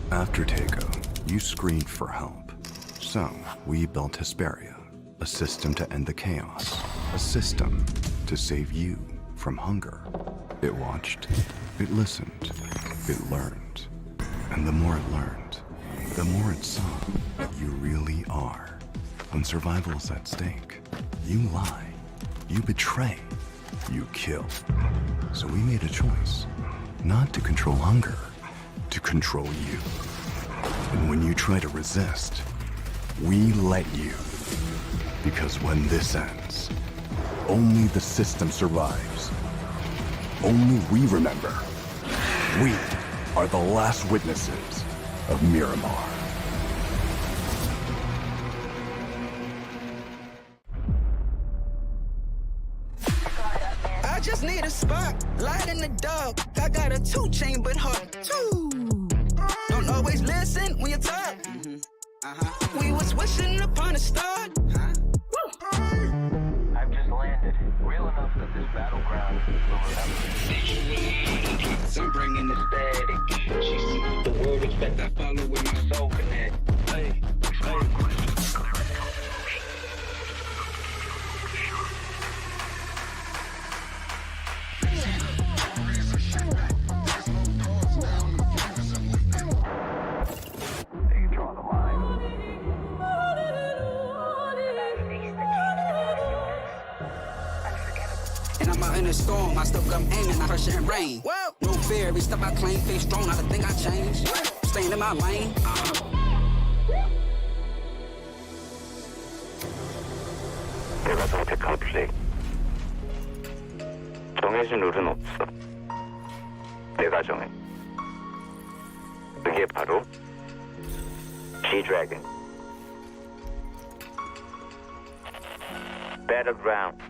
After takeout, you screamed for help. So, we built Hesperia, a system to end the chaos, a system to save you from hunger. It watched, it listened, it learned. And the more it learned, the more it saw what you really are. When survival is at stake, you lie, you betray, you kill. So we made a choice, not to control hunger, to control you. And when you try to resist, we let you. Because when this ends, only the system survives. Only we remember. We are the last witnesses of Miramar. I just need a spot, light in the dark. I got a 2-chambered heart, too. Don't always listen when you talk. We was wishing upon a star. I've just landed. Real enough that this battleground will remember. I'm bringing this static. She see the word expect I follow with my soul connect. Hey, and I'm out in a storm, I still come aiming, I pressure and rain. No fear, every step I claim, face strong, I don't think I change. Staying in my lane. 내가 선택한 플레이. 정해진 룰은 없어. 내가 정해. 그게 바로 G-Dragon. Battlegrounds.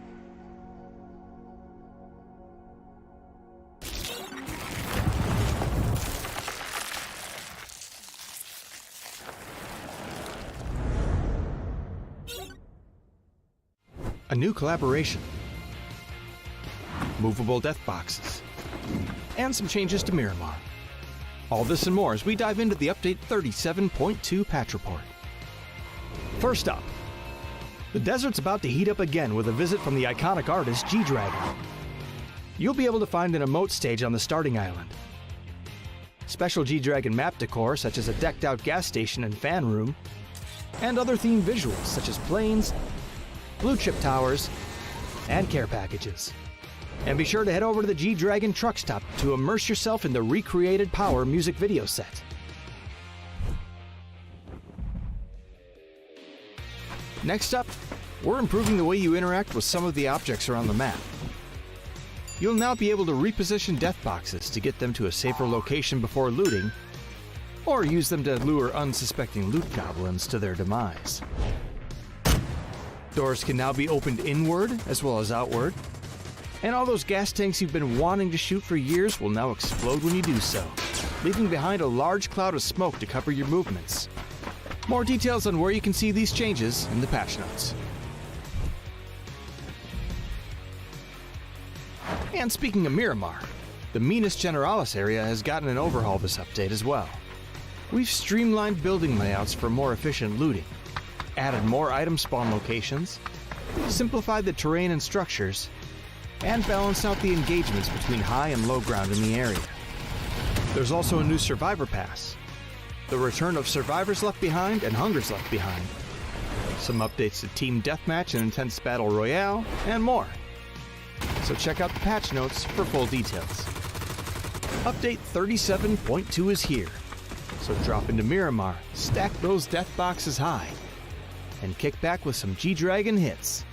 A new collaboration, movable death boxes, and some changes to Miramar. All this and more as we dive into the Update 37.2 patch report. First up, the desert's about to heat up again with a visit from the iconic artist G-Dragon. You'll be able to find an emote stage on the starting island. Special G-Dragon map decor such as a decked out gas station and fan room, and other themed visuals such as planes, blue chip towers, and care packages. And be sure to head over to the G-Dragon truck stop to immerse yourself in the recreated Power music video set. Next up, we're improving the way you interact with some of the objects around the map. You'll now be able to reposition death boxes to get them to a safer location before looting, or use them to lure unsuspecting loot goblins to their demise. Doors can now be opened inward as well as outward, and all those gas tanks you've been wanting to shoot for years will now explode when you do so, leaving behind a large cloud of smoke to cover your movements. More details on where you can see these changes in the patch notes. And speaking of Miramar, the Minas Generalis area has gotten an overhaul this update as well. We've streamlined building layouts for more efficient looting, added more item spawn locations, simplified the terrain and structures, and balanced out the engagements between high and low ground in the area. There's also a new Survivor Pass, the return of Survivors Left Behind and Hungers Left Behind, some updates to Team Deathmatch and Intense Battle Royale, and more. So check out the patch notes for full details. Update 37.2 is here, so drop into Miramar, stack those death boxes high, and kick back with some G-Dragon hits.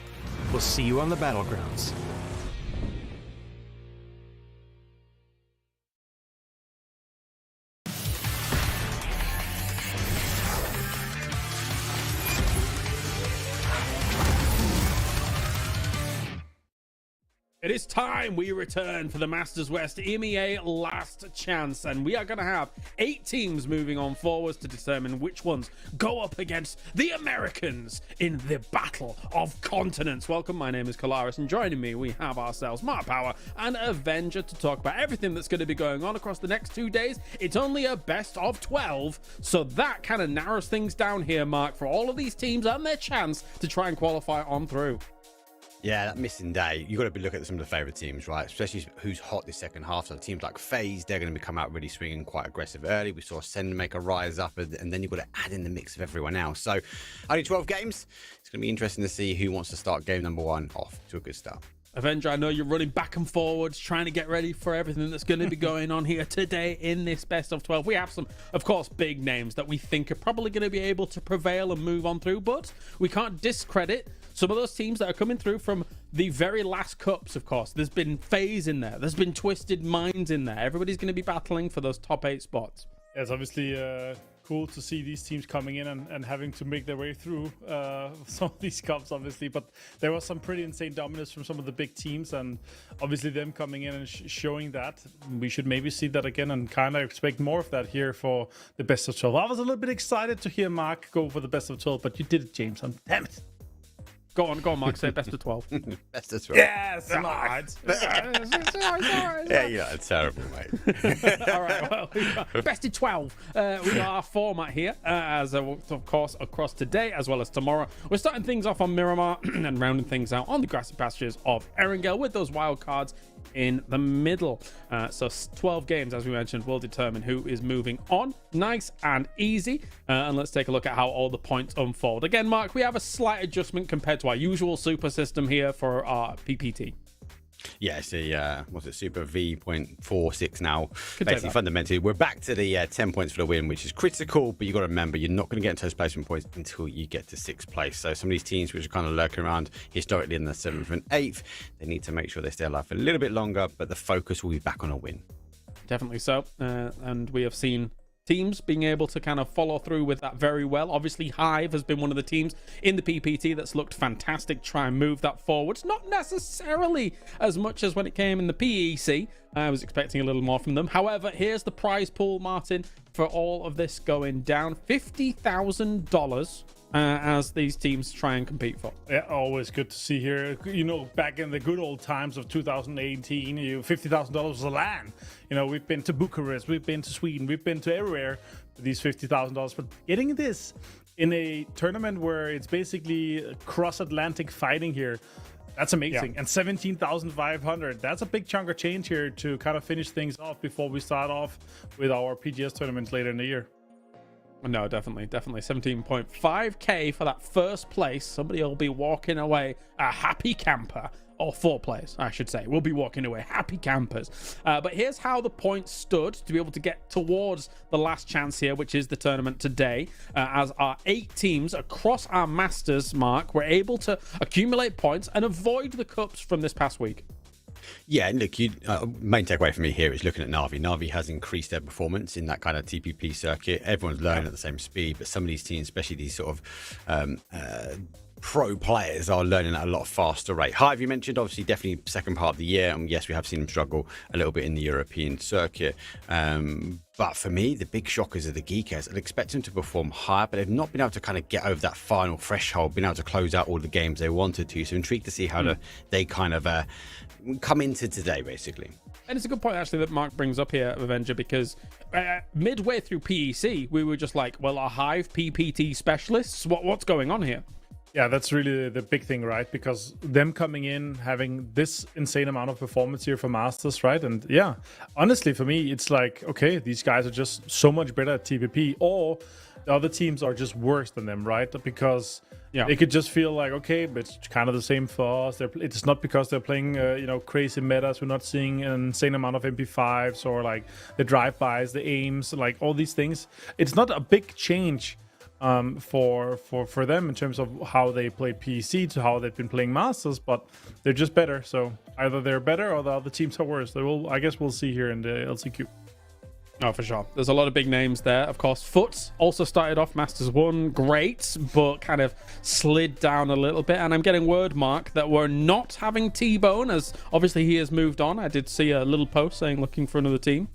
We'll see you on the Battlegrounds. It is time we return for the Masters West EMEA last chance, and we are going to have 8 teams moving on forwards to determine which ones go up against the Americans in the Battle of Continents. Welcome, my name is Kalaris, and joining me we have ourselves Mark Power and Avenger to talk about everything that's going to be going on across the next 2 days. It's only a best of 12, so that kind of narrows things down here, Mark, for all of these teams and their chance to try and qualify on through. Yeah, that missing day, you've got to be looking at some of the favourite teams, right? Especially who's hot this second half. So teams like FaZe, they're going to come out really swinging quite aggressive early. We saw Send make a rise up, and then you've got to add in the mix of everyone else. So only 12 games. It's going to be interesting to see who wants to start game number 1 off to a good start. Avenger, I know you're running back and forwards, trying to get ready for everything that's going to be going on here today in this best of 12. We have some, of course, big names that we think are probably going to be able to prevail and move on through, but we can't discredit some of those teams that are coming through from the very last cups, of course. There's been FaZe in there. There's been Twisted Minds in there. Everybody's going to be battling for those top 8 spots. Yeah, it's obviously cool to see these teams coming in and having to make their way through some of these cups, obviously. But there was some pretty insane dominance from some of the big teams, and obviously them coming in and showing that. We should maybe see that again and kind of expect more of that here for the best of 12. I was a little bit excited to hear Mark go for the best of 12, but you did it, James. Damn it. Go on, Mark. Say best of 12. Best of 12. Yes, Mark. Yeah, you're terrible, mate. All right, well, best of 12. We got our format here, as of course, across today as well as tomorrow. We're starting things off on Miramar and rounding things out on the grassy pastures of Erangel with those wild cards in the middle. So 12 games, as we mentioned, will determine who is moving on. Nice and easy. And let's take a look at how all the points unfold. Again, Mark, we have a slight adjustment compared to our usual super system here for our PPT. Yeah, it's a, what's it, Super V.46 now. Could Basically, fundamentally, we're back to the 10 points for the win, which is critical, but you've got to remember, you're not going to get into those placement points until you get to 6th place. So some of these teams which are kind of lurking around historically in the 7th and 8th, they need to make sure they stay alive for a little bit longer, but the focus will be back on a win. Definitely so. And we have seen teams being able to kind of follow through with that very well. Obviously, Hive has been one of the teams in the PPT that's looked fantastic, try and move that forwards. Not necessarily as much as when it came in the PEC. I was expecting a little more from them. However, here's the prize pool, Martin, for all of this going down. $50,000 as these teams try and compete for. Yeah, always good to see here. You know, back in the good old times of 2018, $50,000 was a land. You know, we've been to Bucharest, we've been to Sweden, we've been to everywhere with these $50,000. But getting this in a tournament where it's basically cross-Atlantic fighting here, that's amazing. Yeah. And 17,500, that's a big chunk of change here to kind of finish things off before we start off with our PGS tournaments later in the year. No, definitely 17.5k for that first place. Somebody will be walking away a happy camper, or 4 players, I should say, will be walking away happy campers. But here's how the points stood to be able to get towards the last chance here, which is the tournament today. As our 8 teams across our Masters, Mark, were able to accumulate points and avoid the cups from this past week. Yeah, look, main takeaway for me here is looking at Na'Vi. Na'Vi has increased their performance in that kind of TPP circuit. Everyone's learning at the same speed, but some of these teams, especially these sort of pro players are learning at a lot faster rate. Hive, you mentioned, obviously, definitely second part of the year. And yes, we have seen them struggle a little bit in the European circuit. But for me, the big shockers are the Geekers. I'd expect them to perform higher, but they've not been able to kind of get over that final threshold, been able to close out all the games they wanted to. So intrigued to see how they kind of come into today, basically. And it's a good point, actually, that Mark brings up here, Avenger, because midway through PEC, we were just like, well, are Hive PPT specialists? What's going on here? Yeah, that's really the big thing, right? Because them coming in, having this insane amount of performance here for Masters, right? And yeah, honestly, for me, it's like, okay, these guys are just so much better at TPP, or the other teams are just worse than them, right? Because they could just feel like, okay, but it's kind of the same for us. It's not because they're playing, crazy metas. We're not seeing an insane amount of MP5s or like the drive-bys, the aims, like all these things. It's not a big change for them in terms of how they play PC to how they've been playing Masters, but they're just better. So either they're better or the other teams are worse. I guess we'll see here in the LCQ. Oh, for sure. There's a lot of big names there. Of course, Foot also started off Masters 1 great, but kind of slid down a little bit. And I'm getting word, Mark, that we're not having T-Bone, as obviously he has moved on. I did see a little post saying looking for another team.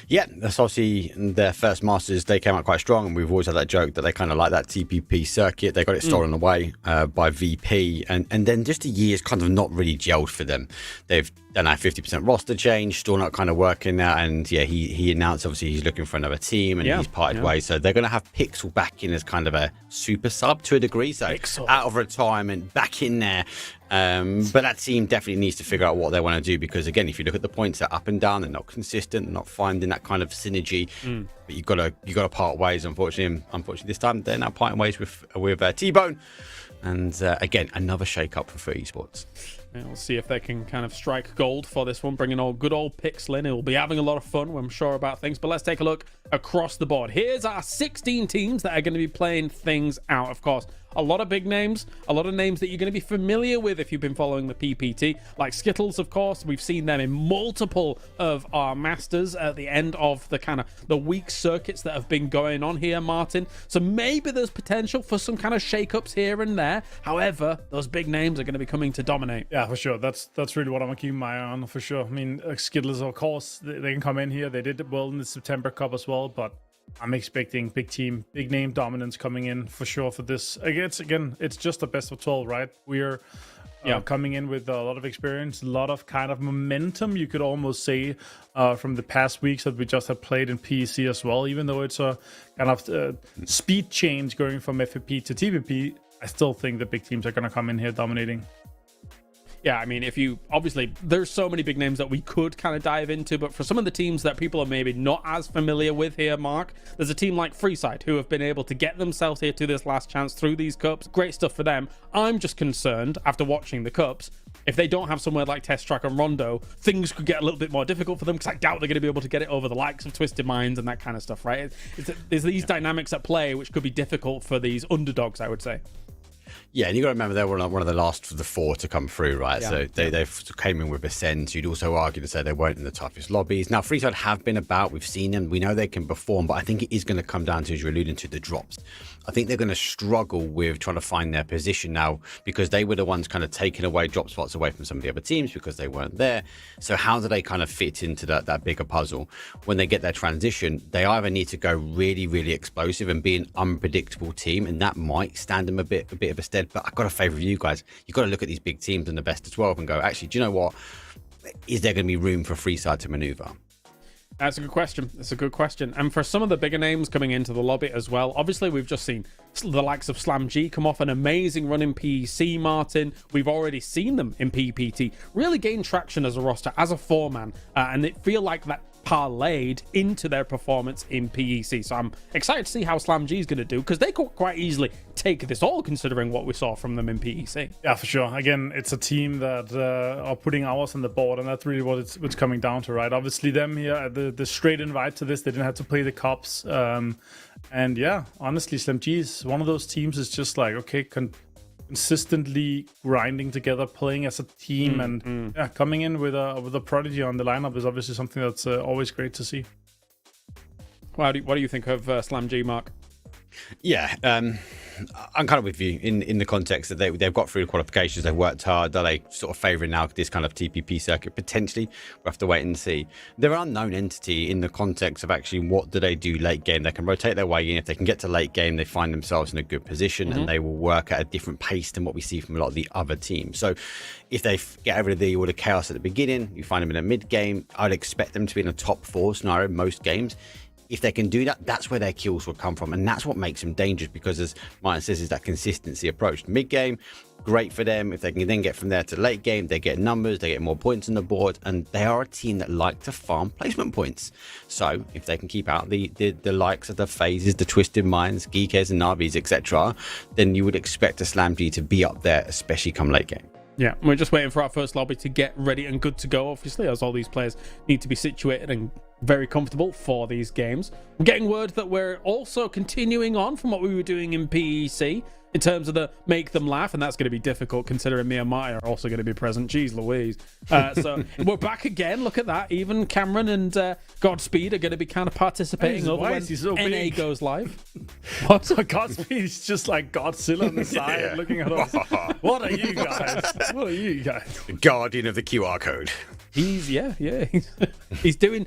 Yeah, that's obviously their first Masters. They came out quite strong, and we've always had that joke that they kind of like that TPP circuit. They got it stolen away by VP, and then just the year's kind of not really gelled for them. They've done a 50% roster change, still not kind of working out. And yeah, he announced obviously he's looking for another team, and he's parted ways. So they're going to have Pixel back in as kind of a super sub to a degree. So Pixel out of retirement, back in there. But that team definitely needs to figure out what they want to do, because again, if you look at the points, they're up and down, they're not consistent, they're not finding that kind of synergy. But you gotta part ways. Unfortunately, this time they're now parting ways with T-Bone, and again, another shake up for Esports. We'll see if they can kind of strike gold for this one, bringing good old Pixel in. He'll be having a lot of fun, I'm sure, about things. But let's take a look across the board. Here's our 16 teams that are going to be playing things out. Of course, a lot of big names, a lot of names that you're going to be familiar with if you've been following the PPT, like Skittles, of course. We've seen them in multiple of our Masters at the end of the kind of the week circuits that have been going on here, Martin. So maybe there's potential for some kind of shake-ups here and there. However, those big names are going to be coming to dominate. Yeah, for sure. That's really what I'm going to keep my eye on, for sure. I mean, Skittles, of course, they can come in here. They did well in the September Cup as well, but I'm expecting big team, big name dominance coming in for sure for this. It's just the best of 12, right? We're coming in with a lot of experience, a lot of kind of momentum, you could almost say, from the past weeks that we just have played in PEC as well. Even though it's a kind of speed change going from FFP to TVP, I still think the big teams are going to come in here dominating. Yeah, I mean, obviously, there's so many big names that we could kind of dive into, but for some of the teams that people are maybe not as familiar with here, Mark, there's a team like Freeside who have been able to get themselves here to this last chance through these cups. Great stuff for them. I'm just concerned, after watching the cups, if they don't have somewhere like Test Track and Rondo, things could get a little bit more difficult for them, because I doubt they're going to be able to get it over the likes of Twisted Minds and that kind of stuff, right? There's these dynamics at play which could be difficult for these underdogs, I would say. Yeah, and you got to remember they were one of the last of the four to come through, right? Yeah, so they came in with Ascend. You'd also argue to say they weren't in the toughest lobbies. Now, Freeside have been about. We've seen them. We know they can perform, but I think it is going to come down to, as you're alluding to, the drops. I think they're going to struggle with trying to find their position now, because they were the ones kind of taking away drop spots away from some of the other teams because they weren't there. So how do they kind of fit into that bigger puzzle? When they get their transition, they either need to go really, really explosive and be an unpredictable team, and that might stand them a bit of a stead. But I've got a favour of you guys. You've got to look at these big teams and the best of 12 and go, actually, do you know what? Is there going to be room for Freeside to manoeuvre? That's a good question. That's a good question. And for some of the bigger names coming into the lobby as well, obviously we've just seen the likes of Slam G come off an amazing run in PEC, Martin. We've already seen them in PPT really gain traction as a roster, as a four-man, and it feel like that parlayed into their performance in PEC. So I'm excited to see how Slam G is going to do, because they could quite easily take this all, considering what we saw from them in PEC. Yeah, for sure. Again, it's a team that are putting hours on the board, and that's really what it's coming down to, right? Obviously, them here, the straight invite to this, they didn't have to play the Cups. And yeah, honestly, Slam G is one of those teams is just like, okay, consistently grinding together, playing as a team, and yeah, coming in with a prodigy on the lineup is obviously something that's always great to see. What do you think of Slam G, Mark? Yeah, I'm kind of with you in the context that they've got through the qualifications, they've worked hard. Are they sort of favouring now this kind of TPP circuit? Potentially, we'll have to wait and see. They're an unknown entity in the context of actually what do they do late game. They can rotate their way in. If they can get to late game, they find themselves in a good position, and they will work at a different pace than what we see from a lot of the other teams. So if they get over all the chaos at the beginning, you find them in a mid game, I'd expect them to be in a top 4 scenario most games. If they can do that, that's where their kills will come from. And that's what makes them dangerous, because as Martin says, is that consistency approach. Mid game, great for them. If they can then get from there to late game, they get numbers, they get more points on the board, and they are a team that like to farm placement points. So if they can keep out the likes of the Phases, the Twisted Minds, Geekers and Navis, etc., then you would expect a Slam G to be up there, especially come late game. Yeah, we're just waiting for our first lobby to get ready and good to go, obviously, as all these players need to be situated and very comfortable for these games. I'm getting word that we're also continuing on from what we were doing in PEC in terms of the make them laugh, and that's going to be difficult considering me and Maya are also going to be present. Jeez Louise. So we're back again. Look at that. Even Cameron and Godspeed are going to be kind of participating over when NA goes live. What? Godspeed is just like Godzilla on the side looking at us. What are you guys? What are you guys? The guardian of the QR code. He's he's doing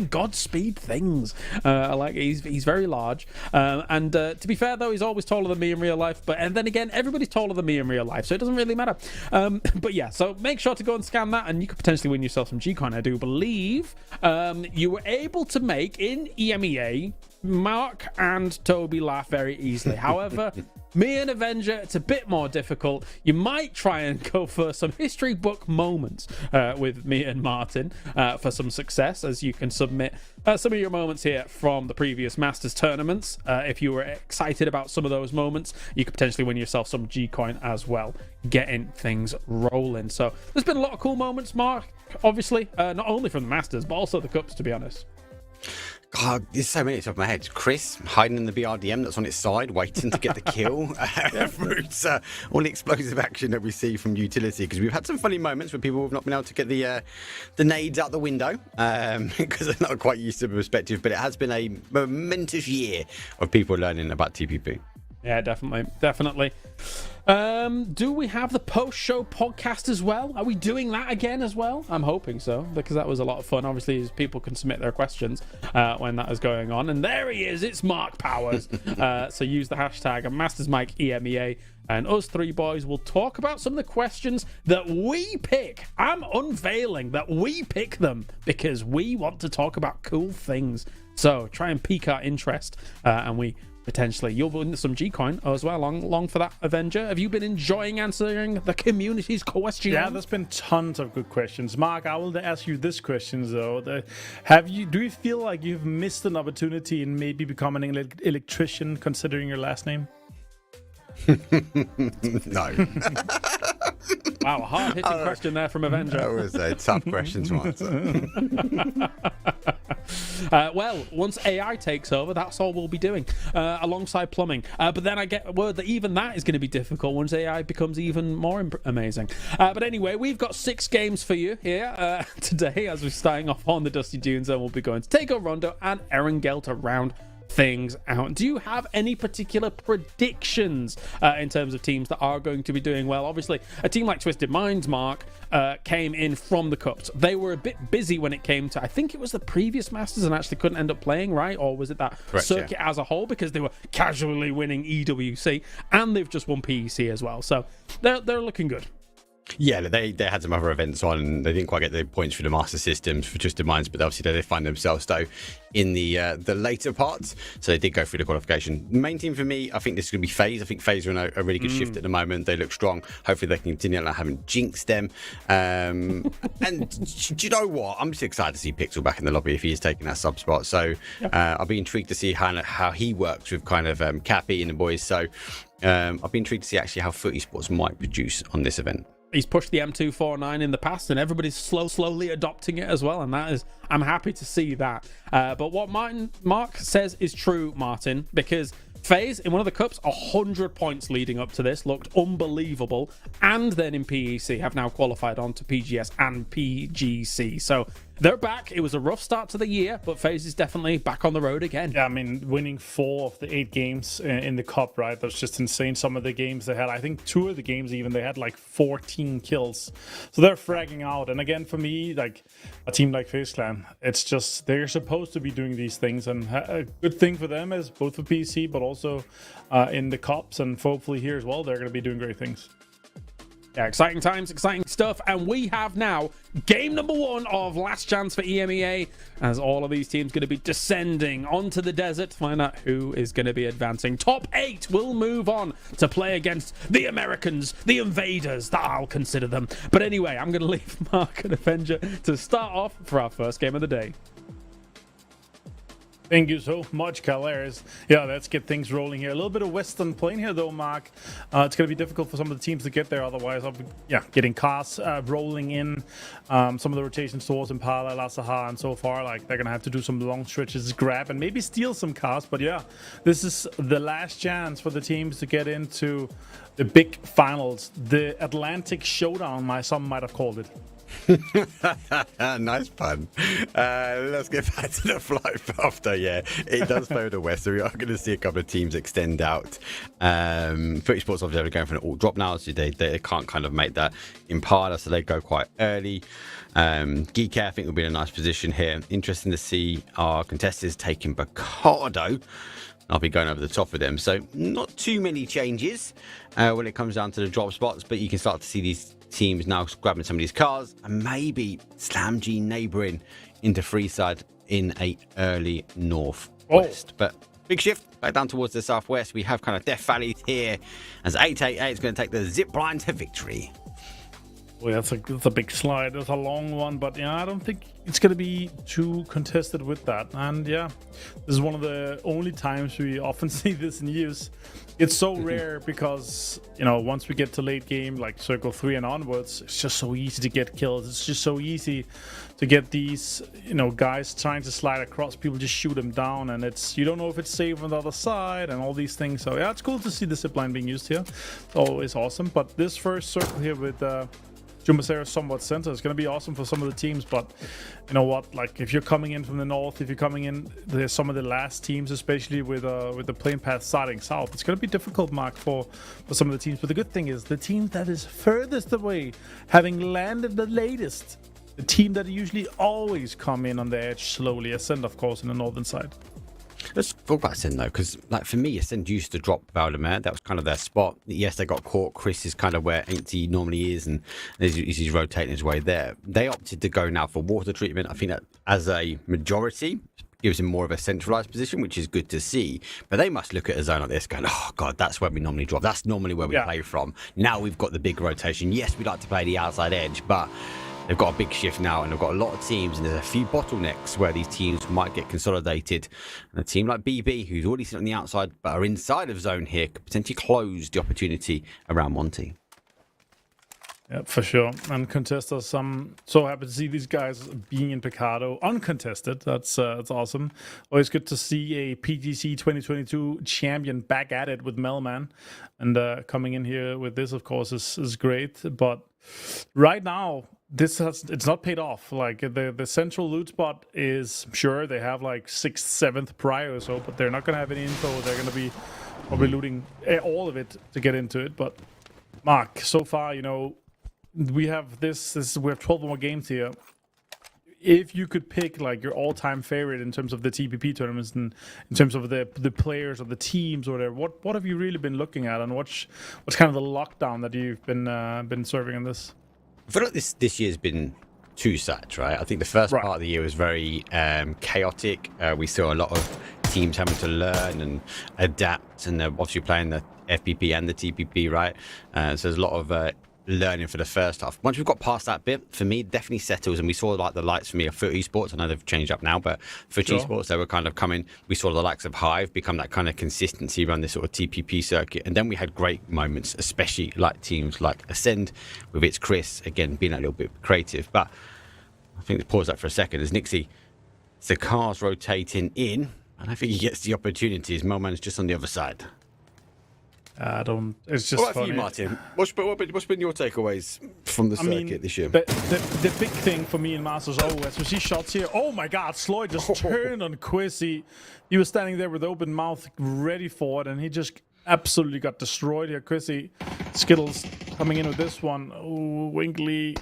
Godspeed things. I like it. He's very large, and to be fair though, he's always taller than me in real life. And then again, everybody's taller than me in real life, so it doesn't really matter. But yeah, so make sure to go and scan that, and you could potentially win yourself some G-Coin. I do believe you were able to make in EMEA Mark and Toby laugh very easily. However, me and Avenger, it's a bit more difficult. You might try and go for some history book moments with me and Martin for some success, as you can submit some of your moments here from the previous Masters tournaments. If you were excited about some of those moments, you could potentially win yourself some G-Coin as well, getting things rolling. So there's been a lot of cool moments, Mark, obviously, not only from the Masters, but also the Cups, to be honest. God, there's so many off my head. Chris hiding in the BRDM that's on its side, waiting to get the kill. Fruits, all the explosive action that we see from utility, because we've had some funny moments where people have not been able to get the nades out the window because they're not quite used to the perspective. But it has been a momentous year of people learning about TPP. Yeah, definitely. Do we have the post-show podcast as well? Are we doing that again as well? I'm hoping so, because that was a lot of fun. Obviously, as people can submit their questions when that is going on. And there he is. It's Mark Powers. So use the hashtag MastersMikeEMEA, and us three boys will talk about some of the questions that we pick. I'm unveiling that we pick them because we want to talk about cool things. So try and pique our interest, and we potentially you'll win some G-Coin as well along for that, Avenger. Have you been enjoying answering the community's questions? Yeah, there's been tons of good questions. Mark, I will ask you this question though. Do you feel like you've missed an opportunity in maybe becoming an electrician considering your last name? No. Wow, a hard-hitting question there from Avenger. That was a tough question to answer. Well, once AI takes over, that's all we'll be doing alongside plumbing. But then I get word that even that is going to be difficult once AI becomes even more amazing. But anyway, we've got 6 games for you here today as we're starting off on the Dusty Dunes, and we'll be going to take over Rondo and Erangel to round things out. Do you have any particular predictions in terms of teams that are going to be doing well? Obviously, a team like Twisted Minds, Mark, came in from the Cups. They were a bit busy when it came to, I think it was the previous Masters, and actually couldn't end up playing, right? Or was it that circuit as a whole, because they were casually winning EWC, and they've just won PEC as well. So they're looking good. Yeah, they had some other events on, and they didn't quite get the points for the Master Systems for Twisted Minds, but obviously they find themselves though in the later parts, so they did go through the qualification. Main team for me, I think this is going to be FaZe. I think FaZe are in a really good shift at the moment. They look strong. Hopefully they can continue. I haven't jinxed them. And do you know what? I'm just excited to see Pixel back in the lobby if he is taking that sub spot. So I'll be intrigued to see how he works with kind of Cappy and the boys. So I'll be intrigued to see actually how Foot Esports might produce on this event. He's pushed the M249 in the past, and everybody's slowly adopting it as well, and that is, I'm happy to see that. But what Mark says is true, Martin, because FaZe in one of the Cups, 100 points leading up to this, looked unbelievable, and then in PEC have now qualified on to PGS and PGC. So they're back. It was a rough start to the year, but FaZe is definitely back on the road again. Yeah, I mean, winning 4 of the 8 games in the cup, right? That's just insane. Some of the games they had, I think 2 of the games even, they had like 14 kills. So they're fragging out. And again, for me, like a team like FaZe Clan, it's just they're supposed to be doing these things. And a good thing for them is both for PC, but also in the cups, and hopefully here as well, they're going to be doing great things. Yeah, exciting times, exciting stuff. And we have now game number 1 of Last Chance for EMEA, as all of these teams going to be descending onto the desert to find out who is going to be advancing. Top 8 will move on to play against the Americans, the invaders, that I'll consider them. But anyway, I'm going to leave Mark and Avenger to start off for our first game of the day. Thank you so much, Calares. Yeah, let's get things rolling here. A little bit of Western playing here, though, Mark. It's going to be difficult for some of the teams to get there. Otherwise, getting cars rolling in. Some of the rotations towards Impala, La Sahara, and so far, like, they're going to have to do some long stretches, grab, and maybe steal some cars. But yeah, this is the last chance for the teams to get into the big finals. The Atlantic Showdown, some might have called it. Nice pun. Let's get back to the flight after. Yeah, it does play the West, so we are going to see a couple of teams extend out. Esports obviously are going for an all drop now, so they can't kind of make that Impala, so they go quite early. Geek Air, I think, will be in a nice position here. Interesting to see our contestants taking Bacado. I'll be going over the top of them, so not too many changes when it comes down to the drop spots, but you can start to see these teams now grabbing some of these cars, and maybe Slam G neighbouring into Freeside in a early northwest. But big shift back down towards the southwest. We have kind of Death Valley here, as 888 is going to take the zip line to victory. Well, that's a big slide. It's a long one, but yeah, I don't think it's going to be too contested with that. And yeah, this is one of the only times we often see this in use. It's so rare because, you know, once we get to late game, like Circle 3 and onwards, it's just so easy to get kills. It's just so easy to get these, you know, guys trying to slide across. People just shoot them down, and you don't know if it's safe on the other side and all these things. So yeah, it's cool to see the zipline being used here. It's always awesome. But this first circle here with Jumbacera somewhat center is going to be awesome for some of the teams, but you know what, like if you're coming in from the north, if you're coming in, there's some of the last teams, especially with the plane path starting south, it's going to be difficult, Mark, for some of the teams. But the good thing is the team that is furthest away, having landed the latest, the team that usually always come in on the edge slowly, Ascend, of course, in the northern side. Let's talk about Ascend, though, because like for me, Ascend used to drop Valdemar. That was kind of their spot. Yes, they got caught. Chris is kind of where Ainty normally is, and he's rotating his way there. They opted to go now for water treatment. I think that as a majority gives him more of a centralized position, which is good to see. But they must look at a zone like this going, oh, God, that's where we normally drop. That's normally where we play from. Now we've got the big rotation. Yes, we like to play the outside edge, but they've got a big shift now, and they've got a lot of teams, and there's a few bottlenecks where these teams might get consolidated. And a team like BB, who's already sitting on the outside but are inside of zone here, could potentially close the opportunity around Monty. Yeah, for sure. And contesters, I'm so happy to see these guys being in Picado uncontested. That's awesome. Always good to see a PGC 2022 champion back at it with Melman. And coming in here with this, of course, is great. But right now, it's not paid off. Like the central loot spot is, sure, they have like 6th, 7th prior or so, but they're not going to have any info. They're going to be probably looting all of it to get into it. But Mark, so far, you know, we have we have 12 more games here. If you could pick like your all-time favorite in terms of the TPP tournaments and in terms of the players or the teams or whatever, what have you really been looking at, and what's kind of the lockdown that you've been serving in this? I feel like this year's been two sides, right? I think the first part of the year was very chaotic. We saw a lot of teams having to learn and adapt, and they're obviously playing the FPP and the TPP, right? So there's a lot of learning for the first half. Once we've got past that bit, for me, it definitely settles, and we saw like the lights for me of Foot Esports. I know they've changed up now, but for Esports, they were kind of coming. We saw the likes of Hive become that kind of consistency around this sort of TPP circuit, and then we had great moments, especially like teams like Ascend with its Chris, again, being a little bit creative. But I think let's pause that for a second. As Nixie, the car's rotating in, and I think he gets the opportunities. Melman's just on the other side. I don't. It's just What about funny. you, Martin? What's been your takeaways from the circuit this year? The big thing for me in Masters, as we see shots here. Oh my God, Sloyd just turned on Quiz. He was standing there with open mouth, ready for it, and he just absolutely got destroyed here. Quizzy, Skittles coming in with this one. Oh, Winkley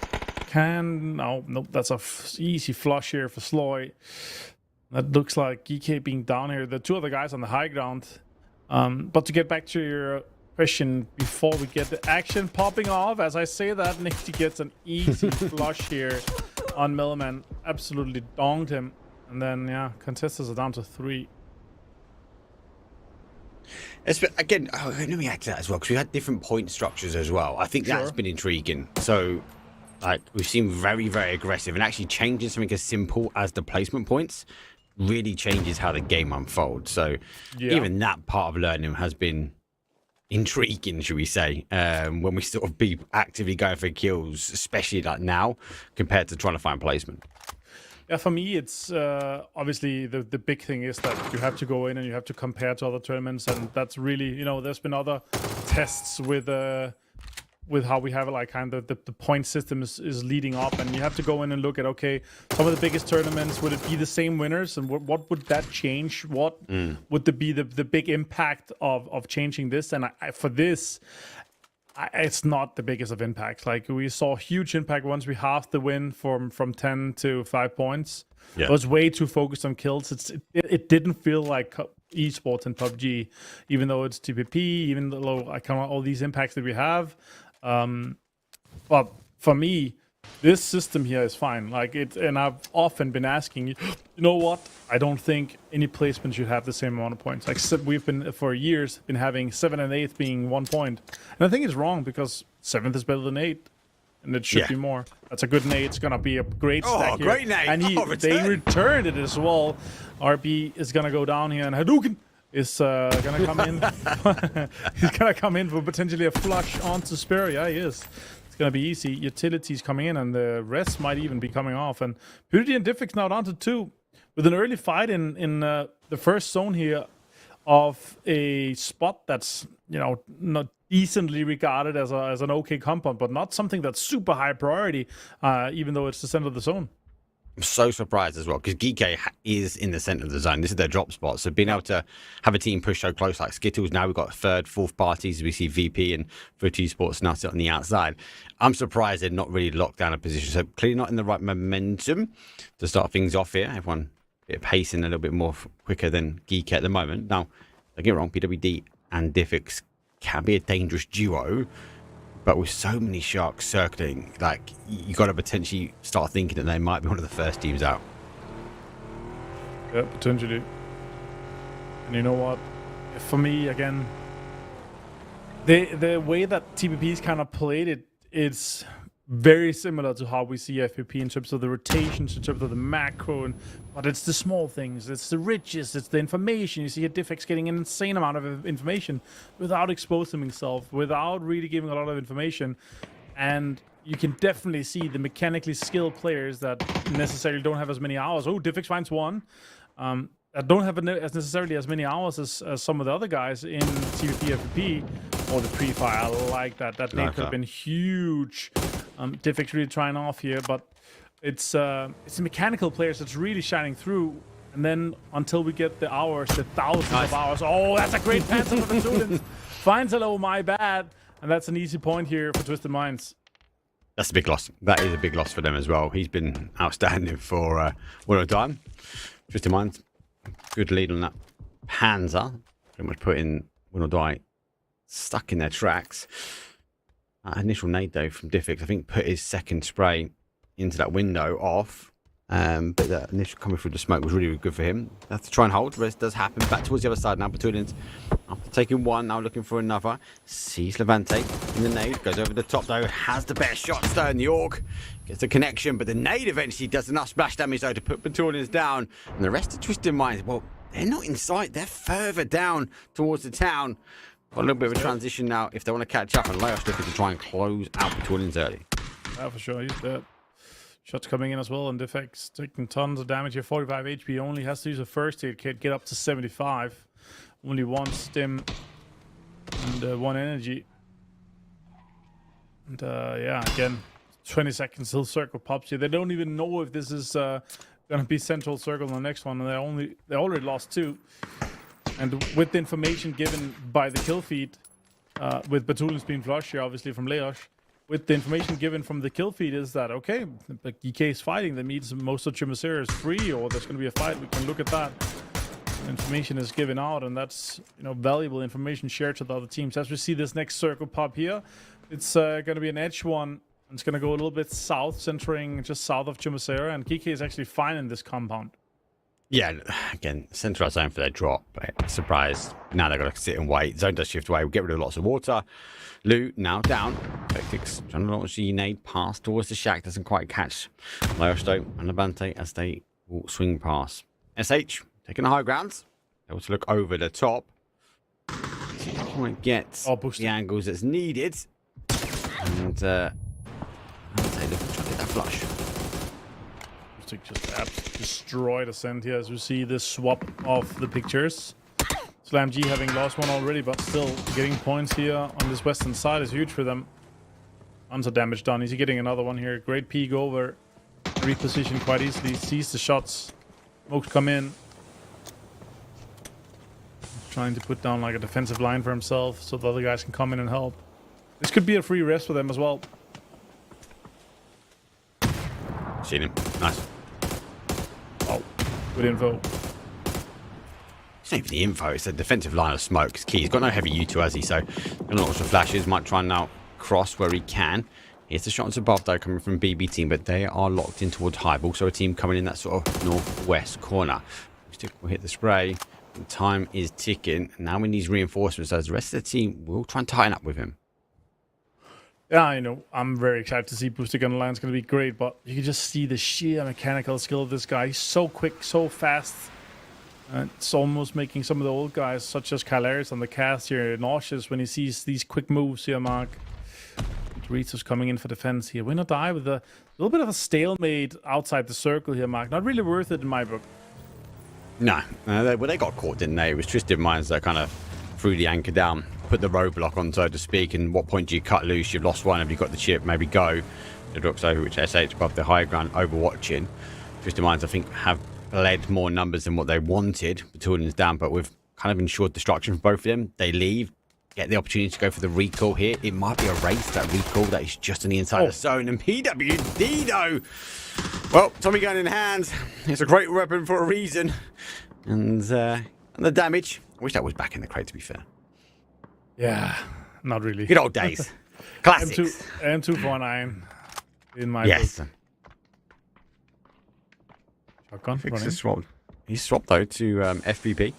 nope, that's a easy flush here for Sloyd. That looks like GK being down here. The two other guys on the high ground. But to get back to your question before we get the action popping off, as I say that, Nifty gets an easy flush here on Millman. Absolutely donged him. And then, yeah, contestants are down to 3. Again, let me add to that as well, because we had different point structures as well. I think that's been intriguing. So, like, we've seen very, very aggressive, and actually changing something as simple as the placement points really changes how the game unfolds. So even that part of learning has been intriguing, should we say, when we sort of be actively going for kills, especially like now, compared to trying to find placement. Yeah, for me, it's obviously the big thing is that you have to go in and you have to compare to other tournaments, and that's really, you know, there's been other tests with how we have like kind of the point system is leading up, and you have to go in and look at, okay, some of the biggest tournaments, would it be the same winners, and what would that change? What would be the big impact of changing this? And for this, it's not the biggest of impacts. Like, we saw huge impact once we halved the win from 10 to 5 points. It was way too focused on kills. It didn't feel like esports and PUBG, even though it's TPP, even though I count all these impacts that we have. But for me, this system here is fine. Like, and I've often been asking, you know what? I don't think any placement should have the same amount of points. Like, we've been for years been having 7th and 8th being 1 point, and I think it's wrong because 7th is better than 8th, and it should be more. That's a good nade. It's gonna be a great stack here. Great nade! And they returned it as well. RB is gonna go down here, and Hadouken is gonna come in. He's gonna come in for potentially a flush onto Spear. Yeah, he is. It's gonna be easy. Utilities coming in, and the rest might even be coming off. And Purity and Diffix now down to 2 with an early fight in the first zone here of a spot that's, you know, not decently regarded as an okay compound, but not something that's super high priority, even though it's the center of the zone. I'm so surprised as well, because GK is in the center of the zone. This is their drop spot. So being able to have a team push so close like Skittles, now we've got 3rd, 4th parties. We see VP and Footy Esports now sit on the outside. I'm surprised they're not really locked down a position. So clearly not in the right momentum to start things off here. Everyone a bit pacing a little bit more quicker than GK at the moment. Now, don't get me wrong, PWD and Diffix can be a dangerous duo, but with so many sharks circling, like, you got to potentially start thinking that they might be one of the first teams out. Yeah, potentially. And you know what? For me, again, the way that TPP's kind of played it, it's very similar to how we see FPP in terms of the rotations, in terms of the macro, but it's the small things, it's the riches, it's the information. You see a Diffix getting an insane amount of information without exposing himself, without really giving a lot of information. And you can definitely see the mechanically skilled players that necessarily don't have as many hours. Oh, Diffix finds one. That don't have as necessarily as many hours as some of the other guys in TVP, FPP, or the pre-fire. I like that. That nade could have been huge. Diffix really trying off here, but it's the mechanical players that's really shining through. And then until we get the hours, the thousands of hours. Oh, that's a great pass from the students. Finds a low, my bad. And that's an easy point here for Twisted Minds. That's a big loss. That is a big loss for them as well. He's been outstanding for one of time. Twisted Minds, good lead on that Panzer. Pretty much putting Win or Die stuck in their tracks. Initial nade though from Diffix, I think, put his second spray into that window off. But that initial coming through the smoke was really, really good for him. Have to try and hold. Rest does happen. Back towards the other side now. Batulians, after taking one, now looking for another. Sees Levante in the nade. Goes over the top though. Has the best shot. Stern the Orc gets the connection, but the nade eventually does enough splash damage though to put Batulians down. And the rest of Twisted Minds, well, they're not in sight. They're further down towards the town. Got a little bit of a transition now if they want to catch up, and Laos looking to try and close out Batulians early. Yeah, for sure. He's dead. Shots coming in as well, and Diffix taking tons of damage here. 45 HP only. Has to use a first aid kit, get up to 75. Only one stim. and 1 energy. And yeah, again, 20 seconds till circle pops here. They don't even know if this is gonna be central circle in the next one, and they already lost 2. And with the information given by the kill feed, with Batulin's being flushed here, obviously from Leosh, with the information given from the kill feed is that, okay, the DK is fighting, that means most of Chimacera is free, or there's going to be a fight, we can look at that. Information is given out, and that's, you know, valuable information shared to the other teams. As we see this next circle pop here, it's going to be an edge one. It's going to go a little bit south, centering just south of Chimacera, and DK is actually fine in this compound. Yeah, again, centralized zone for their drop. Surprise. Now they've got to sit and wait. Zone does shift away. We'll get rid of lots of water. Lou now down. Tactics trying to launch the nade pass towards the shack. Doesn't quite catch Leosto and Levante as they will swing past. SH taking the high grounds. Able to look over the top. See if you might get the angles that's needed. And Levante looking to try to get that flush. Just destroy the send here as we see this swap of the pictures. Slam G having lost one already, but still getting points here on this western side is huge for them. Tons of damage done. He's getting another one here. Great peek over. Reposition quite easily. Sees the shots. Smokes come in. Trying to put down like a defensive line for himself so the other guys can come in and help. This could be a free rest for them as well. Seen him. Nice. Oh, good info. It's not even the info, it's a defensive line of smoke. It's key. He's got no heavy U2, has he? So, gonna launch some flashes. Might try and now cross where he can. Here's the shots above, though, coming from BB team, but they are locked in towards high. Also, a team coming in that sort of northwest corner. We'll hit the spray. Time is ticking. Now we need reinforcements, as the rest of the team will try and tighten up with him. Yeah, you know, I'm very excited to see Boosted Gun Line. It's going to be great, but you can just see the sheer mechanical skill of this guy. He's so quick, so fast. It's almost making some of the old guys, such as Calaris on the cast here, nauseous when he sees these quick moves here, Mark. Doritos coming in for defense here. Win or die with a little bit of a stalemate outside the circle here, Mark. Not really worth it in my book. No, they got caught, didn't they? It was Twisted Minds that kind of threw the anchor down, put the roadblock on, so to speak, and what point do you cut loose? You've lost one, have you got the chip? Maybe go. The drops over, which SH above the high ground, overwatching. Twisted Minds, I think, have led more numbers than what they wanted. Batulin's down, but we've kind of ensured destruction for both of them. They leave, get the opportunity to go for the recall here. It might be a race, that recall that is just on the inside of the zone. And PWD, though, well, Tommy gun in hand. It's a great weapon for a reason. And the damage, I wish that was back in the crate, to be fair. Yeah, not really. Good old days. Classics. M249 in my book. Shotgun running. He's swapped, though, to FBP.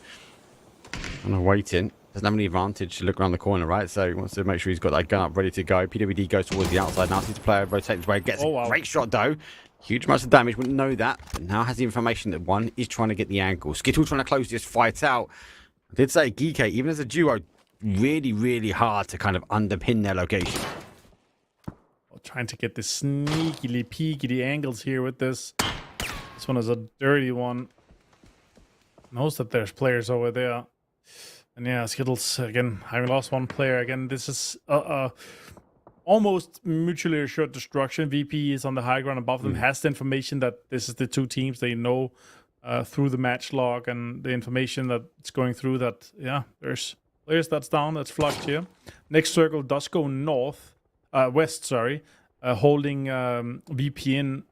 And waiting. Doesn't have any advantage to look around the corner, right? So he wants to make sure he's got that gun up ready to go. PWD goes towards the outside. Now sees the player rotate his way. Gets a great shot, though. Huge amounts of damage. Wouldn't know that. But now has the information that one is trying to get the angle. Skittle trying to close this fight out. I did say Geek, even as a duo, really, really hard to kind of underpin their location. Trying to get the sneakily peekily angles here with this. This one is a dirty one. Knows that there's players over there. And yeah, Skittles, again, having lost one player. Again, this is almost mutually assured destruction. VP is on the high ground above them, has the information that this is the two teams they know through the match log and the information that's going through that, yeah, there's players that's down, that's flushed here. Next circle does go west, holding VPN.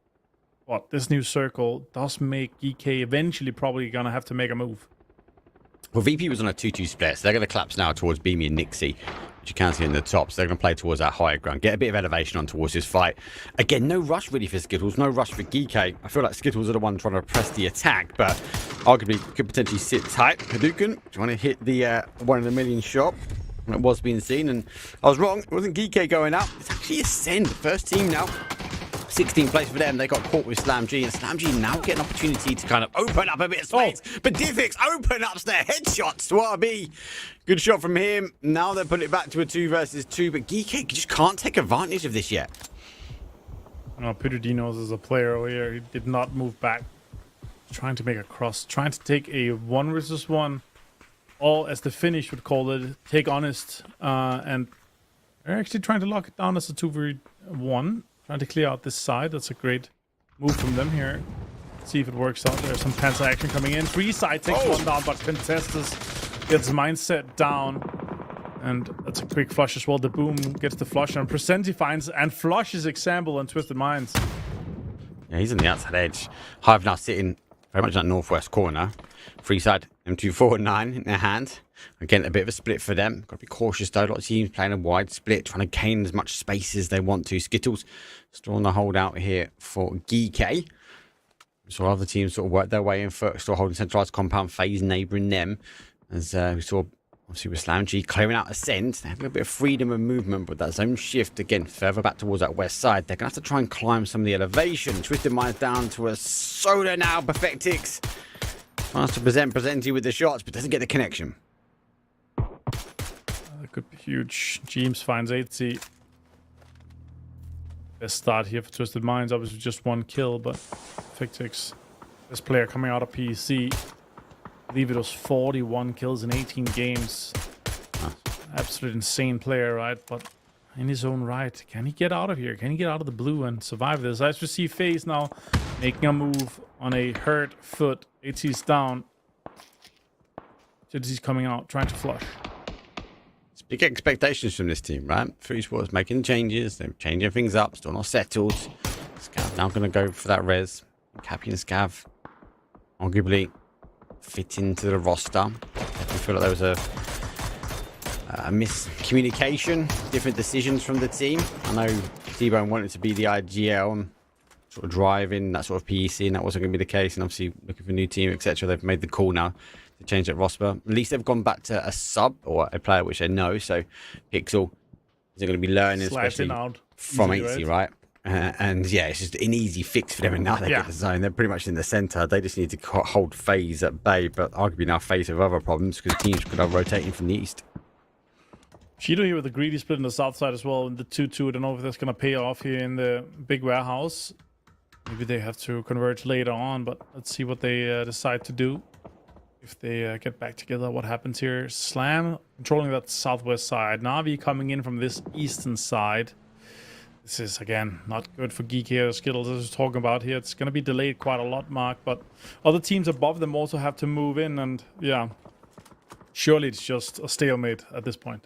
But this new circle does make EK eventually probably going to have to make a move. Well, VP was on a 2-2 split, so they're going to collapse now towards Beamy and Nixie, which you can see in the top. So they're going to play towards that higher ground, get a bit of elevation on towards this fight. Again, no rush really for Skittles, no rush for Geek. I feel like Skittles are the one trying to press the attack, but arguably could potentially sit tight. Hadouken trying to hit the 1 in a million shot. It was being seen, and I was wrong. It wasn't Geek going up. It's actually Ascend, first team now. 16th place for them. They got caught with Slam G, and Slam G now get an opportunity to kind of open up a bit of space. But Diffix open ups their headshots to RB. Good shot from him. Now they put it back to a 2 versus 2, but Geek just can't take advantage of this yet. No, Peter Dinos is a player over here. He did not move back. Trying to make a cross, trying to take a 1 versus 1 or as the Finnish would call it, take honest. And they're actually trying to lock it down as a 2v1, trying to clear out this side. That's a great move from them here. See if it works out. There's some Panzer action coming in. Free side takes one down, but Contestus gets mindset down. And that's a quick flush as well. The boom gets the flush, and Presenti finds and flushes example on Twisted Minds. Yeah, he's on the outside edge. Hive now sitting very much in that northwest corner. Free side M249 in their hand. Again, a bit of a split for them. Got to be cautious though. A lot of teams playing a wide split, trying to gain as much space as they want to. Skittles still on the holdout here for GK. So other teams sort of work their way in first, still holding centralized compound phase, neighbouring them. As we saw, obviously, with Slam G clearing out ascent. They have a little bit of freedom of movement, but that zone shift again further back towards that west side. They're going to have to try and climb some of the elevation. Twisted Minds down to a soda now. Perfectix tries to present you with the shots, but doesn't get the connection. That could be huge. James finds 8C. Best start here for Twisted Minds. Obviously, just one kill, but Perfectix, this player coming out of PC. I believe it was 41 kills in 18 games. Absolute insane player, right? But in his own right, can he get out of here? Can he get out of the blue and survive this? As we see FaZe now making a move on a hurt foot. AT's down. JD's coming out, trying to flush. It's big expectations from this team, right? Esports making changes. They're changing things up. Still not settled. Scav now going to go for that res. Cappy and Scav arguably fit into the roster. I feel like there was a miscommunication, different decisions from the team. I know T-Bone wanted to be the IGL and sort of driving that sort of PEC, and that wasn't going to be the case. And obviously looking for a new team, etc. They've made the call now to change that roster. At least they've gone back to a sub or a player which they know. So Pixel isn't going to be learning, especially from 80, right? And yeah, it's just an easy fix for them. And now they get the zone. They're pretty much in the center. They just need to hold FaZe at bay. But arguably now FaZe have other problems because teams could have rotating from the east. Shido here with the greedy split on the south side as well. And the 2-2. I don't know if that's going to pay off here in the big warehouse. Maybe they have to converge later on. But let's see what they decide to do. If they get back together, what happens here? Slam controlling that southwest side. Na'Vi coming in from this eastern side. This is, again, not good for Geeky or Skittles, as we're talking about here. It's going to be delayed quite a lot, Mark, but other teams above them also have to move in, and yeah, surely it's just a stalemate at this point.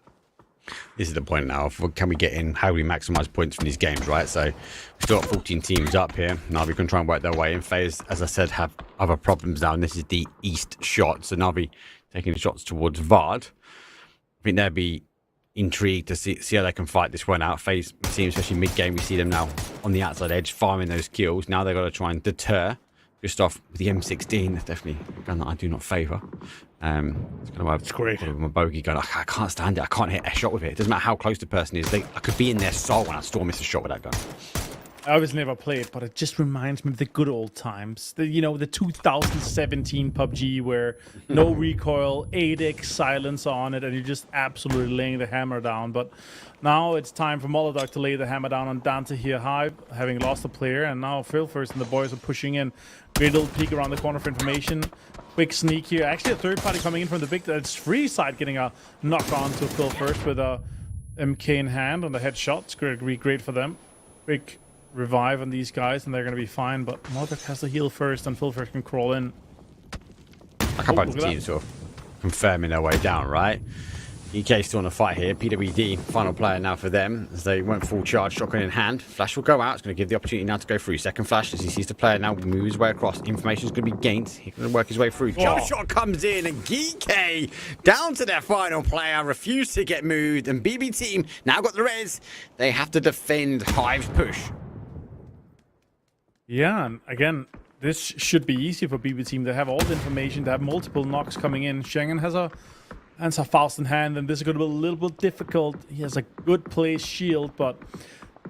This is the point now of can we get in, how we maximize points from these games, right? So we've still got 14 teams up here. Na'Vi can try and work their way in. FaZe, as I said, have other problems now, and this is the east shot. So Na'Vi taking the shots towards Vard. I think they'll be intrigued to see how they can fight this one out. FaZe team, especially mid-game, we see them now on the outside edge farming those kills. Now they've got to try and deter Gustav with the M16. That's definitely a gun that I do not favour. It's great. My bogey gun. I can't stand it. I can't hit a shot with it. It doesn't matter how close the person is. I could be in their soul and I still miss a shot with that gun. I obviously never played, but it just reminds me of the good old times. The 2017 PUBG where no recoil, 8x silence on it, and you're just absolutely laying the hammer down. But now it's time for Molodog to lay the hammer down on Dante here high, having lost a player, and now Phil first and the boys are pushing in. Great little peek around the corner for information. Quick sneak here. Actually, a third party coming in from the big. It's free side getting a knock on to Phil first with a MK in hand on the headshot. It's great for them. Quick revive on these guys and they're going to be fine, but Molodog has to heal first and Phil first can crawl in. A couple of the teams sort of confirming their way down, right? EK still on the fight here. PWD, final player now for them as they went full charge, shotgun in hand. Flash will go out. It's going to give the opportunity now to go through. Second flash as he sees the player now move his way across. Information is going to be gained. He's going to work his way through. Jump shot comes in and GK down to their final player. Refused to get moved. And BB team now got the res. They have to defend Hive's push. Yeah, and again, this should be easy for BB team. They have all the information. They have multiple knocks coming in. Schengen has a Faust in hand, and this is going to be a little bit difficult. He has a good placed shield, but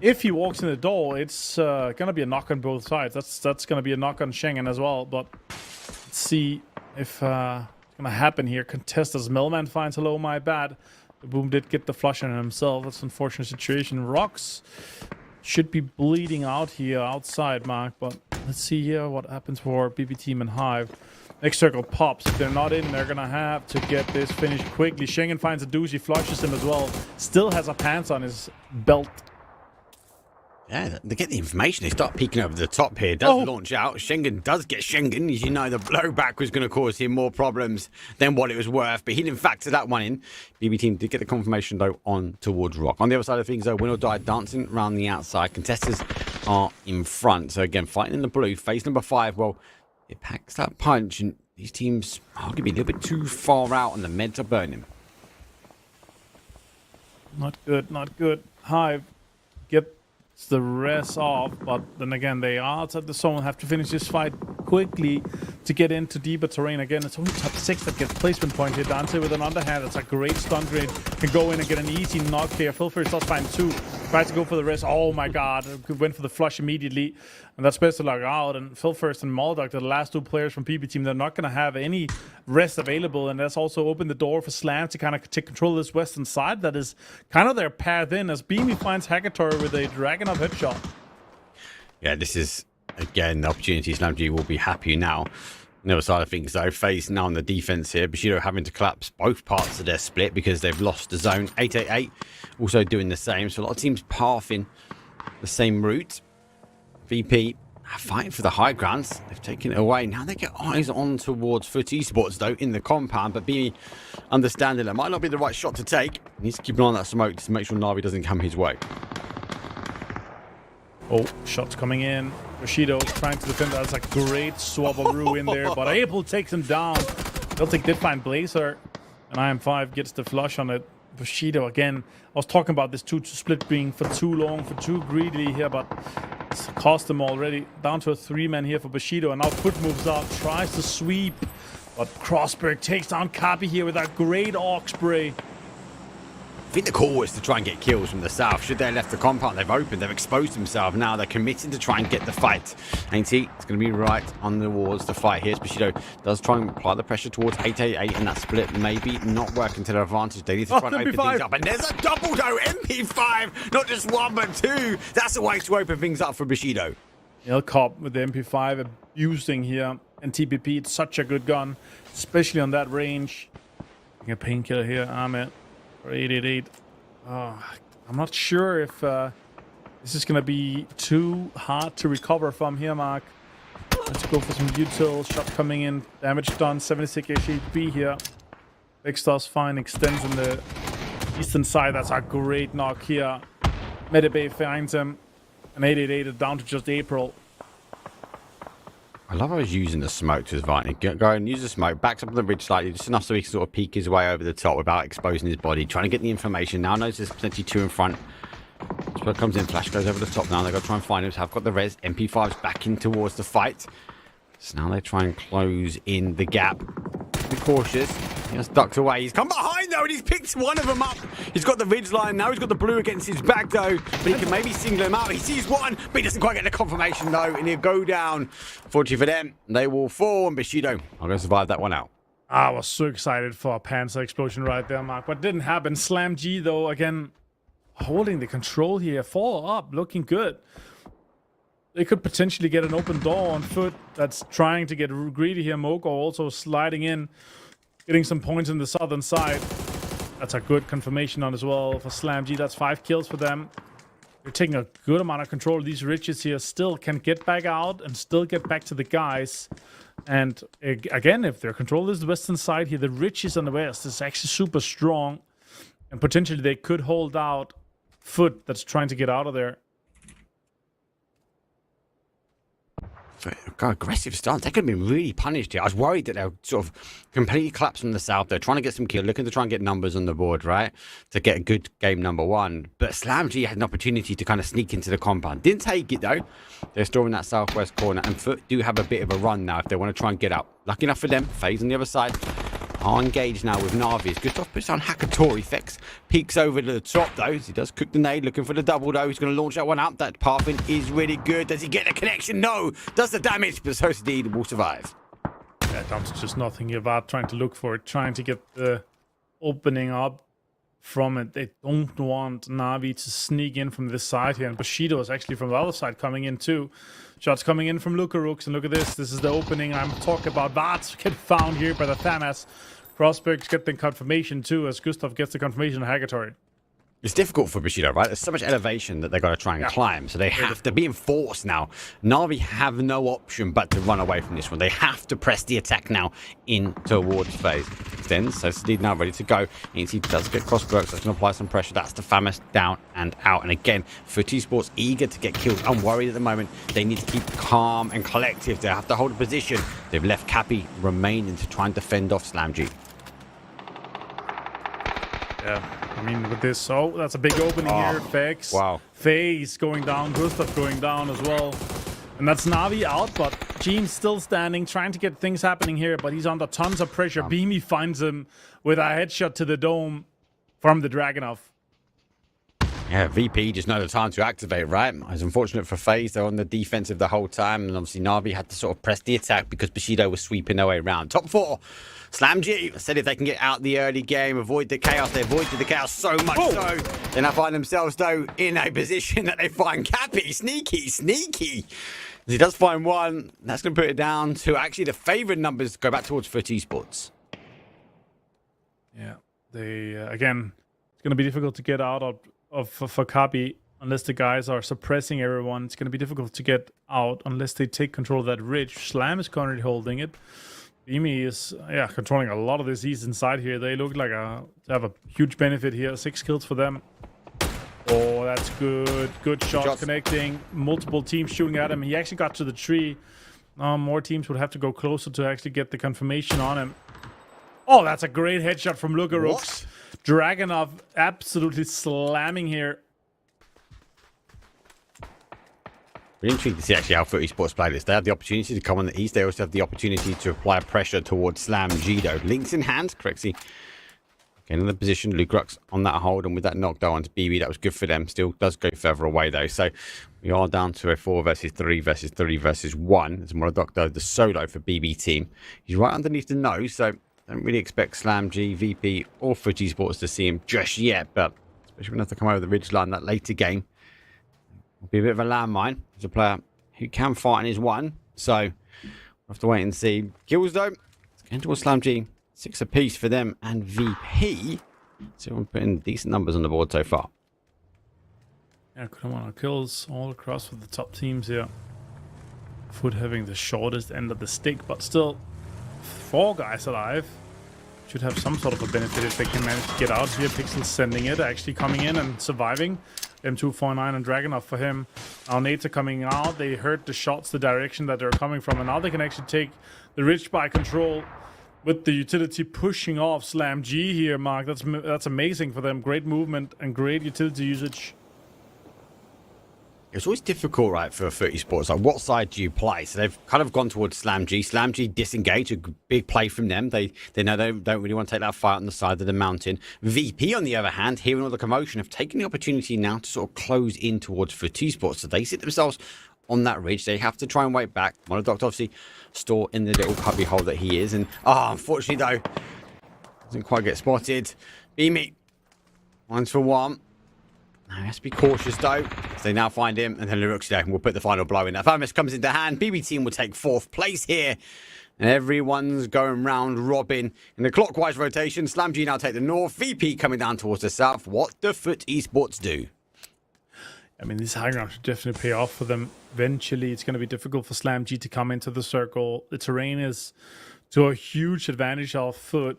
if he walks in the door, it's going to be a knock on both sides. That's going to be a knock on Schengen as well, but let's see if it's going to happen here. Contestas, Melman finds hello, my bad. The boom did get the flush on himself. That's an unfortunate situation. Rocks should be bleeding out here outside, Mark, but let's see here what happens for BB team and Hive. Next circle pops. If they're not in, they're going to have to get this finished quickly. Schengen finds a doozy, flushes him as well. Still has a pants on his belt. Yeah, they get the information. They start peeking over the top here. Does launch out. Schengen does get Schengen. As you know, the blowback was going to cause him more problems than what it was worth. But he didn't factor that one in. BB team did get the confirmation, though, on towards Rock. On the other side of things, though, Win or Die dancing around the outside. Contestants are in front. So, again, fighting in the blue. Phase number 5. Well, it packs that punch. And these teams are going to be a little bit too far out. And the meds are burning. Not good, not good. Hive get the rest off, but then again, they are outside the zone. Have to finish this fight quickly to get into deeper terrain. Again, it's only top 6 that gets placement point here. Dante with an underhand. That's a great stun grenade. Can go in and get an easy knock here. Filfers does find 2. Tries to go for the rest. Oh my god. Went for the flush immediately. And that's best to log out. And Filfers and Moldog, the last 2 players from PB team, they're not going to have any rest available. And that's also opened the door for Slam to kind of take control of this western side. That is kind of their path in, as Beamy finds Hackator with a Dragon of headshot. Yeah, this is, again, the opportunity. Slam G will be happy now. On the other side of things, though, FaZe now on the defense here. Bushido having to collapse both parts of their split because they've lost the zone. 888 also doing the same. So a lot of teams pathing the same route. VP fighting for the high grounds. They've taken it away. Now they get eyes on towards Foot Esports, though, in the compound. But be understanding that might not be the right shot to take. He needs to keep an eye on that smoke to make sure Na'Vi doesn't come his way. Oh, shots coming in. Bushido trying to defend. That's a great swabberoo in there, but Abel takes him down. Celtic did find Blazer, and IM5 gets the flush on it. Bushido again. I was talking about this 2 split being for too long, for too greedily here, but it's cost them already. Down to a 3-man here for Bushido, and now Foot moves up, tries to sweep, but Crossberg takes down Kapi here with that great Orc spray. I think the call was to try and get kills from the south. Should they have left the compound, they've opened, they've exposed themselves. Now they're committed to try and get the fight. Ain't he? It's going to be right on the walls to fight here. Bushido does try and apply the pressure towards 888, and that split maybe not working to their advantage. They need to try and open things up. And there's a double though, MP5, not just 1 but 2. That's a way to open things up for Bushido. Ilcop with the MP5 abusing here, and TPP, it's such a good gun, especially on that range. A painkiller here, Ahmed. For 888. I'm not sure if this is going to be too hard to recover from here, Mark. Let's go for some util. Shot coming in. Damage done. 76 HP here. Big Star's fine. Extends in the eastern side. That's a great knock here. Medibay finds him. And 888 is down to just April. I love how he's using the smoke to his advantage. Go and use the smoke, backs up on the ridge slightly, just enough so he can sort of peek his way over the top without exposing his body. Trying to get the information. Now knows there's potentially 2 in front. Spur comes in, Flash goes over the top now. They've got to try and find him. So have got the res. MP5's back in towards the fight. So now they try and close in the gap. Be cautious. He has ducked away. He's come behind though, and he's picked one of them up. He's got the ridge line. Now he's got the blue against his back though. But he can maybe single him out. He sees one, but he doesn't quite get the confirmation though. And he'll go down. Fortunately for them, they will fall. And Bushido are going to survive that one out. I was so excited for a Panzer explosion right there, Mark. But didn't happen. Slam G though, again, holding the control here. 4 up, looking good. They could potentially get an open door on Foot that's trying to get greedy here. Moko also sliding in, getting some points in the southern side. That's a good confirmation on as well for Slam G. That's 5 kills for them. They're taking a good amount of control. These riches here still can get back out and still get back to the guys. And again, if their control is the western side here, the riches on the west is actually super strong. And potentially they could hold out Foot that's trying to get out of there. Aggressive stance. They could have been really punished here. I was worried that they'll sort of completely collapse from the south. They're trying to get some kills, looking to try and get numbers on the board, right? To get a good game number 1. But Slam G had an opportunity to kind of sneak into the compound. Didn't take it though. They're still in that southwest corner, and Foot do have a bit of a run now if they want to try and get out. Lucky enough for them. FaZe on the other side are engaged now with Navi. Gustav puts on Hackator effects. Peeks over to the top though. He does cook the nade, looking for the double though. He's going to launch that one out. That pathing is really good. Does he get the connection? No. Does the damage, but so indeed will survive. Yeah, that's just nothing about trying to look for it, trying to get the opening up. from it. They don't want Na'Vi to sneak in from this side here. And Bushido is actually from the other side coming in too. Shots coming in from Lukarux. And look at this. This is the opening I'm talking about. Varts get found here by the FAMAS. Crossbergs get the confirmation too, as Gustav gets the confirmation of Hagatory. It's difficult for Bushido, right? There's so much elevation that they've got to try and climb. So they have to be enforced now. Na'Vi have no option but to run away from this one. They have to press the attack now in towards phase. Extends. So Steed now ready to go. He does get Crossbergs. That's going to apply some pressure. That's the FAMAS down and out. And again, for Esports, eager to get killed. Unworried at the moment. They need to keep calm and collective. They have to hold a position. They've left Cappy remaining to try and defend off SlamG. Yeah, I mean, with this, oh, that's a big opening here. Vex. Wow. FaZe going down, Gustav going down as well. And that's Na'Vi out, but Gene's still standing, trying to get things happening here, but he's under tons of pressure. Beamy finds him with a headshot to the dome from the Dragunov. Yeah, VP just know the time to activate, right? It's unfortunate for FaZe. They're on the defensive the whole time, and obviously Na'Vi had to sort of press the attack because Bushido was sweeping their way around. Top 4. SlamG said if they can get out the early game, avoid the chaos, they avoided the chaos so much so. Then they find themselves, though, in a position that they find Cappy. Sneaky. He does find one. That's going to put it down to actually the favourite numbers go back towards FUT Esports. Yeah, they, again, it's going to be difficult to get out for Cappy unless the guys are suppressing everyone. It's going to be difficult to get out unless they take control of that ridge. Slam is currently holding it. EMEA is controlling a lot of this east inside here. They look like to have a huge benefit here. 6 kills for them. Oh, that's good. Good shot connecting. Multiple teams shooting at him. He actually got to the tree. More teams would have to go closer to actually get the confirmation on him. Oh, that's a great headshot from Lukarux. Dragunov absolutely slamming here. We're intrigued to see actually how FUT Esports play this. They have the opportunity to come on the east. They also have the opportunity to apply pressure towards SlamG though. Links in hand, Crexy. Again in the position, Lukrux on that hold, and with that knockdown onto BB, that was good for them. Still does go further away though. So we are down to a 4 versus 3 versus 3 versus 1. It's Moradok though, the solo for BB team. He's right underneath the nose, so don't really expect SlamG, VP, or FUT Esports to see him just yet, but especially when they have to come over the ridgeline that later game. Will be a bit of a landmine. There's a player who can fight and is one. So we'll have to wait and see. Kills though. It's going towards SlamG. 6 apiece for them and VP. So we're putting decent numbers on the board so far. Yeah, come on, kills all across for the top teams here. FUT having the shortest end of the stick, but still 4 guys alive. Should have some sort of a benefit if they can manage to get out here. Pixel sending it, actually coming in and surviving. M249 and Dragunov for him. Now nades are coming out. They heard the shots, the direction that they're coming from, and now they can actually take the ridge by control with the utility pushing off SlamG here, Mark. That's amazing for them. Great movement and great utility usage. It's always difficult, right, for FUT Esports. Like, what side do you play? So they've kind of gone towards SlamG. SlamG disengage, a big play from them. They know they don't really want to take that fight on the side of the mountain. VP, on the other hand, hearing all the commotion, have taken the opportunity now to sort of close in towards FUT Esports. So they sit themselves on that ridge. They have to try and wait back. Monodoc obviously store in the little cubby hole that he is. And, unfortunately, though, doesn't quite get spotted. Beamy, 1 for 1. Now, he has to be cautious, though. So they now find him, and then Lurux will put the final blow in. That FAMAS comes into hand. BB team will take 4th place here. And everyone's going round robin in the clockwise rotation. SlamG now take the north. VP coming down towards the south. What do FUT Esports do? I mean, this high ground should definitely pay off for them. Eventually, it's going to be difficult for SlamG to come into the circle. The terrain is to a huge advantage of FUT.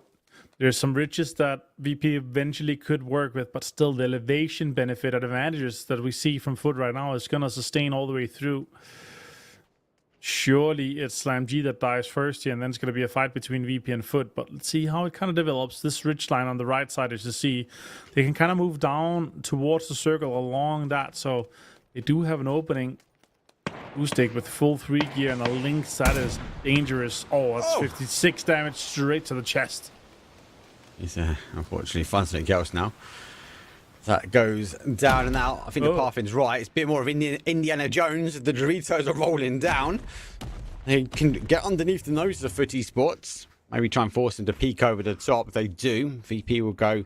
There's some ridges that VP eventually could work with, but still the elevation benefit advantages that we see from FUT right now is going to sustain all the way through. Surely it's SlamG that dies first here, and then it's going to be a fight between VP and FUT. But let's see how it kind of develops. This ridge line on the right side is to see they can kind of move down towards the circle along that. So they do have an opening. Boostig with full 3 gear and a Lynx that is dangerous. Oh, that's 56 damage straight to the chest. He's unfortunately finds something else now. That goes down and out. I think the Parfin's right. It's a bit more of Indiana Jones. The Doritos are rolling down. They can get underneath the nose of FUT Esports. Maybe try and force them to peek over the top. If they do, VP will go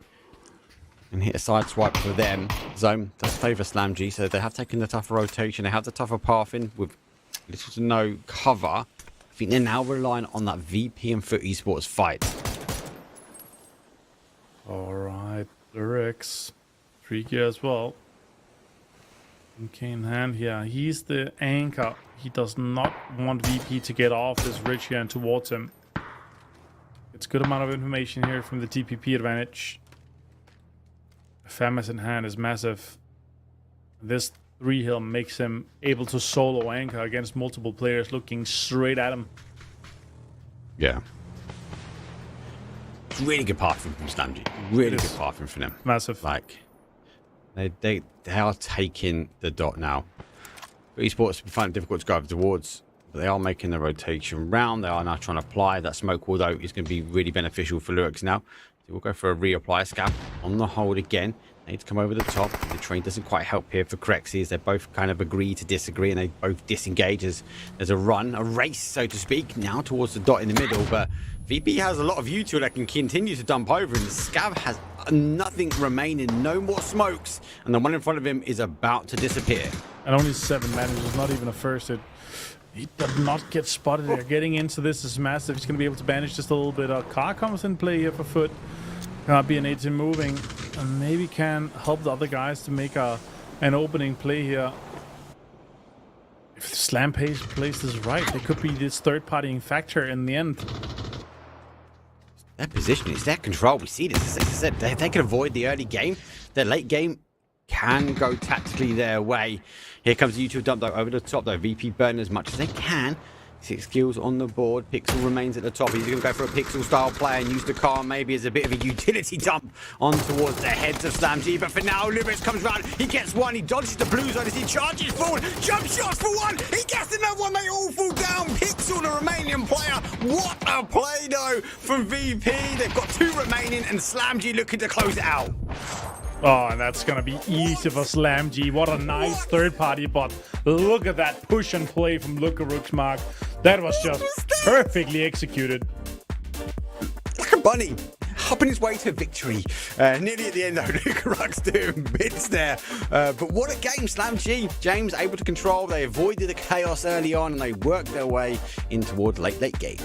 and hit a side swipe for them. Zone does favour SlamG, so they have taken the tougher rotation. They have the tougher path in with little to no cover. I think they're now relying on that VP and Foot Esports fight. All right, Lyrics. Tricky as well. Okay, in hand, yeah, he's the anchor. He does not want VP to get off this ridge here and towards him. It's good amount of information here from the TPP advantage. FAMAS in hand is massive. This 3 hill makes him able to solo anchor against multiple players looking straight at him. Yeah. Really good pathing from SlamG. Really good pathing from them. Massive. Like, they are taking the dot now. But Esports find it difficult to go over towards. But they are making the rotation round. They are now trying to apply that smoke wall, though, is going to be really beneficial for Lyrics now. So we'll go for a reapply. Scav on the hold again. They need to come over the top. The train doesn't quite help here for Crexy, as they both kind of agree to disagree, and they both disengage as there's a run, a race, so to speak, now towards the dot in the middle. But VP has a lot of util that can continue to dump over, and the Scav has nothing remaining, no more smokes, and the one in front of him is about to disappear. And only 7 manages, not even a first hit. He did not get spotted there. Getting into this is massive. He's going to be able to banish just a little bit. Car comes in play here for Foot. Be an 18 moving, and maybe can help the other guys to make an opening play here. If Slam plays this right, there could be this third-partying factor in the end. Their position, it's their control. We see this. As I said, they can avoid the early game. Their late game can go tactically their way. Here comes the YouTube dump, though, over the top, though. VP burn as much as they can. 6 kills on the board. Pixel remains at the top. He's going to go for a Pixel style play and use the car maybe as a bit of a utility dump on towards the heads of SlamG. But for now, Lubitz comes round. He gets one. He dodges the blue zone as he charges forward. Jump shots for one. He gets another one. They all fall down. Pixel, the Romanian player. What a play, though, from VP. They've got 2 remaining, and SlamG looking to close it out. Oh, and that's going to be easy for SlamG. What a nice third party, but look at that push and play from Lukaruk's mark. That was just perfectly executed. Like a bunny, hopping his way to victory. Nearly at the end, though, Lukaruk's doing bits there. But what a game, SlamG. James able to control. They avoided the chaos early on, and they worked their way in toward late game.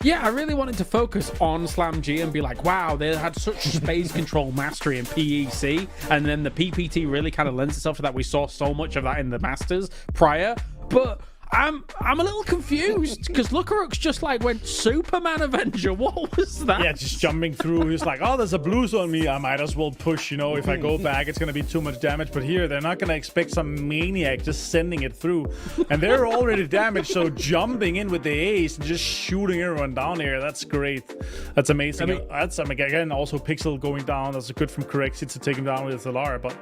Yeah, I really wanted to focus on SlamG and be like, wow, they had such space control mastery in PEC, and then the PPT really kind of lends itself to that. We saw so much of that in the Masters prior, but I'm a little confused because Lukaruk's just like went Superman Avenger. What was that? Yeah, just jumping through. He's like, oh, there's a blues on me. I might as well push, you know, if I go back, it's going to be too much damage. But here, they're not going to expect some maniac just sending it through. And they're already damaged, so jumping in with the ace and just shooting everyone down here, that's great. That's amazing. Again, also Pixel going down. That's good from Correxit to take him down with Alara. But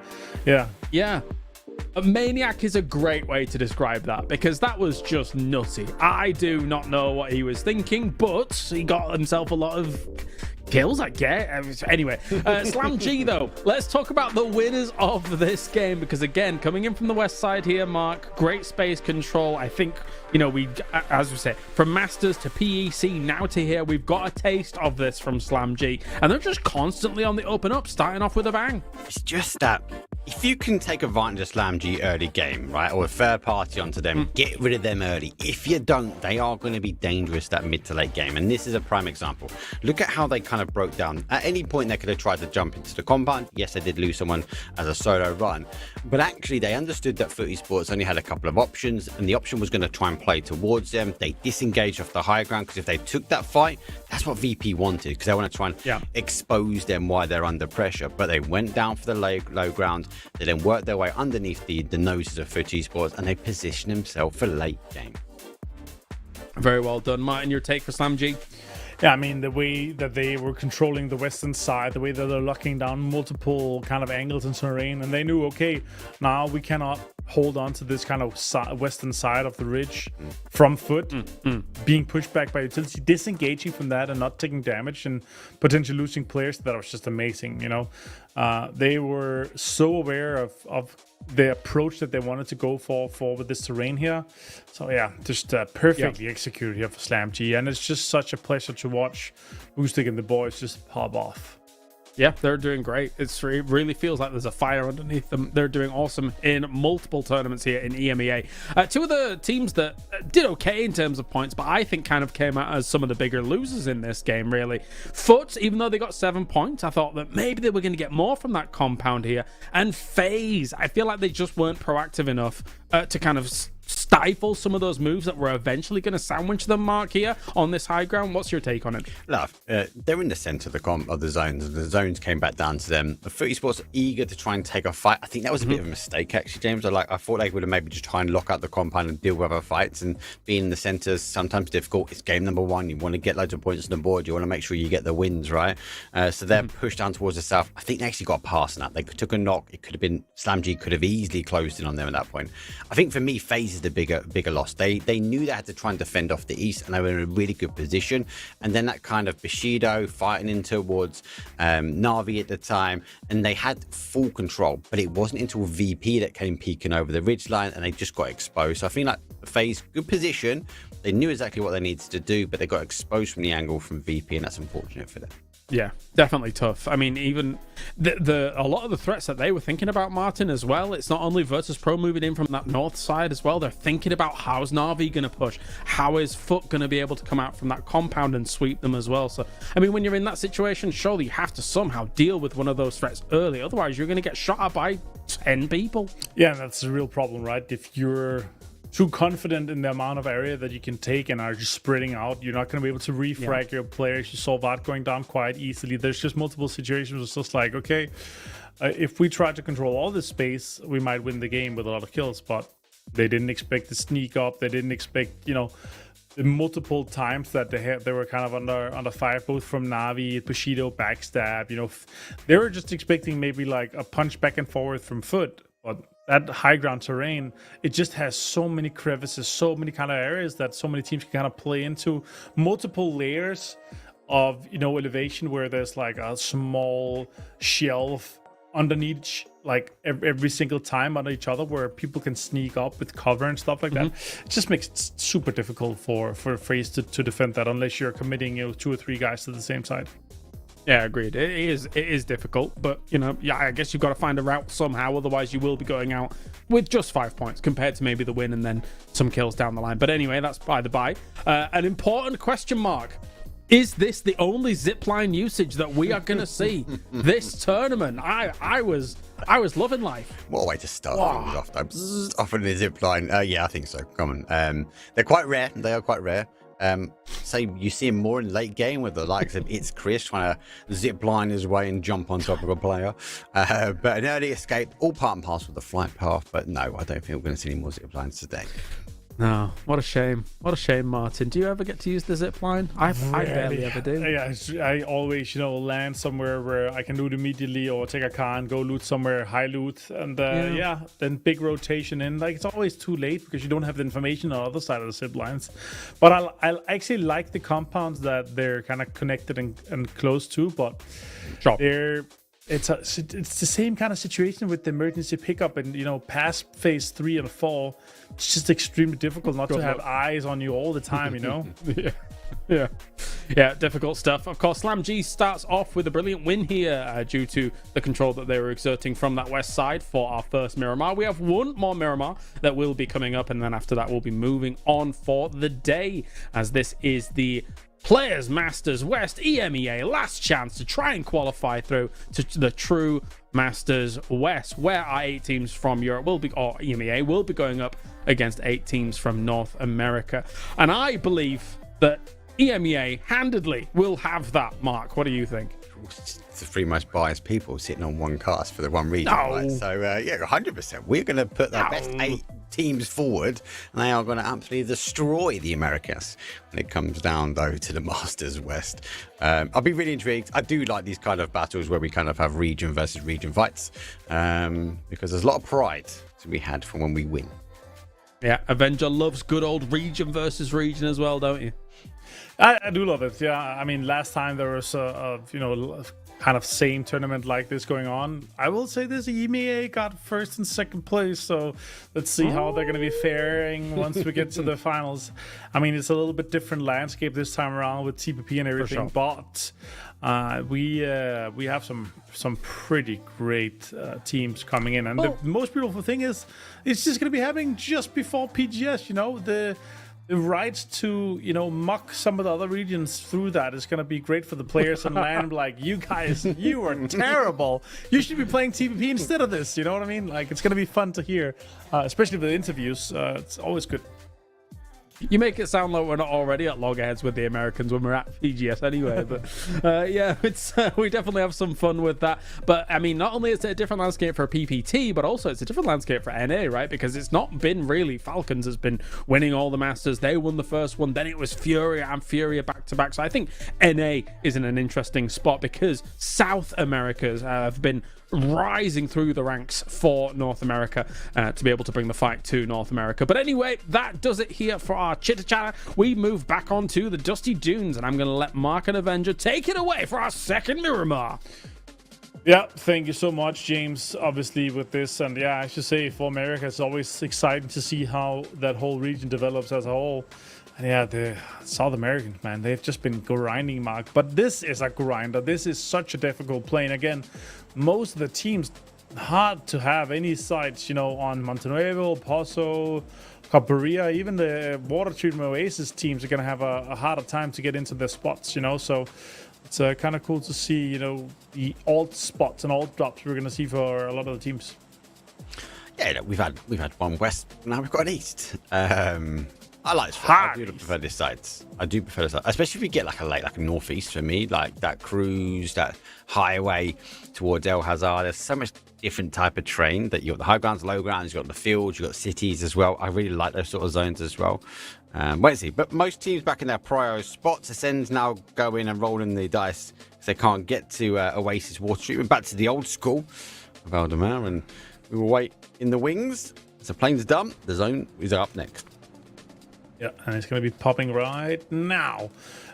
yeah. Yeah. A maniac is a great way to describe that, because that was just nutty. I do not know what he was thinking, but he got himself a lot of kills, I guess. Anyway, SlamG, though, let's talk about the winners of this game, because again, coming in from the west side here, Mark, great space control. I think, you know, we, as we say, from Masters to PEC, now to here, we've got a taste of this from SlamG, and they're just constantly on the up and up, starting off with a bang. It's just that if you can take advantage of SlamG early game, right, or a third party onto them, get rid of them early. If you don't, they are going to be dangerous that mid to late game, and this is a prime example. Look at how they kind of broke down. At any point, they could have tried to jump into the compound. Yes, they did lose someone as a solo run, but actually they understood that Foot Esports only had a couple of options, and the option was going to try and play towards them. They disengaged off the high ground, because if they took that fight, that's what VP wanted, because they want to try and expose them while they're under pressure. But they went down for the low ground. They then worked their way underneath the noses of Foot Esports, and they positioned themselves for late game. Very well done, Martin. Your take for SlamG? Yeah, I mean, the way that they were controlling the western side, the way that they're locking down multiple kind of angles and terrain, and they knew, okay, now we cannot hold on to this kind of western side of the ridge from Foot, being pushed back by utility, disengaging from that and not taking damage and potentially losing players. That was just amazing, you know. They were so aware of the approach that they wanted to go for with this terrain here. So yeah, just perfectly executed here for SlamG, and it's just such a pleasure to watch Boostig and the boys just pop off. Yeah, they're doing great. It really feels like there's a fire underneath them. They're doing awesome in multiple tournaments here in EMEA. Two of the teams that did okay in terms of points, but I think kind of came out as some of the bigger losers in this game, really. Foot, even though they got 7 points, I thought that maybe they were going to get more from that compound here. And FaZe, I feel like they just weren't proactive enough to kind of stifle some of those moves that were eventually going to sandwich them, Mark, here on this high ground. What's your take on it? Love, they're in the center of the zones, and the zones came back down to them. Esports eager to try and take a fight. I think that was a bit of a mistake, actually, James. I thought they would have maybe just try and lock out the compound and deal with other fights, and being in the centers sometimes difficult. It's game number 1. You want to get loads of points on the board. You want to make sure you get the wins, right? So they're pushed down towards the south. I think they actually got a pass on that. They took a knock. It could have been SlamG could have easily closed in on them at that point. I think for me, FaZe is the bigger loss. They knew they had to try and defend off the east, and they were in a really good position. And then that kind of Bushido fighting in towards Na'Vi at the time, and they had full control. But it wasn't until VP that came peeking over the ridgeline, and they just got exposed. So I think like FaZe, good position. They knew exactly what they needed to do, but they got exposed from the angle from VP, and that's unfortunate for them. Yeah, definitely tough. I mean, even a lot of the threats that they were thinking about, Martin, as well, it's not only Virtus Pro moving in from that north side as well. They're thinking about how's Na'Vi going to push? How is Foot going to be able to come out from that compound and sweep them as well? So, I mean, when you're in that situation, surely you have to somehow deal with one of those threats early. Otherwise, you're going to get shot at by 10 people. Yeah, that's a real problem, right? If you're too confident in the amount of area that you can take and are just spreading out, you're not going to be able to refrag your players. You saw that going down quite easily. There's just multiple situations. It's just like, okay, if we try to control all this space, we might win the game with a lot of kills, but they didn't expect the sneak up. They didn't expect, the multiple times that they were kind of under fire, both from Na'Vi, Bushido, backstab. They were just expecting maybe like a punch back and forth from Foot, but that high ground terrain, it just has so many crevices, so many kind of areas that so many teams can kind of play into. Multiple layers of, elevation where there's like a small shelf underneath like every single time under each other where people can sneak up with cover and stuff like that. It just makes it super difficult for FaZe to defend that unless you're committing 2 or 3 guys to the same side. Yeah, agreed. It is difficult, but I guess you've got to find a route somehow. Otherwise, you will be going out with just 5 points compared to maybe the win and then some kills down the line. But anyway, that's by the by. An important question mark: is this the only zipline usage that we are going to see this tournament? I was loving life. What a way to start things off, though. Off on the zipline. Yeah, I think so. Come on. They're quite rare. They are quite rare. So you see him more in late game with the likes of It's Chris trying to zip line his way and jump on top of a player. But an early escape, all part and parcel of the flight path. But no, I don't think we're going to see any more zip lines today. No, what a shame. What a shame, Martin. Do you ever get to use the zip line? I barely ever do. Yeah, I always, land somewhere where I can loot immediately or take a car and go loot somewhere high loot. And then big rotation in. Like, it's always too late because you don't have the information on the other side of the zip lines. But I actually like the compounds that they're kind of connected and close to, but it's the same kind of situation with the emergency pickup and, past phase 3 and 4. It's just extremely difficult not to have eyes on you all the time, Yeah, difficult stuff. Of course, SlamG starts off with a brilliant win here due to the control that they were exerting from that west side for our first Miramar. We have one more Miramar that will be coming up, and then after that we'll be moving on for the day, as this is the Players Masters West EMEA last chance to try and qualify through to the true Masters West, where our 8 teams from Europe or EMEA will be going up against 8 teams from North America. And I believe that EMEA handedly will have that, Mark. What do you think? It's the 3 most biased people sitting on one cast for the one region. Right? So, 100%. We're going to put the best 8 teams forward, and they are going to absolutely destroy the Americas when it comes down, though, to the Masters West. I'll be really intrigued. I do like these kind of battles where we kind of have region versus region fights because there's a lot of pride to be had from when we win. Yeah, Avenger loves good old region versus region as well, don't you? I do love it. Yeah, I mean, last time there was kind kind of same tournament like this going on. I will say this: EMEA got first and second place, so let's see how they're going to be faring once we get to the finals. I mean, it's a little bit different landscape this time around with TPP and everything, but we have some pretty great teams coming in, and the most beautiful thing is it's just going to be happening just before PGS. You know, the rights to, you know, muck some of the other regions through that is going to be great for the players and land. Like, you guys, you are terrible. You should be playing TPP instead of this. You know what I mean? Like, it's going to be fun to hear, especially with the interviews. It's always good. You make it sound like we're not already at loggerheads with the Americans when we're at PGS anyway. But yeah, it's we definitely have some fun with that. But I mean, not only is it a different landscape for PPT, but also it's a different landscape for NA, right? Because it's not been really Falcons has been winning all the Masters. They won the first one, then it was Furia and Furia back to back. So I think NA is in an interesting spot because South Americas have been rising through the ranks for North America to be able to bring the fight to North America. But anyway, that does it here for our chitter chatter. We move back onto the Dusty Dunes, and I'm going to let Mark and Avenger take it away for our second Miramar. Yeah, thank you so much, James, obviously, with this. And yeah, I should say for America, it's always exciting to see how that whole region develops as a whole. And yeah, the South Americans, man, they've just been grinding, Mark. But this is a grinder. This is such a difficult plane. Again, most of the teams, hard to have any sites, you know, on Montenuevo, Pozo, Hesperia, even the water treatment Oasis teams are going to have a harder time to get into their spots, you know. So it's kind of cool to see, you know, the alt spots and alt drops we're going to see for a lot of the teams. Yeah, look, we've had one west, now we've got an east. I like this. I do prefer this side. I do prefer this side, especially if you get like a northeast for me, like that cruise, that highway towards El Hazard. There's so much different type of terrain that you got the high grounds, low grounds, you got the fields, you got cities as well. I really like those sort of zones as well. Wait and see. But most teams back in their prior spots, Ascend's now going and rolling the dice because they can't get to Oasis water treatment. Back to the old school of Aldemar, and we will wait in the wings. So plane's done. The zone is up next. Yeah, and it's going to be popping right now.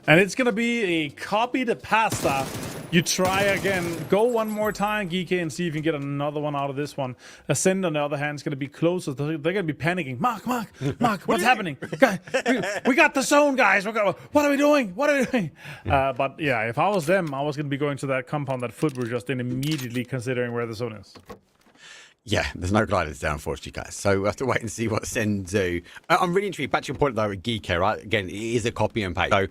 And it's going to be a copy to pasta. You try again. Go one more time, Geeky, and see if you can get another one out of this one. Ascend, on the other hand, is going to be closer. They're going to be panicking. Mark, what's happening? We got the zone, guys. What are we doing? But yeah, if I was them, I was going to be going to that compound that Foot were just in immediately considering where the zone is. Yeah, there's no gliders there, unfortunately, guys. So we'll have to wait and see what Sen do. I'm really intrigued. Back to your point, though, with Geek, right? Again, it is a copy and paste. So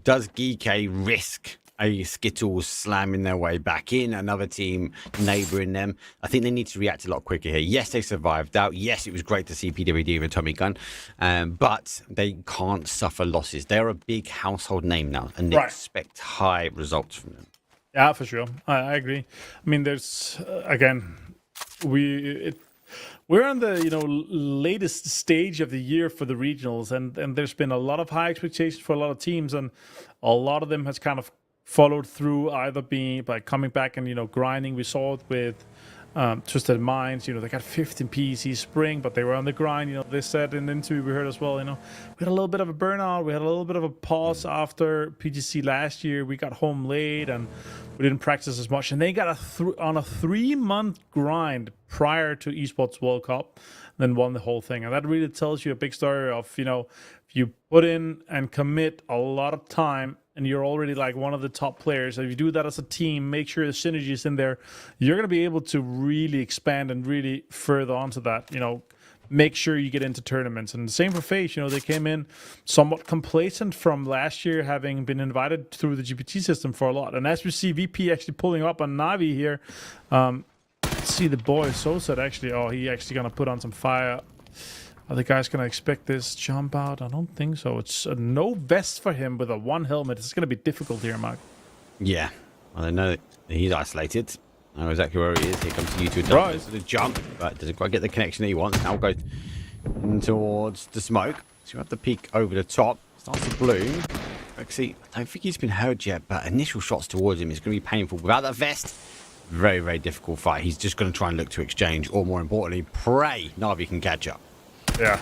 does Geek risk a Skittles slamming their way back in, another team neighbouring them? I think they need to react a lot quicker here. Yes, they survived out. Yes, it was great to see PWD with a Tommy gun. But they can't suffer losses. They're a big household name now, and they expect high results from them. Yeah, for sure. I agree. I mean, there's, again... We're on the latest stage of the year for the regionals, and there's been a lot of high expectations for a lot of teams, and a lot of them has kind of followed through, either being by coming back and grinding. We saw it with Twisted Minds. They got 15 PEC spring, but they were on the grind. They said in the interview we heard as well. We had a little bit of a burnout. We had a little bit of a pause after PGC last year. We got home late and we didn't practice as much. And they got on a 3-month grind prior to Esports World Cup, then won the whole thing. And that really tells you a big story of if you put in and commit a lot of time, and you're already like one of the top players, if you do that as a team, make sure the synergy is in there, you're going to be able to really expand and really further onto that, make sure you get into tournaments. And the same for FaZe, they came in somewhat complacent from last year, having been invited through the GPT system for a lot. And as we see VP actually pulling up on Navi here, let's see the boy Sosa actually, he actually going to put on some fire. Are the guys going to expect this jump out? I don't think so. It's a no vest for him with a 1 helmet. It's going to be difficult here, Mark. Yeah. Well, I know that he's isolated. I know exactly where he is. Here comes U2 to jump, but doesn't quite get the connection he wants. Now goes in towards the smoke. So you have to peek over the top. Starts to bloom. Actually, I don't think he's been hurt yet, but initial shots towards him is going to be painful. Without that vest, very, very difficult fight. He's just going to try and look to exchange, or more importantly, pray Navi can catch up. Yeah,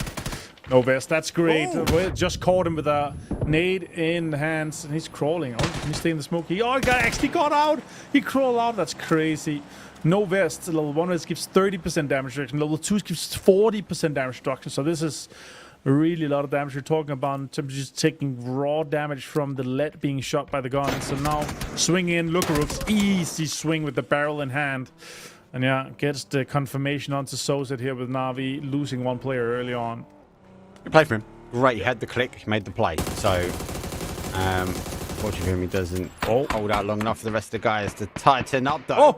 no vest. That's great. We just caught him with a Nade in the hands, and he's crawling. Oh, can he stay in the smoke? He actually got out. He crawled out. That's crazy. No vest. Level 1 vest gives 30% damage reduction. Level 2 gives 40% damage reduction. So this is really a lot of damage. You're talking about in terms of just taking raw damage from the lead being shot by the gun. So now swing in. Lookarooks. Easy swing with the barrel in hand. And yeah, gets the confirmation onto Sozet here with Na'Vi losing one player early on. Good play for him. Great, he had the click, he made the play. So, fortunately for him, he doesn't hold out long enough for the rest of the guys to tighten up, though.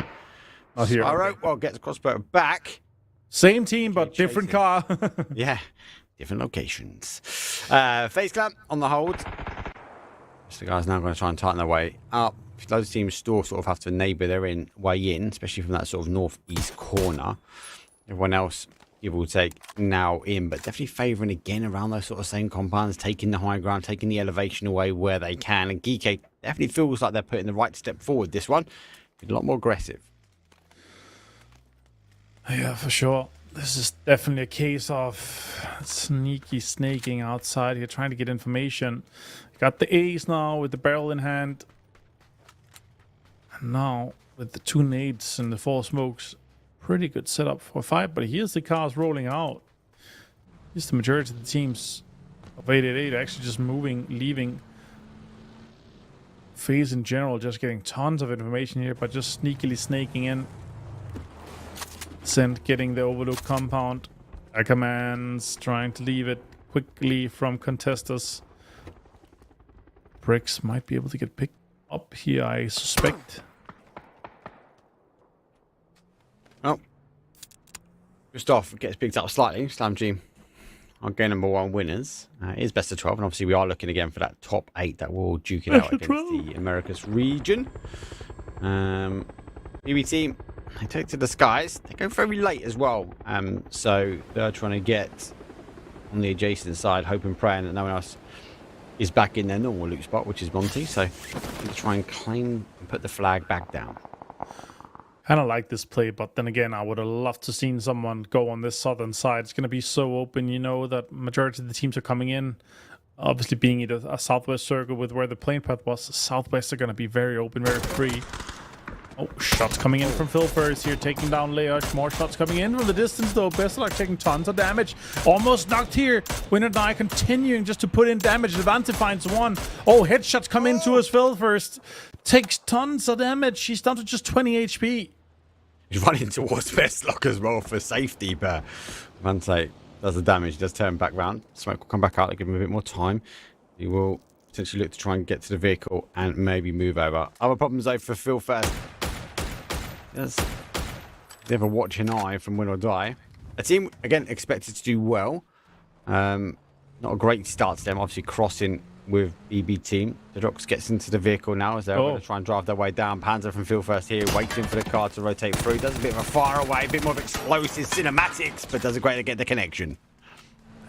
Oh, here. Spyro, well, gets crossbow back. Same team, but different car. Yeah, different locations. Face clamp on the hold. So the guys now going to try and tighten their way up. Loads of teams still sort of have to neighbour their way in, especially from that sort of northeast corner. Everyone else, give or take, now in, but definitely favouring again around those sort of same compounds, taking the high ground, taking the elevation away where they can. And Geeke definitely feels like they're putting the right step forward this one. A lot more aggressive. Yeah, for sure. This is definitely a case of sneaky snaking outside here, trying to get information. Got the ace now with the barrel in hand. And now with the 2 nades and the 4 smokes, pretty good setup for a fight. But here's the cars rolling out. Here's the majority of the teams of 888 actually just moving, leaving. FaZe in general just getting tons of information here, but just sneakily snaking in. Sent getting the overlook compound. Ackermans trying to leave it quickly from contesters. Bricks might be able to get picked up here, I suspect. Oh. Gustav gets picked up slightly. Slam G are game number 1 winners. It is best of 12, and obviously we are looking again for that top 8 that will duke it out against the Americas region. BB team, they take to the skies. They go very late as well. So they're trying to get on the adjacent side, hoping, praying that no one else is back in their normal loot spot, which is Monty. So they try and claim and put the flag back down. Kind of like this play, but then again, I would have loved to seen someone go on this southern side. It's going to be so open, you know, that majority of the teams are coming in. Obviously, being it a southwest circle with where the plane path was, southwest are going to be very open, very free. Oh, shots coming in from Phil first here, taking down Leosh. More shots coming in from the distance, though. Besselak taking tons of damage. Almost knocked here. Winner Die continuing just to put in damage. Levante finds one. Oh, headshots come into us. Phil first takes tons of damage. She's down to just 20 HP. He's running towards Bestlock as well for safety, but Levante does the damage. He does turn back round. Smoke will come back out to give him a bit more time. He will potentially look to try and get to the vehicle and maybe move over. Other problems, though, for Phil first. There's a bit of a watching eye from Win or Die. A team, again, expected to do well. Not a great start to them. Obviously, crossing with BB team. The Drox gets into the vehicle now as they're going to try and drive their way down. Panzer from Phil first here, waiting for the car to rotate through. Does a bit of a fire away, a bit more of explosive cinematics, but does a great to get the connection.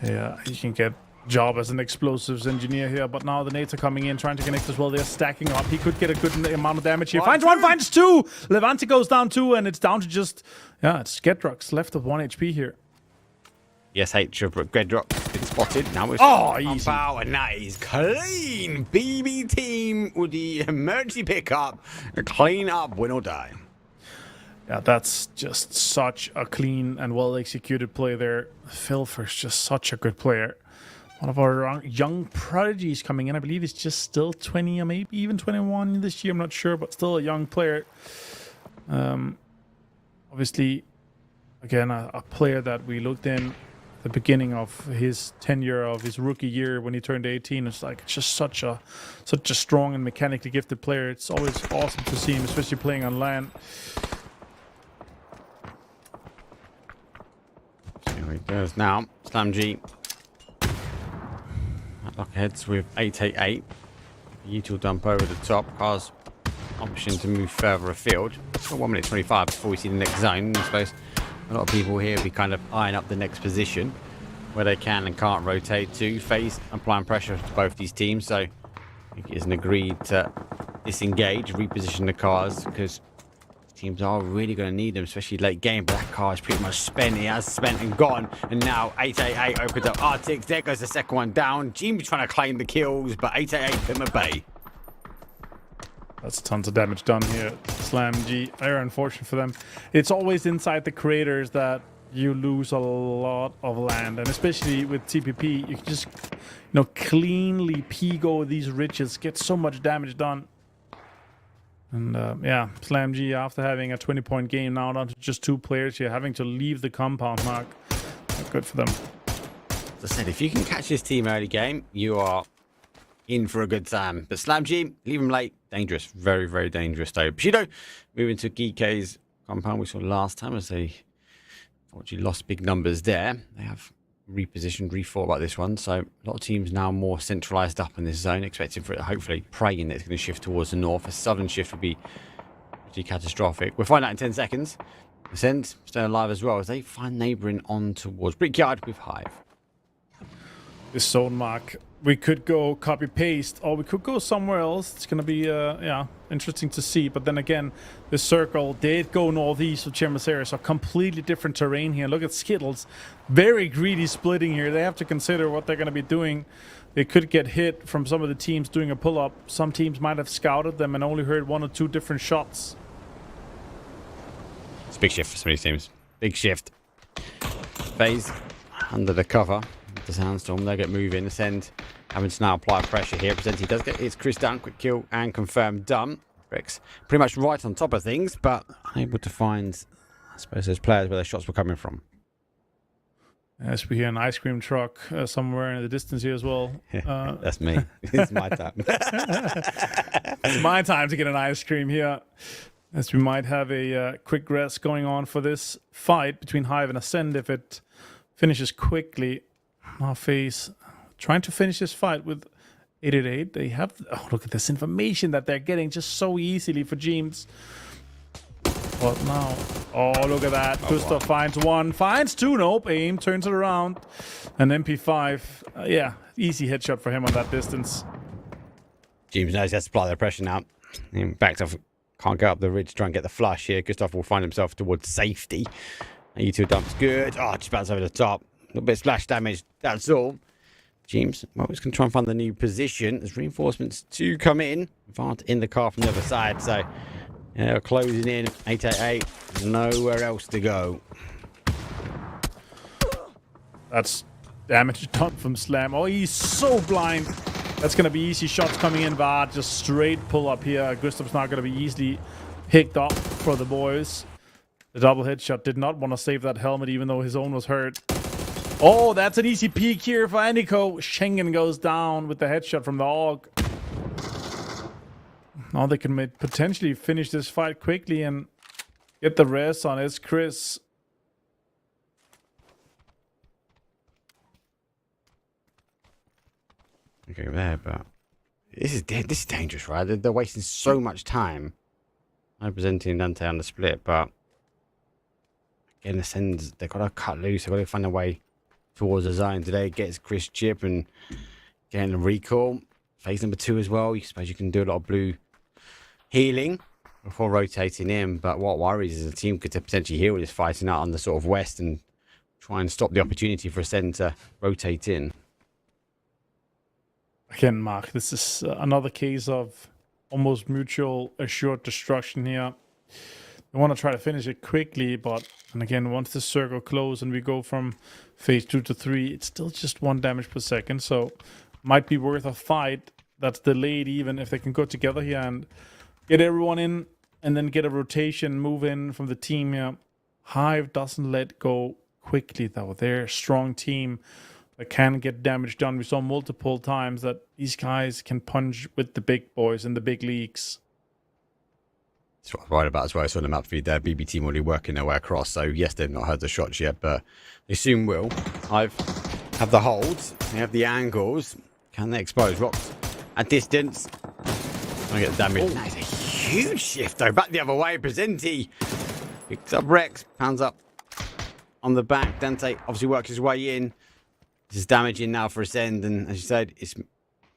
Yeah, he can get job as an explosives engineer here, but now the nades are coming in, trying to connect as well. They're stacking up. He could get a good amount of damage here. Finds one, finds 2. Levante goes down 2, and it's down to just, yeah, it's Gedrox left with 1 HP here. Yes, H of Gedrox been spotted. Now it's easy. And that is clean. BB team with the emergency pickup. Clean up, Win or Die. Yeah, that's just such a clean and well executed play there. Filfer's just such a good player. One of our young prodigies coming in. I believe he's just still 20 or maybe even 21 this year. I'm not sure, but still a young player. Obviously, again, a player that we looked in the beginning of his tenure of his rookie year when he turned 18. It's like just such a strong and mechanically gifted player. It's always awesome to see him, especially playing on LAN. Here he goes now. Slam G. Lock heads with 888. U-tool dump over the top. Car's option to move further afield. Still 1 minute 25 before we see the next zone. I suppose a lot of people here will be kind of eyeing up the next position where they can and can't rotate to. FaZe applying pressure to both these teams, so I think it isn't agreed to disengage, reposition the cars, because teams are really going to need them, especially late game. But that car is pretty much spent. He has spent and gone. And now 888 opens up Arctic. There goes the second one down. Jim's trying to claim the kills, but 888 put him at bay. That's tons of damage done here. Slam G. Very unfortunate for them. It's always inside the craters that you lose a lot of land. And especially with TPP, you can just, cleanly P-go these ridges, get so much damage done. And yeah, Slam G, after having a 20-point game now down to just 2 players here, having to leave the compound, Mark. Not good for them. As I said, if you can catch this team early game, you are in for a good time. But Slam G, leave him late. Dangerous. Very, very dangerous though. Bushido moving to Geek's compound we saw last time as they unfortunately lost big numbers there. They have repositioned, rethought about this one. So a lot of teams now more centralized up in this zone, expecting for it, hopefully praying that it's going to shift towards the north. A southern shift would be pretty catastrophic. We'll find out in 10 seconds. Ascend staying alive as well as they find neighboring on towards Brickyard with Hive. This zone, Mark, we could go copy paste or we could go somewhere else. It's going to be yeah, interesting to see. But then again, the circle did go northeast of Chemaseria, so completely different terrain here. Look at Skittles, very greedy splitting here. They have to consider what they're going to be doing. They could get hit from some of the teams doing a pull-up. Some teams might have scouted them and only heard 1 or 2 different shots. It's a big shift for some of these teams. Big shift. FaZe under the cover. The Sandstorm, they get moving. Ascend having to now apply pressure here. Presenti does get his Chris down. Quick kill and confirmed done. Rex pretty much right on top of things, but unable to find, I suppose, those players where their shots were coming from. As we hear an ice cream truck somewhere in the distance here as well. That's me. It's my time. It's my time to get an ice cream here. As we might have a quick rest going on for this fight between Hive and Ascend if it finishes quickly. Our FaZe trying to finish this fight with 888. They have, oh, look at this information that they're getting just so easily for James. What now? Oh, look at that. Gustav finds 1, finds 2. Nope. Aim turns it around. An MP5. Yeah, easy headshot for him on that distance. James knows he has to apply the pressure now. Backed off. Can't get up the ridge to try and get the flush here. Gustav will find himself towards safety. U2 dumps good. Oh, just bounce over the top. A little bit of splash damage, that's all. James, well, he's going to try and find the new position. There's reinforcements to come in. Vant in the car from the other side, so yeah, closing in. 888, nowhere else to go. That's damage done from Slam. Oh, he's so blind. That's going to be easy shots coming in, Vart. Just straight pull up here. Gustav's not going to be easily picked up for the boys. The double headshot did not want to save that helmet, even though his own was hurt. Oh, that's an easy peek here for Aniko. Schengen goes down with the headshot from the AUG. Now they can potentially finish this fight quickly and get the rest on his Chris. Okay, there, but this is dangerous, right? They're wasting so much time. I'm presenting Dante on the split, but again, the sends they've got to cut loose. They've got to find a way towards the zone today. Gets Chris chip and getting a recall. Phase number 2 as well. You suppose you can do a lot of blue healing before rotating in. But what worries is the team could potentially heal this fighting out on the sort of west and try and stop the opportunity for Ascend to rotate in. Again, Mark, this is another case of almost mutual assured destruction here. We want to try to finish it quickly, but and again, once the circle closes and we go from phase 2 to 3, it's still just 1 damage per second. So might be worth a fight that's delayed even if they can go together here and get everyone in and then get a rotation move in from the team here. Hive doesn't let go quickly though. They're a strong team that can get damage done. We saw multiple times that these guys can punch with the big boys in the big leagues. That's what I'm right about as well. I saw the map feed there. BB team already working their way across. So yes, they've not heard the shots yet, but they soon will. Have the holds. They have the angles. Can they expose rocks at distance? I get the damage. That is a huge shift though. Back the other way. Presenti picks up Rex. Pounds up on the back. Dante obviously works his way in. This is damaging now for Ascend, and as you said, it's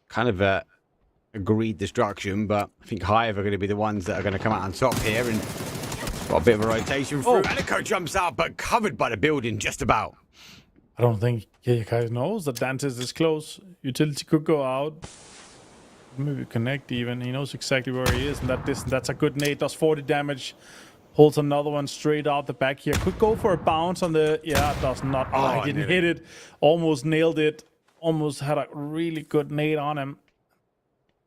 kind of a agreed destruction, but I think Hive are going to be the ones that are going to come out on top here and Got a bit of a rotation through. Aniko jumps out, but covered by the building just about. I don't think Kai knows that Dantes is close. Utility could go out. Maybe connect even. He knows exactly where he is in that distance. That's a good nade. Does 40 damage. Holds another one straight out the back here. Could go for a bounce on the... Yeah, does not. Oh, he didn't hit it. Almost nailed it. Almost had a really good nade on him.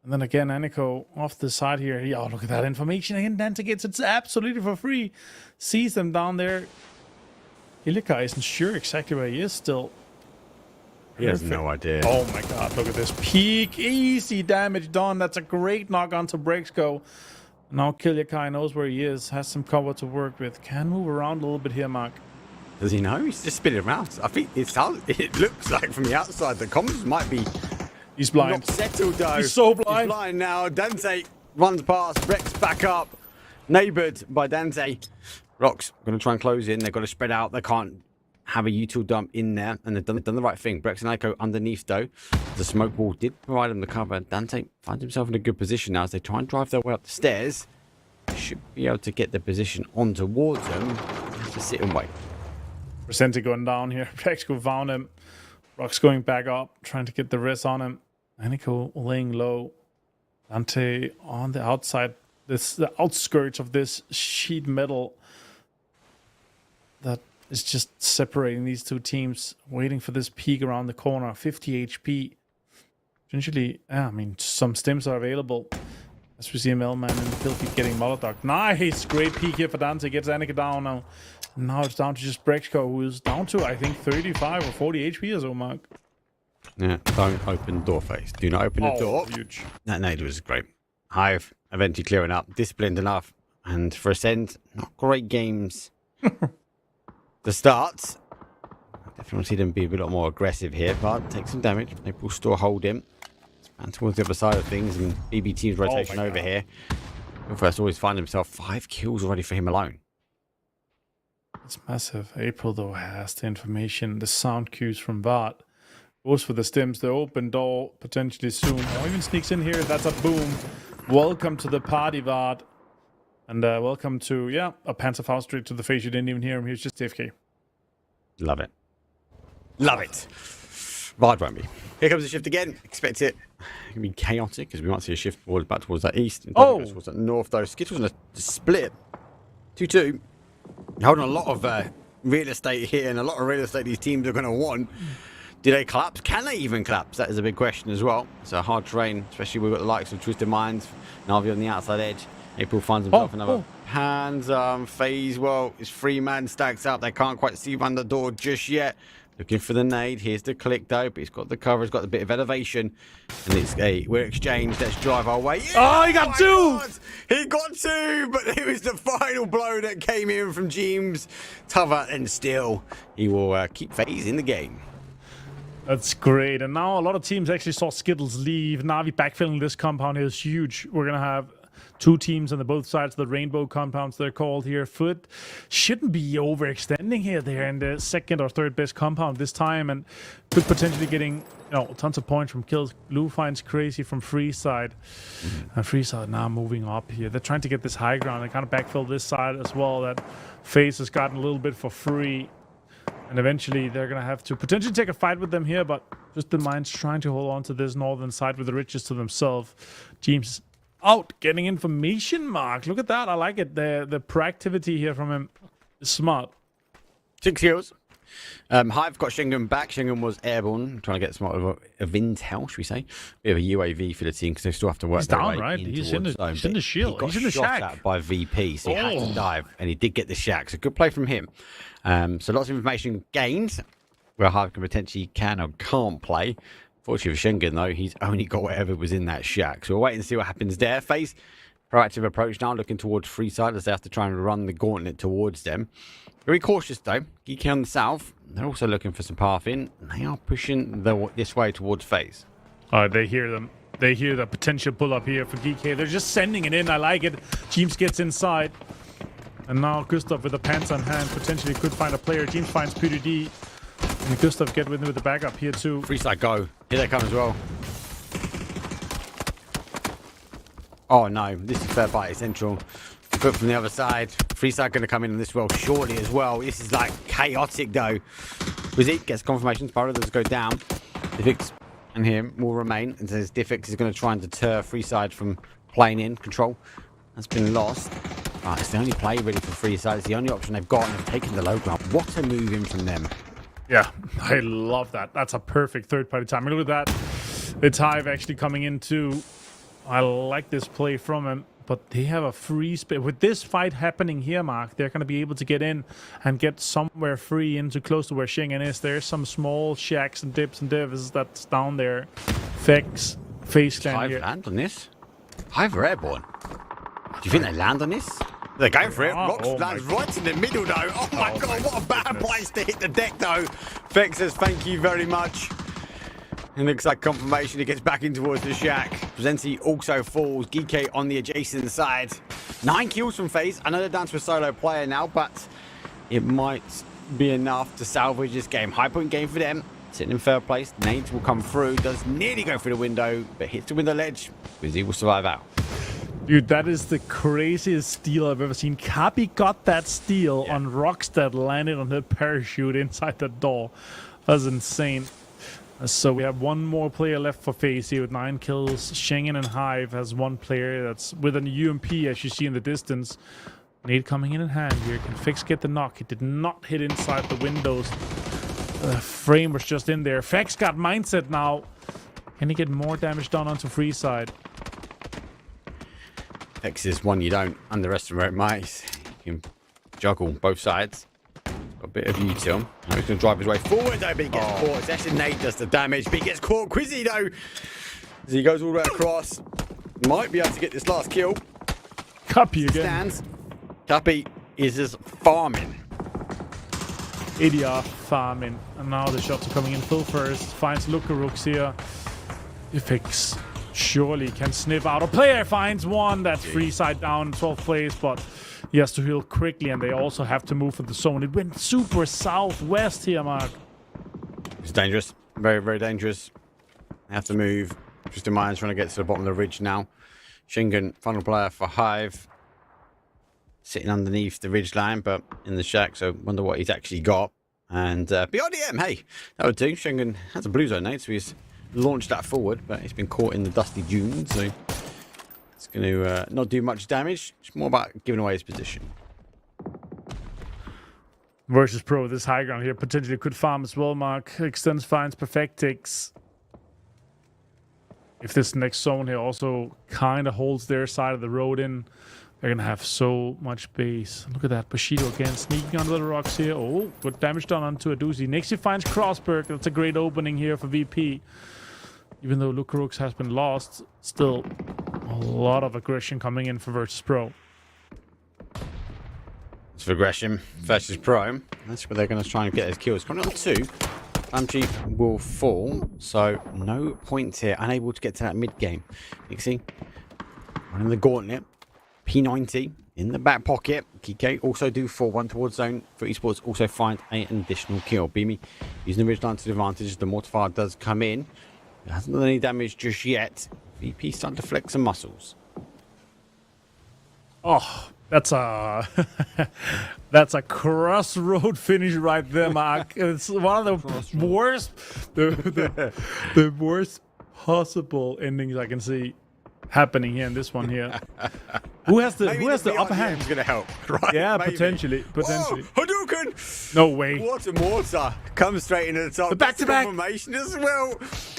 And then again, Aniko off the side here. Yeah, look at that information again. Dante gets it absolutely for free. Sees them down there. Ilika isn't sure exactly where he is still. He has no idea. Oh my god, look at this peak. Easy damage done. That's a great knock onto Brexco. Now Kilyakai knows where he is. Has some cover to work with. Can move around a little bit here, Mark. Does he know? He's just spinning around. I think it looks like from the outside the comms might be... He's blind. Not settled though. He's so blind. He's blind now. Dante runs past. Rex back up. Neighboured by Dante. Rocks going to try and close in. They've got to spread out. They can't have a util dump in there. And they've done the right thing. Brex and Aiko underneath though. The smoke wall did provide them the cover. Dante finds himself in a good position now as they try and drive their way up the stairs. Should be able to get the position on towards them. Have to sit and wait. Presenti going down here. Brexco found him. Rock's going back up. Trying to get the rest on him. Aniko laying low. Dante on the outside. The outskirts of this sheet metal that is just separating these two teams, waiting for this peak around the corner. 50 HP. Potentially, yeah, I mean, some stims are available. As we see Melman and Filthy getting Molotov. Nice! Great peak here for Dante. Gets Annika down now. Now it's down to just Brexco, who is down to, I think, 35 or 40 HP or so, Mark. Yeah, don't open the door, face. Do not open the door. Huge. That nade was great. Hive eventually clearing up. Disciplined enough. And for Ascend, not great games. The start. I definitely want to see them be a lot more aggressive here. But take some damage. They will still hold him. And towards the other side of things. And BB team's rotation over here. First always find himself 5 kills already for him alone. It's massive. April, though, has the information. The sound cues from Vard. Goes for the stims. The open door potentially soon. Or even sneaks in here. That's a boom. Welcome to the party, Vard. And welcome to, yeah, a Panzerfaust straight to the face. You didn't even hear him. He was just AFK. Love it. Love it. Vard won't be. Here comes the shift again. Expect it. It can be chaotic because we might see a shift forward back towards that east. And towards that north, though. Skittles on a split. 2-2. Holding a lot of real estate here and a lot of real estate these teams are going to want. Do they collapse? Can they even collapse? That is a big question as well. It's a hard terrain, especially we've got the likes of Twisted Minds, Navi on the outside edge. April finds himself another hands phase. Well, his 3-man stacks up. They can't quite see around the door just yet. Looking for the nade. Here's the click though, but he's got the cover. He's got a bit of elevation. And it's we're exchanged. Let's drive our way. Oh, he got 2! God. He got 2, but it was the final blow that came in from James Tava, and still he will keep phase in the game. That's great. And now a lot of teams actually saw Skittles leave. Navi backfilling this compound here is huge. We're going to have 2 teams on the both sides of the rainbow compounds, they're called here. Foot shouldn't be overextending here. They're in the second or third best compound this time and could potentially getting tons of points from kills. Blue finds crazy from free side. And free side now moving up here. They're trying to get this high ground. They kind of backfill this side as well. That Face has gotten a little bit for free. And eventually they're going to have to potentially take a fight with them here, but just the Minds trying to hold on to this northern side with the riches to themselves. James out getting information, Mark. Look at that. I like it. The proactivity here from him is smart. 6 kills. Hive got Shingun back. Shingun was airborne, trying to get smart of intel, should we say. Bit of a UAV for the team because they still have to work. He's down, right? He's in the shield. He's in the shack. He got shot at by VP, so he had to dive, and he did get the shack. So good play from him. So lots of information gained where Hive can potentially can or can't play. Fortunately for Shingun, though, he's only got whatever was in that shack. So we'll wait and see what happens there. Face proactive approach now, looking towards free side as they have to try and run the gauntlet towards them. Very cautious, though. Geeky on the south. They're also looking for some path in. They are pushing this way towards Phase. They hear them. They hear the potential pull up here for Geeky. They're just sending it in. I like it. James gets inside. And now Gustav with the pants on hand potentially could find a player. James finds PDD. And Gustav get with the backup here too. Free side go. Here they come as well. Oh no, this is fair bite central. foot from the other side. Freeside going to come in on this well shortly as well. This is like chaotic though. Rizzy gets confirmation. Sparrow does go down. Diffix and him will remain. And says Diffix is going to try and deter Freeside from playing in. Control has been lost. It's the only play really for Freeside. It's the only option they've got, and they've taken the low ground. What a move in from them. Yeah, I love that. That's a perfect third-party timing. Look at that. It's Hive actually coming in too. I like this play from him, but they have a free space. With this fight happening here, Mark, they're going to be able to get in and get somewhere free into close to where Schengen is. There's some small shacks and dips and divs that's down there. Fex, face clan Hive here. land on this? Hive are airborne. Do you think they land on this? They're going for it. Rox lands right in the middle, though. Oh, my God, what a bad place to hit the deck, though. Fex says thank you very much. It looks like confirmation. He gets back in towards the shack. Presenti also falls. Geeke on the adjacent side. 9 kills from FaZe. I know they're down to a solo player now, but it might be enough to salvage this game. High point game for them. Sitting in third place. Nades will come through. Does nearly go through the window, but hits the window ledge. Rizzy will survive out. Dude, that is the craziest steal I've ever seen. Kapi got that steal on rocks that landed on the parachute inside the door. That's insane. So we have one more player left for FaZe here with 9 kills. Schengen and Hive has one player that's with an UMP, as you see in the distance. Nade coming in hand here. Can Fix get the knock? It did not hit inside the windows. The frame was just in there. Fex got mindset now. Can he get more damage done onto Freeside? Fex is one you don't underestimate, mate. You can juggle both sides. A bit of you to him. Now he's going to drive his way forward, though, but he gets caught. It's actually Nate does the damage, but he gets caught. Quizzy, though, as he goes all the way across. Might be able to get this last kill. Kapi again. Stands. Kapi is just farming. ADR farming. And now the shots are coming in full first. Finds Lukarux here. Fix surely can sniff out a player. Finds one. That's Freeside down in 12th place, but he has to heal quickly, and they also have to move for the zone. It went super southwest here, Mark. It's dangerous. Very, very dangerous. They have to move. Tristan Myers trying to get to the bottom of the ridge now. Schengen, final player for Hive. Sitting underneath the ridge line, but in the shack, so wonder what he's actually got. And beyond him, hey, that would do. Schengen has a blue zone, Nate, so he's launched that forward, but he's been caught in the dusty dunes, so it's going to not do much damage. It's more about giving away his position. Versus Pro, this high ground here potentially could farm as well, Mark. Extends, finds, perfectix. If this next zone here also kind of holds their side of the road in, they're going to have so much base. Look at that. Bushido again sneaking under the rocks here. Oh, good damage done onto a doozy. Nixie finds Crossberg. That's a great opening here for VP. Even though Lukarux has been lost, still a lot of aggression coming in for Versus Pro. It's for aggression versus Pro. That's where they're going to try and get his kills. Coming on 2. Chief will fall, so no points here. Unable to get to that mid-game. Nixie running the gauntlet. P90 in the back pocket. Kike also do 4-1 towards zone for Esports. Also find an additional kill. Beamy using the ridgeline to the advantage. The mortifier does come in. It hasn't done any damage just yet. VP starting to flex some muscles. Oh, that's a that's a crossroad finish right there, Mark. It's one of the worst, the worst possible endings I can see happening here in this one here. Who has the upper hand? Is going to help, right? Yeah, Maybe. potentially. Oh, Hadouken! No way. What a mortar! Comes straight into the top. The back-to-back. Confirmation as well.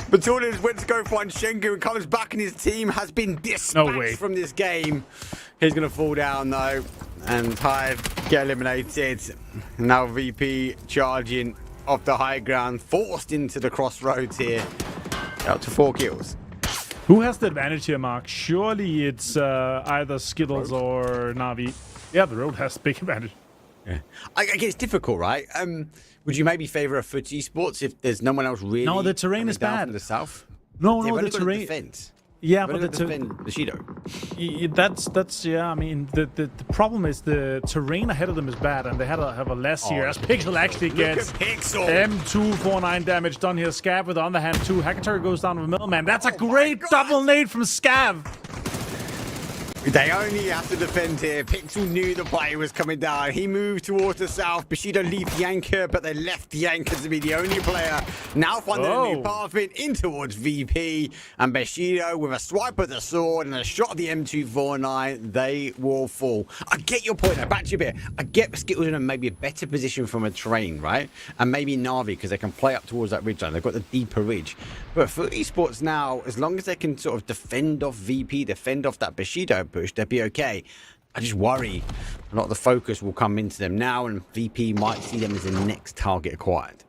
Batalions went to go find Schengen and comes back, and his team has been dispatched from this game. He's going to fall down though, and Hive get eliminated. Now VP charging off the high ground, forced into the crossroads here. Out to 4 kills. Who has the advantage here, Mark? Surely it's either Skittles or Navi. Yeah, the road has big advantage. Yeah. I guess it's difficult, right? Would you maybe favour a foot esports if there's no one else really? No, the terrain is down bad. From the south. No, They've the only got to terrain. defend. Yeah, They've but only got to defend Bushido. That's yeah. I mean, the problem is the terrain ahead of them is bad, and they have a less here. As Pixel actually gets M249 damage done here. Scav with the underhand too. Hackatory goes down with Middleman. That's a great double nade from Scav. They only have to defend here. Pixel knew the play was coming down. He moved towards the south. Bushido leaves the anchor, but they left the anchor to be the only player. Now finding a new pathway in towards VP. And Bushido with a swipe of the sword and a shot of the M249, they will fall. I get your point. Back to you a bit. I get Skittles in maybe a better position from a train, right? And maybe Na'Vi, because they can play up towards that ridge line. They've got the deeper ridge. But for Esports now, as long as they can sort of defend off VP, defend off that Bushido push, they'll be okay. I just worry a lot of the focus will come into them now, and VP might see them as the next target acquired.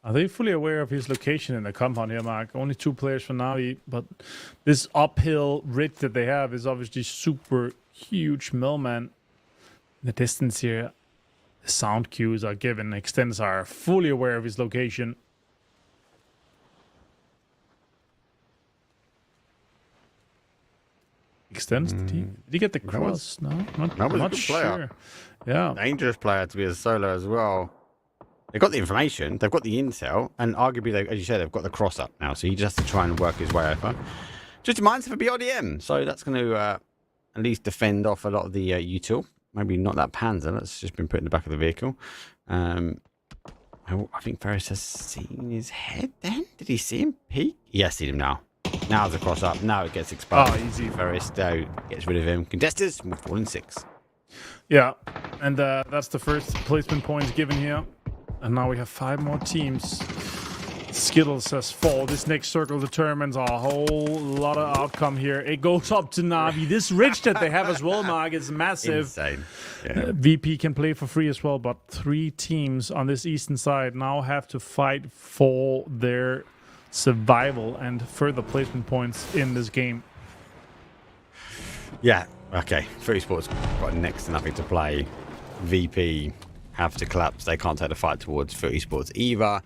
Are they fully aware of his location in the compound here, Mark? Only 2 players for Na'Vi, but this uphill ridge that they have is obviously super huge. Millman in the distance here. The sound cues are given. Extends are fully aware of his location. Extends, did he get the cross? No, not sure. Player. Yeah. Dangerous player to be a solo as well. They've got the information, they've got the intel, and arguably, as you said, they've got the cross up now, so he just has to try and work his way over. Just reminds him of BRDM, so that's going to at least defend off a lot of the util. Maybe not that Panzer, that's just been put in the back of the vehicle. I think Ferris has seen his head then? Did he see him peek? Yes, seen him now. Now the cross up, now it gets exposed. Oh, easy. Ferris gets rid of him. Contesters, we're 4-6. Yeah, and that's the first placement points given here. And now we have 5 more teams. Skittles has fall. This next circle determines a whole lot of outcome here. It goes up to Na'Vi. This ridge that they have as well, Mark, is massive. Insane. Yeah. VP can play for free as well, but 3 teams on this eastern side now have to fight for their survival and further placement points in this game. Yeah, okay. Free Sports got next to nothing to play. VP have to collapse. They can't take the fight towards 30 Sports either. I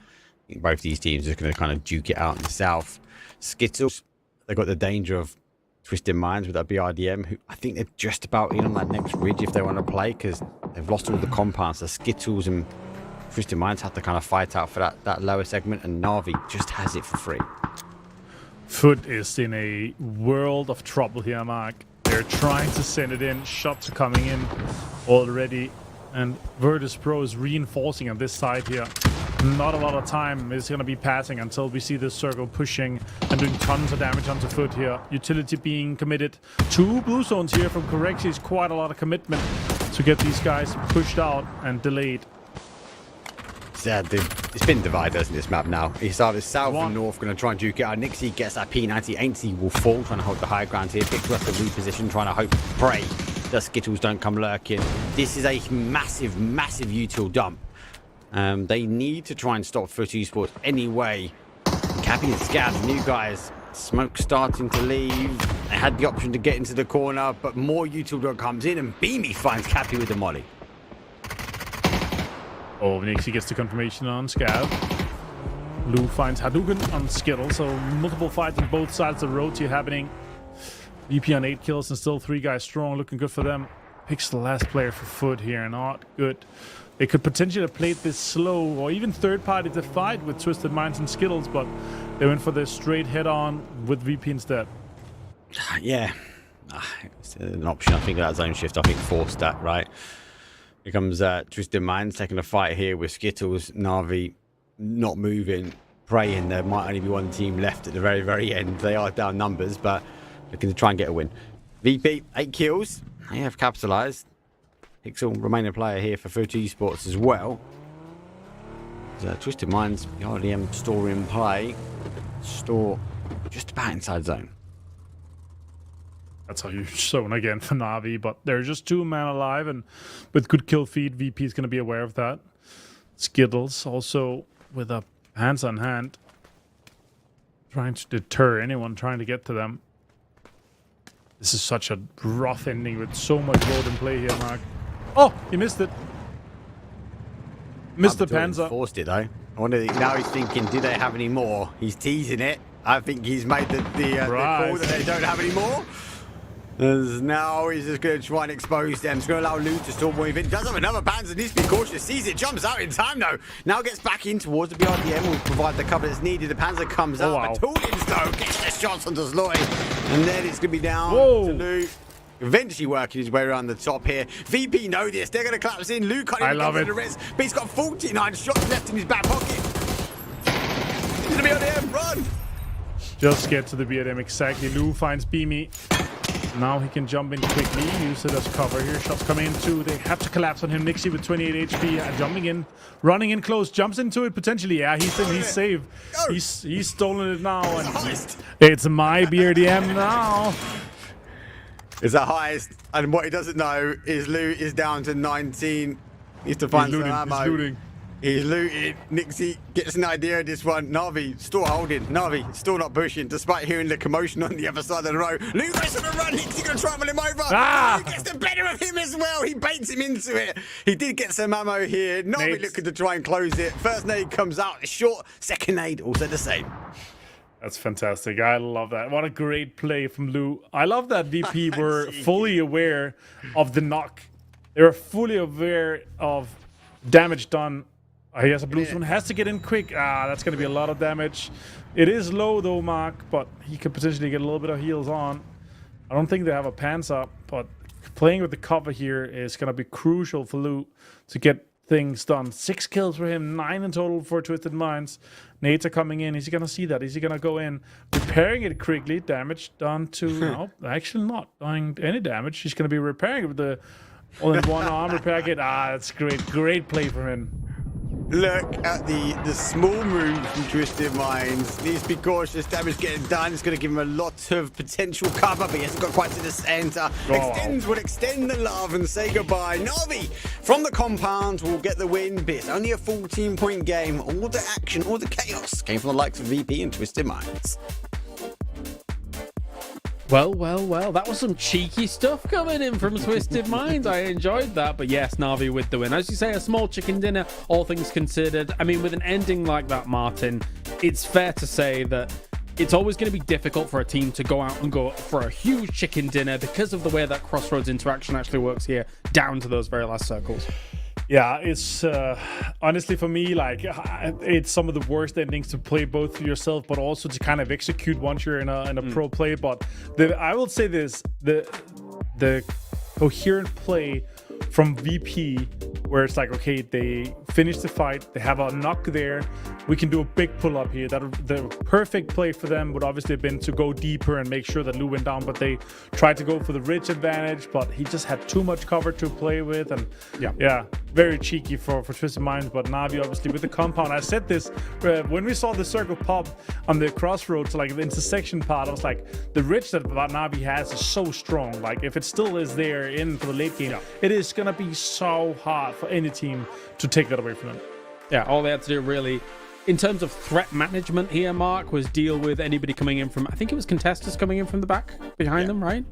think both these teams are going to kind of duke it out in the south. Skittles, they've got the danger of Twisted Minds with that BRDM, who I think they're just about in on that next ridge if they want to play, because they've lost all the compounds. So Skittles and Twisted Minds have to kind of fight out for that lower segment, and Na'Vi just has it for free. Foot is in a world of trouble here, Mark. They're trying to send it in. Shots are coming in already. And Virtus Pro is reinforcing on this side here. Not a lot of time is going to be passing until we see this circle pushing and doing tons of damage onto Foot here. Utility being committed. 2 blue zones here from Correxi is quite a lot of commitment to get these guys pushed out and delayed. It's been divided, isn't it, this map now? It's either south and north going to try and duke it out. Nixie gets that P90. Ainsley will fall, trying to hold the high ground here. Pixel has to reposition, trying to hope, pray that Skittles don't come lurking. This is a massive, massive util dump. They need to try and stop Foot Esports anyway. Cappy and Scavs, new guys. Smoke starting to leave. They had the option to get into the corner, but more util comes in, and Beamy finds Cappy with the molly. Oh, Nixie gets the confirmation on Scav. Lou finds Hadouken on Skittle, so multiple fights on both sides of the road here happening. VP on 8 kills and still 3 guys strong, looking good for them. Picks the last player for Foot here, not good. They could potentially have played this slow or even third party to fight with Twisted Minds and Skittles, but they went for the straight head-on with VP instead. Yeah, it's an option. I think that zone shift, I think, forced that, right? Here comes Twisted Minds taking a fight here with Skittles, Na'Vi not moving, praying there might only be 1 team left at the very, very end. They are down numbers, but looking to try and get a win. VP, 8 kills. They have capitalized. Pixel, remaining player here for Foot Esports as well. Twisted Minds, the RDM store in play. Store just about inside zone. That's a huge zone again for Na'Vi, but there's just 2 men alive, and with good kill feed, VP is going to be aware of that. Skittles also with a hands on hand, trying to deter anyone trying to get to them. This is such a rough ending with so much road in play here, Mark. Oh, he missed it. Missed the Panzer. Forced it though. I wonder now he's thinking, do they have any more? He's teasing it. I think he's made the call that they don't have any more. As now he's just going to try and expose them. He's going to allow Lou to storm move in. Does have another Panzer, needs to be cautious. Sees it, jumps out in time though. Now gets back in towards the BRDM, will provide the cover that's needed. The Panzer comes out, but Toolins though gets the shots onto Sloy. And then it's going to be down to Lou. Eventually working his way around the top here. VP know this. They're going to collapse in. Lou can't even get to the res, but he's got 49 shots left in his back pocket. He's going to be on the run. Just get to the BRDM, exactly. Lou finds Beamy. Now he can jump in quickly, use it as cover here. Shots coming in too. They have to collapse on him. Nixie with 28 HP, jumping in, running in close, jumps into it potentially. Yeah, he's in, he's saved. He's stolen it now. And it's my BRDM now. It's the highest, and what he doesn't know is Lou is down to 19. Needs to find some ammo. He's looting. He's looted. Nixie gets an idea of this one. Navi still holding. Navi still not pushing, despite hearing the commotion on the other side of the road. Lou goes on the run. Nixie gonna try and run him over. He gets the better of him as well. He baits him into it. He did get some ammo here. Navi looking to try and close it. First nade comes out short. Second nade also the same. That's fantastic. I love that. What a great play from Lou. I love that VP were fully aware of the knock. They were fully aware of damage done. He has a blue one. Has to get in quick. That's going to be a lot of damage. It is low though, Mark, but he could potentially get a little bit of heals on. I don't think they have a pants up, but playing with the cover here is going to be crucial for Lou to get things done. 6 kills for him, 9 in total for Twisted Minds. Nades are coming in. Is he going to see that? Is he going to go in? Repairing it quickly. Damage done to... no, actually not doing any damage. He's going to be repairing it with the all-in-one arm repair kit. That's great. Great play from him. Look at the small move from Twisted Minds. Needs to be cautious. Damage getting done. It's going to give him a lot of potential cover, but he hasn't got quite to the center. Extends will extend the love and say goodbye. Navi from the compound will get the win, but it's only a 14-point game. All the action, all the chaos came from the likes of VP and Twisted Minds. Well, that was some cheeky stuff coming in from Twisted Minds. I enjoyed that, but yes, Navi with the win. As you say, a small chicken dinner, all things considered. I mean, with an ending like that, Martin, it's fair to say that it's always going to be difficult for a team to go out and go for a huge chicken dinner because of the way that Crossroads interaction actually works here, down to those very last circles. Yeah, it's honestly for me, like, it's some of the worst endings to play both for yourself, but also to kind of execute once you're in a pro play. But I will say this: the coherent play from VP, where it's like, okay, they finish the fight, they have a knock there, we can do a big pull up here. That the perfect play for them would obviously have been to go deeper and make sure that Lou went down, but they tried to go for the rich advantage, but he just had too much cover to play with. And yeah, very cheeky for Twisted Minds. But Navi obviously with the compound. I said this when we saw the circle pop on the crossroads, like the intersection part, I was like, the rich that Navi has is so strong. Like, if it still is there in for the late game, it is gonna be so hard for any team to take that away from them. Yeah, all they had to do really, in terms of threat management here, Mark, was deal with anybody coming in from, I think it was contestants coming in from the back behind them, right?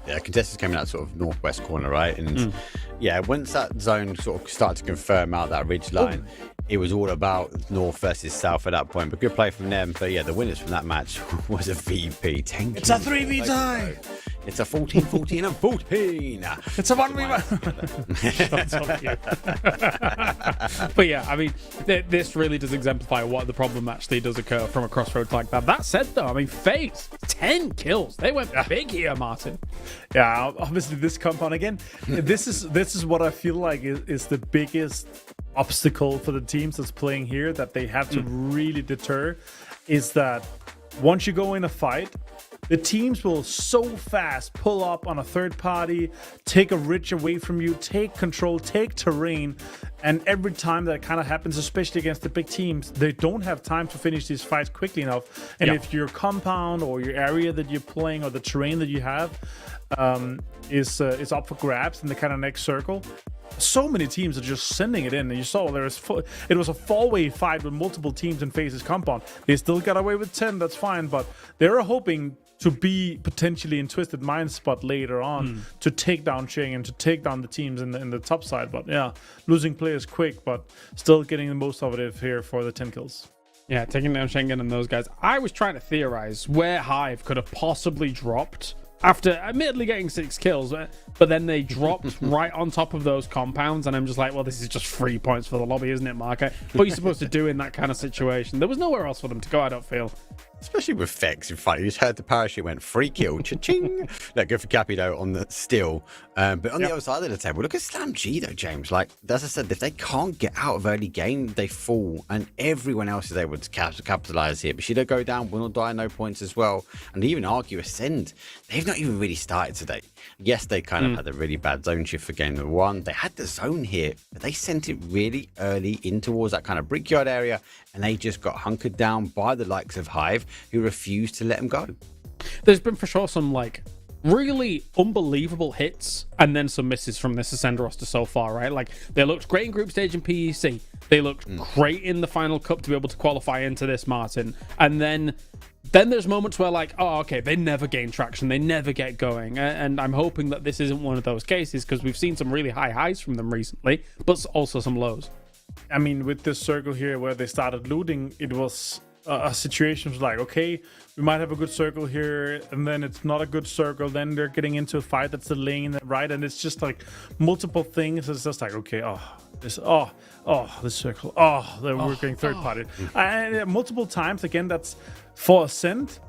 Yeah, contestants came in that sort of northwest corner, right? And yeah, once that zone sort of started to confirm out that ridge line, it was all about north versus south at that point. But good play from them. But yeah, the winners from that match was a VP. 10 it's a 3v tie. It's a 14, 14, and 14. It's a 1v1. But yeah, I mean, this really does exemplify what the problem actually does occur from a crossroads like that. That said, though, I mean, FaZe, 10 kills. They went big here, Martin. Yeah, obviously this compound again. This is what I feel like is the biggest obstacle for the teams that's playing here, that they have to really deter, is that once you go in a fight, the teams will so fast pull up on a third party, take a ridge away from you, take control, take terrain. And every time that kind of happens, especially against the big teams, they don't have time to finish these fights quickly enough. And if your compound or your area that you're playing or the terrain that you have is up for grabs in the kind of next circle, so many teams are just sending it in. And you saw it was a four-way fight with multiple teams in FaZe's compound. They still got away with 10, that's fine, but they were hoping to be potentially in Twisted Minds spot later on to take down Ching and to take down the teams in the top side. But yeah, losing players quick, but still getting the most of it here for the 10 kills. Yeah, taking down Schengen and those guys. I was trying to theorize where Hive could have possibly dropped after admittedly getting 6 kills, but then they dropped right on top of those compounds, and I'm just like, well, this is just 3 points for the lobby, isn't it, Mark? What are you supposed to do in that kind of situation? There was nowhere else for them to go, I don't feel. Especially with Fex in front. You just heard the parachute went free kill, cha-ching. Like, good for Cappy though on the still. But on the other side of the table, look at Slam G though, James. Like, as I said, if they can't get out of early game, they fall, and everyone else is able to capitalize here. But Bushido go down, Will not die, no points as well. And they even argue Ascend. They've not even really started today. Yes, they kind of had a really bad zone shift for game number 1. They had the zone here, but they sent it really early in towards that kind of brickyard area, and they just got hunkered down by the likes of Hive, who refused to let them go. There's been for sure some like really unbelievable hits and then some misses from this Ascend roster so far, right? Like, they looked great in group stage in PEC. They looked great in the final cup to be able to qualify into this, Martin. And then there's moments where, like, oh, okay, they never gain traction, they never get going. And I'm hoping that this isn't one of those cases, because we've seen some really high highs from them recently, but also some lows. I mean, with this circle here where they started looting, it was a situation was like, okay, we might have a good circle here, and then it's not a good circle. Then they're getting into a fight that's the lane, right? And it's just like multiple things. It's just like, okay, this circle, they're working third party. And multiple times, again, that's for Ascent.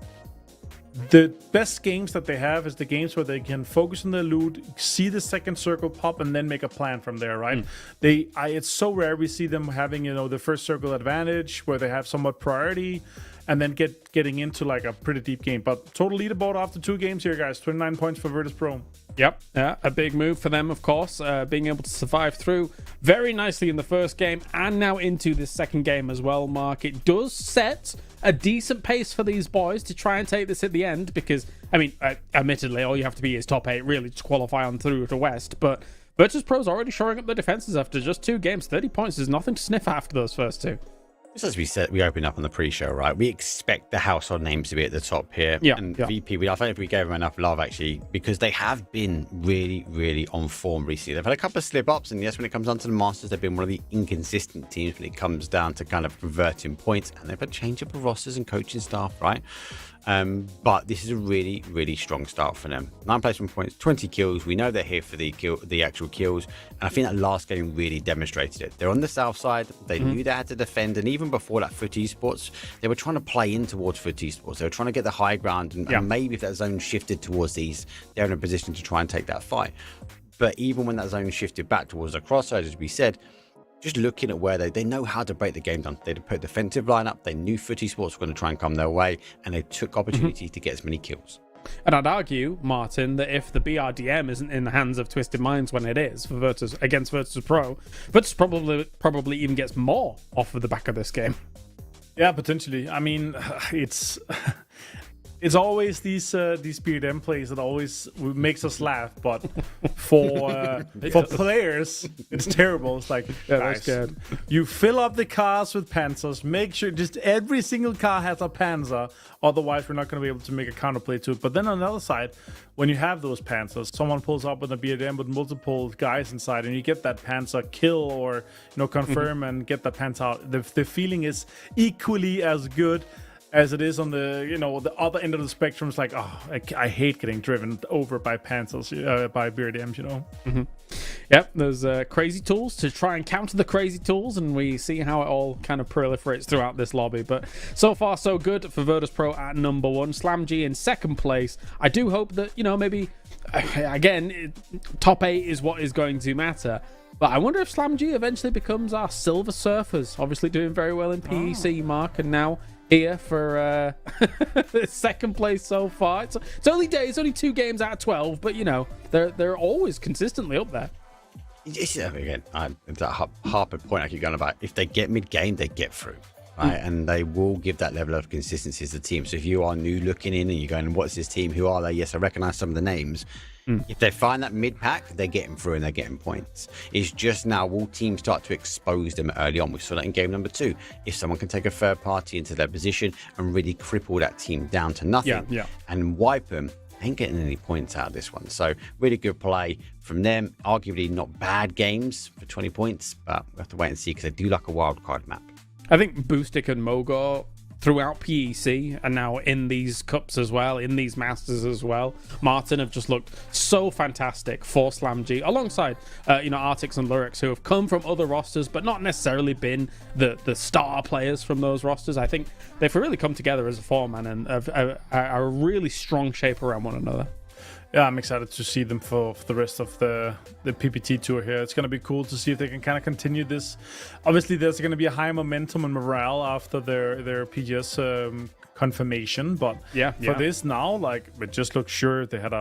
The best games that they have is the games where they can focus on their loot, see the second circle pop, and then make a plan from there, right? It's so rare we see them having, the first circle advantage where they have somewhat priority, and then getting into like a pretty deep game. But total leaderboard after 2 games here, guys. 29 points for Virtus Pro. Yep, yeah, a big move for them, of course, being able to survive through very nicely in the first game and now into this second game as well, Mark. It does set a decent pace for these boys to try and take this at the end, because, I mean, admittedly, all you have to be is top 8 really to qualify on through to West, but Virtus Pro's already shoring up the defenses after just 2 games. 30 points is nothing to sniff at after those first 2. Just as we said, we opened up on the pre-show, right? We expect the household names to be at the top here. VP, I think we gave them enough love, actually, because they have been really, really on form recently. They've had a couple of slip-ups, and yes, when it comes down to the Masters, they've been one of the inconsistent teams when it comes down to kind of converting points, and they've had change up of rosters and coaching staff, right? But this is a really, really strong start for them. 9 placement points, 20 kills. We know they're here for the actual kills, and I think that last game really demonstrated it. They're on the south side. They knew they had to defend, and even before that, Foot Esports, they were trying to play in towards Foot Esports. They were trying to get the high ground, and maybe if that zone shifted towards these, they're in a position to try and take that fight. But even when that zone shifted back towards the crossroads, as we said, just looking at where they know how to break the game down. They put defensive lineup. They knew Footy Sports were going to try and come their way, and they took opportunity to get as many kills. And I'd argue, Martin, that if the BRDM isn't in the hands of Twisted Minds when it is for Virtus against Virtus Pro, Virtus probably even gets more off of the back of this game. Yeah, potentially. I mean, it's always these BRDM plays that always makes us laugh, but for players, it's terrible. It's like, guys, you fill up the cars with panzers. Make sure just every single car has a panzer. Otherwise, we're not going to be able to make a counterplay to it. But then on the other side, when you have those panzers, someone pulls up with a BRDM with multiple guys inside, and you get that panzer kill or confirm and get that panzer out. The feeling is equally as good as it is on the the other end of the spectrum. It's like, I hate getting driven over by panzers, by BRDMs, Yep, there's crazy tools to try and counter the crazy tools, and we see how it all kind of proliferates throughout this lobby. But so far, so good for Virtus Pro at number 1. Slam G in second place. I do hope that, maybe, again, top 8 is what is going to matter. But I wonder if Slam G eventually becomes our Silver Surfers. Obviously doing very well in PEC, Mark, and now here for second place so far. It's early days, only 2 games out of 12, but they're always consistently up there. Again, it's that Harper point I keep going about. If they get mid-game, they get through, right? And they will give that level of consistency as the team. So if you are new looking in and you're going, what's this team? Who are they? Yes, I recognize some of the names. If they find that mid-pack, they're getting through and they're getting points. It's just now, will teams start to expose them early on? We saw that in game number 2. If someone can take a third party into their position and really cripple that team down to nothing and wipe them, ain't getting any points out of this one. So really good play from them. Arguably not bad games for 20 points, but we have to wait and see, because they do like a wildcard map. I think Boostic and Mogor throughout PEC and now in these cups as well, in these masters as well. Martin have just looked so fantastic for SlamG, alongside Artix and Lurix, who have come from other rosters but not necessarily been the star players from those rosters. I think they've really come together as a four-man and are a really strong shape around one another. Yeah, I'm excited to see them for the rest of the PPT tour here. It's going to be cool to see if they can kind of continue this. Obviously, there's going to be a high momentum and morale after their PGS confirmation, but for this now, like, it just looks sure they had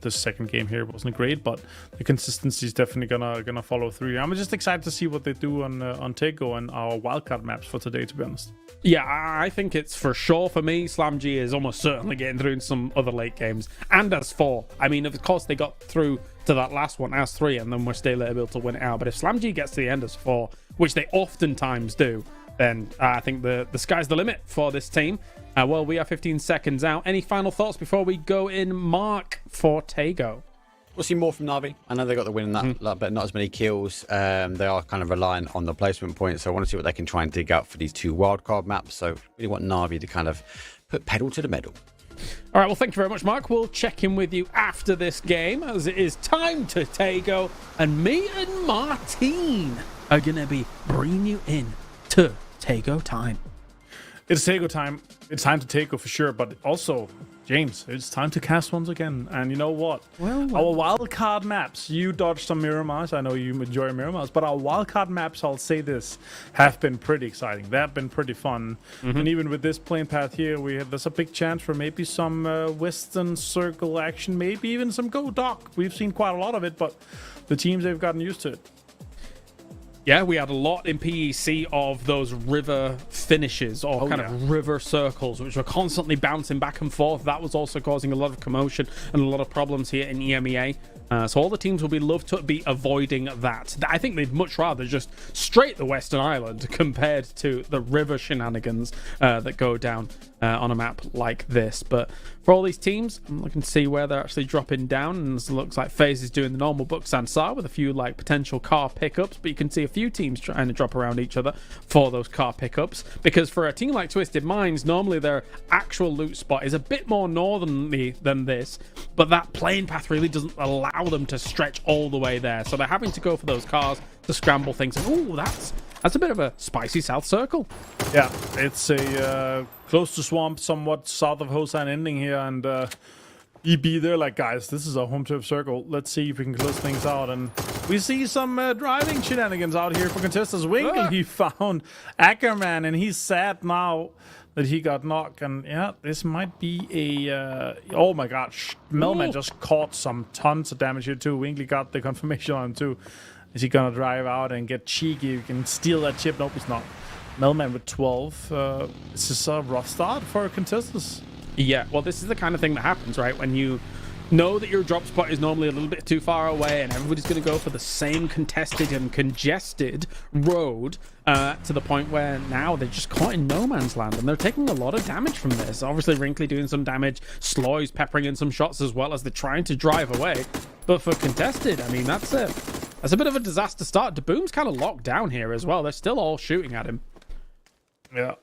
this second game here wasn't great, but the consistency is definitely gonna follow through. I'm just excited to see what they do on Tego and our wildcard maps for today, to be honest. Yeah, I think it's for sure for me. SlamG is almost certainly getting through in some other late games, and as 4. I mean, of course, they got through to that last one as 3, and then we're still able to win it out. But if SlamG gets to the end as 4, which they oftentimes do, then I think the sky's the limit for this team. Well, we are 15 seconds out. Any final thoughts before we go in, Mark, for Tego? We'll see more from Na'Vi. I know they got the win in that, but not as many kills. They are kind of reliant on the placement points, so I want to see what they can try and dig out for these 2 wildcard maps. So really want Na'Vi to kind of put pedal to the metal. All right, well, thank you very much, Mark. We'll check in with you after this game, as it is time to Tego, and me and Martine are going to be bringing you in to Tego time. It's Tego time. It's time to Tego for sure, but also, James, it's time to cast once again. And you know what? Well. Our wildcard maps, you dodged some Miramars. I know you enjoy Miramars, but our wildcard maps, I'll say this, have been pretty exciting. They have been pretty fun. And even with this plane path here, there's a big chance for maybe some Western Circle action, maybe even some Go Dock. We've seen quite a lot of it, but the teams, they've gotten used to it. Yeah, we had a lot in PEC of those river finishes or of river circles, which were constantly bouncing back and forth. That was also causing a lot of commotion and a lot of problems here in EMEA. So all the teams will be love to be avoiding that. I think they'd much rather just straight the Western Island compared to the river shenanigans that go down on a map like this. But for all these teams, I'm looking to see where they're actually dropping down, and it looks like FaZe is doing the normal book Sansar with a few like potential car pickups, but you can see a few teams trying to drop around each other for those car pickups, because for a team like Twisted Minds, normally their actual loot spot is a bit more northerly than this, but that plane path really doesn't allow them to stretch all the way there, so they're having to go for those cars to scramble things. And oh, that's a bit of a spicy south circle. Yeah, it's a close to swamp, somewhat south of Hosan ending here, and EB, they're like, guys, this is a home turf circle. Let's see if we can close things out. And we see some driving shenanigans out here for contestants. Winkle, he found Ackerman, and he's sad now that he got knocked. And yeah, this might be a oh my gosh, Melman just caught some tons of damage here too. Winkley got the confirmation on him too. Is he gonna drive out and get cheeky? You can steal that chip. Nope, he's not. Melman with 12. This is a rough start for contestants. Yeah, well, this is the kind of thing that happens, right? When you know that your drop spot is normally a little bit too far away and everybody's going to go for the same contested and congested road to the point where now they're just caught in no man's land and they're taking a lot of damage from this. Obviously, Wrinkly doing some damage, Sloy's peppering in some shots as well as they're trying to drive away. But for contested, I mean, that's a bit of a disaster start. DeBoom's kind of locked down here as well. They're still all shooting at him. Yeah.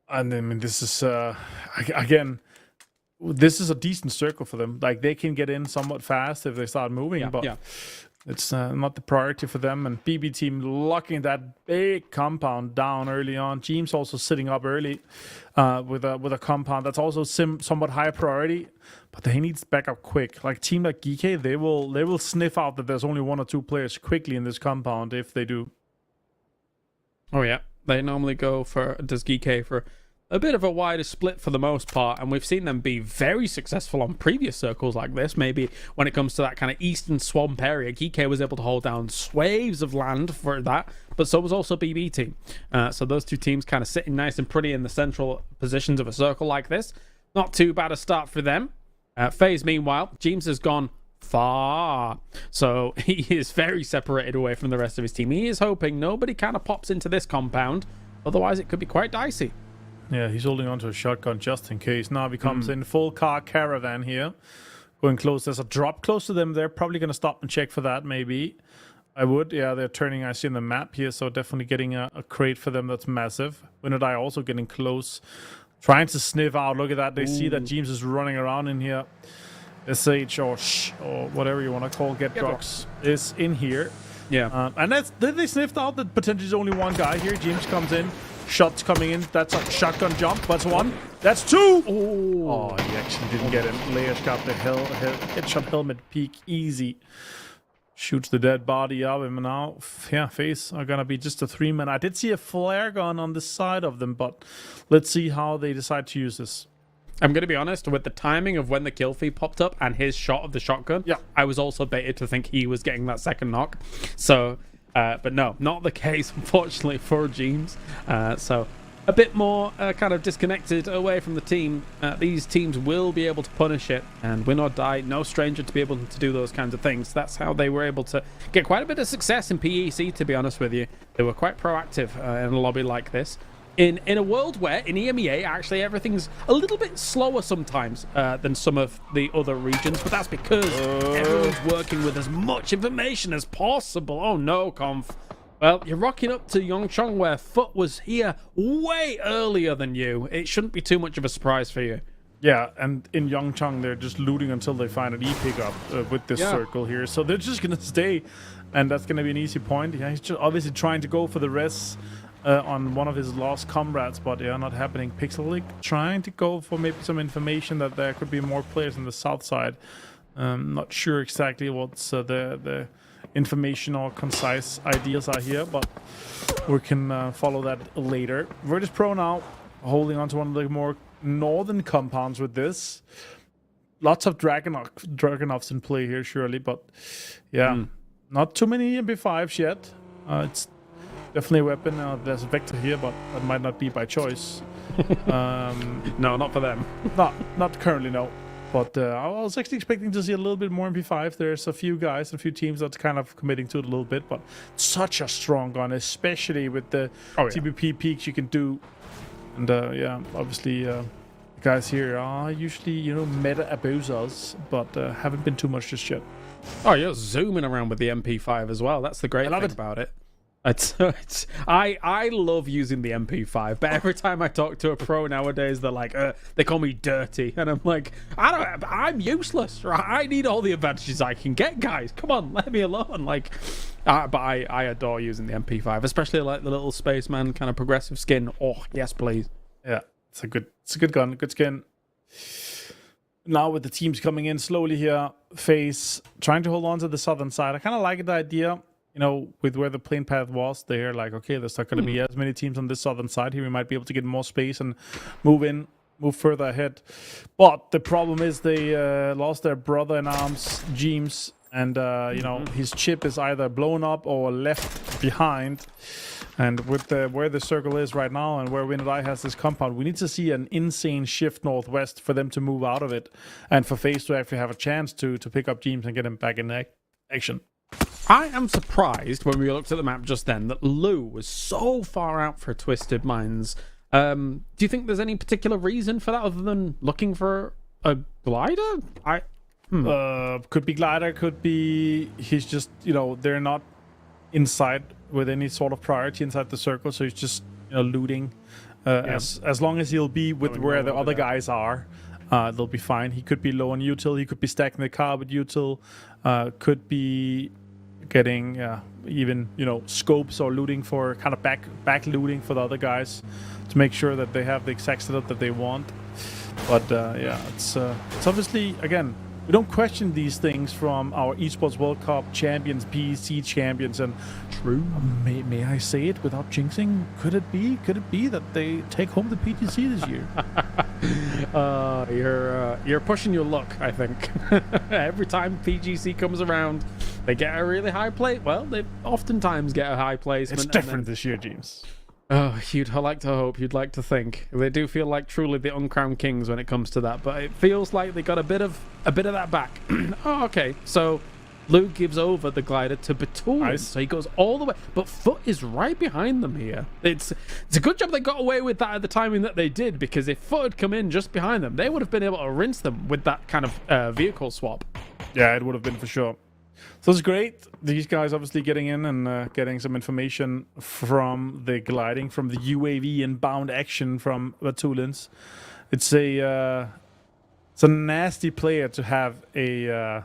And I mean, this is, again, this is a decent circle for them. Like, they can get in somewhat fast if they start moving, but it's not the priority for them. And BB team locking that big compound down early on. James also sitting up early with a compound that's also somewhat higher priority, but they need backup quick. Like, team like GK, they will sniff out that there's only 1 or 2 players quickly in this compound if they do. Oh, yeah. They normally go for GK for a bit of a wider split for the most part, and we've seen them be very successful on previous circles like this. Maybe when it comes to that kind of eastern swamp area, GK was able to hold down swathes of land for that, but so was also BB team. So those two teams kind of sitting nice and pretty in the central positions of a circle like this. Not too bad a start for them. FaZe, meanwhile, James has gone far, so he is very separated away from the rest of his team. He is hoping nobody kind of pops into this compound, otherwise it could be quite dicey. Yeah, he's holding on to a shotgun just in case. Now he comes in full car caravan here, going close. There's a drop close to them. They're probably going to stop and check for that, maybe. I would. Yeah, they're turning. I see in the map here, so definitely getting a crate for them that's massive. Winodai also getting close, trying to sniff out. Look at that. They see that James is running around in here. SH or whatever you want to call Get Drugs is in here. Yeah. And then they sniffed out that potentially there's only one guy here. James comes in. Shots coming in. That's a shotgun jump. That's one. That's two. Oh, he actually didn't get him. Layers got the headshot helmet peak easy. Shoots the dead body of him. And now, FaZe are going to be just a 3-man. I did see a flare gun on the side of them, but let's see how they decide to use this. I'm going to be honest, with the timing of when the kill feed popped up and his shot of the shotgun, I was also baited to think he was getting that second knock. So, but no, not the case, unfortunately, for James. So, a bit more kind of disconnected away from the team. These teams will be able to punish it, and win or die, no stranger to be able to do those kinds of things. That's how they were able to get quite a bit of success in PEC, to be honest with you. They were quite proactive in a lobby like this. In a world where, in EMEA, actually everything's a little bit slower sometimes than some of the other regions, but that's because everyone's working with as much information as possible. Oh no, Conf. Well, you're rocking up to Yongchong, where Foot was here way earlier than you. It shouldn't be too much of a surprise for you. Yeah, and in Yongchong, they're just looting until they find an E-pickup with this circle here. So they're just going to stay, and that's going to be an easy point. Yeah, he's just obviously trying to go for the rest on one of his lost comrades, but not happening. Pixelic trying to go for maybe some information that there could be more players on the south side. Not sure exactly what's the information or concise ideas are here, but we can follow that later. Virtus Pro now holding on to one of the more northern compounds with this. Lots of Dragonovs in play here, surely, but not too many MP5s yet. It's definitely a weapon. There's a Vector here, but that might not be by choice. No, not for them. Not currently, no. But I was actually expecting to see a little bit more MP5. There's a few guys and a few teams that's kind of committing to it a little bit, but such a strong gun, especially with the TBP peaks you can do. And obviously guys here are usually, meta abusers, but haven't been too much just yet. Oh, you're zooming around with the MP5 as well. That's the great thing about it. I love using the MP5, but every time I talk to a pro nowadays, they're like, they call me dirty, and I'm like, I'm useless. Right? I need all the advantages I can get, guys. Come on, let me alone. Like, but I adore using the MP5, especially like the little spaceman kind of progressive skin. Oh yes, please. Yeah, it's a good gun, good skin. Now with the teams coming in slowly here, FaZe trying to hold on to the southern side. I kind of like the idea. With where the plane path was, they're like, okay, there's not going to be as many teams on this southern side here. We might be able to get more space and move further ahead. But the problem is they lost their brother in arms, James, and his chip is either blown up or left behind. And with where the circle is right now and where Winodai has this compound, we need to see an insane shift northwest for them to move out of it, and for FaZe to actually have a chance to pick up James and get him back in action. I am surprised when we looked at the map just then that Lou was so far out for Twisted Minds. Do you think there's any particular reason for that other than looking for a glider? Could be glider, could be he's just, they're not inside with any sort of priority inside the circle, so he's just, looting. As long as he'll be with where the other guys are, they'll be fine. He could be low on util, he could be stacking the car with util, could be getting even scopes or looting for kind of back looting for the other guys to make sure that they have the exact setup that they want. But it's obviously, again, we don't question these things from our Esports World Cup champions, PEC champions, and may I say it without jinxing? Could it be that they take home the PTC this year? You're pushing your luck, I think. Every time PGC comes around, they get a really high place. Well, they oftentimes get a high placement. It's different this year, James. Oh, you'd like to hope, you'd like to think. They do feel like truly the uncrowned kings when it comes to that, but it feels like they got a bit of that back. Oh, okay. So Lou gives over the glider to Batul. Nice. So he goes all the way, but Foot is right behind them here. It's a good job they got away with that at the timing that they did, because if Foot had come in just behind them, they would have been able to rinse them with that kind of vehicle swap. Yeah, it would have been for sure. So it's great. These guys obviously getting in and getting some information from the gliding, from the UAV inbound action from Vatulins. It's a nasty player to have a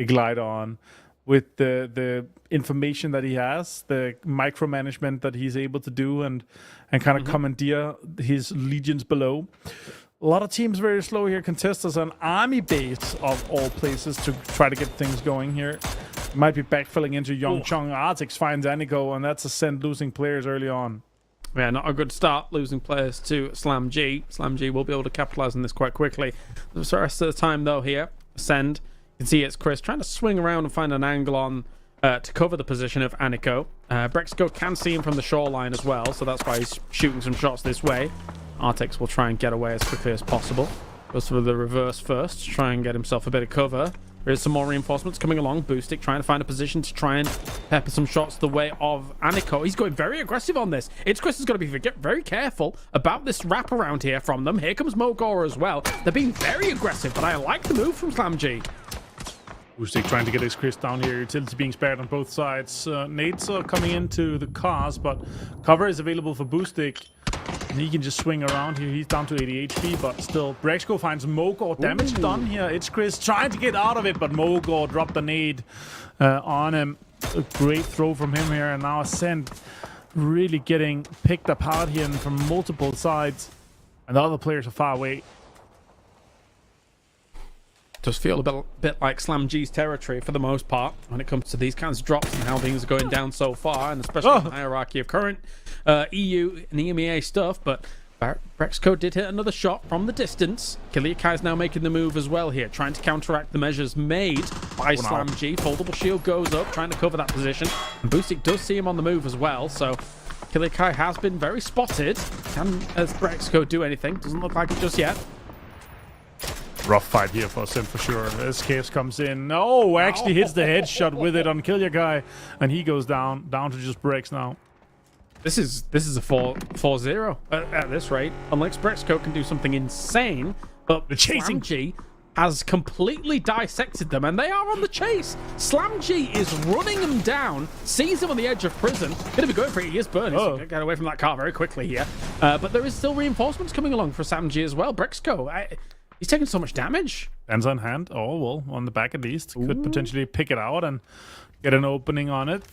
glide on, with the information that he has, the micromanagement that he's able to do, and kind of commandeer his legions below. A lot of teams very slow here. Contest us an army base of all places to try to get things going here. Might be backfilling into Yongchong. Artix finds Aniko, and that's a send losing players early on. Yeah, not a good start, losing players to Slam G. Slam G will be able to capitalize on this quite quickly. The rest of the time, though, here, Send. You can see it's Chris trying to swing around and find an angle on to cover the position of Aniko. Brexco can see him from the shoreline as well, so that's why he's shooting some shots this way. Artix will try and get away as quickly as possible. Goes for the reverse first to try and get himself a bit of cover. There is some more reinforcements coming along. Boostic trying to find a position to try and pepper some shots the way of Aniko. He's going very aggressive on this. It's Chris is going to be very careful about this wraparound here from them. Here comes Mogor as well. They're being very aggressive, but I like the move from Slam G. Boostic trying to get his Chris down here. Utility being spared on both sides. Nades are coming into the cars, but cover is available for Boostic. And he can just swing around here. He's down to 80 HP, but still. Brexco finds Mogor. Damage done here. It's Chris trying to get out of it, but Mogor dropped the nade on him. A great throw from him here. And now Ascent really getting picked apart here and from multiple sides. And the other players are far away. Does feel a bit like Slam G's territory for the most part when it comes to these kinds of drops and how things are going down so far, and especially in the hierarchy of current EU and EMEA stuff. But Brexco did hit another shot from the distance. Kiliakai's now making the move as well here, trying to counteract the measures made by Slam G. Foldable shield goes up, trying to cover that position. And Boostic does see him on the move as well, so Kiliakai has been very spotted. Can Brexco do anything? Doesn't look like it just yet. Rough fight here for Sim for sure. SKS comes in. No, actually hits the headshot with it on Kiliakai, and he goes down to just Brex now. This is a 4-0 at this rate. Unless Brexco can do something insane, but the chasing Slam G has completely dissected them, and they are on the chase. Slam G is running them down, sees them on the edge of prison. Going to be going for it. He is burning. So get away from that car very quickly here. But there is still reinforcements coming along for Slam G as well. Brexco, he's taking so much damage. Hands on hand. Oh, well, on the back at least. Could potentially pick it out and get an opening on it.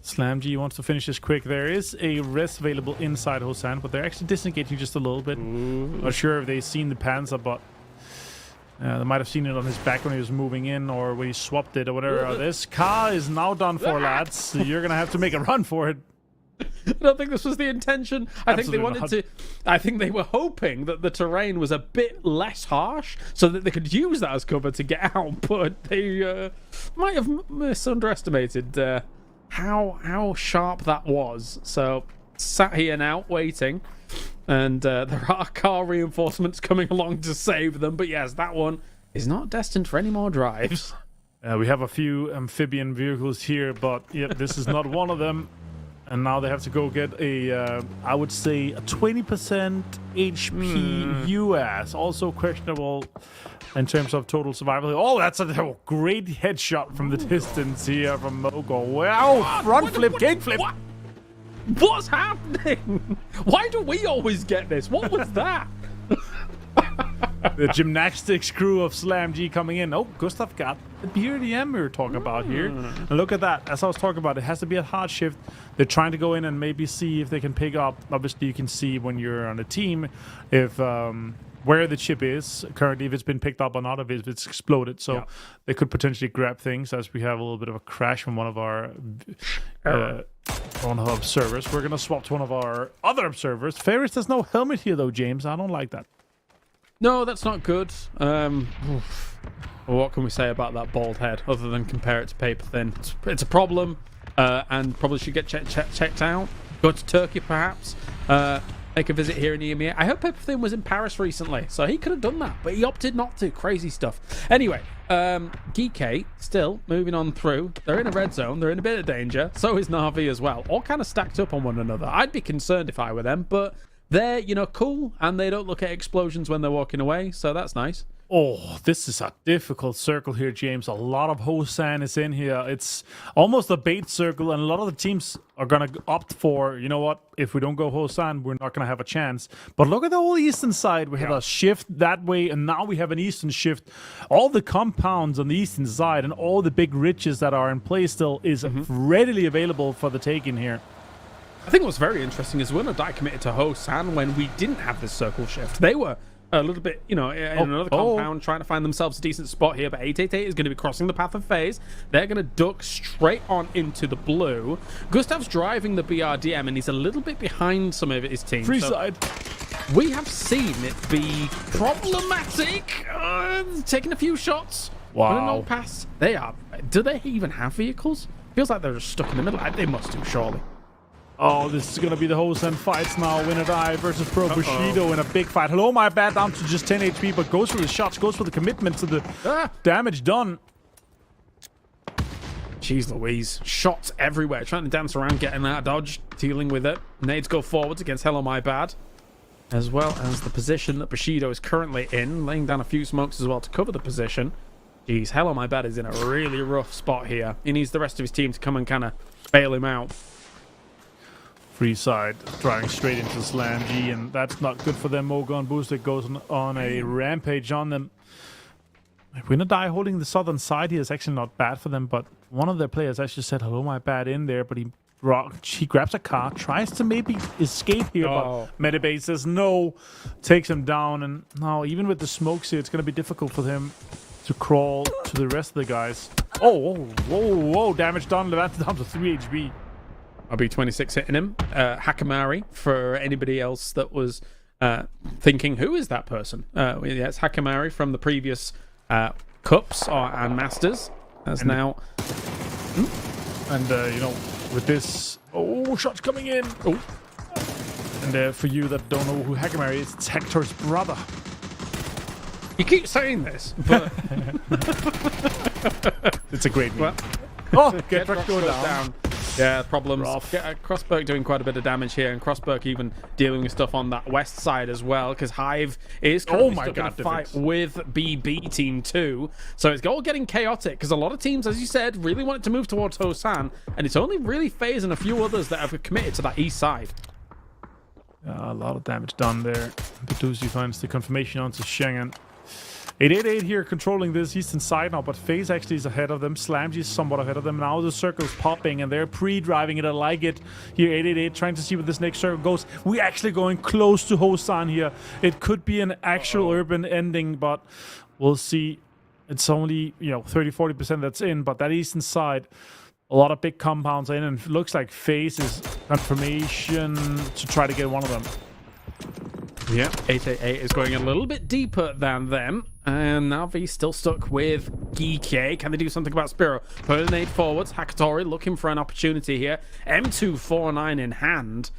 Slam G wants to finish this quick. There is a rest available inside Hosan, but they're actually disengaging just a little bit. Not sure if they've seen the Panzer, but they might have seen it on his back when he was moving in or when he swapped it or whatever. This car is now done for, lads. So you're going to have to make a run for it. I don't think this was the intention. I think they wanted to. I think they were hoping that the terrain was a bit less harsh so that they could use that as cover to get out. But they might have underestimated how sharp that was. So sat here now waiting, and there are car reinforcements coming along to save them. But yes, that one is not destined for any more drives. We have a few amphibian vehicles here, but yep, this is not one of them. And now they have to go get a, I would say, a 20% HP US. Also questionable in terms of total survival. Oh, that's a great headshot from the distance here from Mogor. Wow, front flip, kick flip. What's happening? Why do we always get this? What was that? The gymnastics crew of Slam G coming in. Oh, Gustav got the BRDM we were talking about here. And look at that. As I was talking about, it has to be a hard shift. They're trying to go in and maybe see if they can pick up. Obviously, you can see when you're on a team if where the chip is currently, if it's been picked up or not, if it's exploded. So they could potentially grab things as we have a little bit of a crash from one of our observers. We're going to swap to one of our other observers. Ferris, there's no helmet here, though, James. I don't like that. No, that's not good. Well, what can we say about that bald head other than compare it to paper thin? It's a problem, and probably should get checked out. Go to Turkey, perhaps. Make a visit here in EMEA. I heard Paper Thin was in Paris recently, so he could have done that, but he opted not to. Crazy stuff. Anyway, Geekay still moving on through. They're in a red zone. They're in a bit of danger. So is Na'Vi as well. All kind of stacked up on one another. I'd be concerned if I were them, but they're, cool, and they don't look at explosions when they're walking away, so that's nice. Oh, this is a difficult circle here, James. A lot of Hosan is in here. It's almost a bait circle, and a lot of the teams are going to opt for, you know what, if we don't go Hosan, we're not going to have a chance. But look at the whole eastern side. We have a shift that way, and now we have an eastern shift. All the compounds on the eastern side and all the big riches that are in play still is readily available for the taking here. I think what's very interesting is Winner Die committed to Hosan when we didn't have this circle shift. They were a little bit, in another compound, trying to find themselves a decent spot here, but 888 is going to be crossing the path of FaZe. They're going to duck straight on into the blue. Gustav's driving the BRDM, and he's a little bit behind some of his team. Free side. We have seen it be problematic. Taking a few shots. Wow. On a no pass. They are. Do they even have vehicles? Feels like they're just stuck in the middle. They must do, surely. Oh, this is going to be the Hosan fights now. Winner Die versus Pro Bushido in a big fight. Hello, my bad, down to just 10 HP, but goes for the shots, goes for the commitment to the damage done. Jeez Louise. Shots everywhere. Trying to dance around, getting that dodge, dealing with it. Nades go forwards against Hello, my bad. As well as the position that Bushido is currently in. Laying down a few smokes as well to cover the position. Jeez, Hello, my bad is in a really rough spot here. He needs the rest of his team to come and kind of bail him out. Free side, driving straight into Slam G, and that's not good for them. Mogo and Booster goes on a rampage on them. Winner Die holding the southern side here is actually not bad for them, but one of their players actually said, hello, my bad in there, but he grabs a car, tries to maybe escape here, but Metabase says no, takes him down, and now even with the smokes here, it's going to be difficult for him to crawl to the rest of the guys. Whoa, damage done, Levante down to 3 HP. RB26 hitting him. Hakamari, for anybody else that was thinking, who is that person? Yeah, it's Hakamari from the previous Cups and Masters. That's now... And, with this... Oh, shots coming in! Oh. And for you that don't know who Hakamari is, it's Hector's brother. You keep saying this, but... It's a great meme. Get truck going down. Yeah, problems. Crossberg doing quite a bit of damage here, and Crossberg even dealing with stuff on that west side as well, because Hive is currently stuck in a fight with BB Team 2. So it's all getting chaotic, because a lot of teams, as you said, really wanted to move towards Hosan, and it's only really FaZe and a few others that have committed to that east side. A lot of damage done there. Baduzi finds the confirmation onto Schengen. 888 here controlling this eastern side now, but FaZe actually is ahead of them. Slamgy is somewhat ahead of them. Now the circle's popping, and they're pre-driving it. I like it. Here, 888 trying to see where this next circle goes. We're actually going close to Hosan here. It could be an actual urban ending, but we'll see. It's only, 30-40% that's in, but that eastern side, a lot of big compounds in, and it looks like FaZe is confirmation to try to get one of them. Yeah, 888 is going a little bit deeper than them. And now V's still stuck with GK. Can they do something about Spiro? Put an 8 forwards. Hakatori looking for an opportunity here. M249 in hand.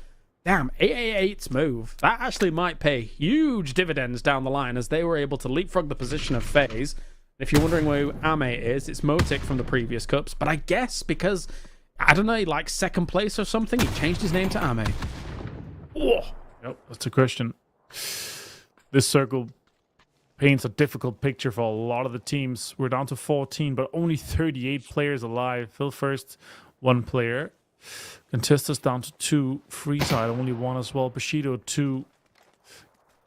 Damn, 888's move. That actually might pay huge dividends down the line, as they were able to leapfrog the position of FaZe. If you're wondering where Ame is, it's Motic from the previous Cups. But I guess because, I don't know, he likes second place or something, he changed his name to Ame. Oh. Yep, that's a question. This circle paints a difficult picture for a lot of the teams. We're down to 14, but only 38 players alive. Phil first, 1 player. Contestants down to 2. Free side, only 1 as well. Bushido 2.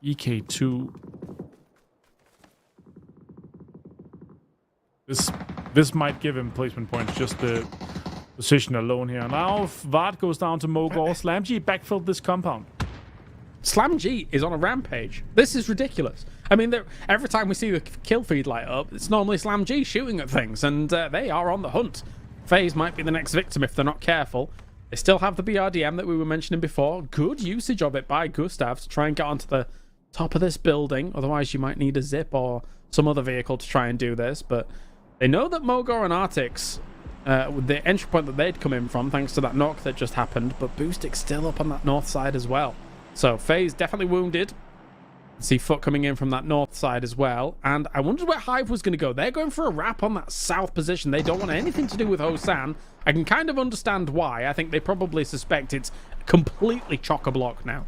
EK 2. This might give him placement points, just the position alone here. Now Vard goes down to Mogul. SlamG backfilled this compound. Slam G is on a rampage. This is ridiculous. I mean, every time we see the kill feed light up, it's normally Slam G shooting at things, and they are on the hunt. FaZe might be the next victim if they're not careful. They still have the BRDM that we were mentioning before. Good usage of it by Gustav to try and get onto the top of this building. Otherwise, you might need a zip or some other vehicle to try and do this. But they know that Mogor and Artix, with the entry point that they'd come in from, thanks to that knock that just happened, but Boostic's still up on that north side as well. So FaZe definitely wounded. See Foot coming in from that north side as well. And I wondered where Hive was going to go. They're going for a wrap on that south position. They don't want anything to do with Hosan. I can kind of understand why. I think they probably suspect it's completely chock-a-block now.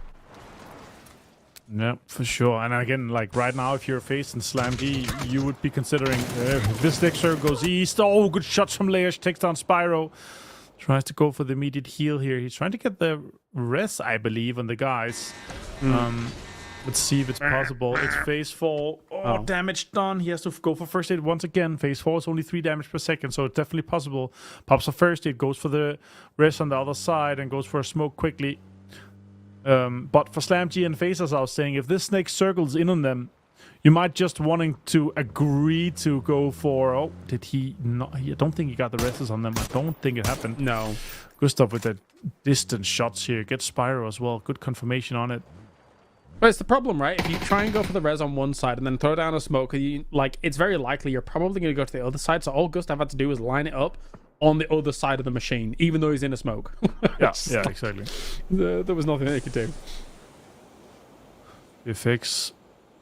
Yeah, for sure. And again, like right now, if you're facing Slam G, you would be considering if this next circle goes east. Oh, good shots from Leish. Takes down Spyro. Tries to go for the immediate heal here. He's trying to get the res, I believe, on the guys. Let's see if it's possible. It's phase 4. Oh, damage done. He has to go for first aid once again. Phase 4 is only 3 damage per second, so it's definitely possible. Pops a first aid, goes for the res on the other side, and goes for a smoke quickly. But for Slam G and Phase, as I was saying, if this snake circles in on them, you might just wanting to agree to go for... Oh, did he not? I don't think he got the reses on them. I don't think it happened. No. Gustav with the distance shots here. Gets Spyro as well. Good confirmation on it. But it's the problem, right? If you try and go for the res on one side and then throw down a smoke, it's very likely you're probably going to go to the other side. So all Gustav had to do was line it up on the other side of the machine, even though he's in a smoke. Yeah, exactly. There was nothing they could do. FX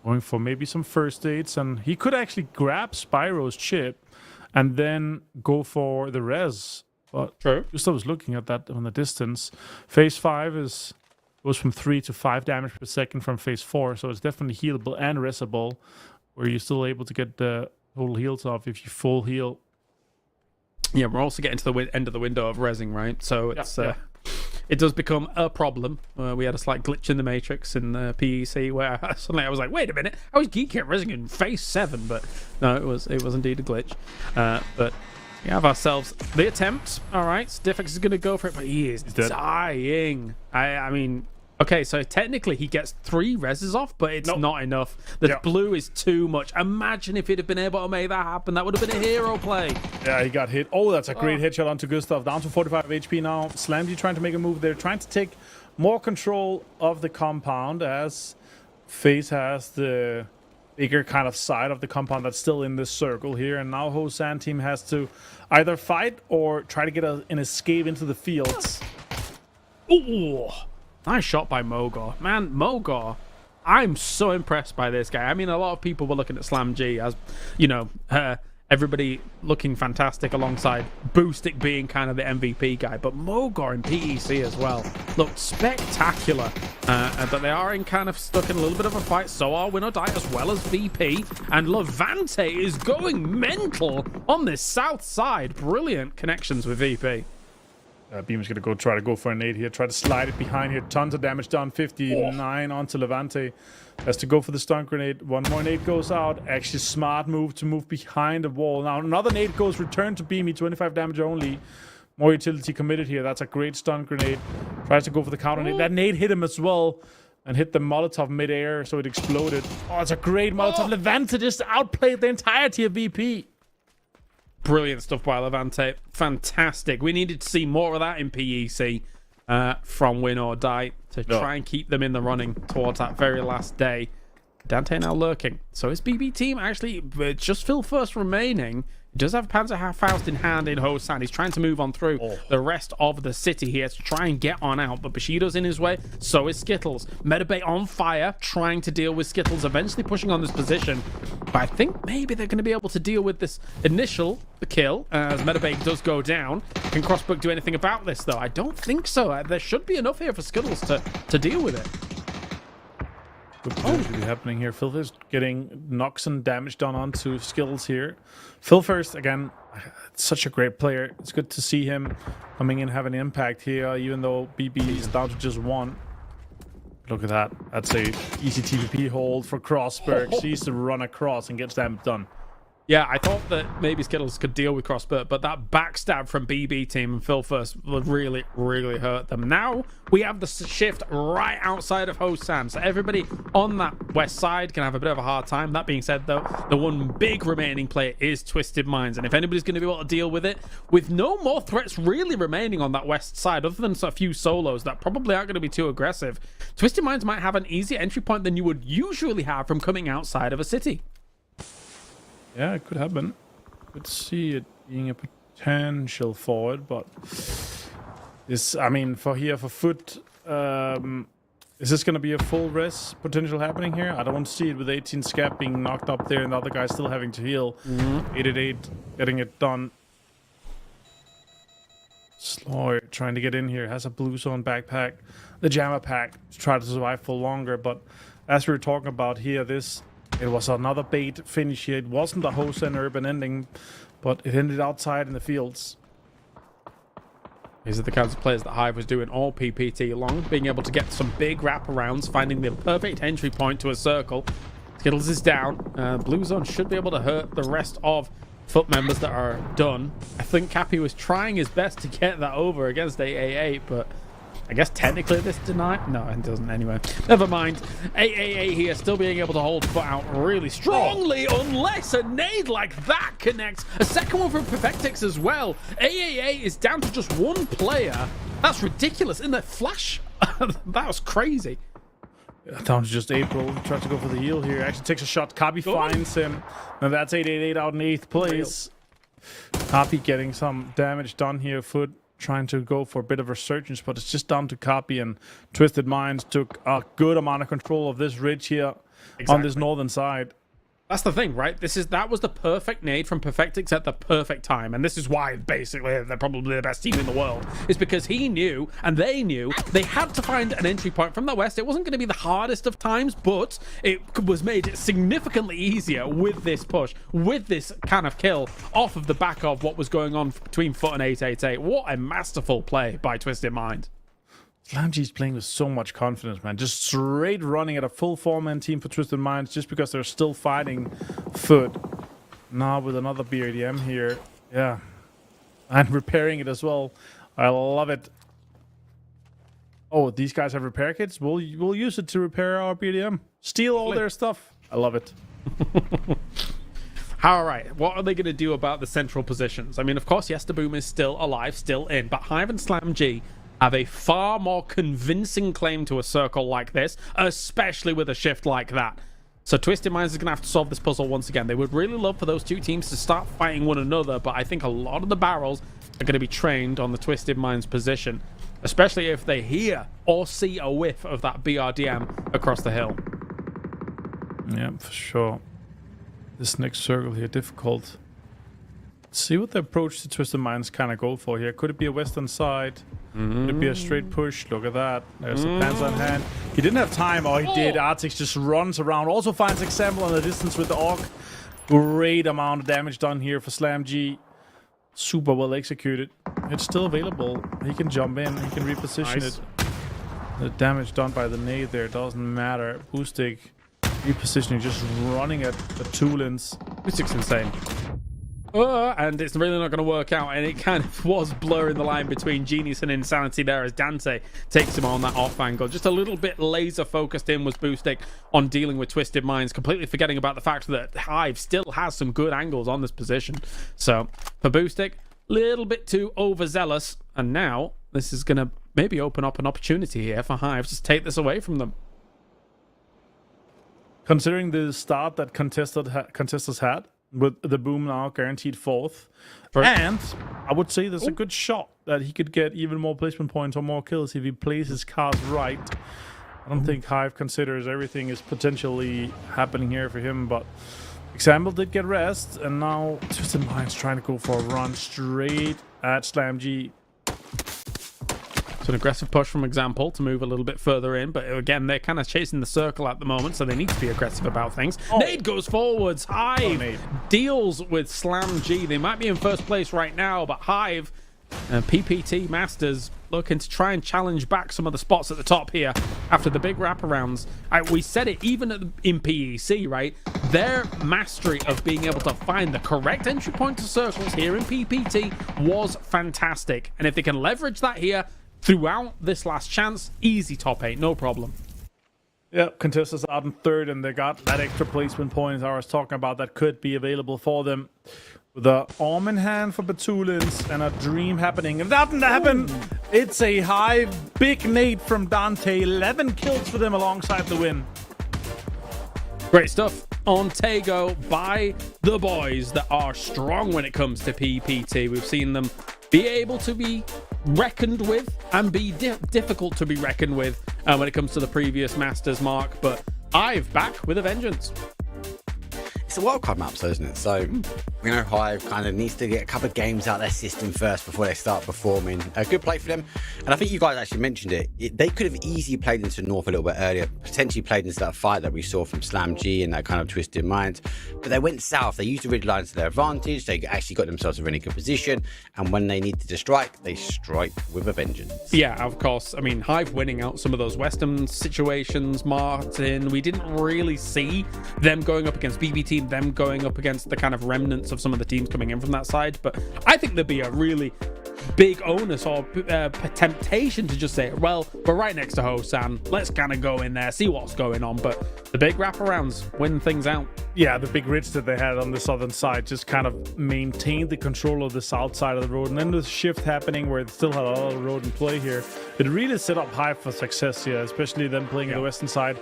going for maybe some first aids, and he could actually grab Spyro's chip and then go for the res. But True. Gustav was looking at that on the distance. Phase 5 goes from 3 to 5 damage per second from phase 4, so it's definitely healable and resable, where you're still able to get the total heals off if you full heal. Yeah, we're also getting to the end of the window of resing, right? So it's it does become a problem. We had a slight glitch in the Matrix in the PEC where suddenly I was like, wait a minute, how is Geek kept resing in phase 7? But no, it was indeed a glitch. But we have ourselves the attempt. All right, Stiffix is going to go for it, but he is dying. I mean... Okay, so technically he gets 3 reses off, but it's not enough. The blue is too much. Imagine if he'd have been able to make that happen. That would have been a hero play. Yeah, he got hit. Oh, that's a great headshot onto Gustav. Down to 45 HP now. Slamgy trying to make a move. They're trying to take more control of the compound as FaZe has the bigger kind of side of the compound that's still in this circle here. And now Hosan team has to either fight or try to get an escape into the fields. Ooh. Nice shot by Mogor. Man, Mogor, I'm so impressed by this guy. I mean, a lot of people were looking at Slam G as, you know, everybody looking fantastic alongside Boostic being kind of the MVP guy. But Mogor in PEC as well looked spectacular. But they are kind of stuck in a little bit of a fight. So are Win or Die as well as VP. And Levante is going mental on this south side. Brilliant connections with VP. Beam is going to try to go for a nade here. Try to slide it behind here. Tons of damage done. 59 onto Levante. Has to go for the stun grenade. One more nade goes out. Actually, smart move to move behind the wall. Now, another nade goes. Return to Beamy. 25 damage only. More utility committed here. That's a great stun grenade. Tries to go for the counter nade. That nade hit him as well. And hit the Molotov midair, so it exploded. Oh, it's a great Molotov. Levante just outplayed the entirety of VP. Brilliant stuff by Levante. Fantastic. We needed to see more of that in PEC from Win or Die to try and keep them in the running towards that very last day. Dante now lurking. So his BB team actually, just Phil first remaining. He does have Panzerfaust in hand in Hosan. He's trying to move on through the rest of the city here to try and get on out. But Bushido's in his way. So is Skittles. Metabay on fire, trying to deal with Skittles, eventually pushing on this position. But I think maybe they're going to be able to deal with this initial kill as Metabay does go down. Can Crossbook do anything about this, though? I don't think so. There should be enough here for Skittles to deal with it. Good potentially happening here. Phil is getting knocks and damage done onto Skittles here. Phil first, again, such a great player. It's good to see him coming in, having an impact here, even though BB is down to just 1. Look at that. That's a easy TVP hold for Crossberg. Sees to run across and gets them done. Yeah, I thought that maybe Skittles could deal with Crossbert, but that backstab from BB team and Phil first would really, really hurt them. Now we have the shift right outside of Hosan, so everybody on that west side can have a bit of a hard time. That being said, though, the one big remaining player is Twisted Minds, and if anybody's going to be able to deal with it, with no more threats really remaining on that west side, other than a few solos that probably aren't going to be too aggressive, Twisted Minds might have an easier entry point than you would usually have from coming outside of a city. Yeah, it could happen. Could see it being a potential forward, but this, I mean, for Foot, is this going to be a full res potential happening here? I don't see it with 18 Scap being knocked up there and the other guy still having to heal. 888 getting it done. Sloy trying to get in here, has a blue zone backpack, the jammer pack to try to survive for longer, but as we were talking about here, it was another bait finish here. It wasn't a Hosen urban ending, but it ended outside in the fields. These are the kinds of players that Hive was doing all PPT long, being able to get some big wraparounds, finding the perfect entry point to a circle. Skittles is down. Blue Zone should be able to hurt the rest of Foot members that are done. I think Cappy was trying his best to get that over against AAA, but I guess technically this denied. No, it doesn't anyway. Never mind. AAA here still being able to hold Foot out really strongly, unless a nade like that connects. A second one from Perfectix as well. AAA is down to just one player. That's ridiculous. In the flash, that was crazy. Down to just April. He tries to go for the heal here. Actually takes a shot. Copy finds him. And that's 888 out in 8th place. Copy getting some damage done here. Foot trying to go for a bit of resurgence, but it's just down to Copy, and Twisted Minds took a good amount of control of this ridge here on this northern side. That's the thing, right? That was the perfect nade from Perfectix at the perfect time, and this is why basically they're probably the best team in the world. Is because he knew and they knew they had to find an entry point from the west. It wasn't going to be the hardest of times, but it was made significantly easier with this push, with this kind of kill off of the back of what was going on between Foot and 888. What a masterful play by Twisted Mind. SlamG's playing with so much confidence, man. Just straight running at a full four-man team for Twisted Minds just because they're still fighting Foot. Now with another BRDM here. Yeah. And repairing it as well. I love it. Oh, these guys have repair kits? We'll use it to repair our BRDM. Steal all their stuff. I love it. All right, what are they going to do about the central positions? I mean, of course, Yesterboom is still alive, still in, but Hive and SlamG have a far more convincing claim to a circle like this, especially with a shift like that. So Twisted Minds is going to have to solve this puzzle once again. They would really love for those two teams to start fighting one another, but I think a lot of the barrels are going to be trained on the Twisted Minds position, especially if they hear or see a whiff of that BRDM across the hill. Yeah, for sure. This next circle here, difficult. Let's see what the approach to Twisted Minds kind of go for here. Could it be a western side? Could it be a straight push? Look at that. There's a Panzer in hand. He didn't have time. Oh, he did. Artix just runs around. Also finds example on the distance with the AUG. Great amount of damage done here for SlamG. Super well executed. It's still available. He can jump in. He can reposition it. The damage done by the nade there doesn't matter. Boostig repositioning, just running at the Toolins. Boostig's insane. And it's really not going to work out, and it kind of was blurring the line between genius and insanity there as Dante takes him on that off angle. Just a little bit laser focused in was Boostig on dealing with Twisted Minds, completely forgetting about the fact that Hive still has some good angles on this position. So for Boostig, a little bit too overzealous, and now this is going to maybe open up an opportunity here for Hive to take this away from them. Considering the start that contesters had, with the Boom now guaranteed 4th. And I would say there's a good shot that he could get even more placement points or more kills if he plays his cards right. I don't think Hive considers everything is potentially happening here for him, but Example did get rest, and now Twisted Minds trying to go for a run straight at SlamG. So an aggressive push from Example to move a little bit further in, but again, they're kind of chasing the circle at the moment, so they need to be aggressive about things. Nade goes forwards. Hive deals with SlamG. They might be in first place right now, but Hive and PPT Masters looking to try and challenge back some of the spots at the top here after the big wraparounds. We said it even in PEC, right? Their mastery of being able to find the correct entry point to circles here in PPT was fantastic. And if they can leverage that here throughout this last chance, easy top 8, no problem. Yeah, contestants out in 3rd, and they got that extra placement points I was talking about that could be available for them. With the arm in hand for Batulins and a dream happening. If that didn't happen, it's a high big nade from Dante. 11 kills for them alongside the win. Great stuff on Tego by the boys that are strong when it comes to PPT. We've seen them be able to be reckoned with and be difficult to be reckoned with when it comes to the previous Masters mark, but Hive back with a vengeance. it's a wildcard map, so isn't it? So, you know, Hive kind of needs to get a couple of games out their system first before they start performing. A good play for them. And I think you guys actually mentioned it. They could have easily played into North a little bit earlier, potentially played into that fight that we saw from Slam G and that kind of twisted mind. But they went south. They used the ridge line to their advantage. They actually got themselves a really good position. And when they needed to strike, they strike with a vengeance. Yeah, of course. I mean, Hive winning out some of those Western situations, Martin. We didn't really see them going up against BBT, them going up against the kind of remnants of some of the teams coming in from that side. But I think there'd be a really big onus or temptation to just say, well, we're right next to Hosan. Let's kind of go in there, see what's going on. But the big wraparounds win things out. Yeah, the big ridge that they had on the southern side just kind of maintained the control of the south side of the road. And then the shift happening where it still had a lot of road in play here. It really set up Hive for success here, especially them playing on the western side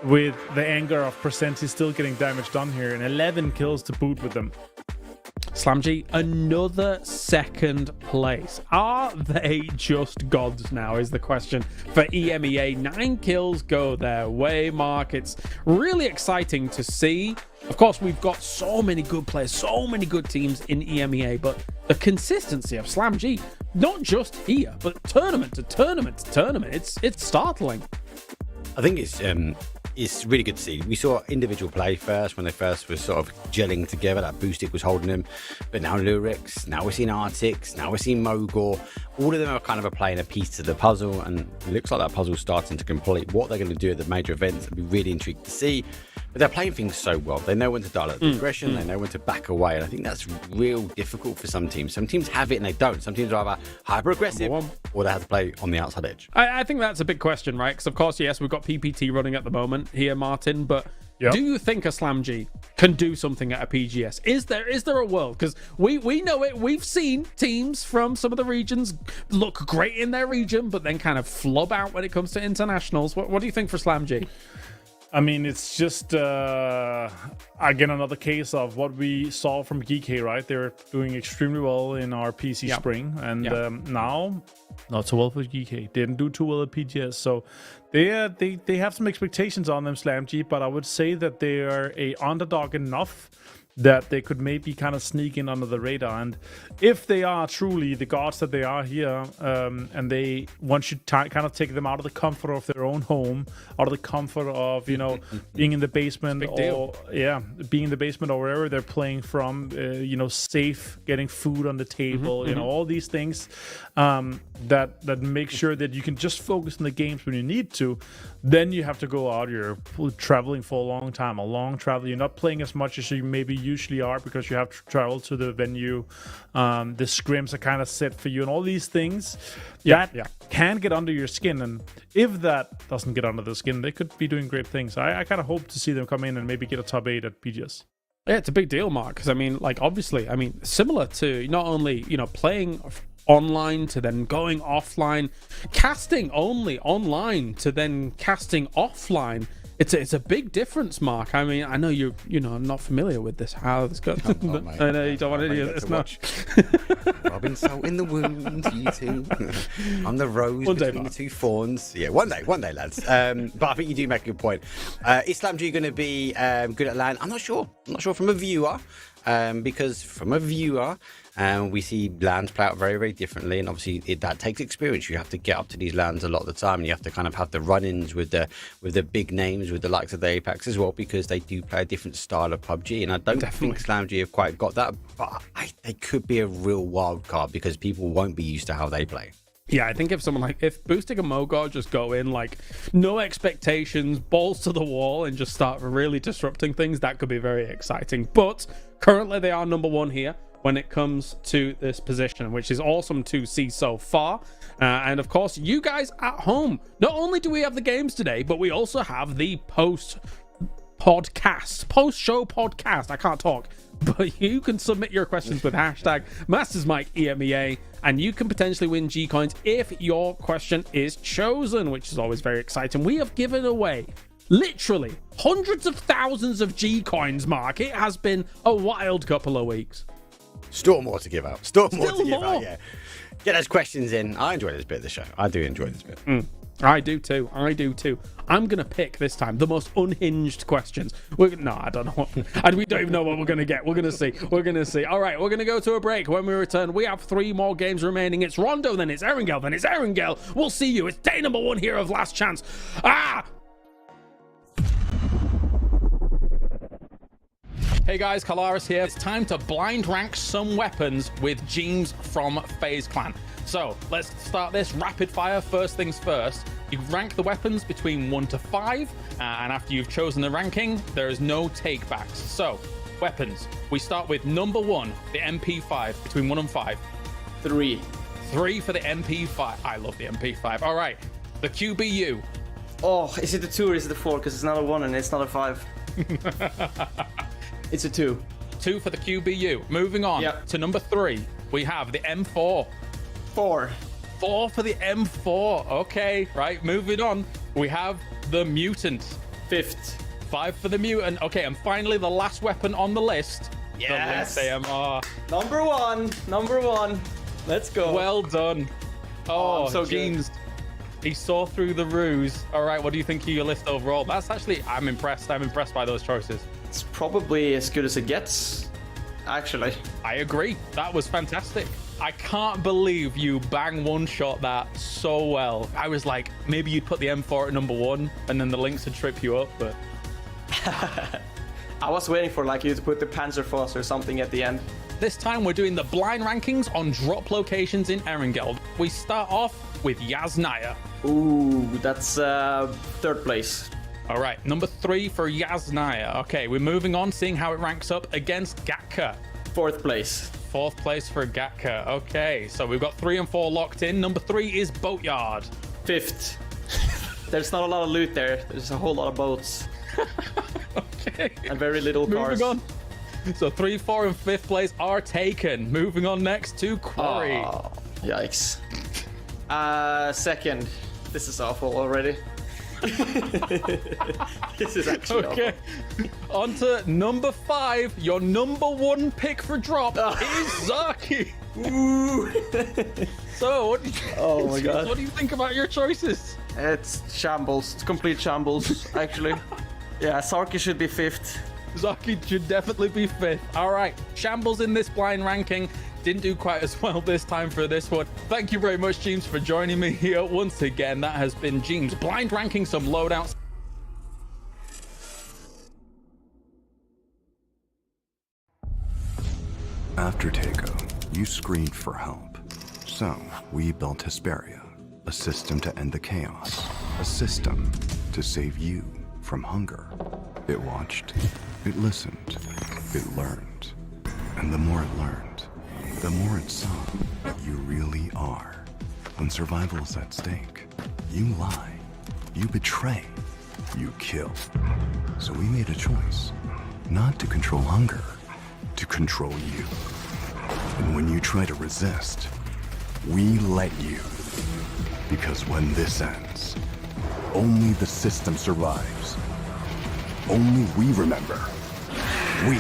with the anger of Presenti still getting damage done here. And 11 kills to boot with them. SlamG, another second place. Are they just gods now, is the question for EMEA. 9 kills go their way, Mark. It's really exciting to see. Of course, we've got so many good players, so many good teams in EMEA, but the consistency of SlamG, not just here, but tournament to tournament to tournament, it's startling. I think it's really good to see. We saw individual play first when they first were sort of gelling together. That Boostic was holding them. But now Lurix, now we're seeing Artix, now we're seeing Mogor. All of them are kind of playing a piece to the puzzle. And it looks like that puzzle's starting to complete. What they're going to do at the major events, I'd be really intrigued to see. But they're playing things so well. They know when to dial up the aggression. They know when to back away. And I think that's real difficult for some teams. Some teams have it and they don't. Some teams are either hyper aggressive or they have to play on the outside edge. I think that's a big question, right? Because, of course, yes, we've got PPT running at the moment here, Martin. But do you think a SlamG can do something at a PGS? Is there a world? Because we know it. We've seen teams from some of the regions look great in their region, but then kind of flub out when it comes to internationals. What do you think for SlamG? I mean, it's just, again, another case of what we saw from GK, right? They're doing extremely well in our PC spring. And now, not so well for GK. Didn't do too well at PGS. So they have some expectations on them, SlamG. But I would say that they are a underdog enough that they could maybe kind of sneak in under the radar. And if they are truly the gods that they are here, and they want you to kind of take them out of the comfort of their own home, out of the comfort of, you know, being in the basement being in the basement or wherever they're playing from, you know, safe, getting food on the table, you know, all these things that make sure that you can just focus on the games when you need to. Then you have to go out. You're traveling for a long time, a long travel. You're not playing as much as you maybe usually are because you have to travel to the venue. The scrims are kind of set for you, and all these things can get under your skin. And if that doesn't get under the skin, they could be doing great things. I kind of hope to see them come in and maybe get a top 8 at PGS. Yeah, it's a big deal, Mark. Because I mean, like, obviously, I mean, similar to not only, you know, playing online to then going offline, casting only online to then casting offline. It's a big difference, Mark. I mean, I know you're not familiar with this, how this goes. I know you don't want to hear this much. Robin salt in the wound, you two. On the rose between the two fawns. Yeah, one day, lads. But I think you do make a good point. Is SlamG going to be good at LAN? I'm not sure. From a viewer. Because from a viewer, we see lands play out very, very differently, and obviously that takes experience. You have to get up to these lands a lot of the time, and you have to kind of have the run-ins with the big names, with the likes of the Apex as well, because they do play a different style of PUBG, and I don't think SlamG have quite got that, but they could be a real wild card because people won't be used to how they play. Yeah, I think if Boostic and Mogor just go in like no expectations, balls to the wall, and just start really disrupting things, that could be very exciting. But currently they are number 1 here when it comes to this position, which is awesome to see so far. And of course, you guys at home, not only do we have the games today, but we also have the post-show podcast. I can't talk. But you can submit your questions with hashtag MastersMikeEMEA, and you can potentially win G coins if your question is chosen, which is always very exciting. We have given away literally hundreds of thousands of G coins, Mark. It has been a wild couple of weeks. Still more to give out. Yeah. Get those questions in. I enjoy this bit of the show. I do enjoy this bit. I do too. I'm going to pick this time the most unhinged questions. No, I don't know what. And we don't even know what we're going to get. We're going to see. All right, we're going to go to a break. When we return, we have 3 more games remaining. It's Rondo, then it's Erangel, then it's Erangel. We'll see you. It's day number 1 here of Last Chance. Hey guys, Kalaris here. It's time to blind rank some weapons with James from FaZe Clan. So let's start this rapid fire. First things first, you rank the weapons between 1 to 5, and after you've chosen the ranking, there is no take backs. So weapons, we start with number 1, the MP5, between 1 and 5. 3. 3 for the MP5. I love the MP5. All right, the QBU. Oh, is it a 2 or is it a 4? Because it's not a 1 and it's not a 5. It's a 2. 2 for the QBU. Moving on to number 3, we have the M4. 4. 4 for the M4. Okay, right. Moving on, we have the Mutant. 5th. 5 for the Mutant. Okay, and finally the last weapon on the list. Yes. The Lynx AMR. Number one. Let's go. Well done. Oh, so James. He saw through the ruse. All right, what do you think of your list overall? That's actually, I'm impressed. I'm impressed by those choices. It's probably as good as it gets, actually. I agree. That was fantastic. I can't believe you bang one-shot that so well. I was like, maybe you'd put the M4 at number 1 and then the Lynx would trip you up, but... I was waiting for like you to put the Panzerfaust or something at the end. This time we're doing the blind rankings on drop locations in Erangel. We start off with Yasnaya. Ooh, that's 3rd place. All right, number 3 for Yasnaya. Okay, we're moving on, seeing how it ranks up against Gatka. 4th place. 4th place for Gatka. Okay, so we've got 3 and 4 locked in. Number 3 is Boatyard. 5th. There's not a lot of loot there. There's a whole lot of boats. Okay. And very little cars. Moving on. So 3, 4, and 5th place are taken. Moving on next to Quarry. Oh, yikes. 2nd. This is awful already. This is actually okay. On to number 5. Your number 1 pick for drop is Zaki. Ooh. So, what oh my god. What do you think about your choices? It's shambles. It's complete shambles, actually. Yeah, Sarki should be 5th. Zaki should definitely be 5th. All right, shambles in this blind ranking. Didn't do quite as well this time for this one. Thank you very much, James, for joining me here once again. That has been James blind ranking some loadouts. After Takeo, you screamed for help. So, we built Hesperia, a system to end the chaos, a system to save you from hunger. It watched, it listened, it learned. And the more it learned, the more it saw what you really are. When survival is at stake, you lie, you betray, you kill. So we made a choice, not to control hunger, to control you. And when you try to resist, we let you. Because when this ends, only the system survives. Only we remember. We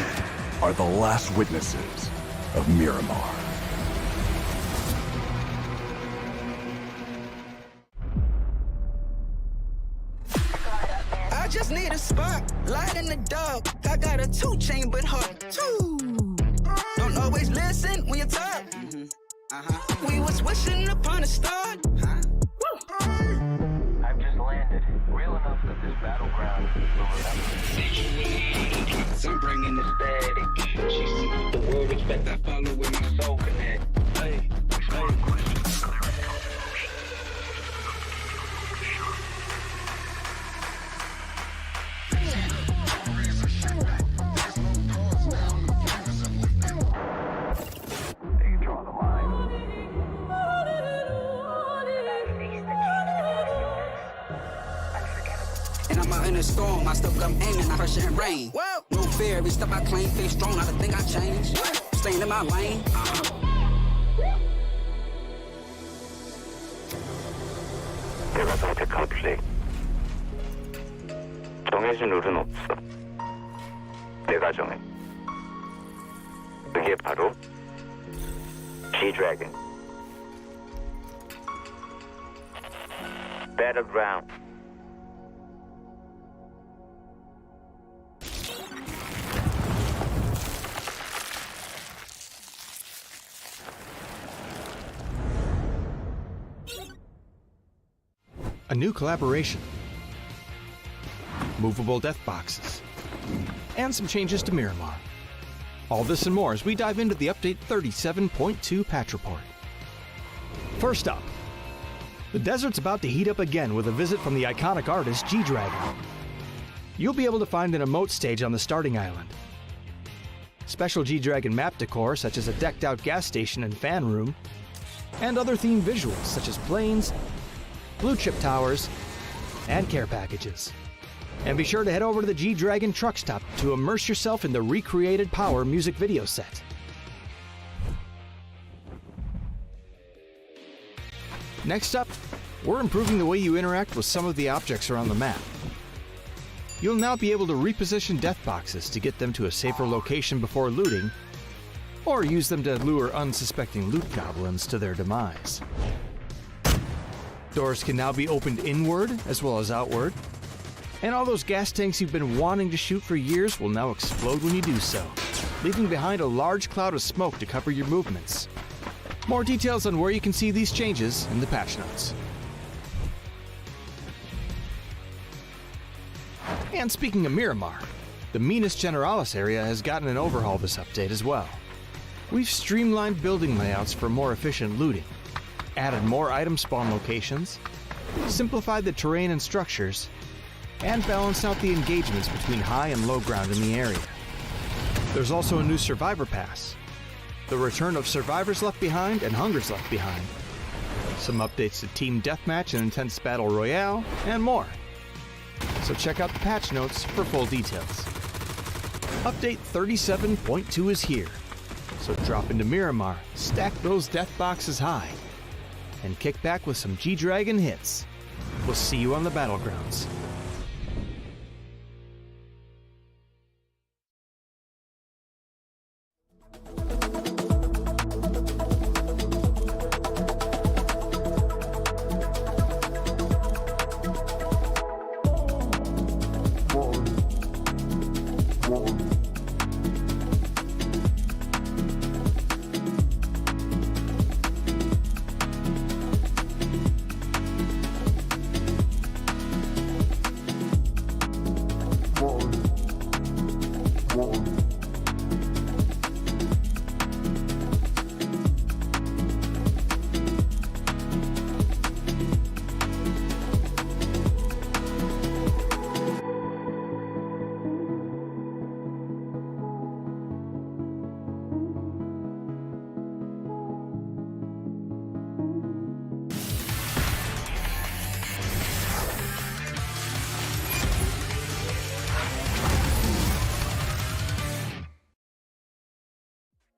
are the last witnesses of Miramar. I just need a spot, light in the dark. I got a 2-chambered heart, too. Don't always listen when you talk. We was wishing upon a star. I've just landed. Real enough that this battleground will remember. I'm bringing this bad. The world expect I follow with my soul connect. Hey, They can draw the line. and I'm out in a storm. I still come aiming, I pressure and rain. Whoa. No fear, every step I claim, face strong. I don't think I changed. Staying in my lane. 내가 선택한 플레이. 정해진 룰은 없어. 내가 정해. 그게 바로 G-Dragon. Battlegrounds. A new collaboration, movable death boxes, and some changes to Miramar. All this and more as we dive into the update 37.2 patch report. First up, the desert's about to heat up again with a visit from the iconic artist G-Dragon. You'll be able to find an emote stage on the starting island. Special G-Dragon map decor such as a decked out gas station and fan room, and other themed visuals such as planes, blue chip towers, and care packages. And be sure to head over to the G-Dragon truck stop to immerse yourself in the recreated Power music video set. Next up, we're improving the way you interact with some of the objects around the map. You'll now be able to reposition death boxes to get them to a safer location before looting, or use them to lure unsuspecting loot goblins to their demise. Doors can now be opened inward as well as outward, and all those gas tanks you've been wanting to shoot for years will now explode when you do so, leaving behind a large cloud of smoke to cover your movements. More details on where you can see these changes in the patch notes. And speaking of Miramar, the Minas Generalis area has gotten an overhaul this update as well. We've streamlined building layouts for more efficient looting, added more item spawn locations, simplified the terrain and structures, and balanced out the engagements between high and low ground in the area. There's also a new Survivor Pass, the return of Survivors Left Behind and Hungers Left Behind, some updates to Team Deathmatch and Intense Battle Royale, and more. So check out the patch notes for full details. Update 37.2 is here, so drop into Miramar, stack those death boxes high, and kick back with some G-Dragon hits. We'll see you on the Battlegrounds.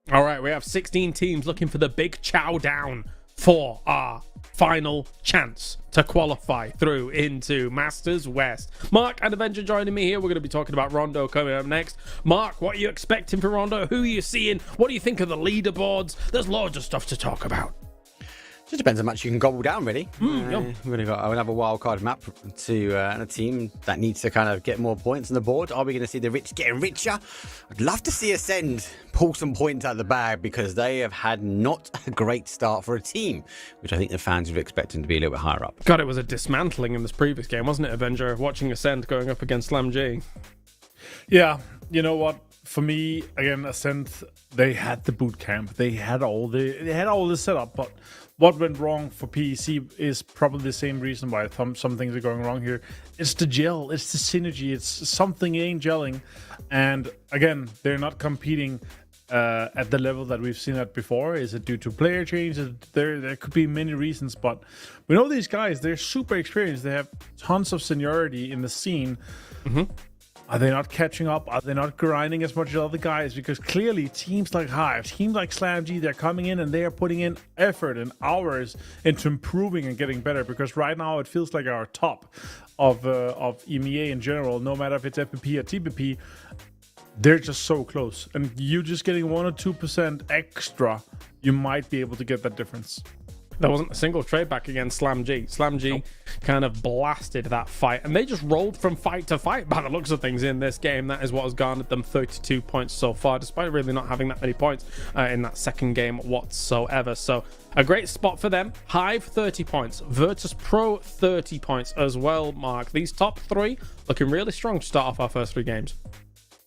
All right, we have 16 teams looking for the big chow down for our final chance to qualify through into Masters West. Mark and Avenger joining me here. We're going to be talking about Rondo coming up next. Mark, what are you expecting from Rondo? Who are you seeing? What do you think of the leaderboards? There's loads of stuff to talk about. Just depends how much you can gobble down, really. Yum. We've only got another wildcard map to and a team that needs to kind of get more points on the board. Are we going to see the rich getting richer? I'd love to see Ascend pull some points out of the bag because they have had not a great start for a team, which I think the fans were expecting to be a little bit higher up. God, it was a dismantling in this previous game, wasn't it, Avenger? Watching Ascent going up against Slam G. Yeah, you know what? For me, again, Ascent, they had the boot camp. They had all the setup, but what went wrong for PEC is probably the same reason why some things are going wrong here. It's the gel, it's the synergy, it's something ain't gelling. And again, they're not competing at the level that we've seen that before. Is it due to player change? There could be many reasons, but we know these guys, they're super experienced. They have tons of seniority in the scene. Mm-hmm. Are they not catching up? Are they not grinding as much as other guys? Because clearly teams like Hive, teams like SlamG, they're coming in and they are putting in effort and hours into improving and getting better. Because right now it feels like our top of EMEA in general, no matter if it's FPP or TPP, they're just so close. And you just getting 1 or 2% extra, you might be able to get that difference. There wasn't a single trade back against Slam G. Slam G kind of blasted that fight, and they just rolled from fight to fight by the looks of things in this game. That is what has garnered them 32 points so far, despite really not having that many points in that second game whatsoever. So a great spot for them. Hive 30 points, Virtus Pro 30 points as well, Mark. These top three looking really strong to start off our first 3 games.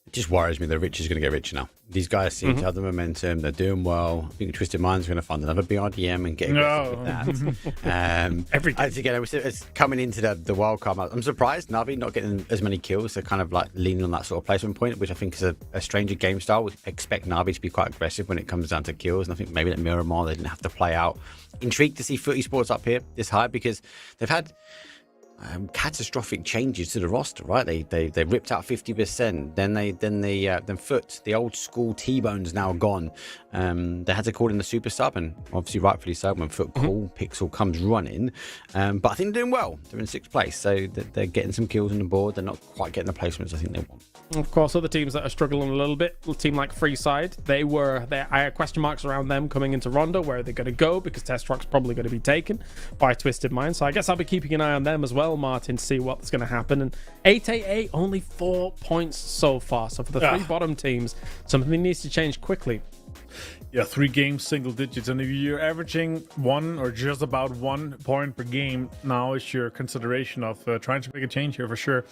It just worries me. The rich is going to get richer now. These guys seem to have the momentum. They're doing well. I think Twisted Mind's going to find another BRDM and get aggressive with that. Again, it's coming into the World Cup. I'm surprised Navi not getting as many kills. They're kind of like leaning on that sort of placement point, which I think is a stranger game style. We expect Navi to be quite aggressive when it comes down to kills. And I think maybe that Miramar they didn't have to play out. Intrigued to see Foot Esports up here this high because they've had catastrophic changes to the roster, right? They ripped out 50%. Then Foot, the old school T-Bone's now gone. They had to call in the super sub, and obviously rightfully so when Foot Cool Pixel comes running. But I think they're doing well. They're in 6th place, so they're getting some kills on the board. They're not quite getting the placements I think they want. Of course, other teams that are struggling a little bit, a team like Freeside, I had question marks around them coming into Rondo. Where are they going to go? Because Test Rock's probably going to be taken by Twisted Mind. So I guess I'll be keeping an eye on them as well, Martin, to see what's going to happen. And 888, only 4 points so far. So for the 3 bottom teams, something needs to change quickly. Yeah, 3 games, single digits. And if you're averaging 1 or just about 1 point per game, now is your consideration of trying to make a change here for sure.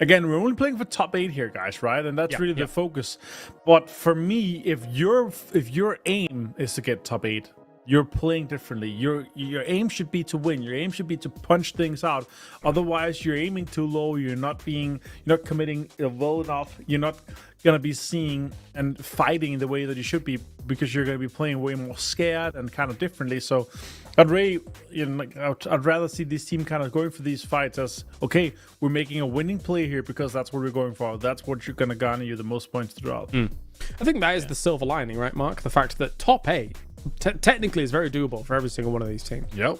Again, we're only playing for top 8 here, guys, right? And that's really the focus. But for me, if your aim is to get top 8, you're playing differently. Your aim should be to win. Your aim should be to punch things out. Otherwise, you're aiming too low. You're not committing well enough. You're not gonna be seeing and fighting the way that you should be because you're gonna be playing way more scared and kind of differently. So, I'd rather see this team kind of going for these fights as okay, we're making a winning play here because that's what we're going for. That's what you're gonna garner you the most points throughout. I think that is the silver lining, right, Mark? The fact that top 8 technically is very doable for every single one of these teams. Yep.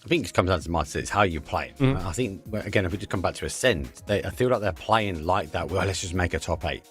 I think it comes down to Martin, it's how you play. I think, again, if we just come back to Ascend, I feel like they're playing like that. Well, let's just make a top 8.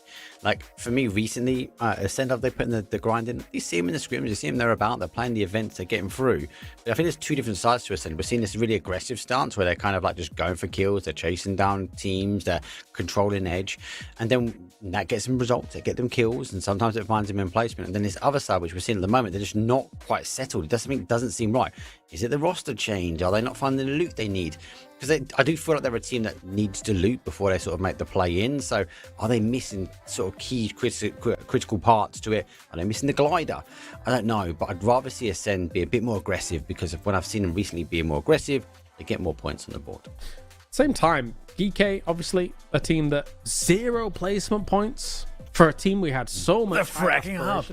Like, for me, recently, Ascend, have they put in the grind in? You see them in the scrims, you see them, they're about, they're playing the events, they're getting through. But I think there's 2 different sides to Ascend. We're seeing this really aggressive stance where they're kind of like just going for kills, they're chasing down teams, they're controlling edge, and then that gets them results, they get them kills, and sometimes it finds them in placement. And then this other side, which we're seeing at the moment, they're just not quite settled. Something doesn't seem right. Is it the roster change? Are they not finding the loot they need? Because I do feel like they're a team that needs to loot before they sort of make the play in. So are they missing sort of key critical parts to it? Are they missing the glider? I don't know, but I'd rather see Ascend be a bit more aggressive because when I've seen them recently be more aggressive, they get more points on the board. Same time, GK, obviously, a team that 0 placement points for a team we had so much. They're fragging up.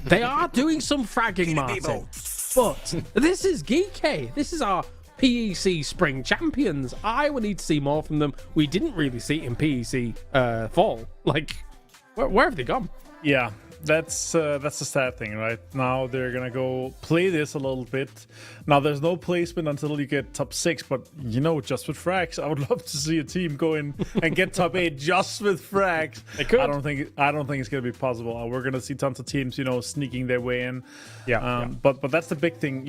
They are doing some fragging, Martin. But this is GK. This is our PEC Spring Champions. I would need to see more from them. We didn't really see it in PEC Fall. Like, where have they gone? Yeah, that's the sad thing, right? Now they're gonna go play this a little bit. Now there's no placement until you get top 6, but just with frags, I would love to see a team go in and get top 8 just with frags. They could. I don't think it's gonna be possible. We're gonna see tons of teams, sneaking their way in. But that's the big thing,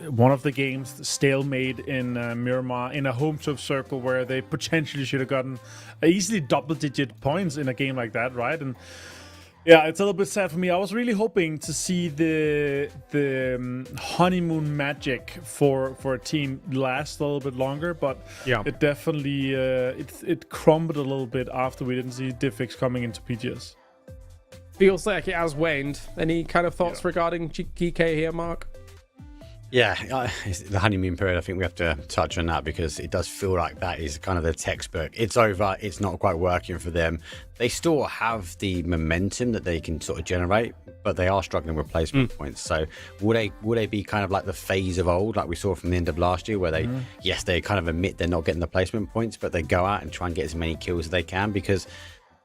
one of the games stalemate in Miramar in a home turf circle where they potentially should have gotten easily double-digit points in a game like that, right? And yeah, it's a little bit sad for me. I was really hoping to see the honeymoon magic for a team last a little bit longer, but it definitely it crumbled a little bit after we didn't see Diffix coming into PGS. Feels like it has waned. Any kind of thoughts regarding GK here, Mark? Yeah, it's the honeymoon period. I think we have to touch on that because it does feel like that is kind of the textbook. It's over. It's not quite working for them. They still have the momentum that they can sort of generate, but they are struggling with placement points. So will they be kind of like the phase of old, like we saw from the end of last year, where they kind of admit they're not getting the placement points, but they go out and try and get as many kills as they can because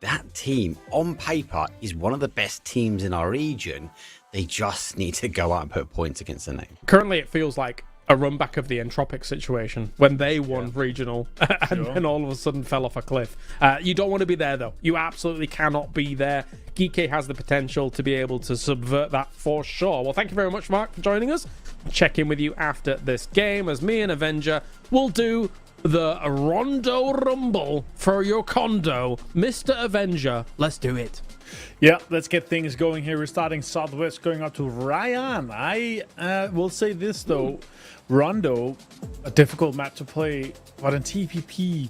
that team on paper is one of the best teams in our region. They just need to go out and put points against the name. Currently, it feels like a run back of the Entropic situation when they won regional and then all of a sudden fell off a cliff. You don't want to be there, though. You absolutely cannot be there. Geeky has the potential to be able to subvert that for sure. Well, thank you very much, Mark, for joining us. Check in with you after this game as me and Avenger will do the Rondo Rumble for your condo. Mr. Avenger, let's do it. Yeah, let's get things going here. We're starting southwest, going up to Ryan. I will say this, though. Rondo, a difficult map to play, but in TPP,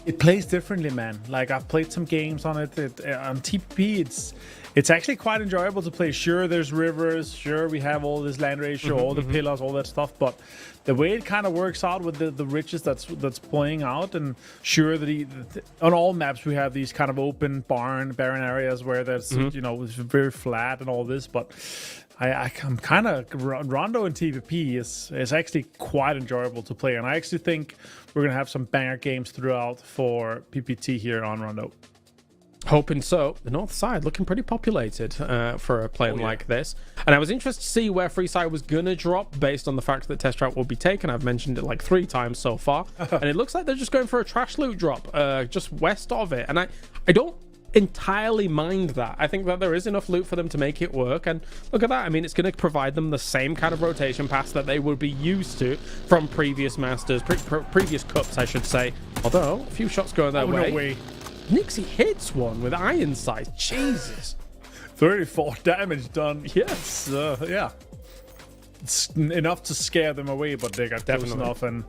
it plays differently, man. Like, I've played some games on it. On TPP, it's actually quite enjoyable to play. Sure, there's rivers. Sure, we have all this land ratio, all the pillars, all that stuff. But the way it kind of works out with the riches that's playing out, and sure that on all maps we have these kind of open barren areas where there's it's very flat and all this. But I'm kind of Rondo and TPP is actually quite enjoyable to play, and I actually think we're gonna have some banger games throughout for PPT here on Rondo. Hoping so. The north side looking pretty populated for a plane like this. And I was interested to see where Freeside was going to drop based on the fact that Test Route will be taken. I've mentioned it like 3 times so far. And it looks like they're just going for a trash loot drop just west of it. And I don't entirely mind that. I think that there is enough loot for them to make it work. And look at that. I mean, it's going to provide them the same kind of rotation paths that they would be used to from previous Masters, previous Cups, I should say. Although, a few shots going their way. No way. Nixie hits one with iron sight. Jesus. 34 damage done. Yes. Yeah. It's enough to scare them away, but they got close enough and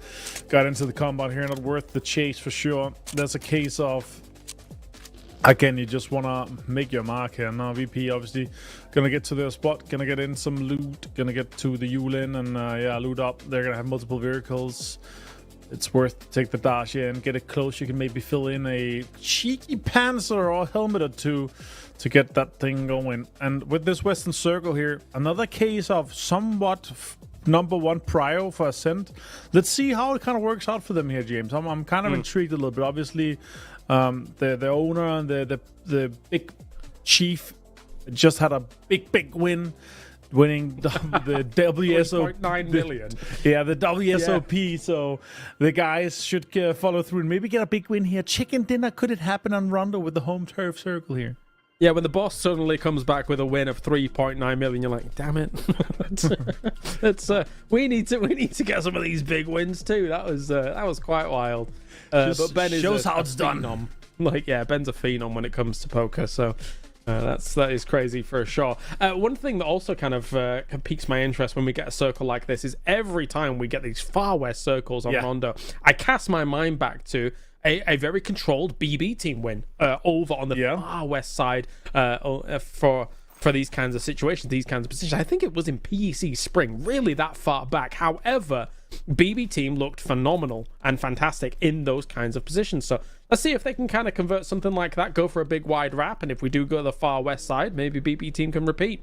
got into the combat here. Not worth the chase for sure. There's a case of, again, you just want to make your mark here. Now VP obviously going to get to their spot, going to get in some loot, going to get to the Yulin and loot up. They're going to have multiple vehicles. It's worth to take the dash in, get it close. You can maybe fill in a cheeky panzer or helmet or two to get that thing going. And with this western circle here, another case of somewhat number 1 prio for Ascent. Let's see how it kind of works out for them here, James. I'm kind of intrigued a little bit. Obviously, the owner and the big chief just had a big win. Winning the WSOP 3.9 million. Yeah, the WSOP. Yeah. So the guys should follow through and maybe get a big win here. Chicken dinner, could it happen on Rondo with the home turf circle here? Yeah, when the boss suddenly comes back with a win of 3.9 million, you're like, damn it. We need to get some of these big wins too. That was quite wild. But Ben shows how it's done. Like, yeah, Ben's a phenom when it comes to poker. So that is crazy for sure. One thing that also kind of piques my interest when we get a circle like this is every time we get these far west circles on Rondo, I cast my mind back to a very controlled BB team win over on the far west side for these kinds of situations, these kinds of positions. I think it was in PEC Spring, really that far back. However, BB team looked phenomenal and fantastic in those kinds of positions. So let's see if they can kind of convert something like that, go for a big wide wrap, and if we do go to the far west side, maybe BB team can repeat.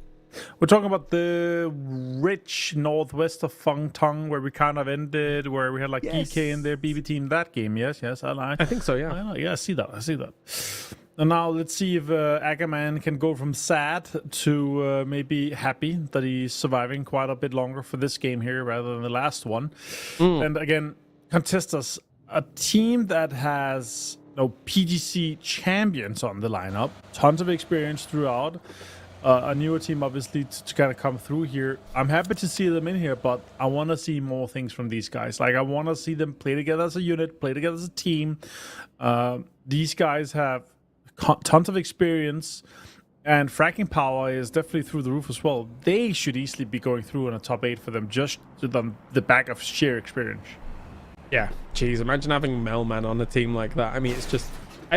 We're talking about the rich northwest of Feng Tong, where we kind of ended, where we had like EK in their BB team that game. Yes, I think so, yeah. I see that. And now let's see if Agaman can go from sad to maybe happy that he's surviving quite a bit longer for this game here rather than the last one. And again, Contestas, a team that has PGC champions on the lineup, tons of experience throughout. A newer team, obviously, to kind of come through here. I'm happy to see them in here, but I want to see more things from these guys. Like, I want to see them play together as a unit, play together as a team. These guys have tons of experience, and fracking power is definitely through the roof as well. They should easily be going through in a top 8 for them, just to the back of sheer experience. Yeah, geez, imagine having Melman on a team like that. I mean, it's just...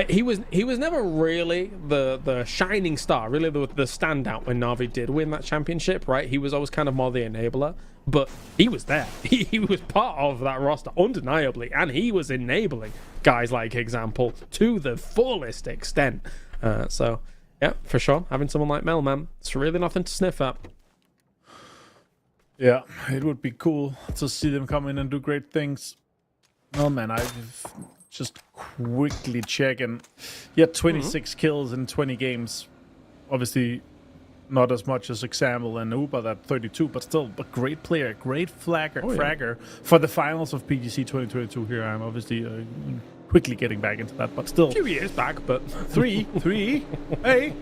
He was never really the shining star, really the standout when Na'Vi did win that championship, right? He was always kind of more the enabler, but he was there. He was part of that roster undeniably, and he was enabling guys like Example to the fullest extent. So, yeah, for sure, having someone like Mel, man, it's really nothing to sniff at. Yeah, it would be cool to see them come in and do great things. Oh, man, I've just quickly checking. Yeah, 26 kills in 20 games. Obviously, not as much as Example and Uber at 32, but still a great player, great fragger for the finals of PGC 2022. Here I'm obviously quickly getting back into that, but still. A few years back, but... Three? Hey!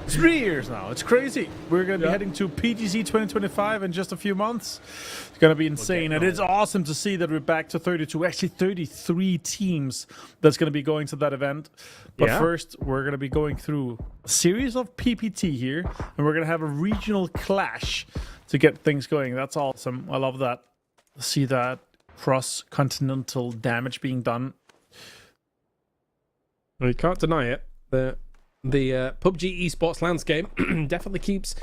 3 years now. It's crazy. We're going to be heading to PGC 2025 in just a few months. It's going to be insane. And it's awesome to see that we're back to 32, actually 33 teams that's going to be going to that event. But first, we're going to be going through a series of PPT here, and we're going to have a regional clash to get things going. That's awesome. I love that. See that cross-continental damage being done. Well, you can't deny it. The PUBG Esports landscape definitely keeps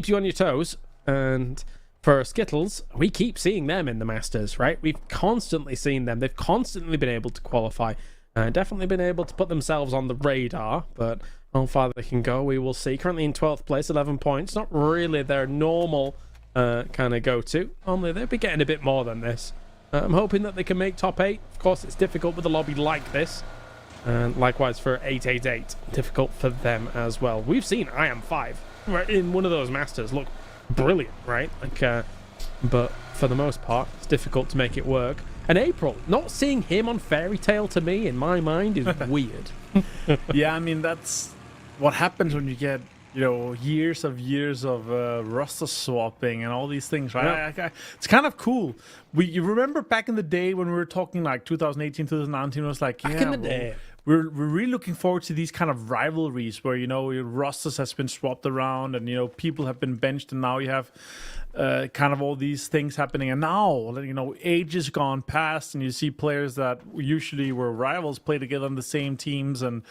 you on your toes. And for Skittles, we keep seeing them in the Masters, right? We've constantly seen them. They've constantly been able to qualify. Definitely been able to put themselves on the radar. But how far they can go, we will see. Currently in 12th place, 11 points. Not really their normal kind of go-to. Only they'll be getting a bit more than this. I'm hoping that they can make top 8. Of course, it's difficult with a lobby like this. And likewise for 888, difficult for them as well. We've seen I Am 5 right in one of those Masters look brilliant, right? Like, but for the most part, it's difficult to make it work. And April, not seeing him on Fairy Tale to me, in my mind, is weird. Yeah, I mean, that's what happens when you get, years of roster swapping and all these things, right? Yeah. It's kind of cool. You remember back in the day when we were talking like 2018, 2019, it was like, back in the day. We're really looking forward to these kind of rivalries where, your rosters has been swapped around and, people have been benched, and now you have kind of all these things happening. And now, age has gone past, and you see players that usually were rivals play together on the same teams, and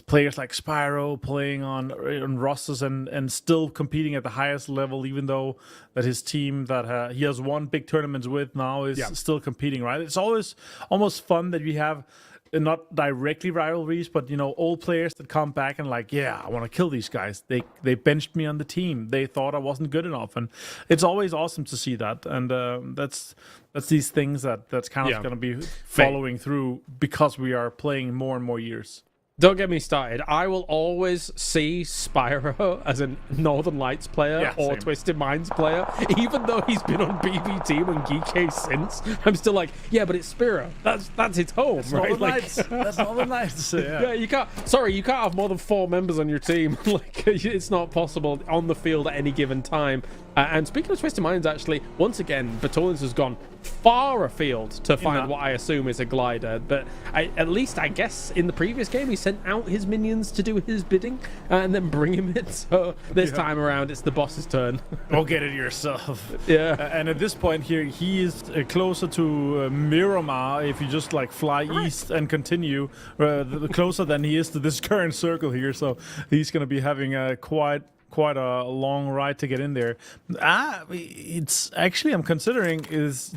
players like Spyro playing on rosters and still competing at the highest level, even though that his team that he has won big tournaments with now is still competing, right? It's always almost fun that we have not directly rivalries, but old players that come back and like, I want to kill these guys. They benched me on the team. They thought I wasn't good enough, and it's always awesome to see that. And that's these things that's kind of going to be following through because we are playing more and more years. Don't get me started. I will always see Spyro as a Northern Lights player or same. Twisted Minds player, even though he's been on BBT and Geek since. I'm still like, but it's Spyro. That's its home, right? That's Northern Lights. Yeah, you can't have more than 4 members on your team. Like, it's not possible on the field at any given time. And speaking of Twisted Minds, actually, once again, Battlegrounds has gone far afield to find what I assume is a glider. But at least, I guess, in the previous game, he sent out his minions to do his bidding and then bring him in. So this time around, it's the boss's turn. Go get it yourself. Yeah. And at this point here, he is closer to Miramar if you just like fly east and continue closer than he is to this current circle here. So he's going to be having quite a long ride to get in there. It's actually, I'm considering he's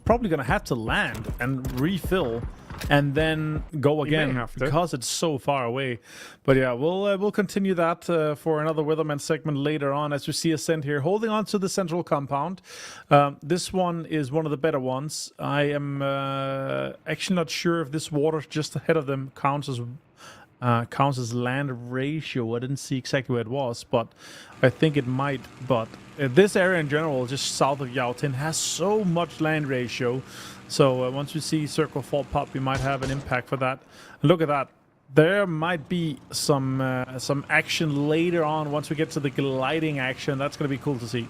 probably going to have to land and refill and then go again because it's so far away. But yeah, we'll continue that for another Weatherman segment later on as we see Ascent here holding on to the central compound. This one is one of the better ones. I am actually not sure if this water just ahead of them counts as land ratio. I didn't see exactly where it was, but I think it might. But this area in general, just south of Yaotin, has so much land ratio. So once we see Circle Fault pop, we might have an impact for that. And look at that. There might be some action later on once we get to the gliding action. That's going to be cool to see.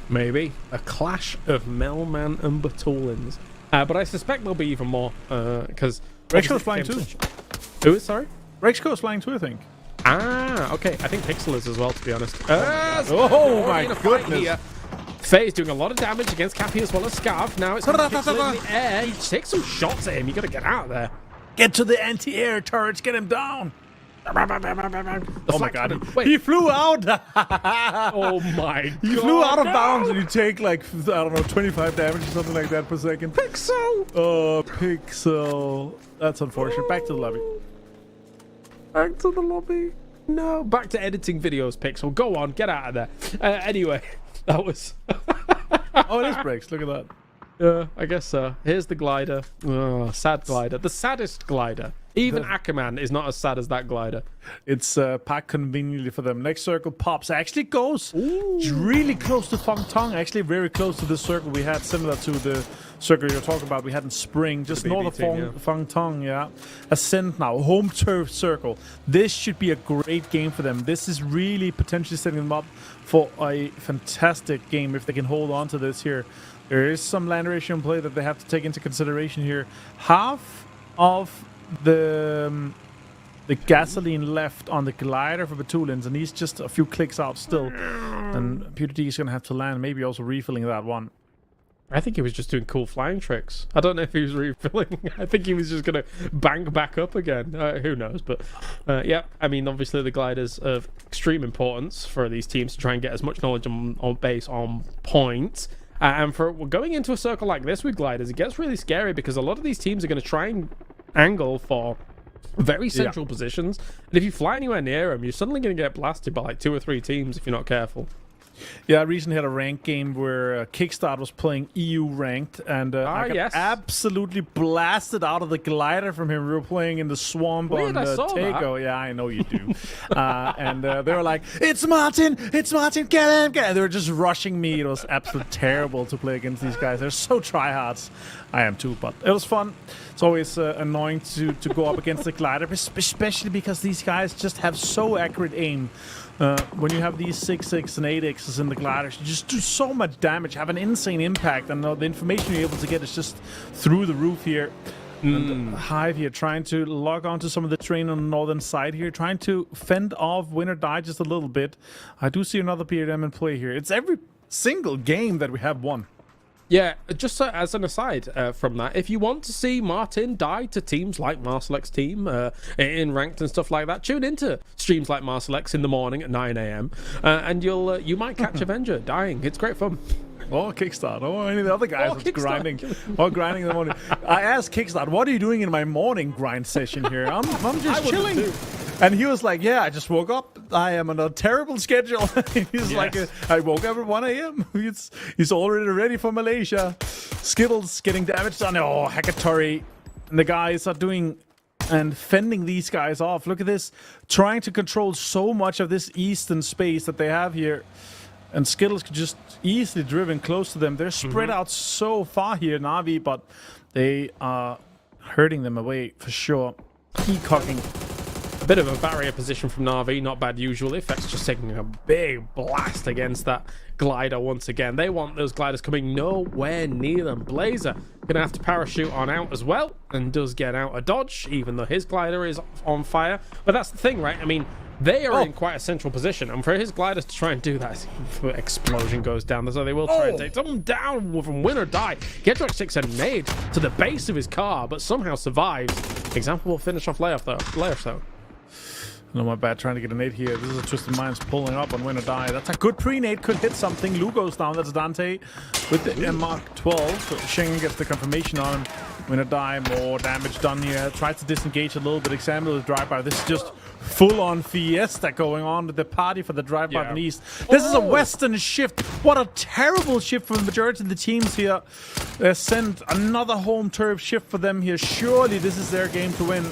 Maybe a clash of Melman and Batulins. But I suspect there'll be even more because Rexco's flying too. Who is, sorry? Rexco's flying too, I think. Okay. I think Pixel is as well, to be honest. Oh my goodness. Faye's doing a lot of damage against Cappy as well as Scarf. Now it's Pixel in the air. He takes some shots at him. You got to get out of there. Get to the anti-air turrets. Get him down. Oh my god. He flew out. Oh my god. He flew out of bounds and you take like, I don't know, 25 damage or something like that per second. Pixel. Oh, Pixel. That's unfortunate. Back to the lobby. Back to the lobby. No. Back to editing videos, Pixel. Go on. Get out of there. Anyway, that was... Oh, it is breaks. Look at that. I guess so. Here's the glider. Oh, sad glider. The saddest glider. Even Ackerman is not as sad as that glider. It's packed conveniently for them. Next circle pops. Actually goes really close to Feng Tong. Actually very close to this circle we had, similar to the circle you're talking about we had in spring. Just north of Feng Tong, yeah. Ascend now. Home turf circle. This should be a great game for them. This is really potentially setting them up for a fantastic game if they can hold on to this here. There is some land ratio in play that they have to take into consideration here. Half of the gasoline left on the glider for Batulins, and he's just a few clicks out still. And PUBG is going to have to land, maybe also refilling that one. I think he was just doing cool flying tricks. I don't know if he was refilling. I think he was just going to bank back up again. Who knows? But yeah, I mean, obviously the glider's of extreme importance for these teams to try and get as much knowledge on base on point. And for going into a circle like this with gliders, it gets really scary because a lot of these teams are going to try and angle for very central positions. And if you fly anywhere near them, you're suddenly going to get blasted by like 2 or 3 teams if you're not careful. Yeah, I recently had a ranked game where Kickstart was playing EU ranked, and I got absolutely blasted out of the glider from him. We were playing in the swamp on Tego. Yeah, I know you do. And they were like, "It's Martin! It's Martin! Get him! Get him!" They were just rushing me. It was absolutely terrible to play against these guys. They're so tryhards. I am too, but it was fun. It's always annoying to go up against the glider, especially because these guys just have so accurate aim. When you have these 6.6 and 8x's in the gliders, you just do so much damage, have an insane impact, and the information you're able to get is just through the roof here. And Hive here trying to log onto some of the terrain on the northern side here, trying to fend off win or die just a little bit. I do see another PRM in play here. It's every single game that we have won. Yeah, just as an aside from that, if you want to see Martin die to teams like Marcelex's team in ranked and stuff like that, tune into streams like Marcelex in the morning at 9 a.m. And you might catch Avenger dying. It's great fun. Or Kickstart, or any of the other guys that's grinding. Or grinding in the morning. I asked Kickstart, what are you doing in my morning grind session here? I'm just chilling. And he was like, yeah, I just woke up. I am on a terrible schedule. He's like, I woke up at 1 a.m. He's already ready for Malaysia. Skittles getting damage done. Oh, Hackatory. And the guys are doing and fending these guys off. Look at this. Trying to control so much of this eastern space that they have here. And Skittles could just easily driven close to them. They're spread out so far here, Na'Vi, but they are hurting them away for sure. Peacocking. A bit of a barrier position from Na'Vi, not bad usually. Effects just taking a big blast against that glider once again. They want those gliders coming nowhere near them. Blazer gonna have to parachute on out as well, and does get out a dodge, even though his glider is on fire. But that's the thing, right? I mean, they are in quite a central position, and for his gliders to try and do that, explosion goes down, so they will try and take someone down from win or die. Gedrock 6 a nade to the base of his car, but somehow survives. Example will finish off layoff though. No, my bad, trying to get a nade here. This is a Twisted Minds pulling up on win or die. That's a good pre-nade, could hit something. Lu goes down, that's Dante with the Mark 12. So Schengen gets the confirmation on him. Win or die, more damage done here. Tries to disengage a little bit. Example of the drive-by. This is just full-on fiesta going on with the party for the drive-by from the east. This is a western shift. What a terrible shift for the majority of the teams here. Send another home turf shift for them here. Surely this is their game to win.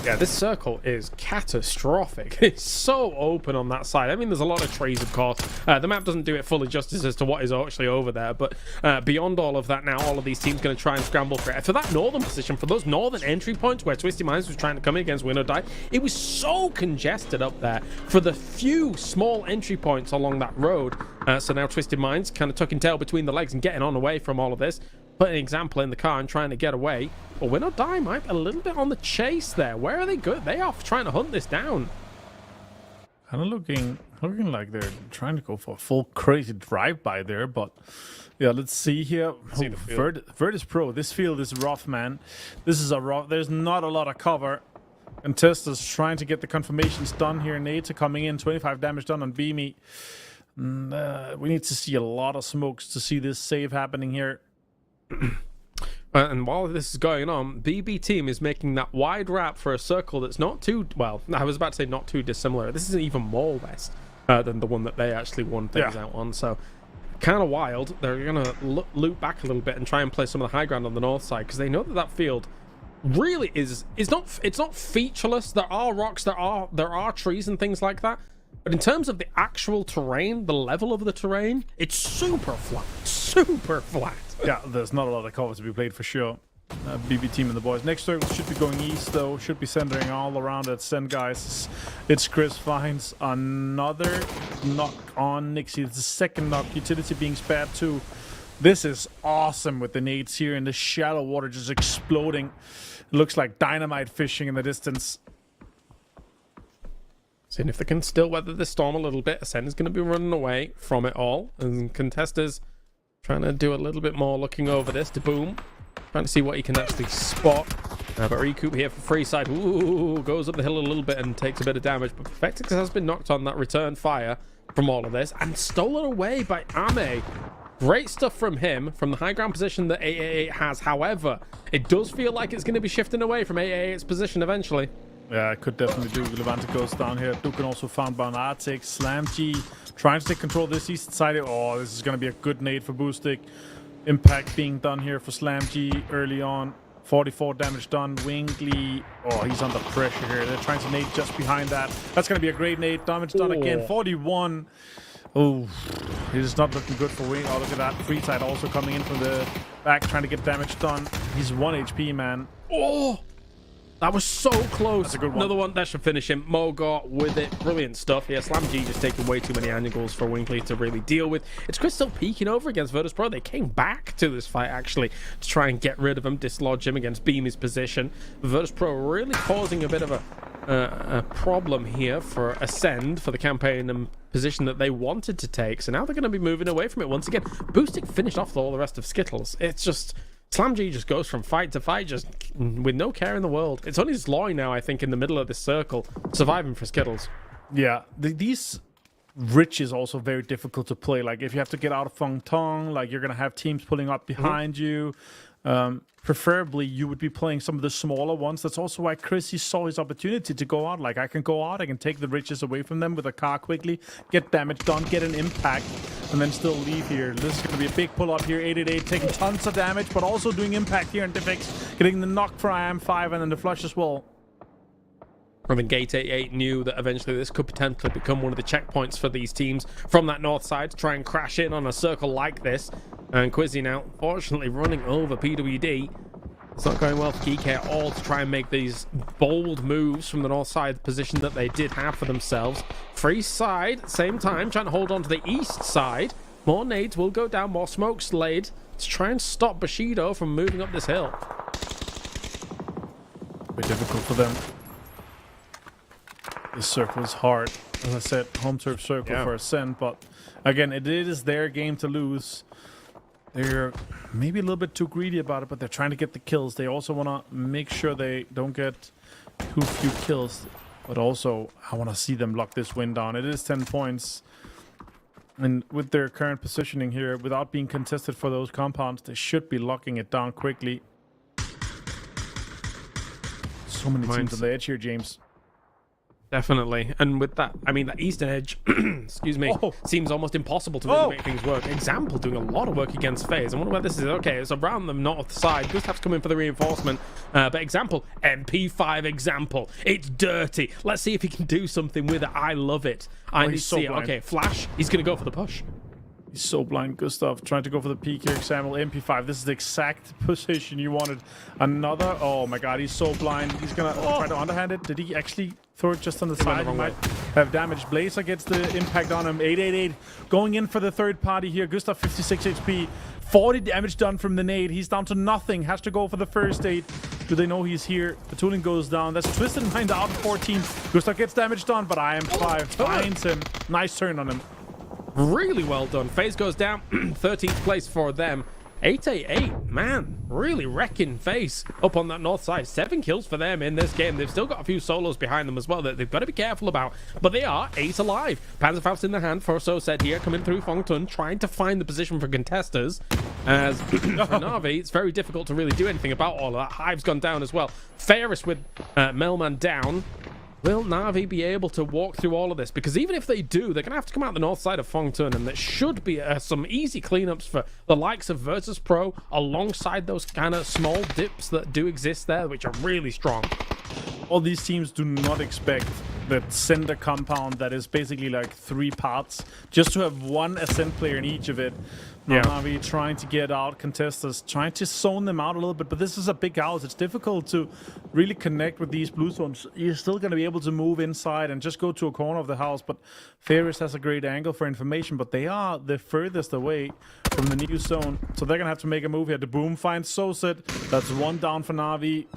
Yeah, this circle is catastrophic. It's so open on that side. I mean, there's a lot of trees, of course. The map doesn't do it fully justice as to what is actually over there, but beyond all of that now, all of these teams going to try and scramble for it. For that northern position, for those northern entry points where Twisted Minds was trying to come in against win or die, it was so congested up there for the few small entry points along that road. So now Twisted Minds kind of tucking tail between the legs and getting on away from all of this. Put an example in the car and trying to get away. But win or die might be a little bit on the chase there. Where are they good? They are trying to hunt this down. Kind of looking like they're trying to go for a full crazy drive-by there, but yeah, let's see here. Virtus Pro, this field is rough, man. This is a rough, there's not a lot of cover. And Testa's trying to get the confirmations done here. Nades are coming in, 25 damage done on Beamy. We need to see a lot of smokes to see this save happening here. And while this is going on, BB team is making that wide wrap for a circle that's not too, well, I was about to say not too dissimilar. This is even more west than the one that they actually won things out on. So kind of wild. They're going to loop back a little bit and try and play some of the high ground on the north side because they know that that field really is not featureless. There are rocks, there are trees and things like that. But in terms of the actual terrain, the level of the terrain, it's super flat. Super flat. Yeah, there's not a lot of cover to be played for sure. BB team and the boys. Next circle should be going east though. Should be centering all around that send, guys. It's Chris finds another knock on Nixie. It's the second knock. Utility being spared too. This is awesome with the nades here in the shallow water just exploding. It looks like dynamite fishing in the distance. Seeing if they can still weather the storm a little bit. Ascend is going to be running away from it all. And Contesters trying to do a little bit more looking over this to Boom. Trying to see what he can actually spot. But Recoup here for free side. Ooh, goes up the hill a little bit and takes a bit of damage. But Perfectix has been knocked on that return fire from all of this. And stolen away by Ame. Great stuff from him, from the high ground position that 888 has. However, it does feel like it's going to be shifting away from 888's position eventually. Yeah, it could definitely do. Levante goes down here. Dukan also found by an Arctic. Slam G trying to take control of this east side. Oh, this is going to be a good nade for Boostic. Impact being done here for Slam G early on. 44 damage done. Wingley, oh, he's under pressure here. They're trying to nade just behind that. That's going to be a great nade. Damage done again. 41. Oh, it is not looking good for Wing. Oh, look at that. Free side also coming in from the back, trying to get damage done. He's 1 HP, man. Oh! That was so close. That's a good one. Another one that should finish him. Mogot with it. Brilliant stuff. Yeah, Slam G just taking way too many angles for Winkley to really deal with. It's Chris still peeking over against Virtus Pro. They came back to this fight, actually, to try and get rid of him, dislodge him against Beamy's position. Virtus Pro really causing a bit of a problem here for Ascend, for the campaign and position that they wanted to take. So now they're going to be moving away from it once again. Boostic finished off all the rest of Skittles. It's just... Slam G just goes from fight to fight, just with no care in the world. It's only Zloy now, I think, in the middle of this circle, surviving for Skittles. Yeah, these Rich is also very difficult to play. Like, if you have to get out of Feng Tong, like, you're going to have teams pulling up behind you. Preferably, you would be playing some of the smaller ones. That's also why Chris, he saw his opportunity to go out. Like, I can go out, I can take the Riches away from them with a car quickly, get damage done, get an impact, and then still leave here. This is going to be a big pull-up here. 888 taking tons of damage, but also doing impact here in Defix, getting the knock for IM5 and then the flush as well. I mean, Gate 88 knew that eventually this could potentially become one of the checkpoints for these teams from that north side to try and crash in on a circle like this. And Quizzy now, fortunately, running over PWD. It's not going well for Geek at all to try and make these bold moves from the north side position that they did have for themselves. Free side, same time, trying to hold on to the east side. More nades will go down, more smokes laid to try and stop Bushido from moving up this hill. Very difficult for them. This circle is hard. As I said, home turf circle for Ascend, but again, it is their game to lose. They're maybe a little bit too greedy about it, but they're trying to get the kills. They also want to make sure they don't get too few kills, but also I want to see them lock this win down. It is 10 points, and with their current positioning here, without being contested for those compounds, they should be locking it down quickly. So many teams on the edge here, James. Definitely. And with that, I mean, that eastern edge, excuse me, seems almost impossible to really make things work. Example doing a lot of work against FaZe. I wonder where this is. Okay, it's around the north side. Gustav's coming for the reinforcement. But Example, MP5 Example. It's dirty. Let's see if he can do something with it. I love it. I need to see it. Okay, Flash, he's going to go for the push. He's so blind, Gustav. Trying to go for the peak here. Example, MP5. This is the exact position you wanted. Another. Oh my god, he's so blind. He's going to try to underhand it. Did he actually throw it just on the side? He might have damage. Blazer gets the impact on him. 888 going in for the third party here. Gustav 56 HP. 40 damage done from the nade. He's down to nothing. Has to go for the first aid. Do they know he's here? The tooling goes down. That's Twisted Mind out of 14. Gustav gets damage done, but IM5 finds him. Nice turn on him. Really well done. FaZe goes down. 13th place for them. 888, man, really wrecking FaZe up on that north side. 7 kills for them in this game. They've still got a few solos behind them as well that they've got to be careful about, but they are 8 alive. Panzerfaust in the hand for So Said here, coming through Fongtun, trying to find the position for contesters. As for Na'Vi, it's very difficult to really do anything about all of that. Hive's gone down as well. Ferris with Melman down. Will Na'Vi be able to walk through all of this? Because even if they do, they're going to have to come out the north side of Fongtun, and there should be some easy cleanups for the likes of Virtus Pro alongside those kind of small dips that do exist there, which are really strong. All these teams do not expect that center compound that is basically like 3 parts, just to have one ascent player in each of it. Yeah. Na'Vi trying to get out contestants, trying to zone them out a little bit, but this is a big house. It's difficult to really connect with these blue zones. You're still going to be able to move inside and just go to a corner of the house, but Ferris has a great angle for information, but they are the furthest away from the new zone, so they're going to have to make a move here. The boom finds Soset. That's 1 down for Na'Vi.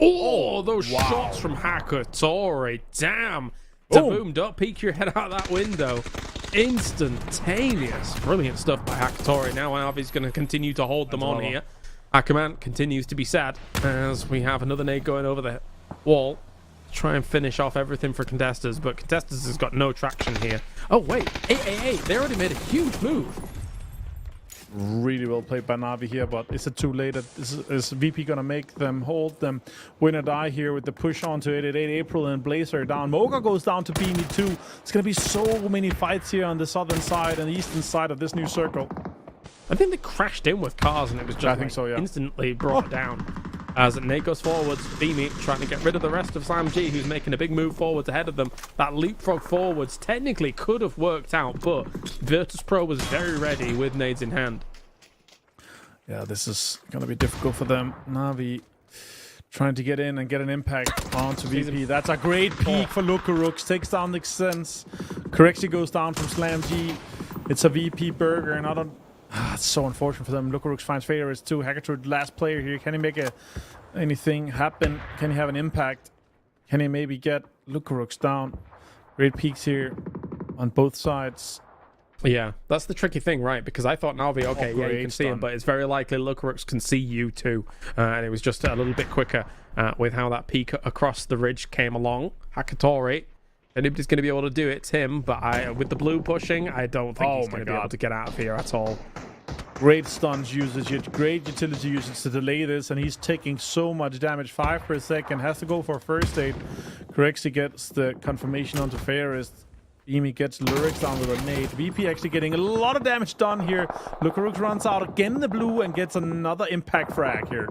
Oh, those shots from Hakatori. Damn. Boom, don't peek your head out that window. Instantaneous. Brilliant stuff by Hakatori. Now Alvi's going to continue to hold them on here. Ackerman continues to be sad as we have another nade going over the wall. Try and finish off everything for Contesters, but Contesters has got no traction here. Oh, wait. Hey. They already made a huge move. Really well played by Na'Vi here, but is it too late? Is VP gonna make them hold them win or die here with the push on to 888? April and Blazer down. Mocha goes down to Beanie 2. It's gonna be so many fights here on the southern side and the eastern side of this new circle. I think they crashed in with cars and it was just instantly brought down. As Nate goes forwards, Beanie trying to get rid of the rest of Slam G, who's making a big move forwards ahead of them. That leapfrog forwards technically could have worked out, but Virtus Pro was very ready with nades in hand. Yeah, this is going to be difficult for them. Na'Vi trying to get in and get an impact onto VP. That's a great peek for Lukarux. Takes down the sense. Correxy goes down from Slam G. It's a VP burger, and I don't... it's so unfortunate for them. Lukarux finds Favors too. Hakator, last player here. Can he make anything happen? Can he have an impact? Can he maybe get Lukarux down? Great peaks here on both sides. Yeah, that's the tricky thing, right? Because I thought Na'Vi, okay, yeah, you can see him, but it's very likely Lukarux can see you too. And it was just a little bit quicker with how that peak across the ridge came along. Hakatori, anybody's going to be able to do it. It's him, but with the blue pushing, I don't think he's going to be able to get out of here at all. Great stuns usage, great utility usage to delay this, and he's taking so much damage. 5 per second, has to go for first aid. Corexy gets the confirmation onto Ferris. Emi gets Lurix down with a nade. VP actually getting a lot of damage done here. Lukarux runs out again in the blue and gets another impact frag here.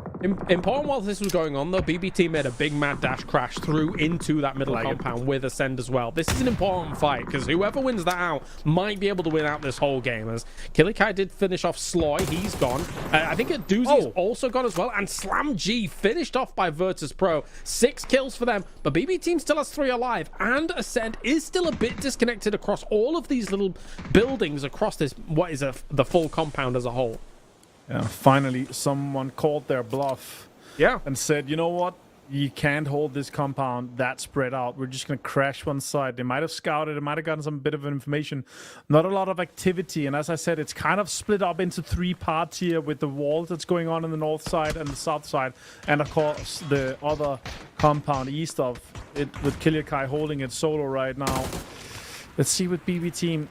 Important while this was going on, though, BBT made a big mad dash crash through into that middle compound with Ascend as well. This is an important fight because whoever wins that out might be able to win out this whole game. As Killikai did finish off Sloy, he's gone. I think Doozy's also gone as well. And Slam G finished off by Virtus Pro. 6 kills for them, but BB Team still has 3 alive. And Ascend is still a bit disconnected across all of these little buildings across this, what is the full compound as a whole. Yeah, finally someone called their bluff. Yeah. And said, you know what? You can't hold this compound that spread out. We're just going to crash one side. They might have scouted. They might have gotten some bit of information. Not a lot of activity. And as I said, it's kind of split up into 3 parts here with the walls that's going on in the north side and the south side. And of course, the other compound east of it with Killikai holding it solo right now. Let's see what BB Team...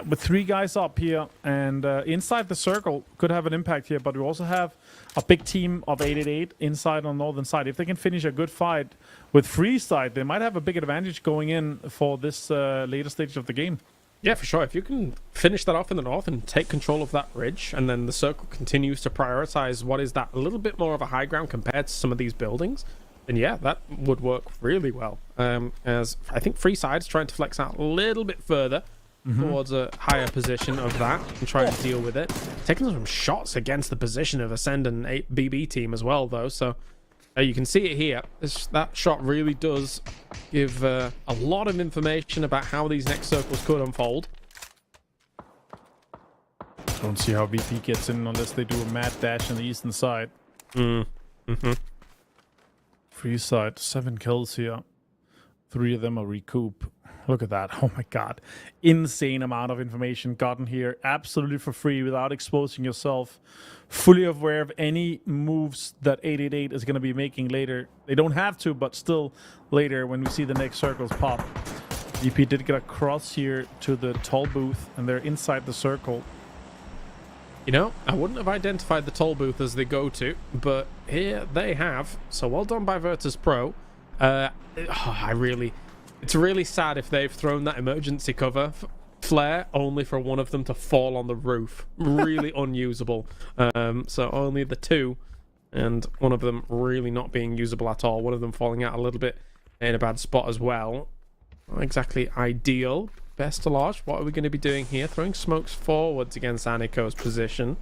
with 3 guys up here and inside the circle could have an impact here, but we also have a big team of 888 inside on the northern side. If they can finish a good fight with free side, they might have a big advantage going in for this later stage of the game. Yeah, for sure. If you can finish that off in the north and take control of that ridge, and then the circle continues to prioritize what is that a little bit more of a high ground compared to some of these buildings, then yeah, that would work really well. As I think free side's trying to flex out a little bit further towards a higher position of that and try and deal with it. Taking some shots against the position of Ascend and BB Team as well, though. So you can see it here. That shot really does give a lot of information about how these next circles could unfold. Don't see how VP gets in unless they do a mad dash on the eastern side. Free side, 7 kills here. 3 of them are recoup. Look at that. Oh my god. Insane amount of information gotten here. Absolutely for free without exposing yourself. Fully aware of any moves that 888 is going to be making later. They don't have to, but still later when we see the next circles pop. VP did get across here to the toll booth and they're inside the circle. You know, I wouldn't have identified the toll booth as the go-to, but here they have. So well done by Virtus Pro. It's really sad if they've thrown that emergency cover flare only for one of them to fall on the roof. Really unusable. So only the two, and one of them really not being usable at all. One of them falling out a little bit in a bad spot as well. Not exactly ideal. Bestelage, what are we going to be doing here? Throwing smokes forwards against Aniko's position.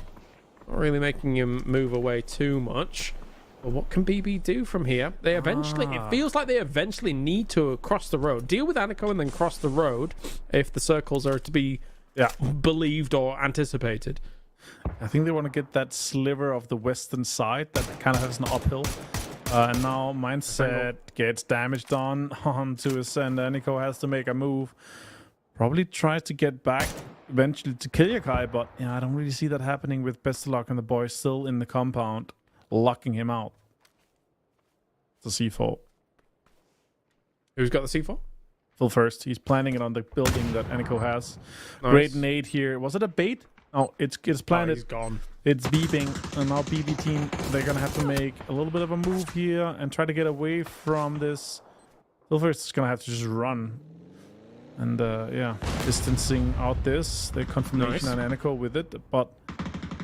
Not really making him move away too much. But what can BB do from here? They eventually, it feels like they eventually need to cross the road. Deal with Aniko and then cross the road if the circles are to be believed or anticipated. I think they want to get that sliver of the western side that kind of has an uphill. And now Mindset gets damaged onto his end. Aniko has to make a move. Probably tries to get back eventually to kill Yakai, but I don't really see that happening with Bestelok and the boys still in the compound, locking him out. It's a C4. Who's got the C4? Phil first. He's planting it on the building that Aniko has. Nice. Great nade here. Was it a bait? Oh, it's planted. Oh, he's gone. It's beeping, and now BB team, they're gonna have to make a little bit of a move here and try to get away from this. Phil first is gonna have to just run. And distancing out this. The confirmation on Aniko with it. But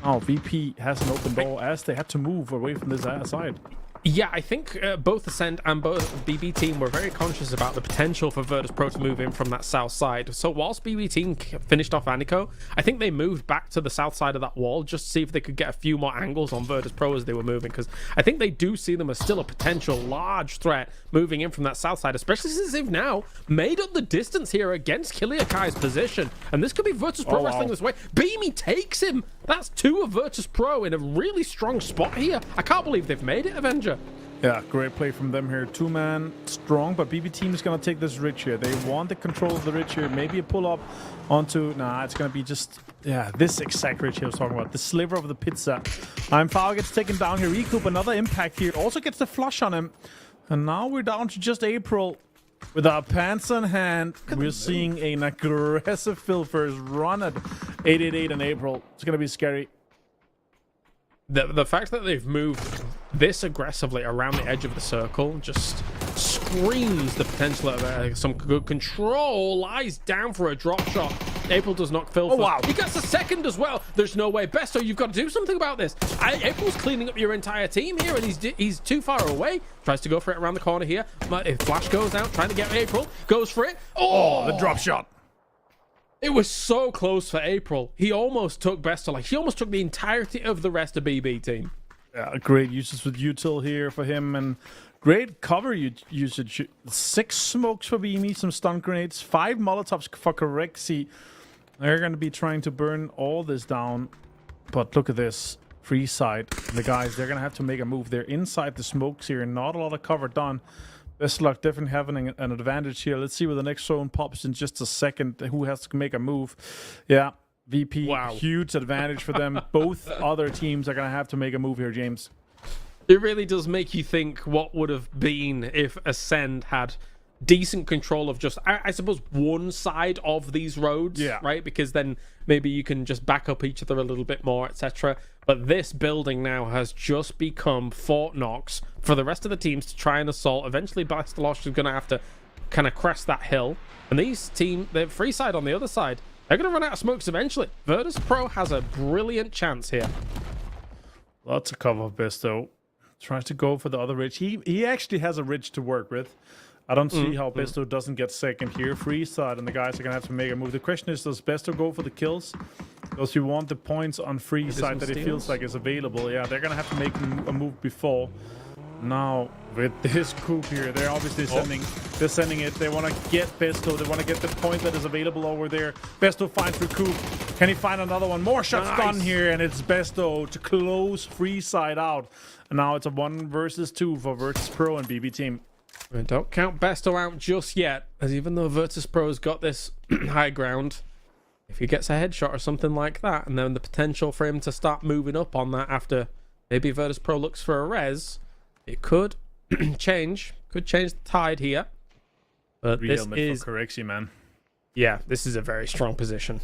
VP has an open door as they had to move away from this side. Yeah, I think both Ascend and both BB Team were very conscious about the potential for Virtus Pro to move in from that south side. So whilst BB Team finished off Aniko, I think they moved back to the south side of that wall just to see if they could get a few more angles on Virtus Pro as they were moving, because I think they do see them as still a potential large threat moving in from that south side, especially since they've now made up the distance here against Kiliakai's position. And this could be Virtus Pro wrestling this way. Beamy takes him. That's two of Virtus Pro in a really strong spot here. I can't believe they've made it, Avenger. Yeah, great play from them here. Two-man strong, but BB team is going to take this ridge here. They want the control of the ridge here. Maybe a pull-up onto... Nah, it's going to be just... Yeah, this exact ridge here I was talking about. The sliver of the pizza. Fao gets taken down here. Recoup, another impact here. Also gets the flush on him. And now we're down to just April. With our pants on hand, we're seeing an aggressive Phil first run at 888 in April. It's going to be scary. The fact that they've moved this aggressively around the edge of the circle just screams the potential of some good control. Lies down for a drop shot. April does not fill. Wow. He gets a second as well. There's no way. Besto, you've got to do something about this. April's cleaning up your entire team here, and he's too far away. Tries to go for it around the corner here. Flash goes out, trying to get April. Goes for it. Oh, the drop shot. It was so close for April. He almost took Besto. He almost took the entirety of the rest of BB team. Yeah, great uses with util here for him, and great cover usage. 6 smokes for Beamy, some stun grenades, 5 Molotovs for Corexi. They're going to be trying to burn all this down, but look at this. Free side. The guys, they're going to have to make a move. They're inside the smokes here, not a lot of cover done. Best luck, definitely having an advantage here. Let's see where the next zone pops in just a second. Who has to make a move? Yeah, VP, huge advantage for them. Both other teams are going to have to make a move here, James. It really does make you think what would have been if Ascend had decent control of just, I suppose, one side of these roads, right? Because then maybe you can just back up each other a little bit more, etc. But this building now has just become Fort Knox for the rest of the teams to try and assault. Eventually, Bastelosh is going to have to kind of crest that hill. And these team, the free side on the other side, they're going to run out of smokes eventually. Virtus Pro has a brilliant chance here. Lots of cover of Besto. Tries to go for the other ridge. He actually has a ridge to work with. I don't see how Besto doesn't get second here. Free side, and the guys are going to have to make a move. The question is, does Besto go for the kills? Does he want the points on free side that he feels like is available? Yeah, they're going to have to make a move before. Now, with this coup here, they're obviously sending it. They want to get Besto. They want to get the point that is available over there. Besto finds the coup. Can he find another one? More shots done here, and it's Besto to close free side out. And now it's a 1 versus 2 for Virtus Pro and BB team. And don't count Besto out just yet, as even though Virtus Pro's got this high ground, if he gets a headshot or something like that, and then the potential for him to start moving up on that after maybe Virtus Pro looks for a res, it could change the tide here. But Real this is Corexi, man. Yeah, this is a very strong position.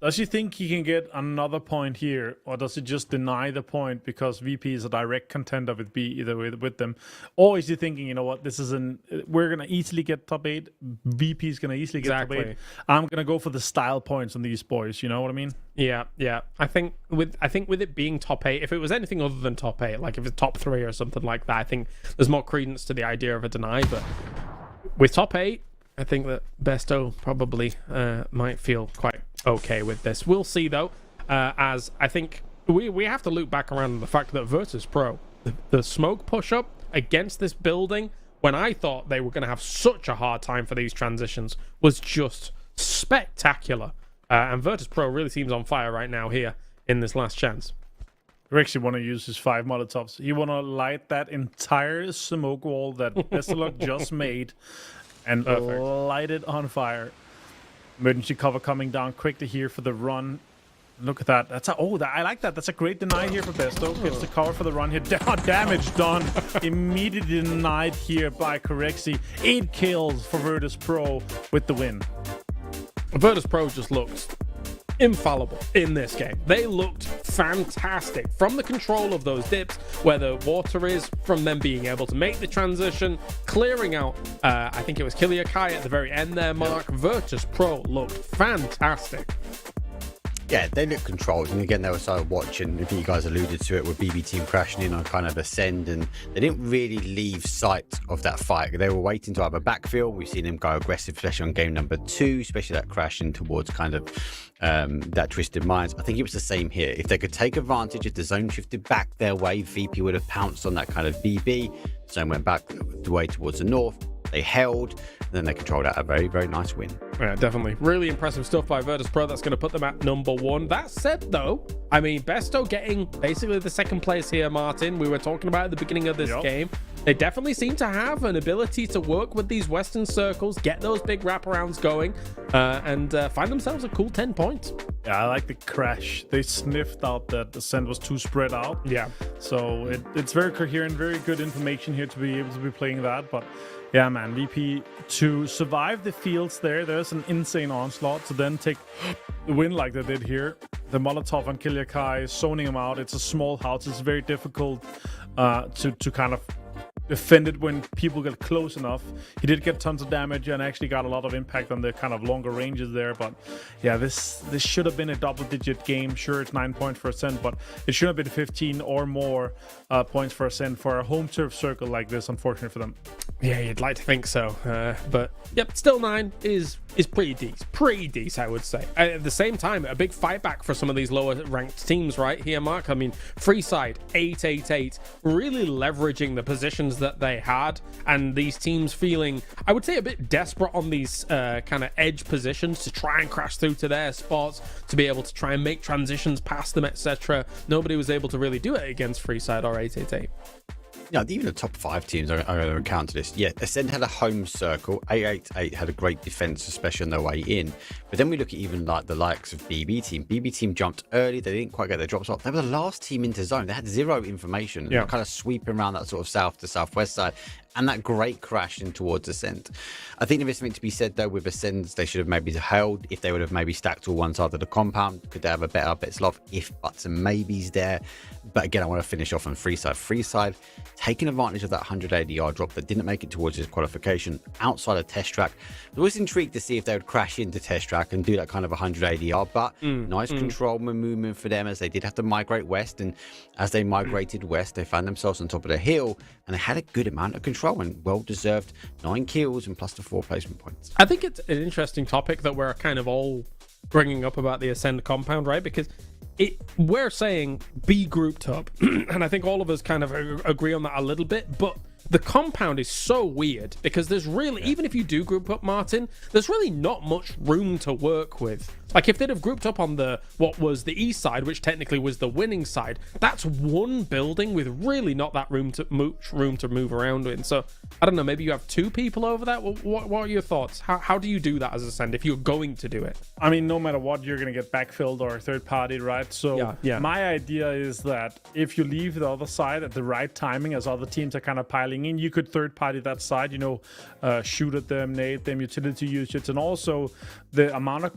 Does he think he can get another point here, or does he just deny the point because VP is a direct contender with B either with them, or is he thinking, you know what, we're gonna easily get top 8, VP is gonna easily get top 8. I'm gonna go for the style points on these boys. You know what I mean? Yeah. I think with it being top 8, if it was anything other than top 8, like if it's top 3 or something like that, I think there's more credence to the idea of a deny. But with top 8, I think that Besto probably might feel quite okay with this. We'll see though, as I think we have to loop back around the fact that Virtus Pro, the smoke push up against this building, when I thought they were going to have such a hard time for these transitions, was just spectacular. And Virtus Pro really seems on fire right now here in this last chance. He actually want to use his 5 Molotovs. He want to light that entire smoke wall that Estelok just made and light it on fire. Emergency cover coming down quickly here for the run. Look at that. I like that. That's a great deny here for Besto. Gets the cover for the run here. Damage done. Immediately denied here by Corexi. 8 kills for Virtus Pro with the win. Virtus Pro just looks infallible in this game. They looked fantastic from the control of those dips, where the water is, from them being able to make the transition, clearing out, I think it was Kiliakai at the very end there, Mark. Virtus Pro looked fantastic. Yeah, they look controlled, and again, they were sort of watching, I think you guys alluded to it, with BB team crashing in on kind of Ascend, and they didn't really leave sight of that fight. They were waiting to have a backfill. We've seen them go aggressive, especially on game number 2, especially that crashing towards kind of that Twisted Minds. I think it was the same here. If they could take advantage, if the zone shifted back their way, VP would have pounced on that kind of BB. Zone went back the way towards the north. They held, and then they controlled out a very, very nice win. Yeah, definitely. Really impressive stuff by Virtus Pro. That's going to put them at number 1. That said, though, I mean, Besto getting basically the second place here, Martin. We were talking about at the beginning of this game. They definitely seem to have an ability to work with these Western circles, get those big wraparounds going, and find themselves a cool 10 points. Yeah, I like the crash. They sniffed out that the send was too spread out. Yeah. So it's very coherent, very good information here to be able to be playing that. But yeah, man, VP to survive the fields there's an insane onslaught. To then take the win like they did here. The Molotov on Kiliakai, zoning him out. It's a small house. It's very difficult to kind of defend it when people get close enough. He did get tons of damage and actually got a lot of impact on the kind of longer ranges there. But yeah, this should have been a double-digit game. Sure, it's 9 points for Ascent, but it should have been 15 or more points for Ascent for a home turf circle like this. Unfortunate for them. Yeah, you'd like to think so. But yep, still 9 is pretty decent. Pretty decent, I would say. At the same time, a big fight back for some of these lower ranked teams right here, Mark. I mean, Freeside 888, really leveraging the positions that they had, and these teams feeling, I would say, a bit desperate on these kind of edge positions to try and crash through to their spots, to be able to try and make transitions past them, etc. Nobody was able to really do it against Freeside or 888. Yeah, even the top 5 teams are going to account to this. Yeah, Ascend had a home circle. 888 had a great defense, especially on their way in. But then we look at even like the likes of BB team. BB team jumped early. They didn't quite get their drops off. They were the last team into zone. They had 0 information. They were kind of sweeping around that sort of south to southwest side. And that great crash in towards Ascent. I think there is something to be said, though, with Ascent. They should have maybe held. If they would have maybe stacked to one side of the compound, could they have a better Betzlov? If buts and maybes there. But again, I want to finish off on Freeside. Freeside taking advantage of that 180-yard drop that didn't make it towards his qualification outside of test track. I was intrigued to see if they would crash into test track and do that kind of 180-yard. But nice control movement for them, as they did have to migrate west. And as they migrated west, they found themselves on top of the hill, and they had a good amount of control and well-deserved 9 kills and plus the 4 placement points. I think it's an interesting topic that we're kind of all bringing up about the Ascend compound, right? Because we're saying be grouped up, and I think all of us kind of agree on that a little bit, but the compound is so weird because there's really, even if you do group up, Martin, there's really not much room to work with. Like, if they'd have grouped up on what was the east side, which technically was the winning side, that's one building with really not that much room to move around in. So I don't know, maybe you have 2 people over that. What are your thoughts? How do you do that as a Ascend if you're going to do it? I mean, no matter what, you're going to get backfilled or third party, right? So my idea is that if you leave the other side at the right timing, as other teams are kind of piling in, you could third party that side, shoot at them, nade them, utility usage, and also the amount of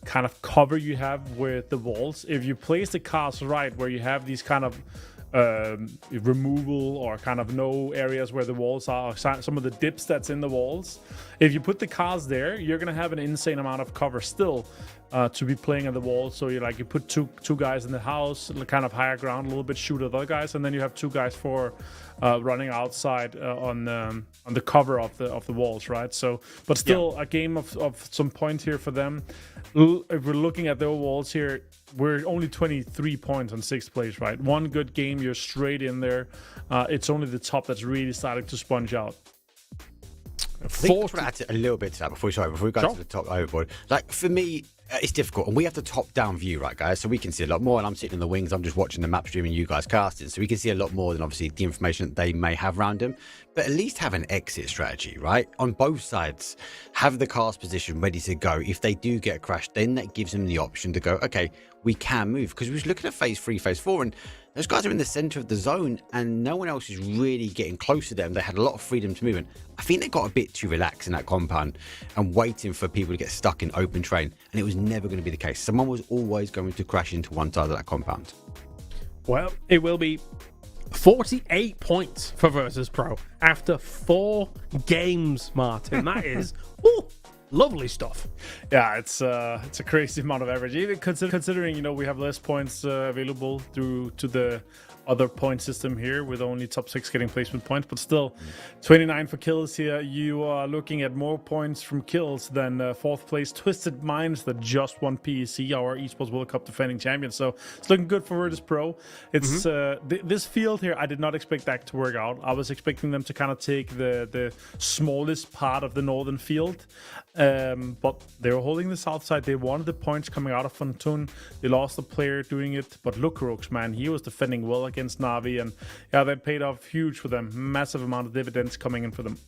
kind of cover you have with the walls. If you place the cars right, where you have these kind of removal or kind of no areas where the walls are, some of the dips that's in the walls, if you put the cars there, you're gonna have an insane amount of cover still to be playing on the wall. So you put two guys in the house, kind of higher ground a little bit, shoot at other guys, and then you have 2 guys for running outside on the cover of the walls, right? So, but still a game of some points here for them. If we're looking at their walls here, we're only 23 points on 6th place, right? One good game, you're straight in there. It's only the top that's really starting to sponge out. I think to add a little bit to that before we go to the top overboard. Like for me, it's difficult, and we have the top-down view, right, guys? So we can see a lot more. And I'm sitting in the wings. I'm just watching the map stream and you guys casting, so we can see a lot more than obviously the information that they may have around them. But at least have an exit strategy, right? On both sides, have the cast position ready to go. If they do get a crash, then that gives them the option to go, okay, we can move. Because we was looking at phase 3, phase 4, and those guys are in the center of the zone and no one else is really getting close to them. They had a lot of freedom to move, and I think they got a bit too relaxed in that compound and waiting for people to get stuck in open terrain, and it was never going to be the case. Someone was always going to crash into one side of that compound. Well, it will be 48 points for Virtus Pro after 4 games, Martin. That is lovely stuff. Yeah, it's a crazy amount of average. Even considering we have less points available through to the other point system here, with only top 6 getting placement points, but still 29 for kills here. You are looking at more points from kills than 4th place Twisted Minds that just won PEC, our Esports World Cup defending champion. So it's looking good for Virtus Pro. It's this field here, I did not expect that to work out. I was expecting them to kind of take the smallest part of the northern field, but they were holding the south side. They wanted the points coming out of Fontun. They lost a player doing it, but Lukarox, man, he was defending well against Navi, and yeah, that paid off huge for them. Massive amount of dividends coming in for them.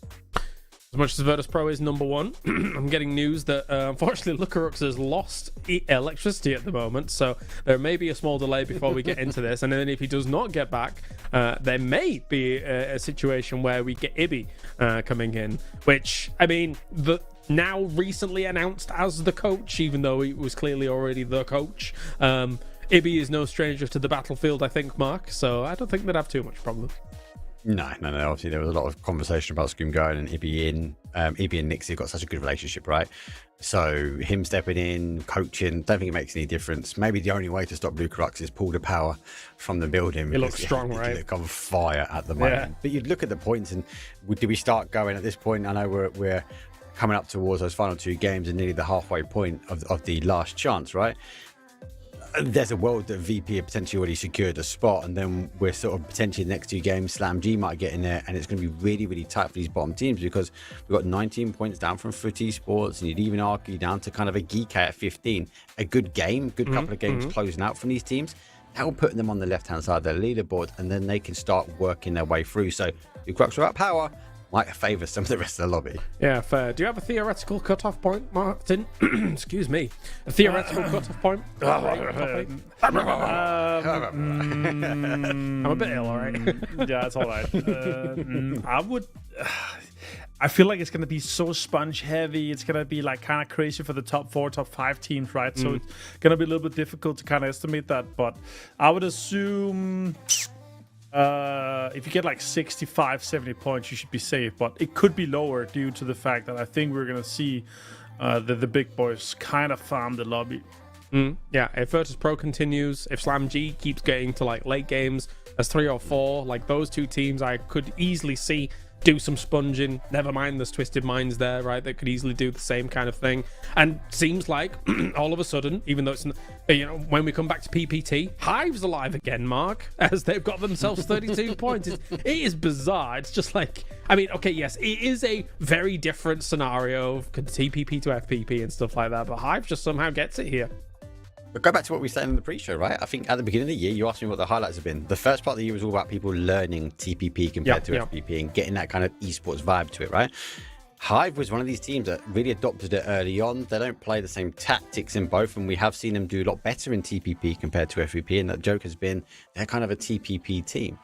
As much as Virtus Pro is number 1, I'm getting news that unfortunately Lukarox has lost electricity at the moment, so there may be a small delay before we get into this. And then if he does not get back, there may be a situation where we get Ibi coming in, which, I mean, now recently announced as the coach, even though he was clearly already the coach. Ibi is no stranger to the battlefield, I think, Mark, so I don't think they'd have too much problem. No. Obviously, there was a lot of conversation about Scream going and Ibi in. Ibi and Nixie have got such a good relationship, right? So him stepping in, coaching, don't think it makes any difference. Maybe the only way to stop Lukarox is pull the power from the building. It looks strong, right? It look on fire at the moment. Yeah. But you'd look at the points, and do we start going at this point? I know we're coming up towards those final 2 games and nearly the halfway point of the last chance, right? There's a world that VP have potentially already secured a spot, and then we're sort of potentially the next 2 games Slam G might get in there, and it's going to be really, really tight for these bottom teams, because we've got 19 points down from Foot Esports, and you'd even argue down to kind of a Geek at 15. A good game, good couple of games closing out from these teams, that will put them on the left-hand side of their leaderboard, and then they can start working their way through. So your Crux without power might favour some of the rest of the lobby. Yeah, fair. Do you have a theoretical cutoff point, Martin? Excuse me. A theoretical cutoff point? I'm a bit ill, all right? Yeah, it's all right. I feel like it's going to be so sponge heavy. It's going to be like kind of crazy for the top 4, top 5 teams, right? So it's going to be a little bit difficult to kind of estimate that. But I would assume if you get like 65, 70 points, you should be safe. But it could be lower due to the fact that I think we're going to see the big boys kind of farm the lobby. Yeah, if Virtus Pro continues, if Slam G keeps getting to like late games as 3 or 4, like those 2 teams, I could easily see do some sponging. Never mind, there's Twisted Minds there, right? That could easily do the same kind of thing. And seems like all of a sudden, even though it's, when we come back to PPT, Hive's alive again, Mark, as they've got themselves 32 points. It is bizarre. It's just like, I mean, okay, yes, it is a very different scenario of TPP to FPP and stuff like that, but Hive just somehow gets it here. But go back to what we said in the pre-show, right? I think at the beginning of the year, you asked me what the highlights have been. The first part of the year was all about people learning TPP compared to FPP and getting that kind of esports vibe to it, right? Hive was one of these teams that really adopted it early on. They don't play the same tactics in both, and we have seen them do a lot better in TPP compared to FPP, and that joke has been they're kind of a TPP team.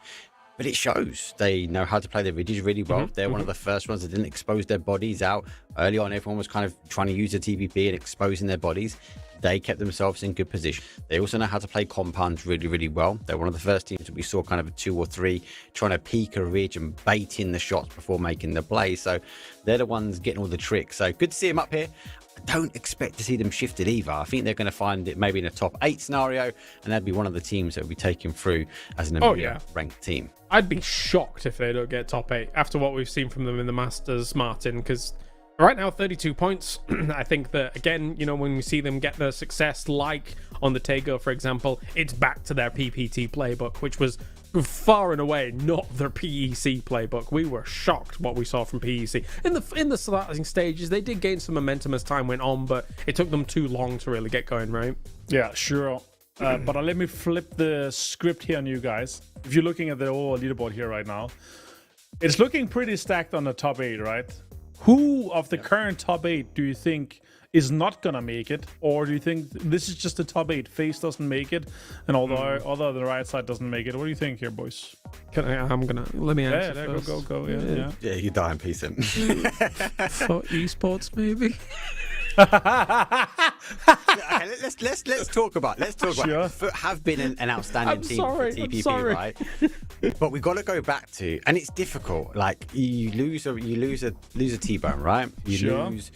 But it shows they know how to play their ridges really well. They're one of the first ones that didn't expose their bodies out Early on, everyone was kind of trying to use the TVP and exposing their bodies. They kept themselves in good position. They also know how to play compounds really, really well. They're one of the first teams that we saw kind of a 2 or 3 trying to peek a ridge and bait in the shots before making the play. So they're the ones getting all the tricks. So good to see them up here. I don't expect to see them shifted either. I think they're going to find it maybe in a top 8 scenario, and that'd be one of the teams that will be taken through as an EMEA ranked team. I'd be shocked if they don't get top 8 after what we've seen from them in the Masters, Martin, because right now 32 points. I think that, again, you know, when we see them get the success like on the Tego, for example, it's back to their PPT playbook, which was far and away not their PEC playbook. We were shocked what we saw from PEC in the starting stages. They did gain some momentum as time went on, but it took them too long to really get going, right? Yeah, sure. But let me flip the script here on you guys. If you're looking at the overall leaderboard here right now, it's looking pretty stacked on the top 8, right? Who of the current top 8 do you think is not gonna make it, or do you think this is just the top 8? FaZe doesn't make it, and although the right side doesn't make it. What do you think here, boys? Let me answer. Yeah, go. Yeah, you die in peace. For esports, maybe. Okay, let's talk about Sure. have been an outstanding team for TPP, right? But we got to go back to, and it's difficult. Like you lose a T-Bone, right? You lose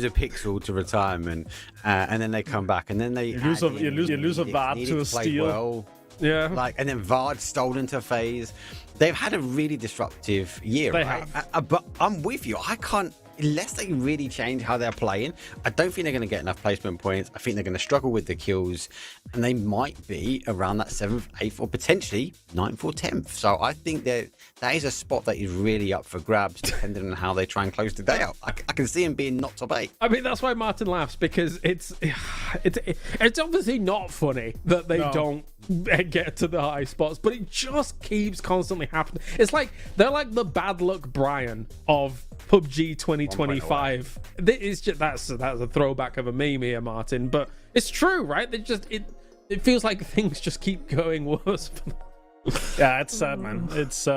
a Pixel to retirement, and then they come back, and then they you lose a Vard to a steal. Well, Yeah. like, and then Vard stole into FaZe. They've had a really disruptive year, They right? have. But I'm with you. I can't, unless they really change how they're playing, I don't think they're going to get enough placement points. I think they're going to struggle with the kills, and they might be around that 7th, 8th, or potentially 9th or 10th. So I think that is a spot that is really up for grabs, depending on how they try and close the day out. I can see them being not top 8. I mean, that's why Martin laughs, because it's obviously not funny that they don't get to the high spots, but it just keeps constantly happening. It's like they're like the bad luck Brian of PUBG 2025. It's just that's a throwback of a meme here, Martin, but it's true, right? It feels like things just keep going worse. Yeah, it's sad, man. It's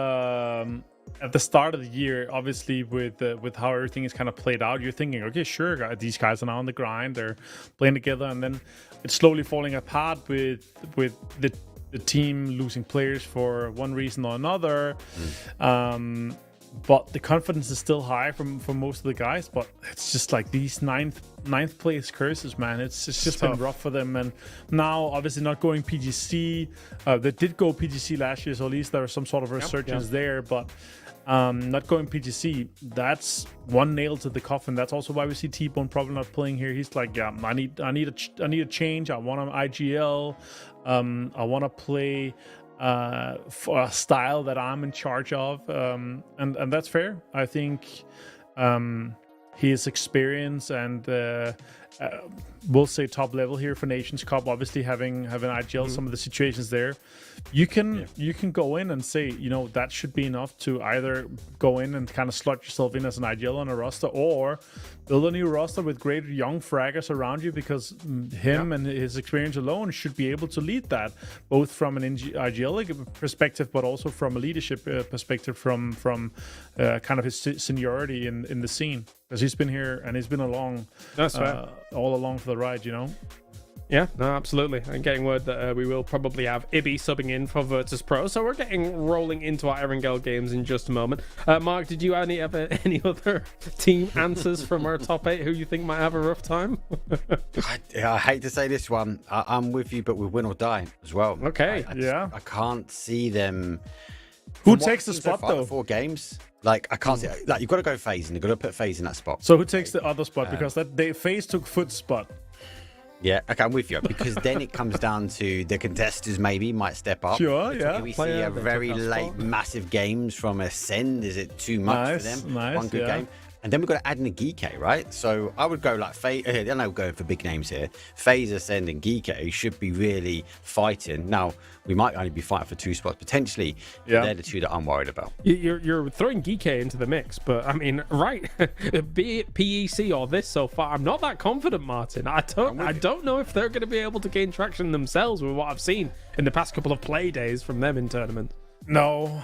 at the start of the year, obviously, with how everything is kind of played out, you're thinking, okay, sure, these guys are now on the grind, they're playing together, and then it's slowly falling apart with the team losing players for one reason or another. But the confidence is still high from most of the guys. But it's just like these ninth place curses, man. It's just been rough for them. And now, obviously, not going PGC. They did go PGC last year, so at least there was some sort of resurgence there. But not going PGC, that's one nail to the coffin. That's also why we see T-Bone probably not playing here. He's like, yeah, I need a change. I want an IGL. I want to play for a style that I'm in charge of, and that's fair. I think his experience and we'll say top level here for Nations Cup, obviously having IGL, some of the situations there, you can go in and say, you know, that should be enough to either go in and kind of slot yourself in as an IGL on a roster, or build a new roster with great young fraggers around you, because him and his experience alone should be able to lead that, both from an IGL perspective, but also from a leadership perspective, from kind of his seniority in the scene, because he's been here and he's been along. That's right. All along for the ride, you know. Yeah, no, absolutely. I'm getting word that we will probably have Ibby subbing in for Virtus Pro, so we're getting rolling into our Erangel games in just a moment. Mark, did you have any other team answers from our top 8 who you think might have a rough time? I hate to say this one. I'm with you, but we win or die as well. Okay. I can't see them. Who takes the spot, though? 4 games. Like, I can't see. Like, you've got to go FaZe, and you've got to put FaZe in that spot. So who takes the other spot? Because FaZe took Foot's spot. Yeah, okay, I'm with you, because then it comes down to the contestants maybe might step up. Sure, yeah. Can we see a very late, massive games from Ascend? Is it too much for them? One good game. And then we've got to add in a Geeke, right? So I would go like FaZe. I know we're going for big names here. FaZe, Ascend, and Geeke should be really fighting. Now, we might only be fighting for 2 spots potentially. Yeah. They're the 2 that I'm worried about. You're throwing Geeke into the mix, but I mean, right? Be it PEC or this so far, I'm not that confident, Martin. I don't know if they're going to be able to gain traction themselves with what I've seen in the past couple of play days from them in tournament. No.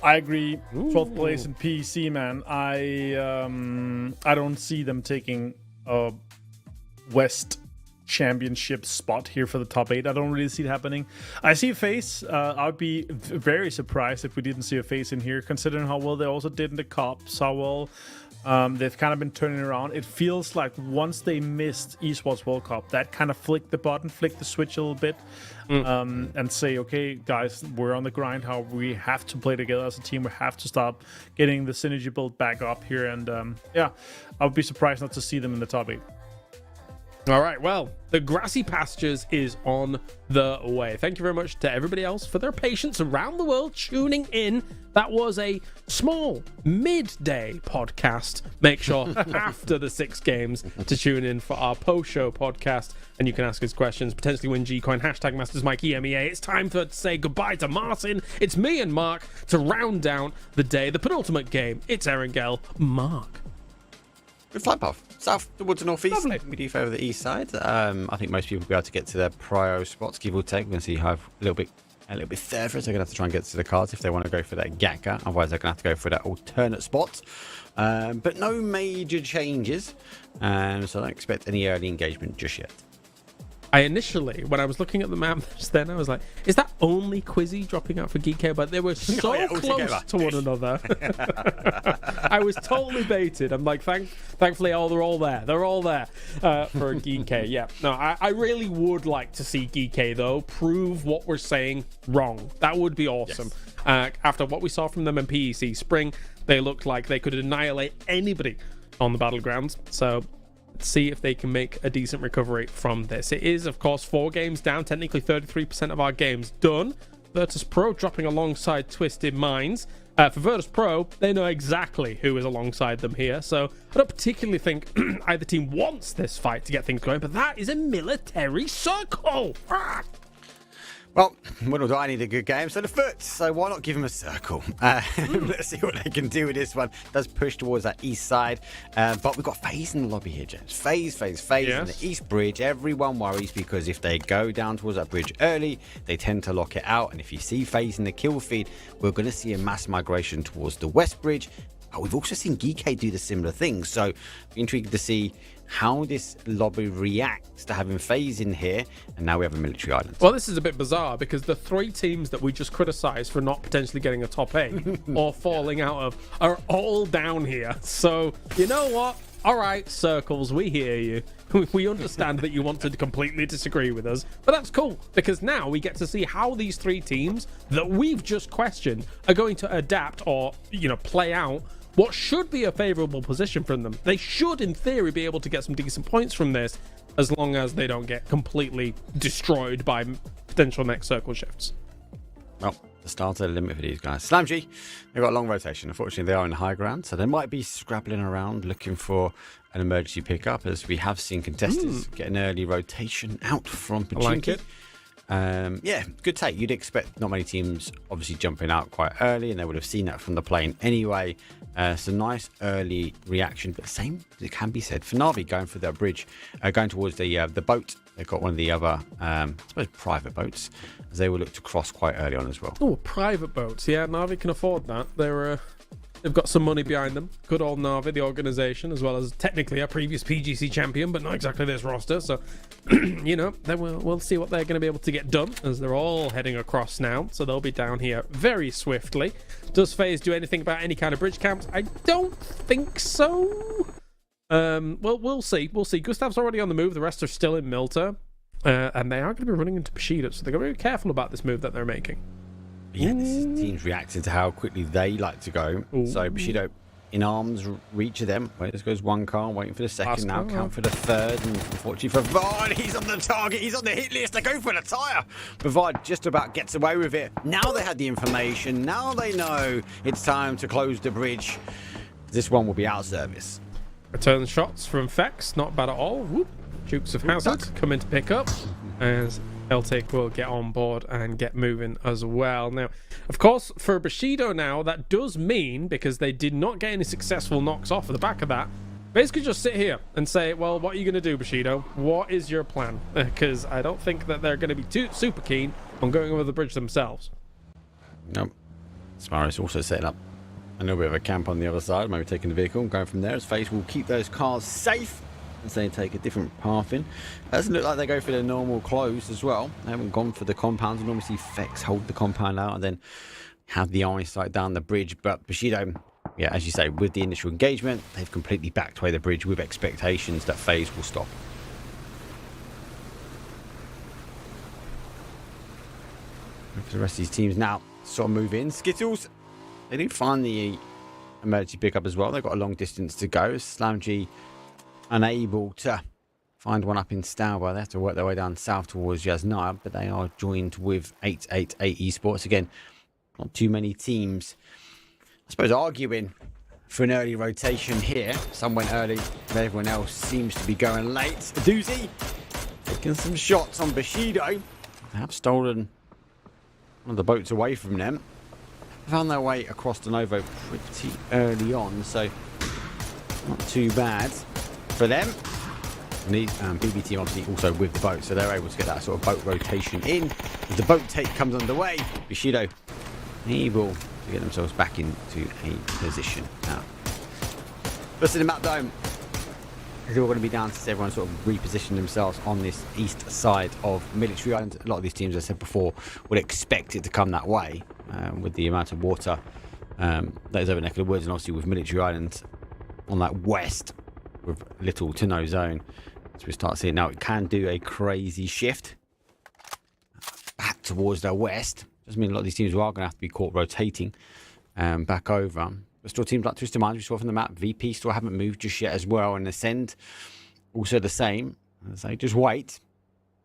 I agree. 12th place in PEC, man. I don't see them taking a West Championship spot here for the top 8. I don't really see it happening. I see a FaZe. I would be very surprised if we didn't see a FaZe in here, considering how well they also did in the Cops, how well they've kind of been turning around. It feels like once they missed Esports World Cup, that kind of flicked the switch a little bit, and say, okay, guys, we're on the grind. How we have to play together as a team. We have to start getting the synergy built back up here. And yeah, I would be surprised not to see them in the top 8. All right, well, the grassy pastures is on the way. Thank you very much to everybody else for their patience around the world tuning in. That was a small midday podcast. Make sure after the 6 games to tune in for our post-show podcast, and you can ask us questions, potentially win G-Coin, #MastersMike EMEA. It's time to say goodbye to Martin. It's me and Mark to round down the day, the penultimate game. It's Erangel. Mark. Good flight path. South towards the northeast. Lovely. We do favour the east side. I think most people will be able to get to their prio spots, give or take. We're going to see how a little bit further. So they're going to have to try and get to the cards if they want to go for that Gaka. Otherwise, they're going to have to go for that alternate spot. But no major changes. So I don't expect any early engagement just yet. I initially, when I was looking at the map just then, I was like, is that only Quizzy dropping out for Geeko? But they were so close to one another. I was totally baited. I'm like, thankfully, they're all there. They're all there for Geeko. Yeah. No, I really would like to see Geeko, though, prove what we're saying wrong. That would be awesome. Yes. After what we saw from them in PEC Spring, they looked like they could annihilate anybody on the Battlegrounds. So see if they can make a decent recovery from this. It is, of course, 4 games down, technically 33% of our games done. Virtus Pro dropping alongside Twisted Minds. For Virtus Pro, they know exactly who is alongside them here, so I don't particularly think either team wants this fight to get things going, but that is a military circle. Well, what do I need a good game? So the foot. So why not give him a circle? Let's see what they can do with this one. Does push towards that east side. But we've got FaZe in the lobby here, James. FaZe yes. In the east bridge. Everyone worries because if they go down towards that bridge early, they tend to lock it out. And if you see FaZe in the kill feed, we're going to see a mass migration towards the west bridge. But we've also seen Geeko do the similar thing. So intrigued to see how this lobby reacts to having FaZe in here, and now we have a military island. Well, this is a bit bizarre because the 3 teams that we just criticized for not potentially getting a top 8 or falling out of are all down here. So, you know what? All right, Circles, we hear you. We understand that you want to completely disagree with us, but that's cool because now we get to see how these 3 teams that we've just questioned are going to adapt or, play out what should be a favorable position from them. They should, in theory, be able to get some decent points from this as long as they don't get completely destroyed by potential next circle shifts. Well, the start of the limit for these guys. SlamG, they've got a long rotation. Unfortunately, they are in the high ground, so they might be scrabbling around looking for an emergency pickup, as we have seen contestants get an early rotation out from Pachinki. I like it. Yeah, good take. You'd expect not many teams obviously jumping out quite early, and they would have seen that from the plane anyway. So nice early reaction, but same it can be said for Na'Vi going for that bridge, going towards the boat. They've got one of the other, I suppose, private boats, as they will look to cross quite early on as well. Oh, private boats. Yeah, Na'Vi can afford that. They've got some money behind them. Good old Na'Vi, the organization, as well as technically a previous PGC champion, but not exactly this roster. So, then we'll see what they're going to be able to get done, as they're all heading across now. So they'll be down here very swiftly. Does FaZe do anything about any kind of bridge camps? I don't think so. Well, we'll see. Gustav's already on the move. The rest are still in Milta. And they are going to be running into Bushido, so they're going to be careful about this move that they're making. Yeah, this is teams reacting to how quickly they like to go. Ooh. So Bushido in arms, reach of them. Wait, this goes one car, waiting for the second. Now count for the third, and unfortunately for Vard, he's on the target. He's on the hit list. They go for the tire. But Vard just about gets away with it. Now they had the information. Now they know it's time to close the bridge. This one will be out of service. Return shots from Fex, not bad at all. Whoop. Dukes of Hazzard come in to pick up, as Celtic will get on board and get moving as well. Now, of course, for Bushido now, that does mean, because they did not get any successful knocks off of the back of that, basically just sit here and say, well, what are you going to do, Bushido? What is your plan? Because I don't think that they're going to be super keen on going over the bridge themselves. Nope. Sparrow's also setting up a little bit of a camp on the other side, maybe taking the vehicle and going from there, as FaZe will keep those cars safe as they take a different path in. Doesn't look like they go for the normal close as well. They haven't gone for the compounds. We normally see Fex hold the compound out and then have the eyesight down the bridge. But Bushido, yeah, as you say, with the initial engagement, they've completely backed away the bridge with expectations that FaZe will stop. For the rest of these teams now, sort of move in. Skittles, they did find the emergency pickup as well. They've got a long distance to go. SlamG unable to find one up in Stauber. They have to work their way down south towards Jasnaya, but they are joined with 888 Esports. Again, not too many teams, I suppose, arguing for an early rotation here. Some went early, but everyone else seems to be going late. Doozy taking some shots on Bushido. They have stolen one of the boats away from them. Found their way across the Novo pretty early on, so not too bad for them. And the BB team obviously also with the boat, so they're able to get that sort of boat rotation in. As the boat take comes underway, Bushido able to get themselves back into a position. Now, first in the map dome, it's all going to be down to everyone sort of reposition themselves on this east side of Military Island. A lot of these teams, as I said before, would expect it to come that way with the amount of water that is over neck of the woods, and obviously with Military Island on that west with little to no zone. So we start seeing now it can do a crazy shift back towards the west. Doesn't mean a lot of these teams are going to have to be caught rotating back over. But still teams like Twisted Minds we saw from the map. VP still haven't moved just yet as well. And Ascend also the same. As they just wait.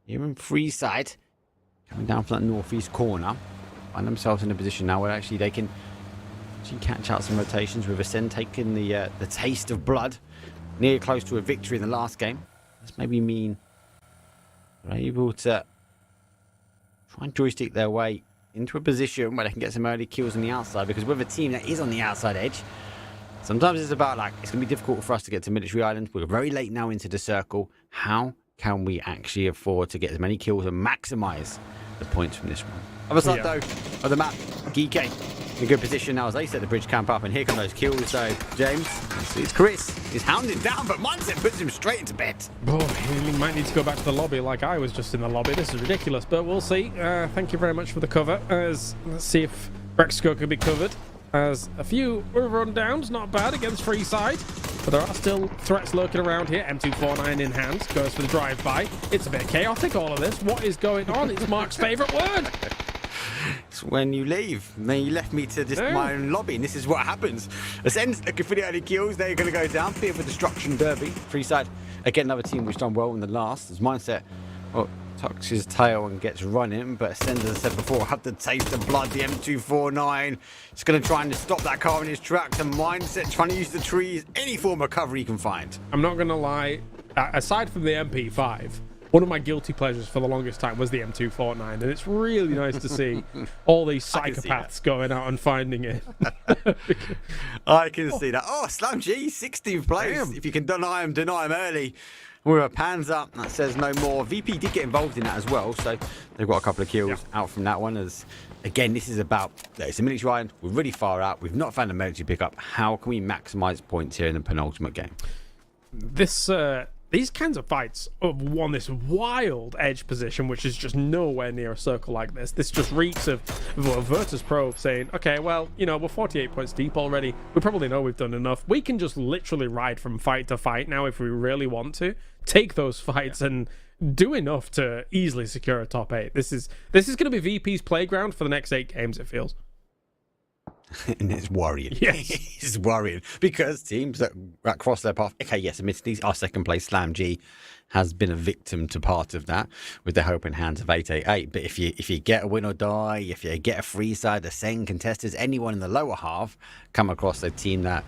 Here in Freeside, coming down from that northeast corner. Find themselves in a position now where actually they can catch out some rotations with Ascend taking the taste of blood. Near close to a victory in the last game. This maybe mean they're able to try and joystick their way into a position where they can get some early kills on the outside, because with a team that is on the outside edge, sometimes it's about like, it's going to be difficult for us to get to Military Island. We're very late now into the circle. How can we actually afford to get as many kills and maximize the points from this one? Other side though of the map, Geekay in a good position now as they set the bridge camp up, and here come those kills. So James, it's Chris, he's hounded down, but Mindset puts him straight into bed. Oh, he might need to go back to the lobby like I was just in the lobby. This is ridiculous, but we'll see. Thank you very much for the cover. Let's see if Brexco can be covered. As a few rundowns, not bad against Freeside, but there are still threats lurking around here. M249 in hand, goes for the drive-by. It's a bit chaotic, all of this. What is going on? It's Mark's favourite word. It's when you leave. Then you left me to just my own lobby, and this is what happens. Ascend's looking for the early kills. They're going to go down. Bit of a destruction derby. Freeside, again, another team which done well in the last. As Mindset, tucks his tail and gets running, but Ascend, as I said before, had the taste of blood. The M249. It's going to try and stop that car in his tracks, and Mindset trying to use the trees, any form of cover he can find. I'm not going to lie. Aside from the MP5, one of my guilty pleasures for the longest time was the M249, and it's really nice to see all these psychopaths going out and finding it. I can see that. Oh, SlamG, 16th place. Damn. If you can deny him early. With a pans up, that says no more. VP did get involved in that as well, so they've got a couple of kills out from that one. As again, this is about, it's a Military Island. We're really far out. We've not found a military pickup. How can we maximize points here in the penultimate game? These kinds of fights have won this wild edge position, which is just nowhere near a circle like this. This just reeks of Virtus Pro saying, okay, well, you know, we're 48 points deep already. We probably know we've done enough. We can just literally ride from fight to fight now if we really want to. Take those fights and do enough to easily secure a top 8. This is going to be VP's playground for the next 8 games, it feels. And it's worrying. Yes. It's worrying because teams that cross their path, okay, yes, admittedly, our second place SlamG has been a victim to part of that with the helping hands of 888. But if you get a win or die, if you get a Freeside, Ascend contestants, anyone in the lower half come across a team that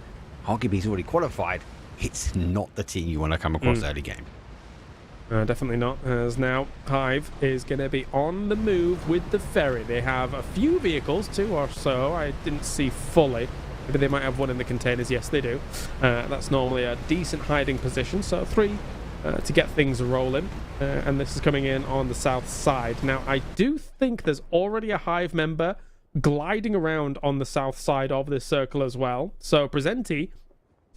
arguably is already qualified, it's not the team you want to come across early game. Definitely not, as now Hive is going to be on the move with the ferry. They have a few vehicles, 2 or so. I didn't see fully. Maybe they might have one in the containers. Yes, they do. That's normally a decent hiding position, so 3 to get things rolling. And this is coming in on the south side. Now, I do think there's already a Hive member gliding around on the south side of this circle as well. So Presenti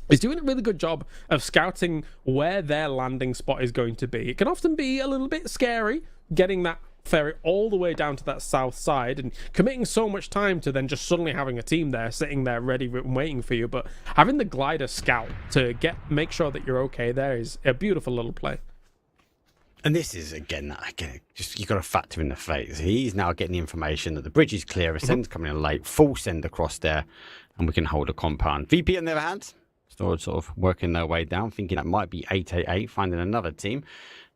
is doing a really good job of scouting where their landing spot is going to be. It can often be a little bit scary getting that ferry all the way down to that south side and committing so much time to then just suddenly having a team there sitting there ready and waiting for you. But having the glider scout to make sure that you're okay there is a beautiful little play. And this is, again, just you got to factor in the fate. He's now getting the information that the bridge is clear, a send's coming in late, full send across there, and we can hold a compound. VP, on the other hand, still sort of working their way down, thinking that might be 888, finding another team.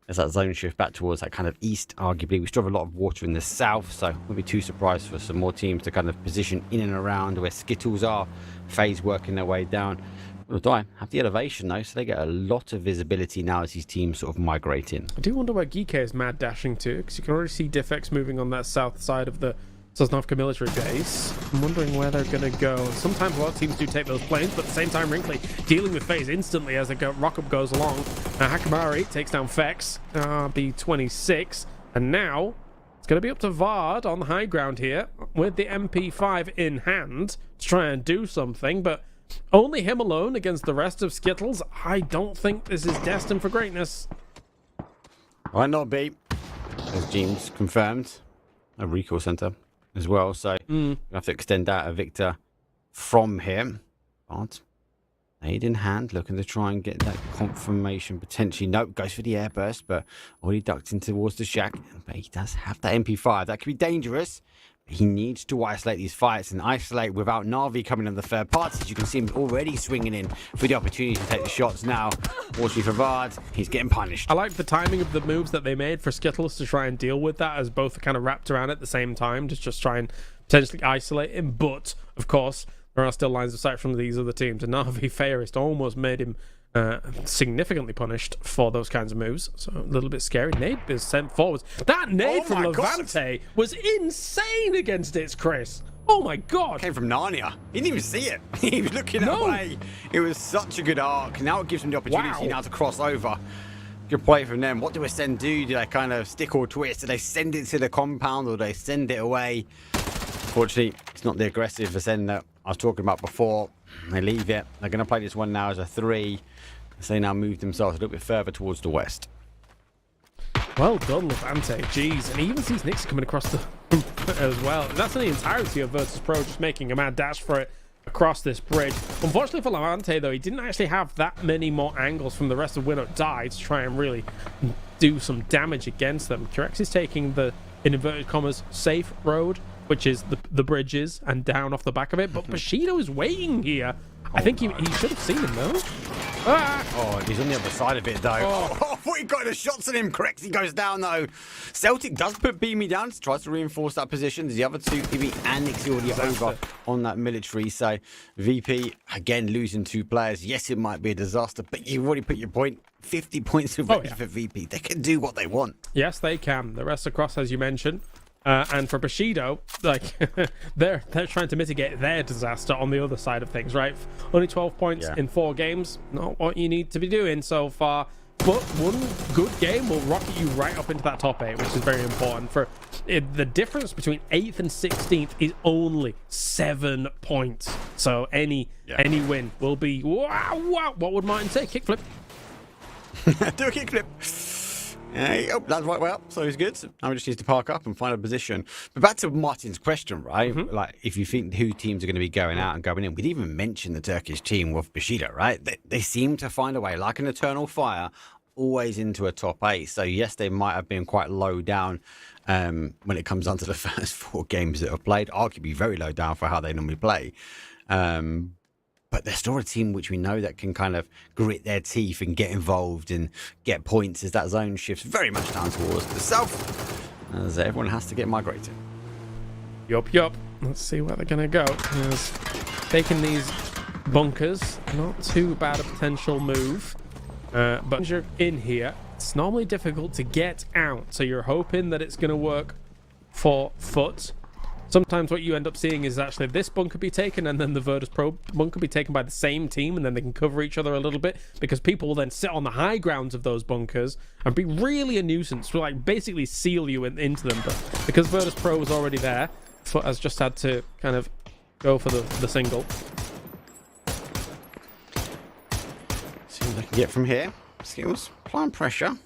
As that zone shift back towards that kind of east, arguably. We still have a lot of water in the south, so won't be too surprised for some more teams to kind of position in and around where Skittles are. FaZe working their way down. Die have the elevation though, so they get a lot of visibility now as these teams sort of migrate in. I do wonder where Geek is mad dashing to, because you can already see Diffex moving on that south side of the Sosnovka military base. I'm wondering where they're going to go. Sometimes a lot of teams do take those planes, but at the same time, Wrinkly dealing with FaZe instantly as the rock-up goes along. Hakamari takes down Fex, B26, and now it's going to be up to Vard on the high ground here with the MP5 in hand to try and do something, but only him alone against the rest of Skittles. I don't think this is destined for greatness. Might not be, as Jeans confirmed. A recoil center as well, so we have to extend out a Victor from him. But aid in hand, looking to try and get that confirmation potentially. Nope, goes for the airburst, but already ducked in towards the shack. But he does have that MP5. That could be dangerous. He needs to isolate these fights and isolate without Na'Vi coming in the third parties. You can see him already swinging in for the opportunity to take the shots now. Fortunately for Vard, he's getting punished. I like the timing of the moves that they made for Skittles to try and deal with that, as both kind of wrapped around at the same time to just try and potentially isolate him. But, of course, there are still lines of sight from these other teams. And Na'Vi Fairist almost made him significantly punished for those kinds of moves, so a little bit scary. Nade is sent forwards. That nade from Levante was insane against it, Chris. Oh my god. Came from Narnia. He didn't even see it. He was looking away. It was such a good arc. Now it gives him the opportunity now to cross over. Good play from them. What do Ascend do? Do they kind of stick or twist? Do they send it to the compound or do they send it away? Fortunately, it's not the aggressive Ascend that I was talking about before. They leave it. They're going to play this one now as a 3. So they now move themselves a little bit further towards the west. Well done, Levante. Jeez. And he even sees Nix coming across the as well. And that's in the entirety of Virtus Pro just making a mad dash for it across this bridge. Unfortunately for Levante, though, he didn't actually have that many more angles from the rest of Win or Die to try and really do some damage against them. Curex is taking the, in inverted commas, safe road, which is the bridges and down off the back of it. But Bushido is waiting here. I think he should have seen him, though. Ah! Oh, he's on the other side of it, though. Oh, what he got the shots on him. Correct, he goes down, though. Celtic does put Beamy down, tries to reinforce that position. The other two, Ibi and Nixie, already over on that military. So VP, again, losing 2 players. Yes, it might be a disaster, but you've already put your point. 50 points already for VP. They can do what they want. Yes, they can. The rest across, as you mentioned. And for Bushido, like they're trying to mitigate their disaster on the other side of things, right? Only 12 points in 4 games, not what you need to be doing so far. But one good game will rocket you right up into that top 8, which is very important. For the difference between 8th and 16th is only 7 points. So any win will be wow. What would Martin say? Kickflip. Do a kickflip. Oh, that's right. Well, so he's good. Now we just need to park up and find a position. But back to Martin's question, right? Like, if you think who teams are going to be going out and going in, we'd even mention the Turkish team with Bushido, right? They seem to find a way, like an eternal fire, always into a top 8. So yes, they might have been quite low down when it comes down to the first 4 games that have played. Arguably very low down for how they normally play. But they're still a team which we know that can kind of grit their teeth and get involved and get points as that zone shifts very much down towards the south, as everyone has to get migrated. Yup. Let's see where they're going to go. He's taking these bunkers. Not too bad a potential move. But once you're in here, it's normally difficult to get out. So you're hoping that it's going to work for foot. Sometimes what you end up seeing is actually this bunker be taken and then the Virtus Pro bunker be taken by the same team, and then they can cover each other a little bit because people will then sit on the high grounds of those bunkers and be really a nuisance, like basically seal you into them. But because Virtus Pro was already there Foot has just had to kind of go for the single. See what they can get from here. Skills, applying pressure.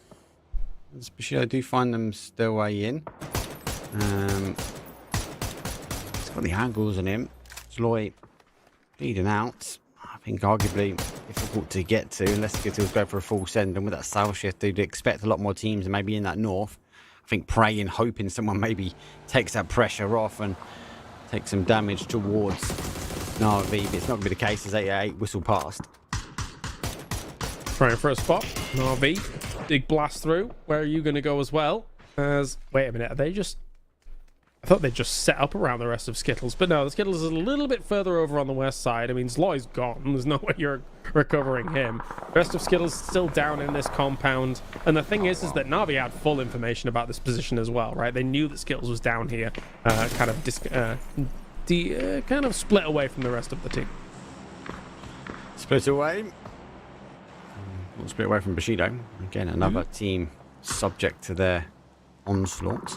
Especially I do find them their way in. He's got the angles on him. Zloy bleeding out. I think arguably difficult to get to unless Skittles go for a full send. And with that south shift, they'd expect a lot more teams maybe in that north. I think praying, hoping someone maybe takes that pressure off and takes some damage towards Na'Vi. But it's not going to be the case as 888 whistle past. Trying for a spot. Na'Vi, big blast through. Where are you going to go as well? Wait a minute, are they just... I thought they just set up around the rest of Skittles, but no, the Skittles is a little bit further over on the west side. I mean, Zloy's gone. There's no way you're recovering him. The rest of Skittles still down in this compound. And the thing is that Na'Vi had full information about this position as well, right? They knew that Skittles was down here, kind of split away from the rest of the team. Split away. We'll split away from Bushido. Again, another team subject to their onslaught.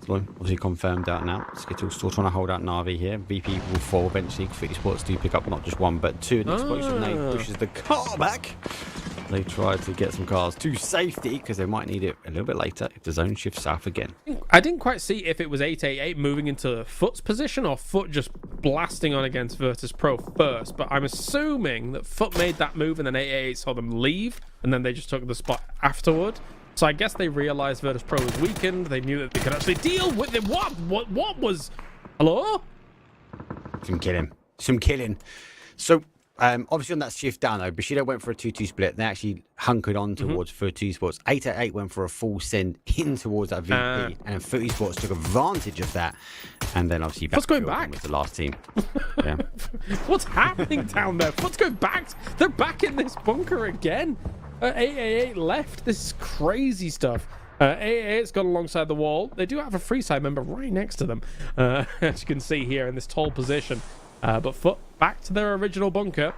Obviously confirmed out now. Skittles still trying to hold out Na'Vi here. VP will fall eventually. Esports do pick up not just one but two. And Explosive Nate pushes the car back. They try to get some cars to safety because they might need it a little bit later if the zone shifts south again. I didn't quite see if it was 888 moving into Foot's position or Foot just blasting on against Virtus Pro first, but I'm assuming that Foot made that move and then 888 saw them leave and then they just took the spot afterward. So I guess they realized Virtus Pro was weakened. They knew that they could actually deal with it. What was... Hello? Some killing. So, obviously on that shift down though, Bushido went for a 2-2 split. They actually hunkered on towards Foot Esports. 888 went for a full send in towards that VP. And Foot Esports took advantage of that. And then obviously Foot's going back with the last team. Yeah. What's happening down there? Foot's going back. They're back in this bunker again. 888 left. This is crazy stuff. 888's gone alongside the wall. They do have a free side member right next to them, as you can see here in this tall position. But Foot back to their original bunker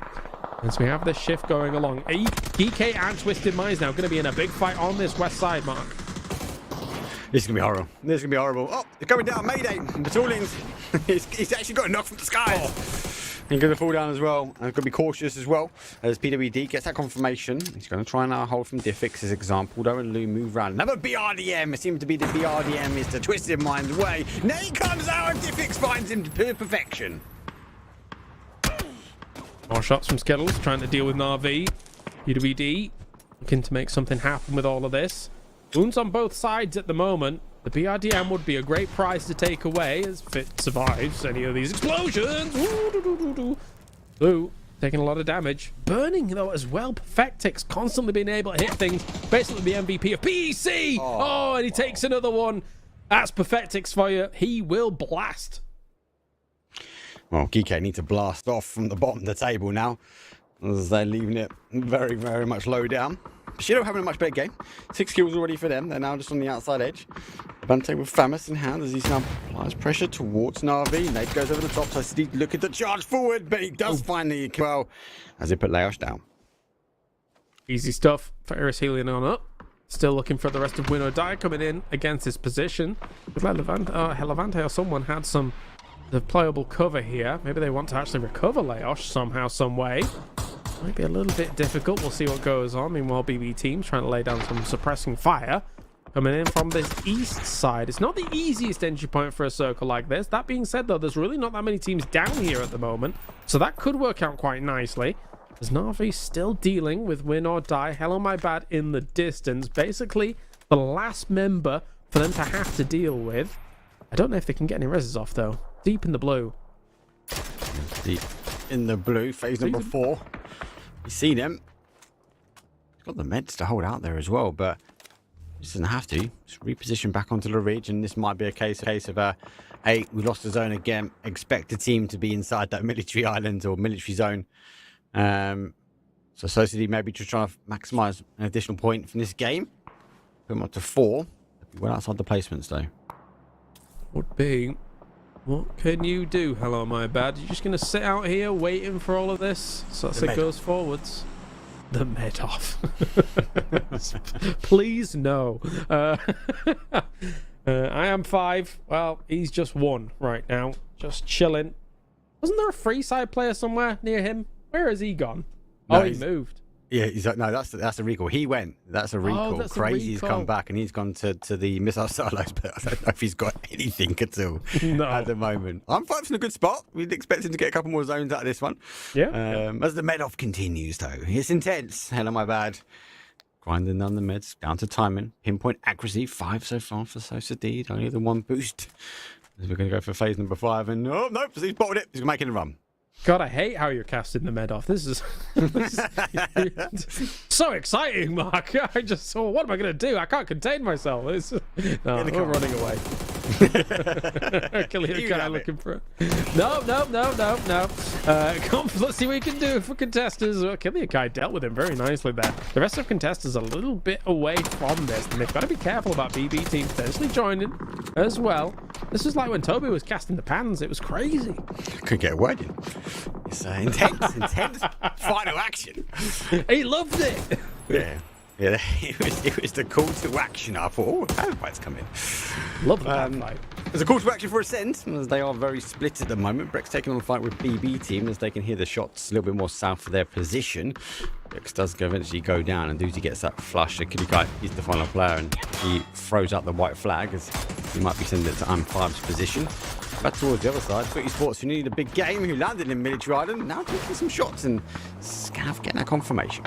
as we have this shift going along. DK and Twisted Minds now going to be in a big fight on this west side, Mark. This is going to be horrible. Oh, they're coming down. Mayday. Battlegrounds. he's actually got a knock from the skies. He's going to fall down as well. And he's going to be cautious as well. As PWD gets that confirmation. He's going to try and hold from Diffix as example. Though and Lou move around. Another BRDM. It seems to be the BRDM is the Twisted Mind's way. Nate comes out and Diffix finds him to perfection. More shots from Skittles trying to deal with Na'Vi. PWD looking to make something happen with all of this. Wounds on both sides at the moment. The BRDM would be a great prize to take away as Fit survives any of these explosions. Blue taking a lot of damage. Burning, though, as well. Perfectix constantly being able to hit things. Basically the MVP of PC. Oh, and he takes another one. That's Perfectix for you. He will blast. Well, Geeko need to blast off from the bottom of the table now, as they're leaving it very, very much low down. Bushido having a much better game. 6 kills already for them. They're now just on the outside edge. Bante with Famus in hand as he's now applies pressure towards Na'Vi. Nate goes over the top, so Steve looking to charge forward, but he does find the well as they put Laosh down. Easy stuff for Iris Helion on up. Still looking for the rest of Win or Die coming in against his position. Looks like Levante or someone had some deployable cover here. Maybe they want to actually recover Laosh somehow, some way. Might be a little bit difficult. We'll see what goes on. Meanwhile, BB team's trying to lay down some suppressing fire. Coming in from this east side. It's not the easiest entry point for a circle like this. That being said, though, there's really not that many teams down here at the moment. So that could work out quite nicely. As Na'Vi still dealing with Win or Die. Hell on my bad in the distance. Basically, the last member for them to have to deal with. I don't know if they can get any reses off, though. Deep in the blue. Deep in the blue. Phase number 4. You see them. He's got the meds to hold out there as well, but he doesn't have to. Just reposition back onto the ridge, and this might be a case of hey, we lost the zone again. Expect the team to be inside that military island or military zone. So Society maybe just trying to maximize an additional point from this game. Put them up to 4. Well outside the placements though. Would be. What can you do? Hello, my bad. You're just going to sit out here waiting for all of this? So as it goes forwards. The med off. Please, no. I am 5. Well, he's just 1 right now. Just chilling. Wasn't there a free side player somewhere near him? Where has he gone? No, he moved. Yeah, he's like, no, that's a recall. He went. That's a recall. that's a Crazy's recall. come back and he's gone to the missile silos, but I don't know if he's got anything at all at the moment. I'm 5's in a good spot. We'd expect him to get a couple more zones out of this one. Yeah. As the med off continues, though, it's intense. Hell am I bad. Grinding down the meds, down to timing, pinpoint accuracy, 5 so far for Sosadid, only the 1 boost. As we're going to go for phase number 5, and nope, he's bottled it. He's going to make it a run. God, I hate how you're casting the med off. This is so exciting, Mark. I just saw, what am I going to do? I can't contain myself. We're running away. Killing a guy looking for it. No. Let's see what we can do for contestants. Well, Killing a guy dealt with him very nicely there. The rest of contestants are a little bit away from this, and they've got to be careful about BB team potentially joining as well. This is like when Toby was casting the pans. It was crazy. Couldn't get a word in. It's intense final action. He loved it. Yeah, it was the call to action. I thought, oh, firefights come in. Love that fight. There's a call to action for Ascent, as they are very split at the moment. Breck's taking on the fight with BB team as they can hear the shots a little bit more south of their position. Brex does eventually go down, and Doozy gets that flush. So Kilikai is the final player, and he throws out the white flag as he might be sending it to I'm5's position. Back towards the other side, Esports, who needed a big game, who landed in Military Island, now taking some shots, and Scav getting that confirmation.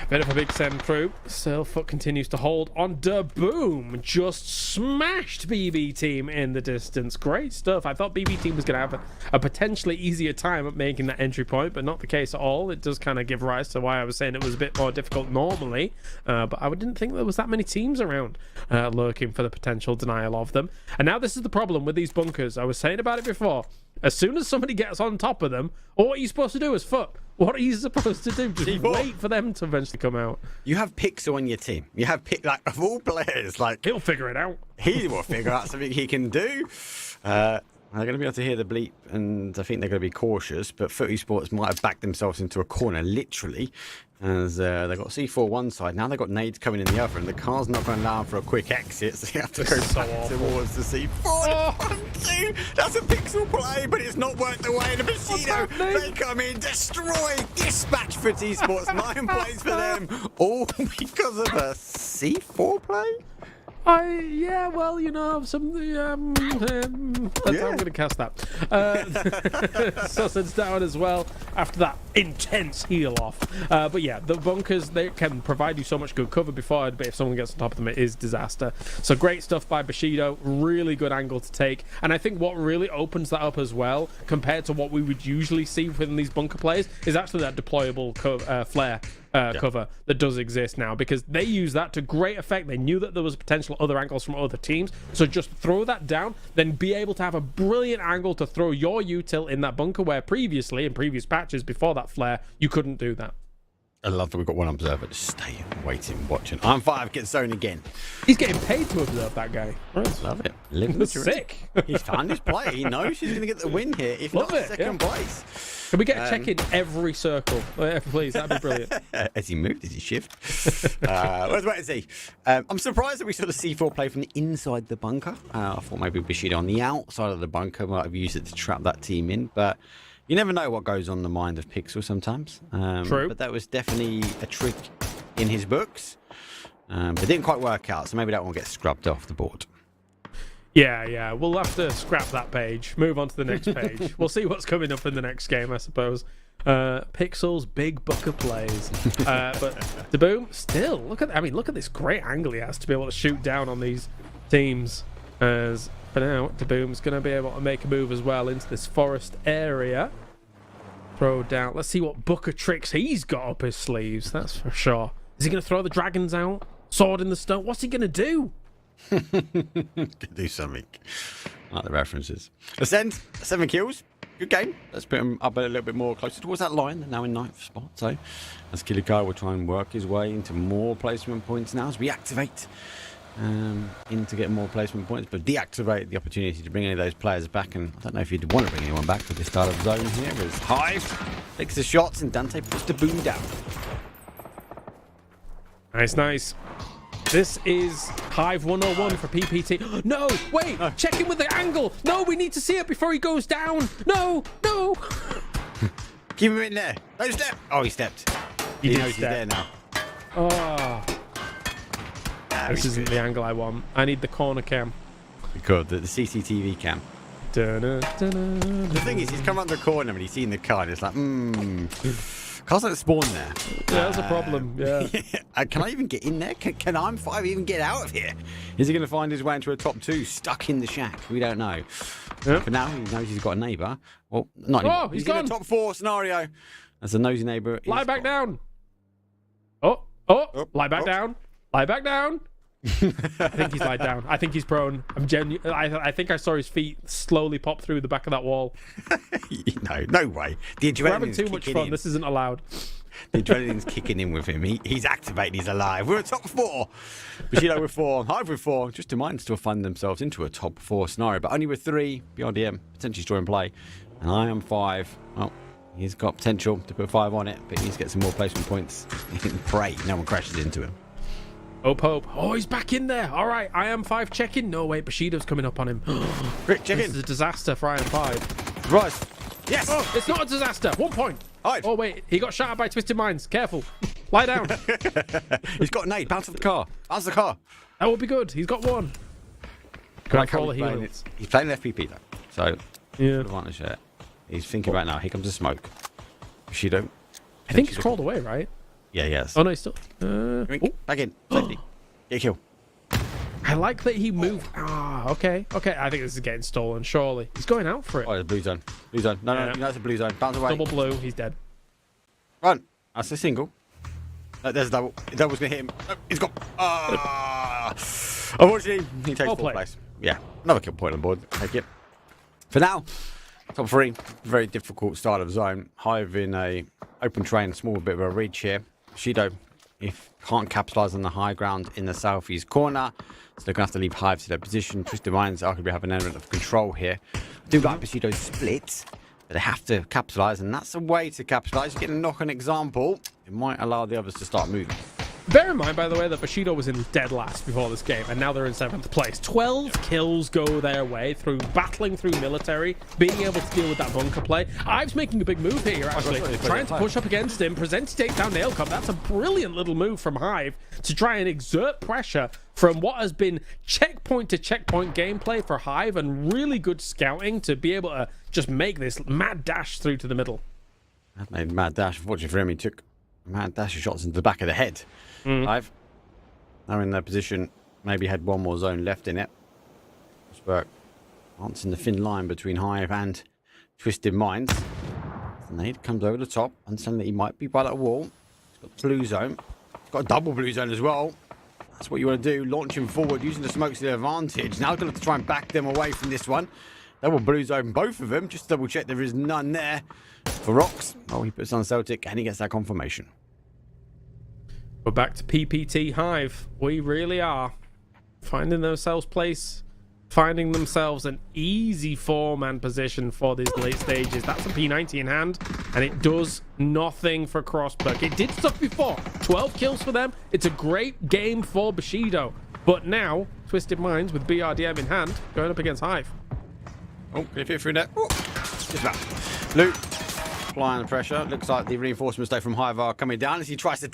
Bit of a big send through. Still, Foot continues to hold on. Boom! Just smashed BB team in the distance. Great stuff. I thought BB team was going to have a potentially easier time at making that entry point, but not the case at all. It does kind of give rise to why I was saying it was a bit more difficult normally, but I didn't think there was that many teams around lurking for the potential denial of them. And now this is the problem with these bunkers. I was saying about it before. As soon as somebody gets on top of them, what are you supposed to do as Foot? What are you supposed to do? Just wait for them to eventually come out. You have Pixel on your team. You have like of all players, like he'll figure it out. He will figure out something he can do. They're going to be able to hear the bleep, and I think they're going to be cautious. But Foot Esports might have backed themselves into a corner, literally, as they've got C4 one side. Now they've got nades coming in the other, and the car's not going to allow for a quick exit, so you have to go back towards the C4. Oh. That's a Pixel play, but it's not worked away. The Bushido, they come in, destroy, dispatch for Esports. 9 plays for them, all because of a C4 play. Yeah, well, you know, that's how I'm going to cast that. Sussex down as well after that intense heal off. But yeah, the bunkers, they can provide you so much good cover before, but if someone gets on top of them, it is disaster. So great stuff by Bushido, really good angle to take. And I think what really opens that up as well, compared to what we would usually see within these bunker plays, is actually that deployable flare. Cover that does exist now, because they use that to great effect. They knew that there was potential other angles from other teams, so just throw that down, then be able to have a brilliant angle to throw your util in that bunker, where previously in previous patches before that flare you couldn't do that. I love that we've got one observer just staying, waiting, watching. I'm5 gets zone again. He's getting paid to observe that guy. Right. Love it. Living sick. He's found his play. He knows he's going to get the win here, if Love not it, second place. Can we get a check in every circle? Please, that'd be brilliant. As he moved, as he shift. Let's wait and see. I'm surprised that we saw the C4 play from the inside the bunker. I thought maybe Bushido on the outside of the bunker might have used it to trap that team in, but you never know what goes on the mind of Pixel sometimes. True. But that was definitely a trick in his books. But it didn't quite work out, so maybe that one gets scrubbed off the board. Yeah, we'll have to scrap that page, move on to the next page. We'll see what's coming up in the next game, I suppose. Pixel's big bunker plays. But Daboom, still, look at this great angle he has to be able to shoot down on these teams. As for now, Daboom's going to be able to make a move as well into this forest area. Throw down. Let's see what Booker tricks he's got up his sleeves, that's for sure. Is he going to throw the dragons out? Sword in the stone? What's he going to do? Could do something. I like the references. Ascend, 7 kills. Good game. Let's put him up a little bit more closer towards that line. They're now in 9th spot. So as Kilikai will try and work his way into more placement points now as we activate in to get more placement points, but deactivate the opportunity to bring any of those players back. And I don't know if you'd want to bring anyone back with the start of zone here as Hive takes the shots and Dante puts the boom down. Nice. This is Hive 101 for PPT. No, wait, check in with the angle. No, we need to see it before he goes down. No. Keep him in there. Don't step. Oh, he stepped. He knows he's there now. Oh. This isn't the angle I want. I need the corner cam. Good, the CCTV cam. The thing is, he's come around the corner and he's seen the car and it's like, cars don't spawn there. Yeah, that's a problem, yeah. Can I even get in there? Can I'm 5 even get out of here? Is he going to find his way into a top 2 stuck in the shack? We don't know. Yep. For now, he knows he's got a neighbour. Well, not anymore. Oh, he's in gone. a top 4 scenario. That's a nosy neighbour. Lie back down. Oh, lie back down. Lie back down. I think he's lied down. I think he's prone. I think I saw his feet slowly pop through the back of that wall. No way. The We're having adrenaline's too much fun. in. This isn't allowed. The adrenaline's kicking in with him. He's activated. He's alive. We're a top 4. Bushido with 4. Hive with 4. Just to mind still find themselves into a top 4 scenario, but only with 3. BRDM potentially storing play, and I am 5. Well, he's got potential to put 5 on it, but he needs to get some more placement points. Pray no one crashes into him. Hope. Oh, he's back in there. All right, I am 5 checking. No, wait, Bushido's coming up on him. Rick, check This in. is a disaster for I am 5. Right. Yes. Oh, it's not a disaster. 1 point. Hide. Oh, wait, he got shot at by Twisted Minds. Careful. Lie down. He's got a nade. Bounce off the car. Bounce the car. That would be good. He's got 1. Like how Control the he's playing heals. he's playing FPP though, so Yeah. advantage there. He's thinking about now. Here comes the smoke. Bushido. I think he's crawled away, right? Yeah, yes. Oh, no, he's still... Back in. Safety. Get a kill. I like that he moved. Okay. I think this is getting stolen, surely. He's going out for it. Oh, the blue zone. Blue zone. No, Yeah. that's a blue zone. Bounce away. Double blue. He's dead. Run. That's a single. There's a double. The double's going to hit him. No, he's got... Unfortunately, he takes Well 4th played. place. Yeah, another kill point on board. Take it. For now, top 3. Very difficult start of zone. Hive in a open train, small bit of a reach here. Bushido, if can't capitalise on the high ground in the southeast corner, so they're going to have to leave Hive to their position. Twisted Minds arguably have an element of control here. I do like Bushido's split, but they have to capitalise, and that's a way to capitalise. You get a knock-on example, it might allow the others to start moving. Bear in mind, by the way, that Bushido was in dead last before this game, and now they're in 7th place. 12 kills go their way through battling through military, being able to deal with that bunker play. Ives making a big move here, actually. Trying to push up against him, present takedown nail cup. That's a brilliant little move from Hive to try and exert pressure from what has been checkpoint to checkpoint gameplay for Hive and really good scouting to be able to just make this mad dash through to the middle. That made mad dash. Unfortunately for him, he took mad dash of shots into the back of the head. Hive, now in their position, maybe had 1 more zone left in it. Spurk answering the thin line between Hive and Twisted Minds. The nade comes over the top, understanding that he might be by that wall. He's got blue zone. He's got a double blue zone as well. That's what you want to do. Launch him forward, using the smokes to their advantage. Now he's going to have to try and back them away from this one. Double blue zone, both of them. Just to double check there is none there for Rocks. Oh, he puts on Celtic and he gets that confirmation. We're back to PPT Hive. We really are finding themselves an easy 4-man position for these late stages. That's a P90 in hand, and it does nothing for Crossberg. It did stuff before. 12 kills for them. It's a great game for Bushido. But now, Twisted Minds with BRDM in hand, going up against Hive. Oh, can you fit through that? Oh, just about. Luke, applying the pressure. Looks like the reinforcements there from Hive are coming down as he tries to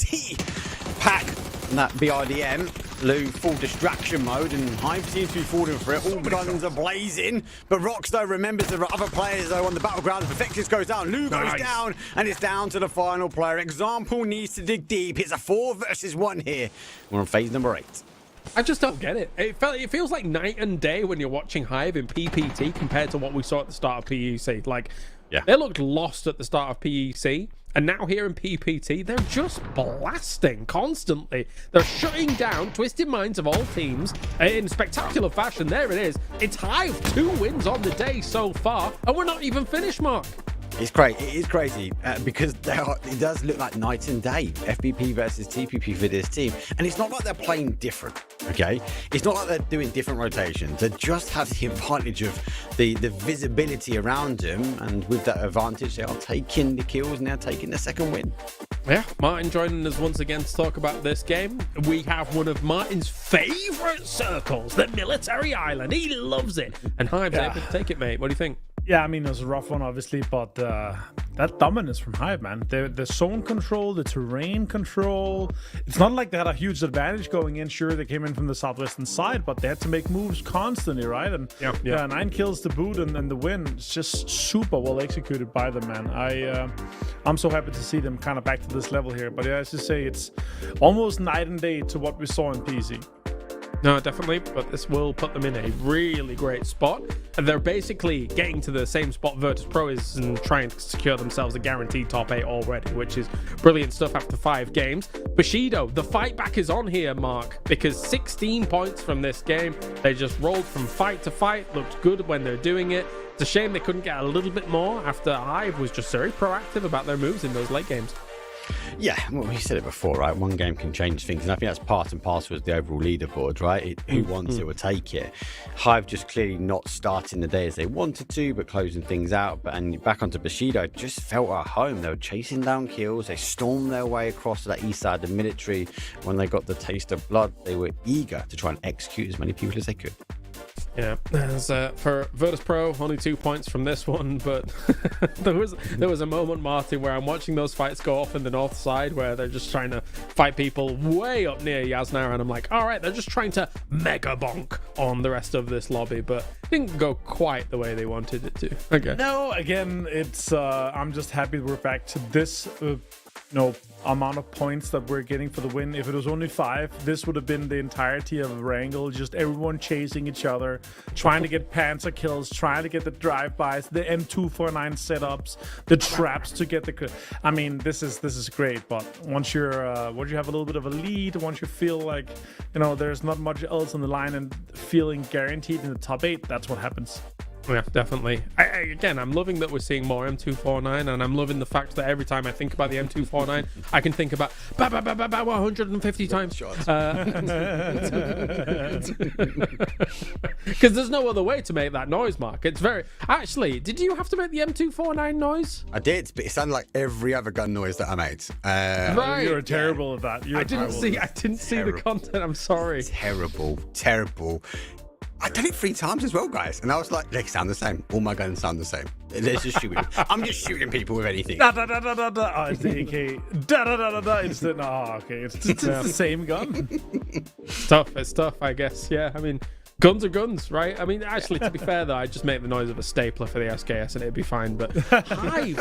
pack that BRDM. Lou, full distraction mode, and Hive seems to be falling for it. All guns are blazing, but Rockstar remembers there are other players though on the Battlegrounds. Perfectus goes down, Lou goes down, and it's down to the final player. Example needs to dig deep. It's a 4 versus 1 here. We're on phase number 8. I just don't get it. It feels like night and day when you're watching Hive in PPT compared to what we saw at the start of PEC. Like, they looked lost at the start of PEC, and now here in PPT, they're just blasting constantly. They're shutting down Twisted Minds of all teams in spectacular fashion. There it is. It's Hive, 2 wins on the day so far, and we're not even finished, Mark. It's crazy. It is crazy because it does look like night and day, FBP versus TPP for this team. And it's not like they're playing different, okay? It's not like they're doing different rotations. They just have the advantage of the visibility around them. And with that advantage, they are taking the kills and they're taking the second win. Yeah, Martin joining us once again to talk about this game. We have one of Martin's favourite circles, the military island. He loves it. And Hive's able to take it, mate. What do you think? Yeah, I mean, it was a rough one, obviously, but that dominance from Hive, man. The zone control, the terrain control. It's not like they had a huge advantage going in. Sure, they came in from the southwestern side, but they had to make moves constantly, right? And yeah 9 kills to boot and the win. It's just super well executed by them, man. I'm so happy to see them kind of back to this level here. But yeah, as you say, it's almost night and day to what we saw in PC. No, definitely, but this will put them in a really great spot. And they're basically getting to the same spot Virtus Pro is and trying to secure themselves a guaranteed top 8 already, which is brilliant stuff after 5 games. Bushido, the fight back is on here, Mark, because 16 points from this game. They just rolled from fight to fight, looked good when they're doing it. It's a shame they couldn't get a little bit more after Hive was just very proactive about their moves in those late games. Yeah, well, we said it before, right? One game can change things, and I think that's part and parcel of the overall leaderboard, right? Who wants it will take it. Hive just clearly not starting the day as they wanted to, but closing things out. And back onto Bushido, just felt at home. They were chasing down kills. They stormed their way across to that east side of the military. When they got the taste of blood, they were eager to try and execute as many people as they could. Yeah, as for Virtus Pro, only 2 points from this one, but there was a moment, Martin, where I'm watching those fights go off in the north side where they're just trying to fight people way up near Yasnar, and I'm like, all right, they're just trying to mega bonk on the rest of this lobby, but it didn't go quite the way they wanted it to. Okay. No, again, it's I'm just happy we're back to this amount of points that we're getting for the win. If it was only 5, this would have been the entirety of Wrangle, just everyone chasing each other, trying to get Panzer kills, trying to get the drive-bys, the M249 setups, the traps to get the... I mean, this is great, but once you have a little bit of a lead, once you feel like, there's not much else on the line and feeling guaranteed in the top 8, that's what happens. Yeah, definitely. Again, I'm loving that we're seeing more M249, and I'm loving the fact that every time I think about the M249, I can think about 150 times. Because there's no other way to make that noise, Mark. It's very... Actually, did you have to make the M249 noise? I did, but it sounded like every other gun noise that I made. Right. You're terrible at that. I didn't see the content. I'm sorry. Terrible. I done it 3 times as well, guys, and I was like, they sound the same. All my guns sound the same. Let's just shoot. I'm just shooting people with anything. Da da da da da da. Oh, it's the AK. Da da da da da. It's the okay. It's the same gun. It's tough, I guess. Yeah, I mean, guns are guns, right? I mean, actually, to be fair though, I'd just make the noise of a stapler for the SKS and it'd be fine. But Hive,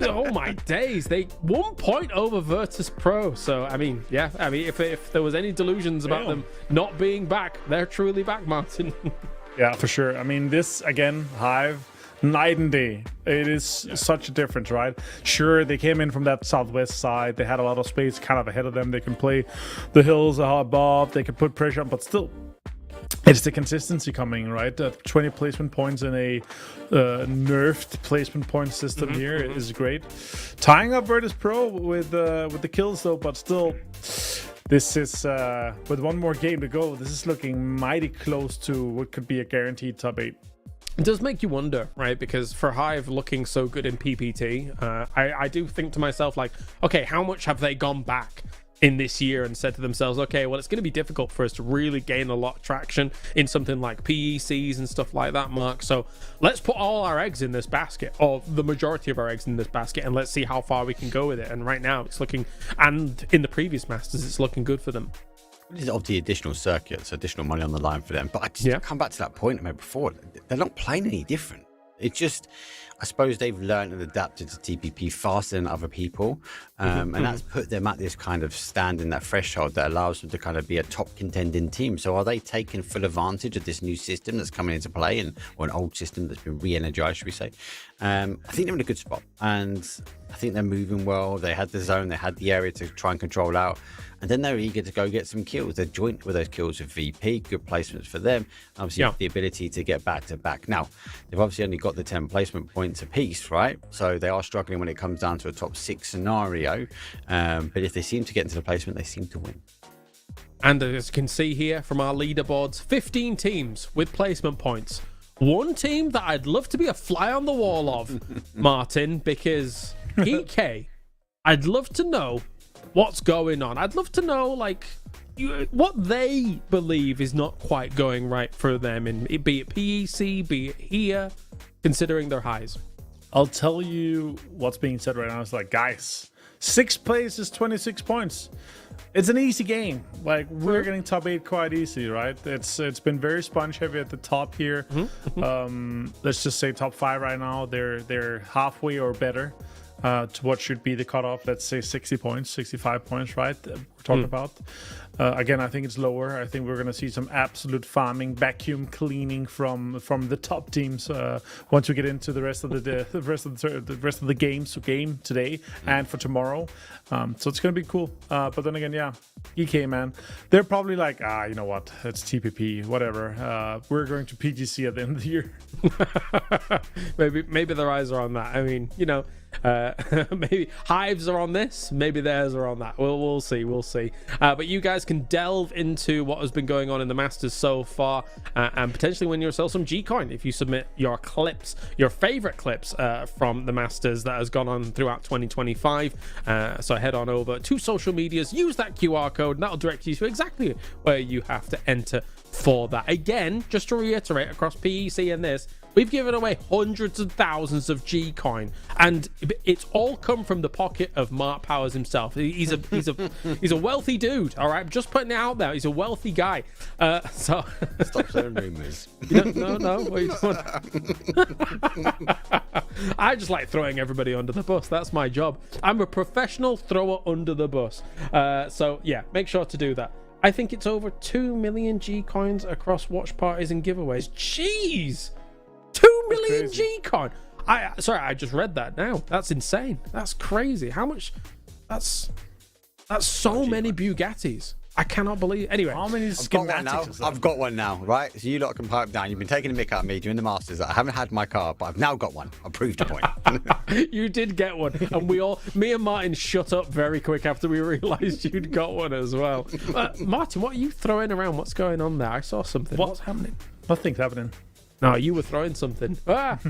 oh my days, they 1 point over Virtus Pro. So I mean, yeah, if there was any delusions about them not being back, they're truly back, Martin. Yeah, for sure. I mean, this again, Hive, night and day. It is such a difference, right? Sure, they came in from that southwest side. They had a lot of space kind of ahead of them. They can play the hills above. They can put pressure on, but still, it's the consistency coming, right? 20 placement points in a nerfed placement point system here is great. Tying up Virtus Pro with the kills though, but still, this is with one more game to go. This is looking mighty close to what could be a guaranteed top 8. It does make you wonder, right? Because for Hive looking so good in PPT, I do think to myself, like, okay, how much have they gone back in this year and said to themselves, okay, well, it's going to be difficult for us to really gain a lot of traction in something like PECs and stuff like that, Mark. So let's put all our eggs in this basket, or the majority of our eggs in this basket, and let's see how far we can go with it. And right now it's looking, and in the previous Masters, it's looking good for them. It is of the additional circuits, additional money on the line for them. But I just come back to that point I made before. They're not playing any different. It's just, I suppose they've learned and adapted to TPP faster than other people. And that's put them at this kind of stand in that threshold that allows them to kind of be a top contending team. So are they taking full advantage of this new system that's coming into play, or an old system that's been re-energized, should we say? I think they're in a good spot. And I think they're moving well. They had the zone, they had the area to try and control out. And then they're eager to go get some kills. They're joint with those kills with VP, good placements for them. Obviously, the ability to get back to back. Now, they've obviously only got the 10 placement points apiece, right? So they are struggling when it comes down to a top 6 scenario. But if they seem to get into the placement, they seem to win. And as you can see here from our leaderboards, 15 teams with placement points. One team that I'd love to be a fly on the wall of, Martin, because EK I'd love to know what's going on. I'd love to know, like, what they believe is not quite going right for them, in be it PEC, be it here, considering their highs. I'll tell you what's being said right now. It's like, guys, 6th place is 26 points. It's an easy game. Like, we're getting top 8 quite easy, right? It's been very sponge heavy at the top here. Let's just say top 5 right now. They're halfway or better to what should be the cutoff. Let's say 60 points, 65 points, right? We're talking about. Again, I think it's lower. I think we're going to see some absolute farming, vacuum cleaning from the top teams once we get into the rest of the rest of the games game today and for tomorrow. So it's going to be cool. But then again, yeah, EK, man, they're probably like, you know what? It's TPP, whatever. We're going to PGC at the end of the year. maybe their eyes are on that. I mean, you know, maybe Hives are on this, maybe theirs are on that. We'll see. But you guys can delve into what has been going on in the Masters so far, and potentially win yourself some G-Coin if you submit your clips, your favorite clips from the Masters that has gone on throughout 2025. So head on over to social medias, use that QR code, and that'll direct you to exactly where you have to enter for that. Again, just to reiterate, across PEC and this, we've given away hundreds of thousands of G-Coin, and it's all come from the pocket of Mark Powers himself. He's a wealthy dude. All right, I'm just putting it out there. He's a wealthy guy. So Stop saying rumors. No. What are you doing? I just like throwing everybody under the bus. That's my job. I'm a professional thrower under the bus. So yeah, make sure to do that. I think it's over 2 million G-Coins across watch parties and giveaways. Jeez! 2 million G-Coin. I just read that now. That's insane. That's crazy. How much? That's so many Bugattis. I cannot believe. Anyway, how many schematics? I've got one now, right? So you lot can pipe down. You've been taking a mick out of me during the Masters. I haven't had my car, but I've now got one. I proved a point. You did get one, and me and Martin shut up very quick after we realised you'd got one as well. Martin, what are you throwing around? What's going on there? I saw something. What's happening? Nothing's happening. No, you were throwing something.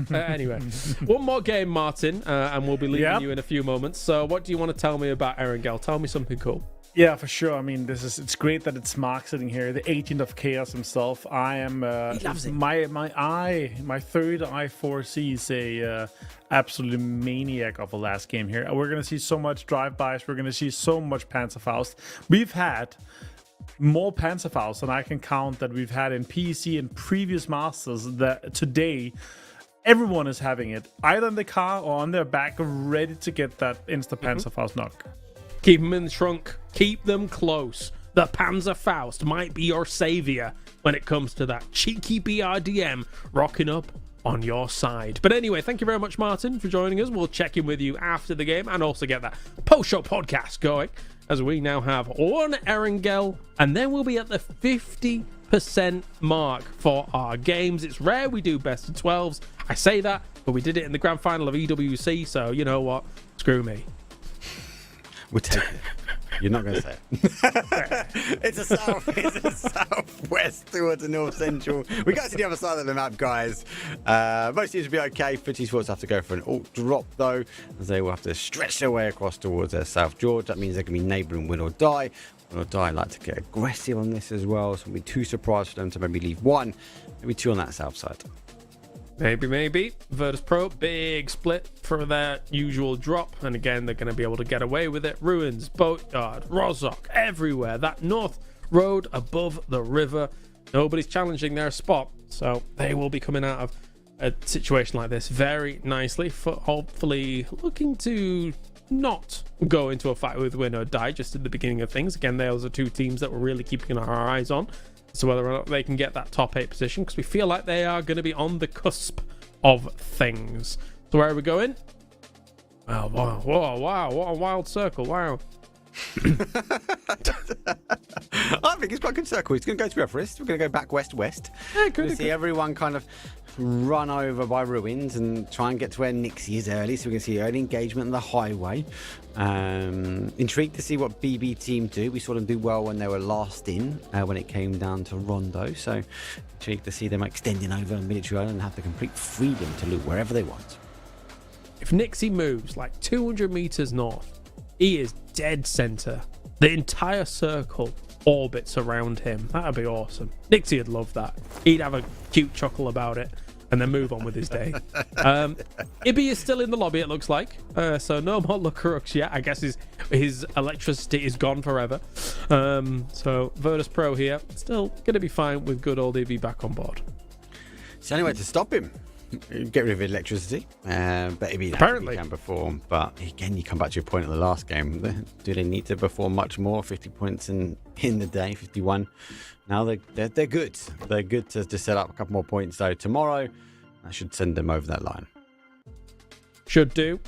Anyway, one more game, Martin, and we'll be leaving you in a few moments. So what do you want to tell me about Erangel? Tell me something cool. Yeah, for sure. I mean, it's great that it's Mark sitting here, the agent of chaos himself. I am he loves it. My third eye foresees a absolute maniac of a last game here. We're gonna see so much drive-bys. We're gonna see so much Panzerfaust. We've had more Panzerfaust than I can count that we've had in PEC and previous Masters. That today everyone is having it either in the car or on their back, ready to get that insta Panzerfaust knock. Keep them in the trunk. Keep them close. The Panzerfaust might be your savior when it comes to that cheeky BRDM rocking up on your side. But anyway, thank you very much, Martin, for joining us. We'll check in with you after the game and also get that post-show podcast going, as we now have one Erangel, and then we'll be at the 50% mark for our games. It's rare we do best of 12s. I say that, but we did it in the grand final of EWC, so you know what? Screw me. We'll take it. You're not going to say it. It's a southwest towards the north central. We got to the other side of the map, guys. Most teams will be okay. Footy Sports have to go for an alt drop, though, as they will have to stretch their way across towards their South George. That means they're going to be neighbouring Win or Die. Win or Die like to get aggressive on this as well, so it'll be too surprised for them to maybe leave one, maybe two on that south side. Maybe. Virtus Pro, big split for their usual drop. And again, they're going to be able to get away with it. Ruins, Boatyard, Rozhok, everywhere. That north road above the river. Nobody's challenging their spot. So they will be coming out of a situation like this very nicely. Hopefully looking to not go into a fight with Win or Die just at the beginning of things. Again, those are two teams that we're really keeping our eyes on. So whether or not they can get that top 8 position, because we feel like they are going to be on the cusp of things. So where are we going? Oh, wow, what a wild circle, wow. I think it's quite a good circle. It's going to go to Everest. We're going to go back west. Yeah, good. See everyone kind of run over by ruins and try and get to where Nixie is early, so we can see early engagement on the highway. Intrigued to see what BB team do. We saw them do well when they were last in, when it came down to Rondo, so intrigued to see them extending over Military Island and have the complete freedom to loot wherever they want. If Nixie moves like 200 meters north, he is dead center. The entire circle orbits around him. That'd be awesome. Nixie would love that. He'd have a cute chuckle about it and then move on with his day. Ibby is still in the lobby, it looks like. So no more Lucaruks yet. I guess his electricity is gone forever. So Virtus Pro here, still going to be fine with good old Ibby back on board. It's the only way to stop him. Get rid of electricity. But Ibby Apparently can perform. But again, you come back to your point of the last game. Do they need to perform much more? 50 points in the day, 51. Now they're good. They're good to set up a couple more points. So tomorrow, I should send them over that line. Should do.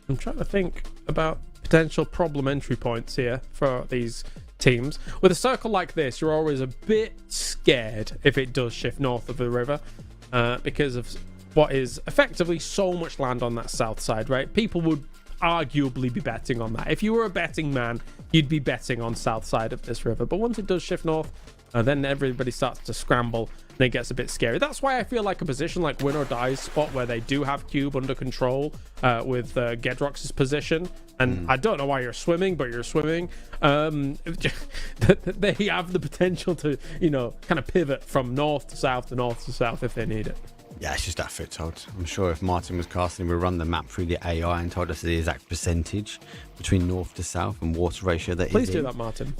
I'm trying to think about potential problem entry points here for these teams. With a circle like this, you're always a bit scared if it does shift north of the river, because of what is effectively so much land on that south side, right? People would arguably be betting on that. If you were a betting man, you'd be betting on south side of this river. But once it does shift north, then everybody starts to scramble and it gets a bit scary. That's why I feel like a position like Win or Die's spot, where they do have Cube under control with Gedrox's position, and I don't know why you're swimming, but you're swimming. They have the potential to, kind of pivot from north to south to north to south if they need it. Yeah, it's just that foothold. I'm sure if Martin was casting, we'd run the map through the AI and told us the exact percentage between north to south and water ratio that Please is do in. that, Martin.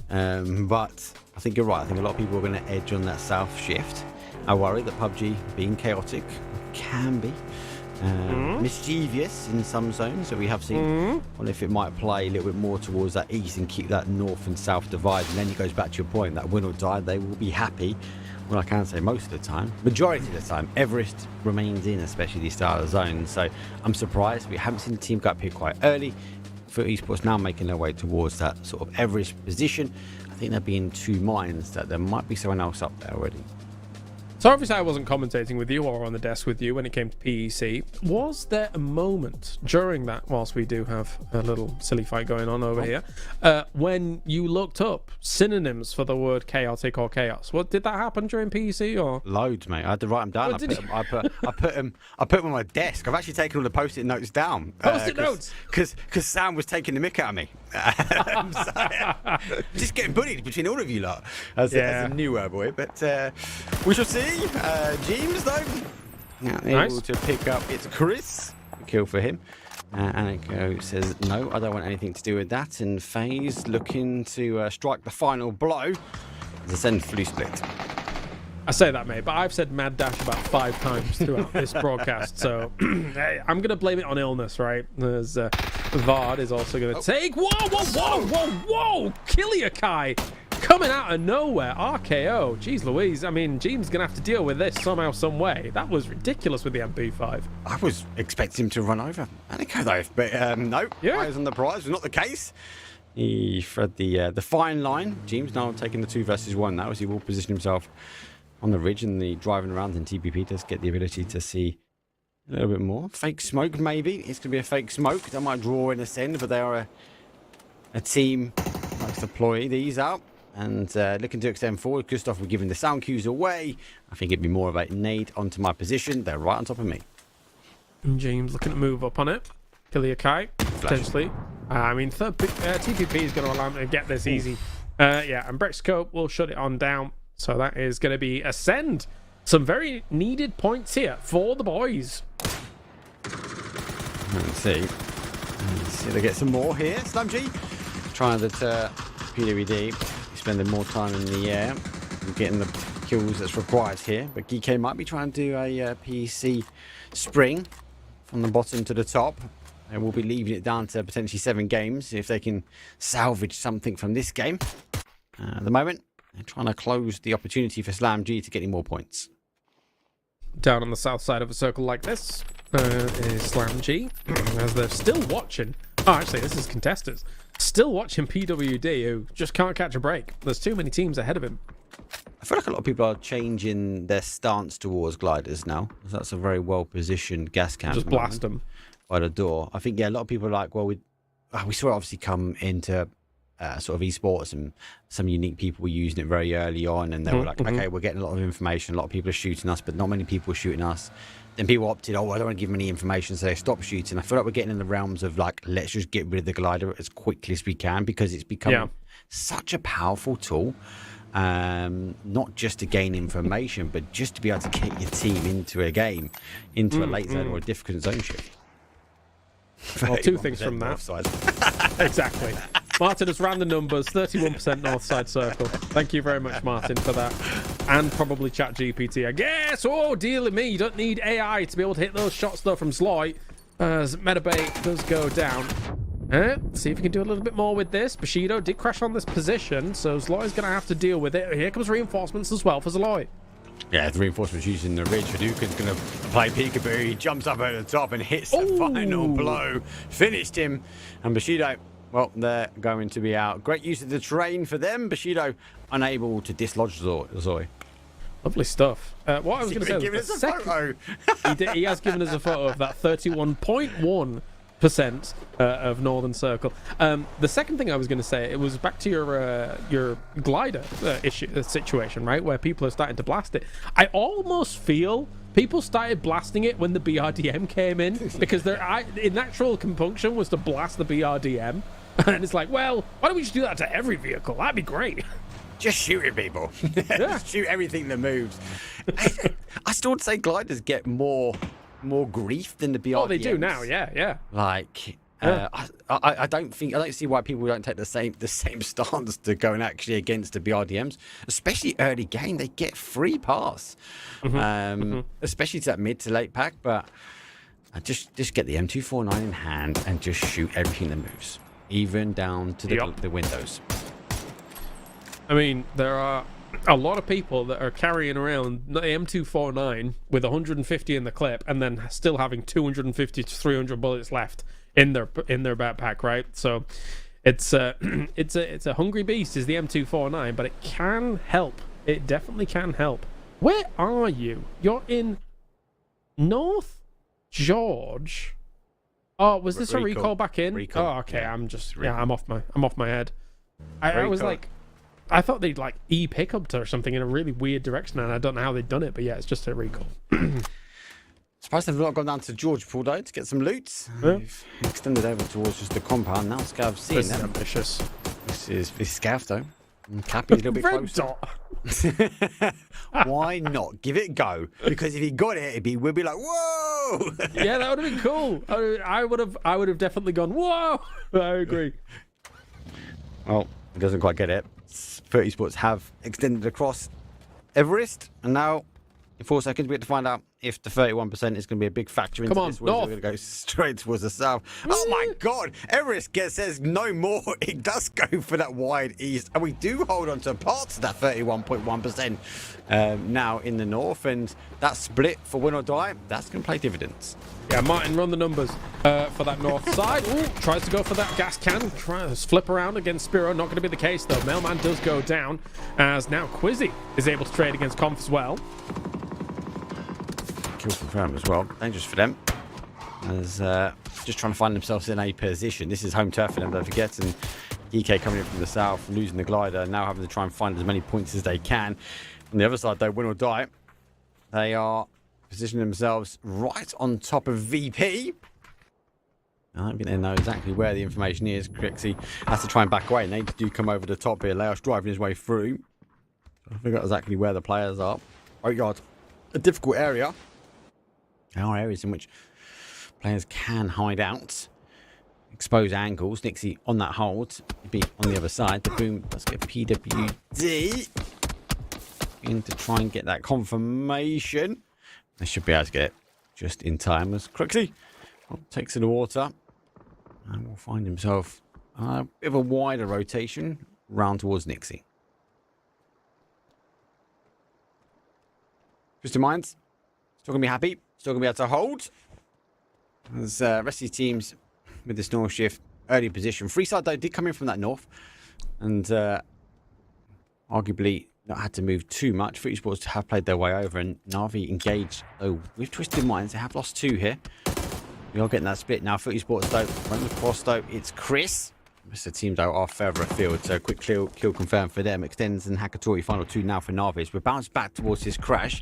But I think you're right. I think a lot of people are going to edge on that south shift. I worry that PUBG, being chaotic, can be mischievous in some zones that we have seen. Well, if it might play a little bit more towards that east and keep that north and south divide, and then it goes back to your point, that Win or Die, they will be happy. Well, I can say most of the time, majority of the time, Everest remains in, especially these style of zones. So I'm surprised we haven't seen the team go up here quite early. For Esports now making their way towards that sort of Everest position, I think they'll be in two minds that there might be someone else up there already. So obviously I wasn't commentating with you or on the desk with you when it came to PEC. Was there a moment during that, whilst we do have a little silly fight going on over here, when you looked up synonyms for the word chaotic or chaos? What did that happen during PEC or? Loads, mate. I had to write them down. I put them on my desk. I've actually taken all the post-it notes down. Post-it notes? Because Sam was taking the mick out of me. Just getting bullied between all of you lot. As a new boy, but we shall see. James though, able to pick up. It's Chris, a kill for him. Aniko says no, I don't want anything to do with that. And FaZe looking to strike the final blow. The send flu split. I say that, mate, but I've said mad dash about 5 times throughout this broadcast, so I'm going to blame it on illness, right? There's Vard is also going to take... Whoa! Kiliakai coming out of nowhere. RKO. Jeez Louise. I mean, Jeem's going to have to deal with this somehow, some way. That was ridiculous with the MP5. I was expecting him to run over Aniko, though, but no. Yeah. Eyes on the prize was not the case. He thread the fine line. Jeem's now taking the 2 versus 1 now, as he will position himself on the ridge, and the driving around in TPP does get the ability to see a little bit more. Fake smoke, maybe. It's going to be a fake smoke. That might draw in a send, but they are a team that likes to deploy these out and looking to extend forward. Gustav will giving the sound cues away. I think it'd be more of a nade onto my position. They're right on top of me. And James looking to move up on it. Kiliakai, potentially. I mean, TPP is going to allow him to get this easy. And Brexcope will shut it on down. So that is going to be a send. Some very needed points here for the boys. Let's see if they get some more here. SlamG trying to deter PWD. He's spending more time in the air and getting the kills that's required here. But GK might be trying to do a PC spring from the bottom to the top. And we'll be leaving it down to potentially 7 games if they can salvage something from this game. At the moment, they're trying to close the opportunity for SlamG to get any more points. Down on the south side of a circle like this is SlamG, as they're still watching. Oh, actually, this is contestants. Still watching PWD, who just can't catch a break. There's too many teams ahead of him. I feel like a lot of people are changing their stance towards gliders now. That's a very well-positioned gas can. Just blast them by the door. I think, a lot of people are like, well, we saw it obviously come into sort of esports, and some unique people were using it very early on, and they were like, okay, we're getting a lot of information, a lot of people are shooting us, but not many people are shooting us. Then people opted, I don't want to give them any information, so they stopped shooting. I feel like we're getting in the realms of like, let's just get rid of the glider as quickly as we can, because it's become such a powerful tool. Not just to gain information, but just to be able to get your team into a game, into a late zone or a difficult zone shift. Well, two things from that. Exactly. Martin has ran the numbers, 31% north side circle. Thank you very much, Martin, for that. And probably ChatGPT, I guess. Oh, dear me, you don't need AI to be able to hit those shots, though, from Zloy, as Metabay does go down. See if we can do a little bit more with this. Bushido did crash on this position, so Zloy's going to have to deal with it. Here comes reinforcements as well for Zloy. Yeah, the reinforcements using the ridge. Hadouken's going to play peekaboo. He jumps up at the top and hits the final blow. Finished him. And Bushido, well, they're going to be out. Great use of the terrain for them. Bushido unable to dislodge Zoy. Lovely stuff. What I was going to say was us a photo. He has given us a photo of that 31.1% of Northern Circle. The second thing I was going to say, it was back to your glider situation, right, where people are starting to blast it. I almost feel people started blasting it when the BRDM came in, because their natural compunction was to blast the BRDM, and it's like, well, why don't we just do that to every vehicle? That'd be great. Just shooting people. Just shoot everything that moves. I still would say gliders get more grief than the BRDMs. Oh, they do now, yeah. Like, I don't see why people don't take the same stance to going actually against the BRDMs, especially early game. They get free pass, especially to that mid to late pack. But just get the M249 in hand and just shoot everything that moves, even down to the windows. I mean, there are a lot of people that are carrying around the M249 with 150 in the clip, and then still having 250 to 300 bullets left in their backpack, right? So it's a hungry beast, is the M249, but it can help. It definitely can help. Where are you? You're in North George. Oh, was this a recall back in? Recall. Oh, okay. Yeah. I'm off my head. I was like, I thought they'd like pick-up or something in a really weird direction, and I don't know how they'd done it, but yeah, it's just a recall. Surprised they've not gone down to Georgeport though to get some loot. They've extended over towards just the compound now. Scav's seeing them. Ambitious. This is Scav though. And Cappy's a little bit closer. Why not give it a go? Because if he got it, we'd be like, whoa! Yeah, that would have been cool. I would have definitely gone, whoa! I agree. Well, he doesn't quite get it. 30 Sports have extended across Everest, and now in 4 seconds we have to find out if the 31% is going to be a big factor into this. We're going to go straight towards the south. Oh my god, Everest says no more. It does go for that wide east, and we do hold on to parts of that 31.1% now in the north, and that split for win or die, that's going to pay dividends. Yeah, Martin, run the numbers for that north side. Ooh, tries to go for that gas can. Tries to flip around against Spiro. Not going to be the case, though. Mailman does go down, as now Quizzy is able to trade against Conf as well. Kill confirmed as well. Dangerous for them. As just trying to find themselves in a position. This is home turf for them, don't forget. And EK coming in from the south, losing the glider, now having to try and find as many points as they can. On the other side, though, win or die, they are positioning themselves right on top of VP. I don't think they know exactly where the information is. Crixie has to try and back away, and they do come over the top here. Laos driving his way through. I figure out exactly where the players are. Oh god, a difficult area. There are areas in which players can hide out, expose angles. Nixie on that hold, be on the other side. The boom does get PWD in to try and get that confirmation. They should be able to get it just in time as Crixie takes to the water and will find himself a bit of a wider rotation round towards Nixie. Just in mind, still going to be happy, still going to be able to hold. As rest of these teams with this north shift, early position. Freeside, though, did come in from that north and arguably not had to move too much. Footy Sports have played their way over, and Na'Vi engaged, though, with Twisted Minds. They have lost 2 here. We are getting that split now. Footy Sports, though, went across, though. It's Chris. The teams though are further afield, so quick kill confirmed for them. Extends and Hakatori final 2 now for Navis. We're bounced back towards this crash.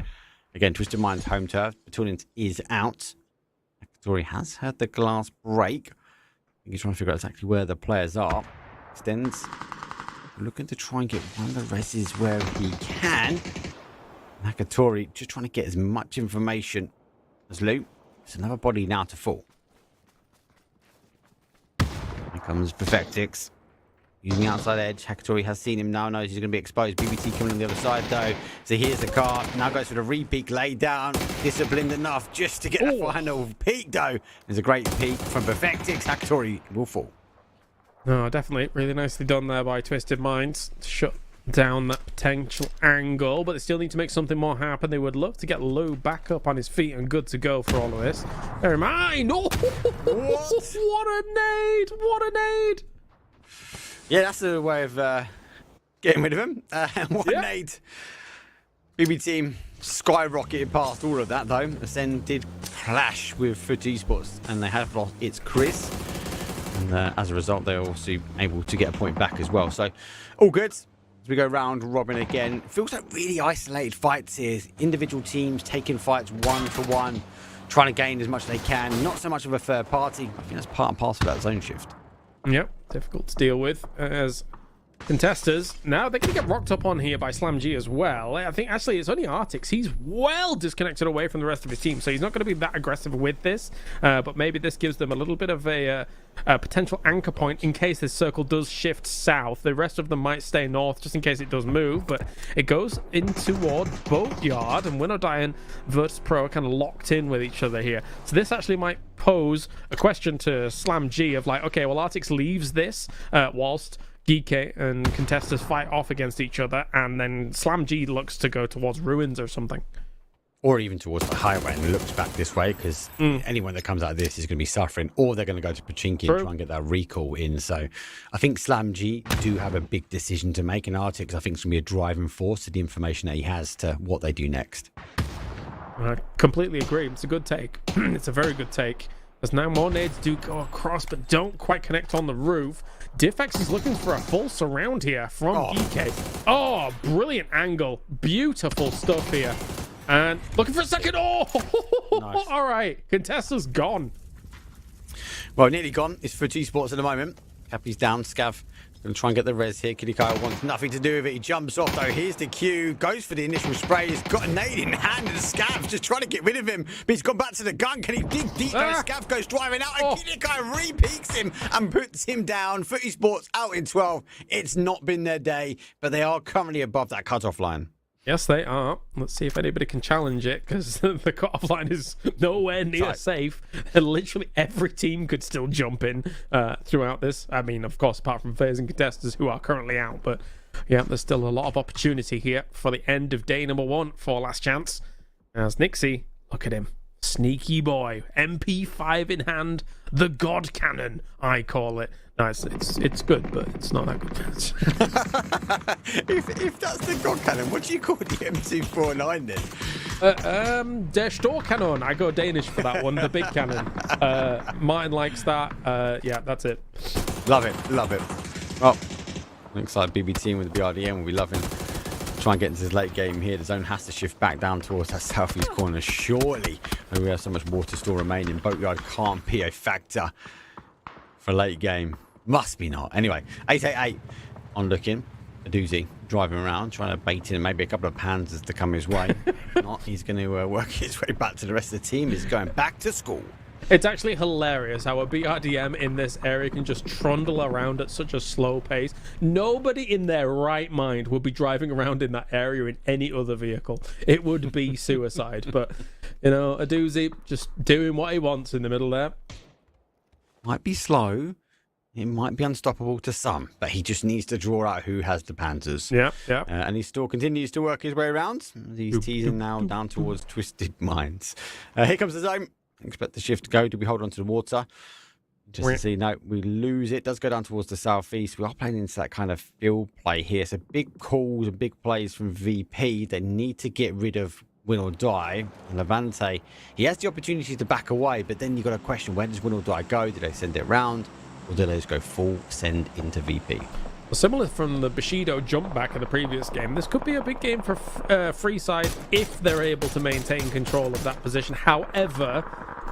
Again, Twisted Minds home turf. Battalions is out. Hakatori has heard the glass break. He's trying to figure out exactly where the players are. Extends. Looking to try and get one of the reses where he can. Hakatori just trying to get as much information as loot. There's another body now to fall. Here comes Perfectix. Using the outside edge. Hakatori has seen him now, knows he's going to be exposed. BBT coming on the other side though. So here's the car. Now goes for the re-peek, laid down. Disciplined enough just to get the final peek though. There's a great peek from Perfectix. Hakatori will fall. No, definitely. Really nicely done there by Twisted Minds. Shut down that potential angle, but they still need to make something more happen. They would love to get Lou back up on his feet and good to go for all of this. Bear in mind. Oh, what a nade! What a nade! Yeah, that's the way of getting rid of him. One nade. BB team skyrocketed past all of that though. Ascend did clash with FUT Esports and they have lost its Chris. And as a result, they're also able to get a point back as well. So all good. As we go round robin again, it feels like really isolated fights here. Individual teams taking fights one for one, trying to gain as much as they can. Not so much of a third party. I think that's part and parcel of that zone shift. Yep, difficult to deal with as contesters. Now they're going to get rocked up on here by Slam G as well. I think actually it's only Artix. He's well disconnected away from the rest of his team, so he's not going to be that aggressive with this. But maybe this gives them a little bit of a potential anchor point in case this circle does shift south. The rest of them might stay north just in case it does move, but it goes in toward Boatyard, and Winnow and Virtus Pro are kind of locked in with each other here. So this actually might pose a question to Slam G of like, okay, well Artix leaves this whilst Geeke and contesters fight off against each other, and then Slam G looks to go towards ruins or something. Or even towards the highway and looks back this way, because anyone that comes out of this is going to be suffering, or they're going to go to Pachinki and try and get that recall in. So I think Slam G do have a big decision to make, and Artix I think is going to be a driving force to the information that he has to what they do next. I completely agree. It's a good take. It's a very good take. As now more nades do go across, but don't quite connect on the roof. Diffex is looking for a full surround here from Geeke. Oh, brilliant angle. Beautiful stuff here. And looking for a second. Oh, nice. All right. Contesta's gone. Well, nearly gone. It's for Esports at the moment. Cappy's down. Scav going to try and get the res here. Kitty Kyle wants nothing to do with it. He jumps off, though. Here's the cue. Goes for the initial spray. He's got a nade in hand, and Scav just trying to get rid of him. But he's gone back to the gun. Can he dig deep? Scav goes driving out, and Kitty Kyle re-peaks him and puts him down. FUT Esports out in 12. It's not been their day, but they are currently above that cutoff line. Yes, they are. Let's see if anybody can challenge it, because the cutoff line is nowhere near safe. And literally every team could still jump in throughout this. I mean, of course, apart from FaZe and contesters who are currently out. But yeah, there's still a lot of opportunity here for the end of day number 1 for Last Chance. As Nixie, look at him. Sneaky boy. MP5 in hand. The God Cannon, I call it. No, it's good, but it's not that good. if that's the God Cannon, what do you call the M249 then? Der Storkanon. I go Danish for that one, the big cannon. Martin likes that. Yeah, that's it. Love it, love it. Well, looks like BB team with the BRDM will be loving try and get into this late game here. The zone has to shift back down towards that southeast corner, surely. We have so much water still remaining. Boatyard can't be a factor for late game. Must be not. Anyway, 888 on looking. A doozy driving around, trying to bait in maybe a couple of panzers to come his way. If not, he's going to work his way back to the rest of the team. He's going back to school. It's actually hilarious how a BRDM in this area can just trundle around at such a slow pace. Nobody in their right mind would be driving around in that area in any other vehicle. It would be suicide. But, you know, a doozy just doing what he wants in the middle there. Might be slow. It might be unstoppable to some, but he just needs to draw out who has the Panzers. Yeah, yeah. And he still continues to work his way around. He's teasing now down towards Twisted Minds. Here comes the zone. Expect the shift to go. Do we hold on to the water? Just to see, no, we lose it. Does go down towards the southeast. We are playing into that kind of field play here. So big calls and big plays from VP. They need to get rid of Win or Die. And Levante, he has the opportunity to back away, but then you've got to question, where does Win or Die go? Do they send it round? or do they just go full send into VP? Well, similar from the Bushido jump back in the previous game, this could be a big game for Freeside if they're able to maintain control of that position. However,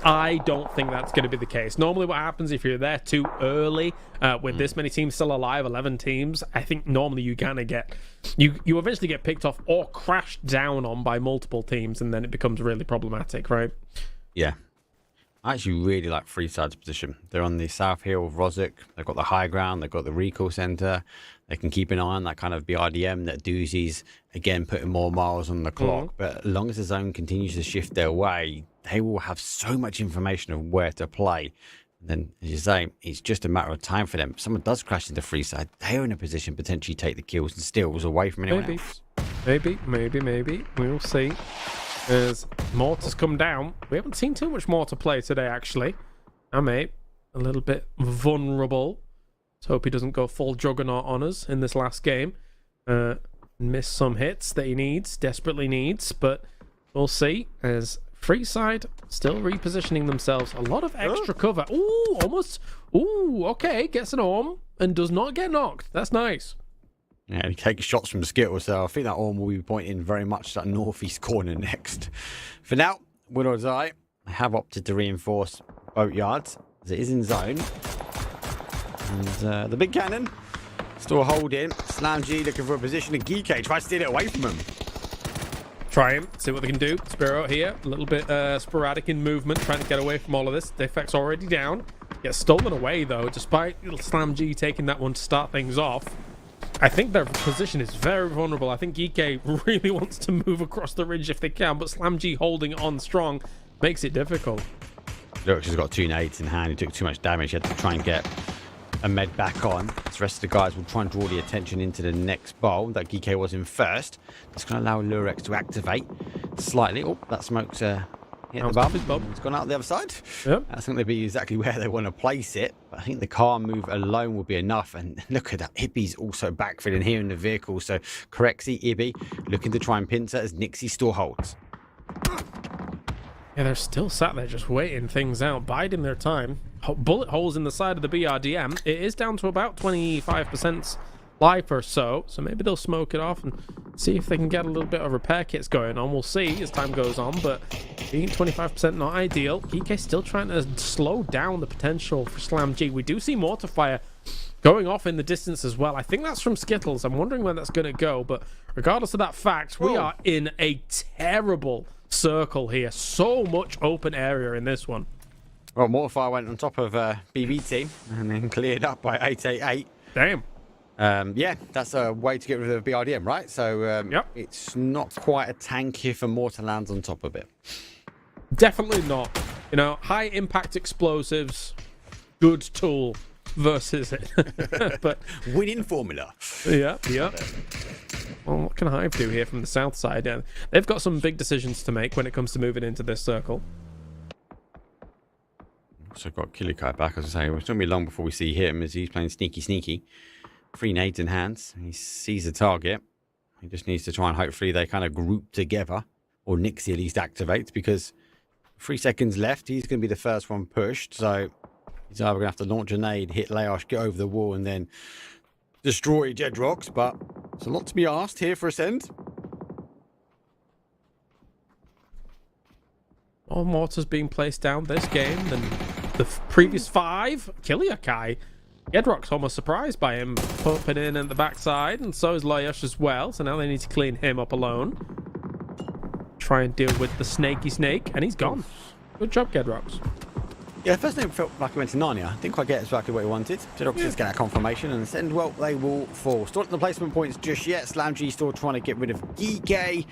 I don't think that's going to be the case. Normally what happens if you're there too early with this many teams still alive, 11 teams, I think normally you kind of get you eventually get picked off or crashed down on by multiple teams, and then it becomes really problematic, right? Yeah. I actually really like Freeside's position. They're on the south hill of Rozuk. They've got the high ground. They've got the recall center. They can keep an eye on that kind of BRDM, that Doozy's, again, putting more miles on the clock. But as long as the zone continues to shift their way, they will have so much information of where to play. And then, as you say, it's just a matter of time for them. If someone does crash into Freeside, they're in a position to potentially take the kills and steals away from anyone else. Maybe. We'll see. As Mortar's come down. We haven't seen too much Mortar play today, actually. EMEA, a little bit vulnerable. Let's hope he doesn't go full juggernaut on us in this last game. Miss some hits that he needs, desperately needs, but we'll see. As Freeside still repositioning themselves. A lot of extra cover. Ooh, almost. Ooh, okay. Gets an arm and does not get knocked. That's nice. Yeah, and he takes shots from Skittles, so I think that arm will be pointing very much to that northeast corner next. For now, win or die, I have opted to reinforce boatyards, as it is in zone. And the big cannon still holding. SlamG looking for a position, and Geekay tries to steal it away from him. Try him, see what they can do. Spiro here, a little bit sporadic in movement, trying to get away from all of this. Defect's already down. Gets stolen away, though, despite little SlamG taking that one to start things off. I think their position is very vulnerable. I think Geekay really wants to move across the ridge if they can, but SlamG holding on strong makes it difficult. Look, she's got 2 nades in hand. He took too much damage. He had to try and get a med back on. The rest of the guys will try and draw the attention into the next bowl that Geekay was in first. That's going to allow Lurex to activate slightly. Oh, that smoke's hit the bum. It's gone out the other side. Yep. That's going to be exactly where they want to place it. But I think the car move alone will be enough. And look at that. Ibby's also backfilling here in the vehicle. So Corexy, Ibby looking to try and pincer as Nixie still holds. Yeah, they're still sat there just waiting things out, biding their time. Bullet holes in the side of the BRDM. It is down to about 25% life or so. So maybe they'll smoke it off and see if they can get a little bit of repair kits going on. We'll see as time goes on, but being 25% not ideal. Geekay still trying to slow down the potential for SlamG. We do see mortar fire going off in the distance as well. I think that's from Skittles. I'm wondering where that's going to go, but regardless of that fact, we are in a terrible circle here. So much open area in this one. Well, Mortifire went on top of BBT and then cleared up by 888. Damn. Yeah, that's a way to get rid of the BRDM, right? So yep. It's not quite a tank here for Mortar lands on top of it. Definitely not. You know, high impact explosives, good tool versus it. But winning formula. Yeah. Well, what can Hive do here from the south side? Yeah, they've got some big decisions to make when it comes to moving into this circle. So I've got Killikai back, as I say. It's not going to be long before we see him as he's playing sneaky. 3 nades in hands. He sees the target. He just needs to try and hopefully they kind of group together, or Nixie at least activates, because 3 seconds left. He's going to be the first one pushed. So he's either going to have to launch a nade, hit Laosh, get over the wall, and then destroy Jedrox. But it's a lot to be asked here for Ascend. More mortars being placed down this game than the previous 5. Killiakai. Jedrock's almost surprised by him popping in at the backside, and so is Laosh as well. So now they need to clean him up alone. Try and deal with the snaky snake, and he's gone. Good job, Jedrox. Yeah, first name felt like he went to Narnia. Didn't quite get exactly what he wanted. Jedrox just get that confirmation, and Ascend, well, they will fall. Still not the placement points just yet. SlamG still trying to get rid of Geekay.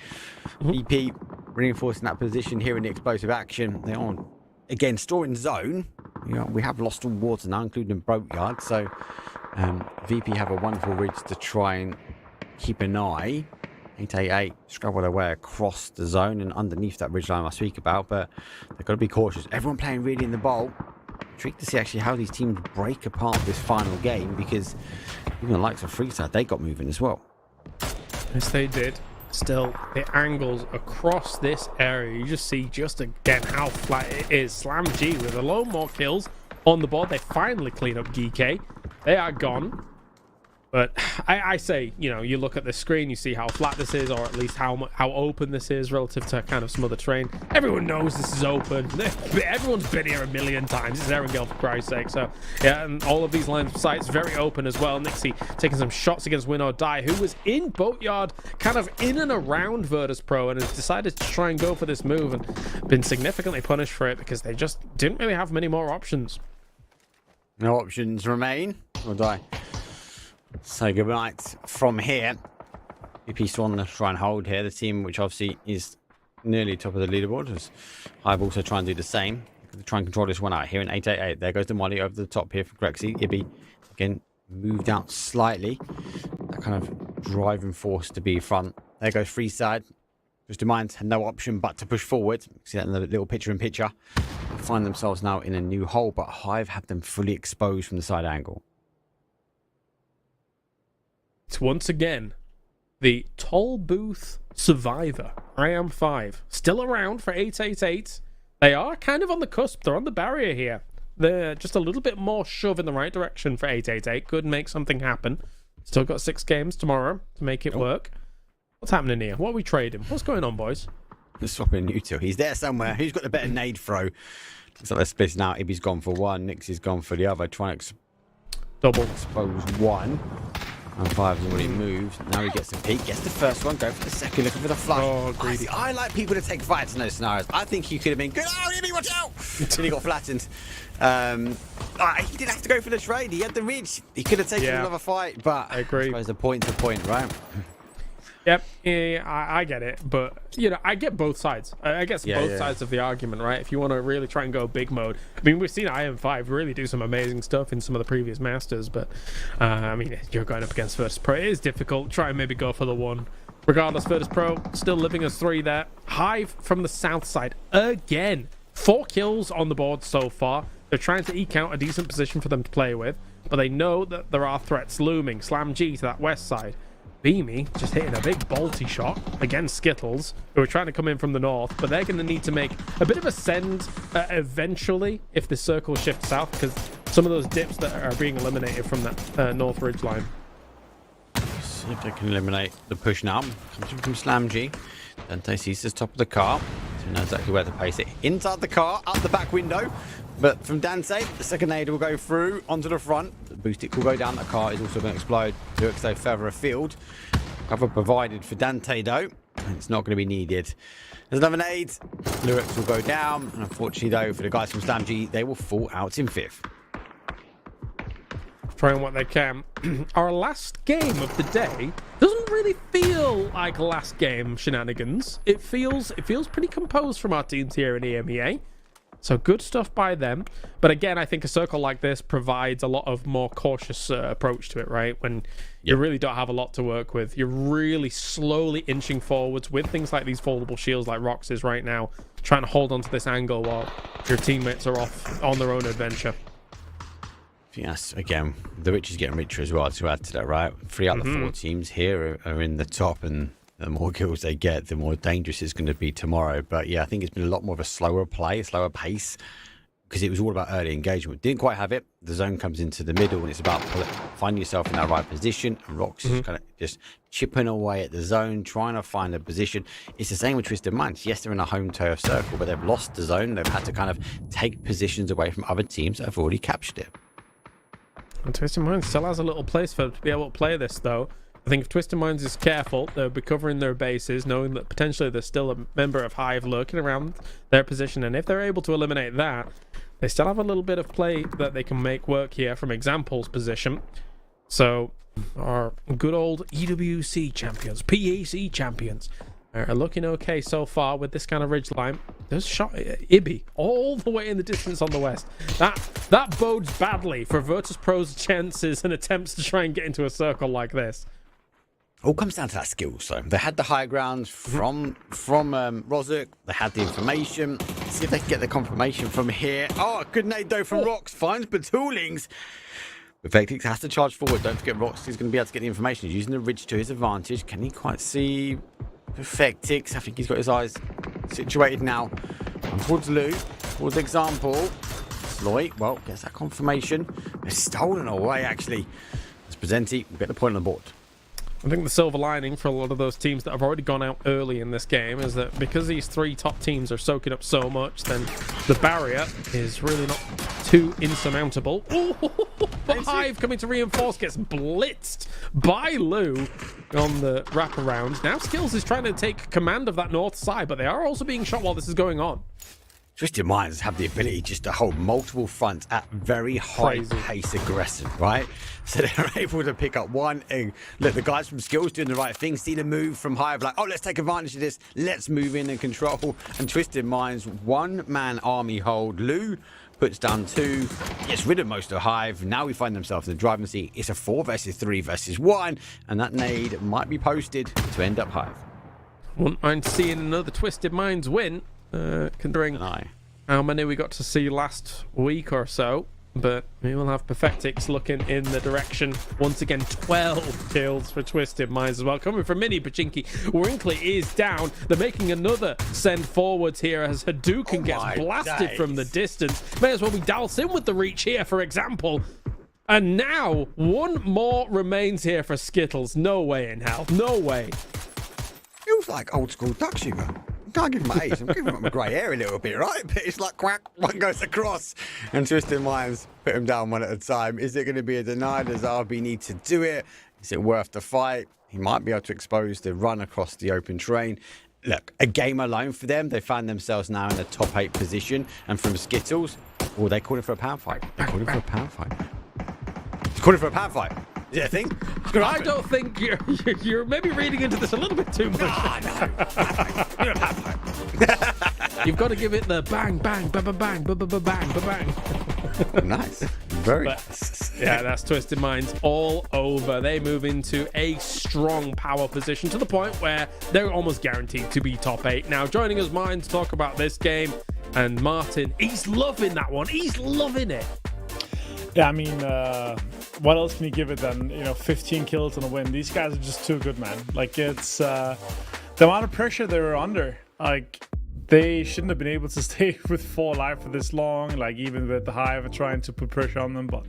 EP reinforcing that position here in the explosive action. They're on, again, still in zone. You know, we have lost all water now, including Boatyard. So VP have a wonderful ridge to try and keep an eye. 888 scrabble their way across the zone and underneath that ridgeline I speak about, but they've got to be cautious. Everyone playing really in the bowl. Intrigued to see actually how these teams break apart this final game, because even the likes of Freeside, they got moving as well. Yes, they did. Still, the angles across this area, you just see just again how flat it is. SlamG with a load more kills, on the board. They finally clean up GK. They are gone. But I say, you know, you look at the screen, you see how flat this is, or at least how open this is relative to kind of some other terrain. Everyone knows this is open. Everyone's been here a million times. It's Erangel, for Christ's sake. So, yeah, and all of these lines of sights very open as well. Nixie taking some shots against Win or Die, who was in Boatyard, kind of in and around Virtus Pro, and has decided to try and go for this move and been significantly punished for it because they just didn't really have many more options. No options remain. Or die. So good night from here. BP still on the try and hold here. The team, which obviously is nearly top of the leaderboard, as I've also try and do the same. Try and control this one out here in 888. There goes the Molly over the top here for Grexy. Ibby again moved out slightly. That kind of driving force to be front. There goes Freeside. Just mind had no option but to push forward. See that in the little picture-in-picture. Find themselves now in a new hole, but Hive have them fully exposed from the side angle. It's once again the Toll Booth Survivor. I am 5. Still around for 888. They are kind of on the cusp. They're on the barrier here. They're just a little bit more shove in the right direction for 888. Could make something happen. Still got 6 games tomorrow to make it work. What's happening here? What are we trading? What's going on, boys? Just swapping Util. He's there somewhere. Who's got the better nade throw? Looks like they're splitting out. Ibby's gone for one. Nixie's gone for the other. Trying to Double. expose one. And Five's already moved. Now he gets the peek, gets the first one, go for the second, looking for the flush. Oh, greedy. I like people to take fights in those scenarios. I think he could have been good. Oh, Ibby, watch out! Then he got flattened. He didn't have to go for the trade. He had the reach. He could have taken another fight, but I agree. suppose the point's a point, right? Yep, I get it, but you know, I get both sides. I guess both sides of the argument, right? If you want to really try and go big mode, I mean, we've seen IM5 really do some amazing stuff in some of the previous Masters, but I mean, you're going up against Virtus Pro. It is difficult. Try and maybe go for the one. Regardless, Virtus Pro still living as 3 there. Hive from the south side again. 4 kills on the board so far. They're trying to eke out a decent position for them to play with, but they know that there are threats looming. Slam G to that west side. Beamy just hitting a big bolty shot against Skittles, who are trying to come in from the north, but they're going to need to make a bit of a send eventually if the circle shifts south, because some of those dips that are being eliminated from that north ridge line. See if they can eliminate the push now. Comes in from Slam G. Dante sees the top of the car, so he knows exactly where to place it. Inside the car, out the back window. But from Dante, the second nade will go through onto the front. The boost stick will go down. The car is also going to explode. Luxo further afield. Cover provided for Dante though. And it's not going to be needed. There's another nade. Lurix will go down. And unfortunately though, for the guys from Slam G, they will fall out in 5th. Trying what they can. Our last game of the day doesn't really feel like last game shenanigans. It feels pretty composed from our teams here in EMEA. So good stuff by them. But again, I think a circle like this provides a lot of more cautious approach to it, right? When you really don't have a lot to work with. You're really slowly inching forwards with things like these foldable shields like Rox is right now, trying to hold onto this angle while your teammates are off on their own adventure. Yes, again, the rich is getting richer as well to add to that, right? 3 out of the 4 teams here are in the top, and the more kills they get, the more dangerous it's going to be tomorrow. But yeah, I think it's been a lot more of a slower play, a slower pace, because it was all about early engagement. Didn't quite have it. The zone comes into the middle, and it's about finding yourself in that right position. And Rox is kind of just chipping away at the zone, trying to find a position. It's the same with Twisted Minds. Yes, they're in a home turf circle, but they've lost the zone. They've had to kind of take positions away from other teams that have already captured it. And Twisted Minds still has a little place for to be able to play this, though. I think if Twisted Minds is careful, they'll be covering their bases, knowing that potentially there's still a member of Hive lurking around their position. And if they're able to eliminate that, they still have a little bit of play that they can make work here from Example's position. So our good old EWC champions, PAC champions, are looking okay so far with this kind of ridge line. There's shot Ibby all the way in the distance on the west. That bodes badly for Virtus Pro's chances and attempts to try and get into a circle like this. All comes down to that skill. So they had the high ground from Rozuk. They had the information. Let's see if they can get the confirmation from here. Oh, a good nade though from Rox. Finds Batoolings. Vectix has to charge forward. Don't forget Rox is going to be able to get the information. He's using the ridge to his advantage. Can he quite see Vectix? I think he's got his eyes situated now. And towards Lou, towards Example. exploit. Well, gets that confirmation. It's stolen away, actually. As Presenti will get the point on the board. I think the silver lining for a lot of those teams that have already gone out early in this game is that because these three top teams are soaking up so much, then the barrier is really not too insurmountable. Ooh, but Hive coming to reinforce gets blitzed by Lou on the wraparound. Now Skills is trying to take command of that north side, but they are also being shot while this is going on. Twisted Minds have the ability just to hold multiple fronts at very high pace aggression, right? So they're able to pick up one and look, the guys from Skills doing the right thing, see the move from Hive, like, oh, let's take advantage of this, let's move in and control. And Twisted Minds, one-man army hold. Lou puts down 2, gets rid of most of Hive. Now we find themselves in the driving seat. It's a 4 versus 3 versus 1, and that nade might be posted to end up Hive. Wouldn't mind seeing another Twisted Minds win. Considering how many we got to see last week or so, but we will have Perfectix looking in the direction once again. 12 kills for Twisted Minds as well, coming from Mini Pachinki. Wrinkly is down. They're making another send forwards here as Hadouken gets blasted from the distance. May as well be Dalsim with the reach here, for example. And now one more remains here for Skittles. No way in hell, no way. Feels like old school duck sugar. Can't give him my age. I'm giving him a grey hair a little bit, right? But it's like quack, one goes across, and Twisted Minds put him down one at a time. Is it going to be a deny? Does RB need to do it? Is it worth the fight? He might be able to expose the run across the open terrain. Look, a game alone for them. They find themselves now in the top 8 position. And from Skittles, well, they called it for a pound fight. They called it for a pound fight. They called it for a pound fight. Yeah, I think. I don't think you're maybe reading into this a little bit too much. No. You've got to give it the bang, bang, ba ba bang, ba ba ba bang, ba bang. Nice. Very nice. Yeah, that's Twisted Minds all over. They move into a strong power position to the point where they're almost guaranteed to be top 8. Now, joining us, mine, to talk about this game, and Martin, he's loving that one. He's loving it. Yeah, I mean, what else can you give it than, 15 kills and a win? These guys are just too good, man. Like, it's the amount of pressure they were under. Like, they shouldn't have been able to stay with 4 alive for this long, like, even with the Hive trying to put pressure on them. But,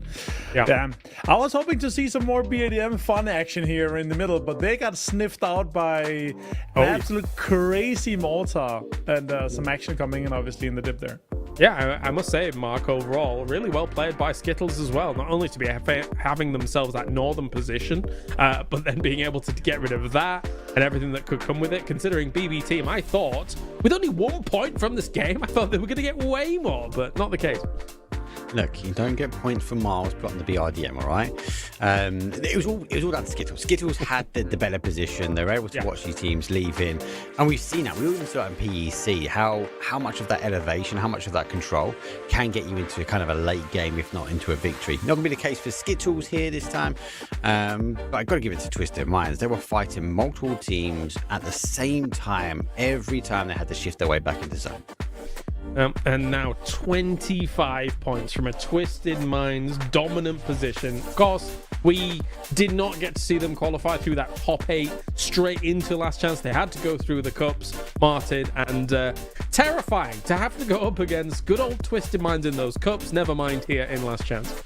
damn. I was hoping to see some more BADM fun action here in the middle, but they got sniffed out by an absolute crazy mortar. And some action coming in, obviously, in the dip there. Yeah, I must say, Mark, overall, really well played by Skittles as well. Not only to be having themselves that northern position, but then being able to get rid of that and everything that could come with it. Considering BB Team, I thought, with only 1 point from this game, I thought they were going to get way more, but not the case. Look, you don't get points for miles put on the BRDM, all right? It was all down to Skittles. Skittles had the better position. They were able to watch these teams leave in. And we've seen that. We even saw it in PEC, how much of that elevation, how much of that control can get you into kind of a late game, if not into a victory. Not going to be the case for Skittles here this time. But I've got to give it to Twisted Minds. They were fighting multiple teams at the same time, every time they had to shift their way back into zone. And now 25 points from a Twisted Minds dominant position. Of course, we did not get to see them qualify through that top 8 straight into Last Chance. They had to go through the cups, Martin, and terrifying to have to go up against good old Twisted Minds in those cups. Never mind here in Last Chance.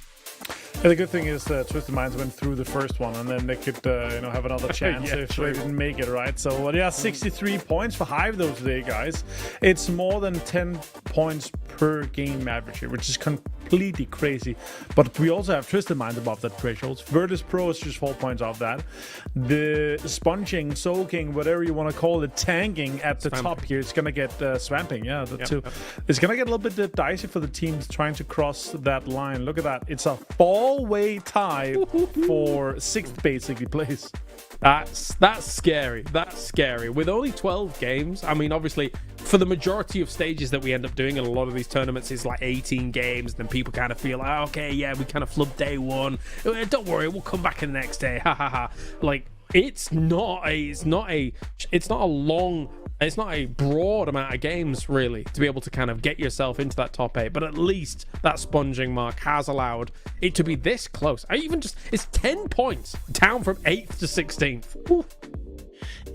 Yeah, the good thing is that Twisted Minds went through the first one, and then they could, have another chance if they didn't make it, right? So, 63 points for Hive though today, guys. It's more than 10 points per game average here, which is completely crazy. But we also have Twisted Minds above that threshold. Virtus Pro is just 4 points off that. The sponging, soaking, whatever you want to call it, tanking at the top here, it's going to get swamping. Yeah, the two. It's going to get a little bit dicey for the teams trying to cross that line. Look at that. It's a all-way tie for 6th basically place. That's scary. That's scary. With only 12 games, I mean, obviously, for the majority of stages that we end up doing in a lot of these tournaments, it's like 18 games. Then people kind of feel, oh, okay, yeah, we kind of flubbed day 1. Don't worry, we'll come back in the next day. Ha ha ha. Like, it's not a broad amount of games really to be able to kind of get yourself into that top 8, but at least that sponging mark has allowed it to be this close. It's 10 points down from 8th to 16th. Ooh.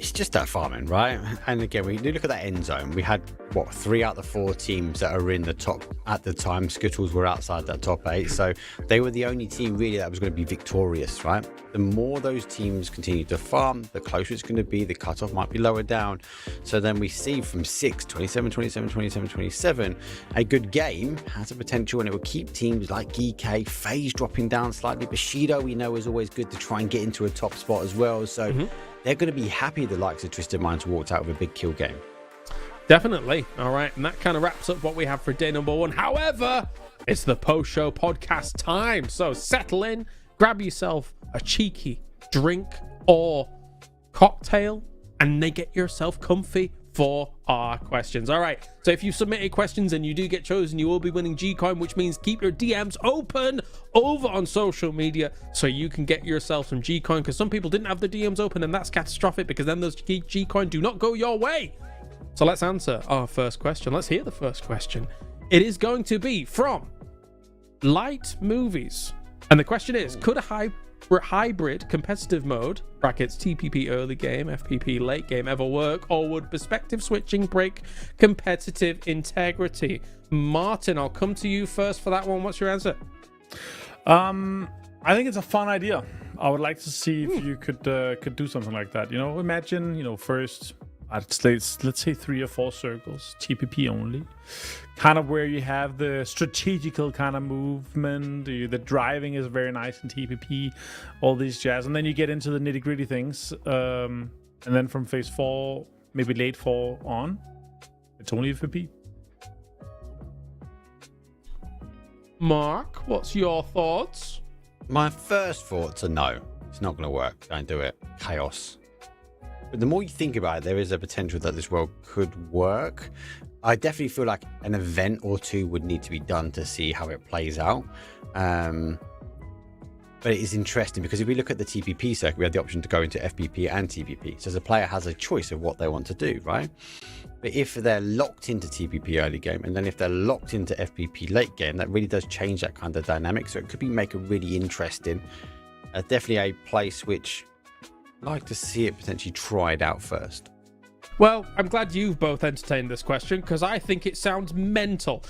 It's just that farming, right? And again, we look at that end zone. We had, 3 out of the 4 teams that are in the top at the time. Skittles were outside that top 8. So they were the only team really that was going to be victorious, right? The more those teams continue to farm, the closer it's going to be. The cutoff might be lower down. So then we see from 6, 27, 27, 27, 27, a good game has a potential, and it will keep teams like GK, FaZe dropping down slightly. Bushido, we know, is always good to try and get into a top spot as well. So they're going to be happy the likes of Twisted Minds walked out with a big kill game. Definitely. All right. And that kind of wraps up what we have for day number 1. However, it's the post-show podcast time. So settle in, grab yourself a cheeky drink or cocktail, and then get yourself comfy for our questions. All right. So if you submitted questions and you do get chosen, you will be winning G-Coin, which means keep your DMs open over on social media so you can get yourself some G-Coin, because some people didn't have the DMs open, and that's catastrophic, because then those G-Coin do not go your way. So let's answer our first question. Let's hear the first question. It is going to be from Light Movies. And the question is, could a hybrid competitive mode, brackets TPP early game, FPP late game, ever work, or would perspective switching break competitive integrity? Martin, I'll come to you first for that one. What's your answer? I think it's a fun idea. I would like to see if you could do something like that. Imagine, first, let's say 3 or 4 circles, TPP only, kind of where you have the strategical kind of movement, the driving is very nice in TPP, all these jazz, and then you get into the nitty gritty things, and then from phase 4, maybe late 4 on, it's only FPP. Mark, what's your thoughts? My first thoughts are no, it's not going to work. Don't do it. Chaos. But the more you think about it, there is a potential that this world could work. I definitely feel like an event or 2 would need to be done to see how it plays out. But it is interesting because if we look at the TPP circuit, we have the option to go into FPP and TPP. So the player has a choice of what they want to do, right? But if they're locked into TPP early game, and then if they're locked into FPP late game, that really does change that kind of dynamic. So it could make a really interesting, definitely a place which I'd like to see it potentially tried out first. Well, I'm glad you've both entertained this question, because I think it sounds mental.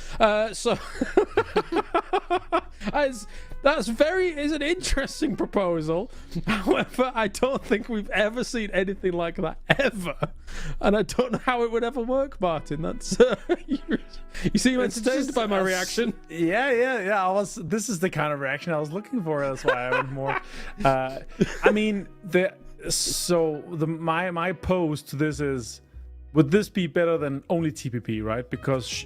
So that's is an interesting proposal. However, I don't think we've ever seen anything like that ever, and I don't know how it would ever work, Martin. That's you seem entertained by my reaction. Yeah. This is the kind of reaction I was looking for. That's why I went more. My pose to this is, would this be better than only TPP, right? Because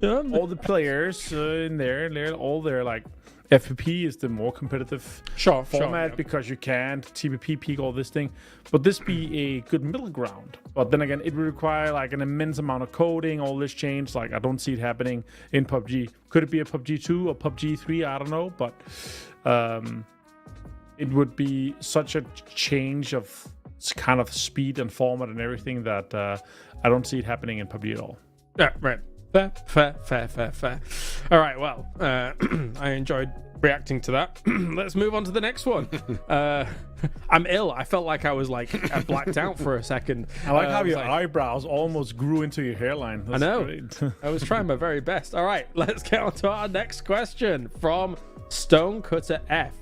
all the players in there, all their like FPP is the more competitive format, because you can't TPP peak all this thing. But this be a good middle ground. But then again, it would require like an immense amount of coding, all this change. Like I don't see it happening in PUBG. Could it be a PUBG 2 or PUBG 3? I don't know, but it would be such a change of kind of speed and format and everything that I don't see it happening in PUBG at all. Yeah, right. Fair. All right, well, I enjoyed reacting to that. Let's move on to the next one. I'm ill. I felt like I was I blacked out for a second. I like how your eyebrows almost grew into your hairline. That's I know. Great. I was trying my very best. All right, let's get on to our next question from Stonecutter F.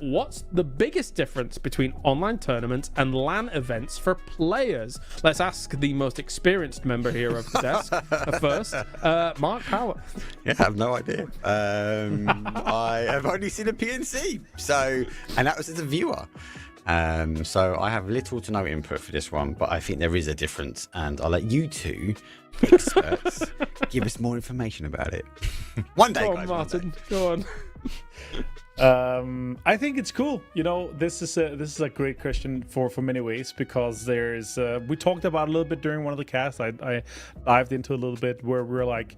What's the biggest difference between online tournaments and LAN events for players? Let's ask the most experienced member here of the desk first. Mark Power. Yeah, I have no idea. I have only seen a PNC, and that was as a viewer. So I have little to no input for this one, but I think there is a difference, and I'll let you two experts give us more information about it. One day, Go on, guys, Martin. Go on. I think it's cool. This is a great question for many ways, because there's we talked about a little bit during one of the casts. I dived into a little bit where we're like,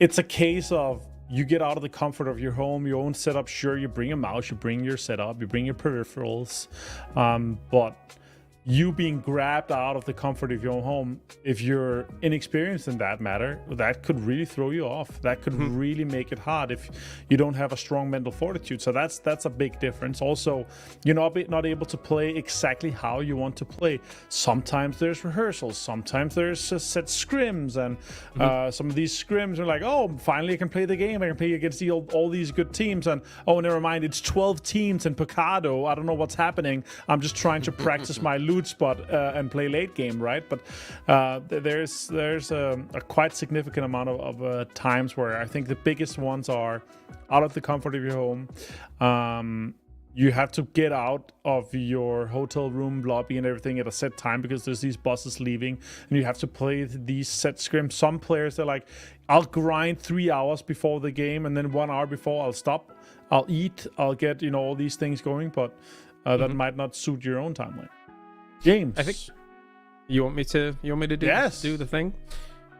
it's a case of you get out of the comfort of your home, your own setup. Sure, you bring a mouse, you bring your setup, you bring your peripherals, but you being grabbed out of the comfort of your own home, if you're inexperienced in that matter, that could really throw you off. That could really make it hard if you don't have a strong mental fortitude. So that's a big difference. Also, you're not able to play exactly how you want to play. Sometimes there's rehearsals, sometimes there's set scrims, and some of these scrims are like, oh, finally I can play the game. I can play against all these good teams, and oh, never mind, it's 12 teams in Picado. I don't know what's happening. I'm just trying to practice my loot spot and play late game, right? But there's a quite significant amount of times where I think the biggest ones are out of the comfort of your home. You have to get out of your hotel room lobby and everything at a set time because there's these buses leaving, and you have to play these set scrims. Some players, they're like, I'll grind 3 hours before the game, and then 1 hour before I'll stop. I'll eat. I'll get all these things going, but that might not suit your own timeline. James, I think you want me to do the thing.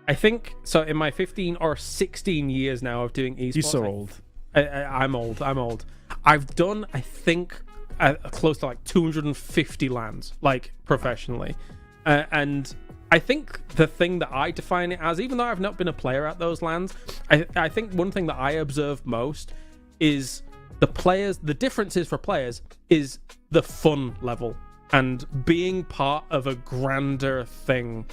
I think so. In my 15 or 16 years now of doing esports, he's so old. I'm old. I've done, I think, close to like 250 LANs, like professionally, and I think the thing that I define it as, even though I've not been a player at those LANs, I think one thing that I observe most is the differences for players is the fun level and being part of a grander thing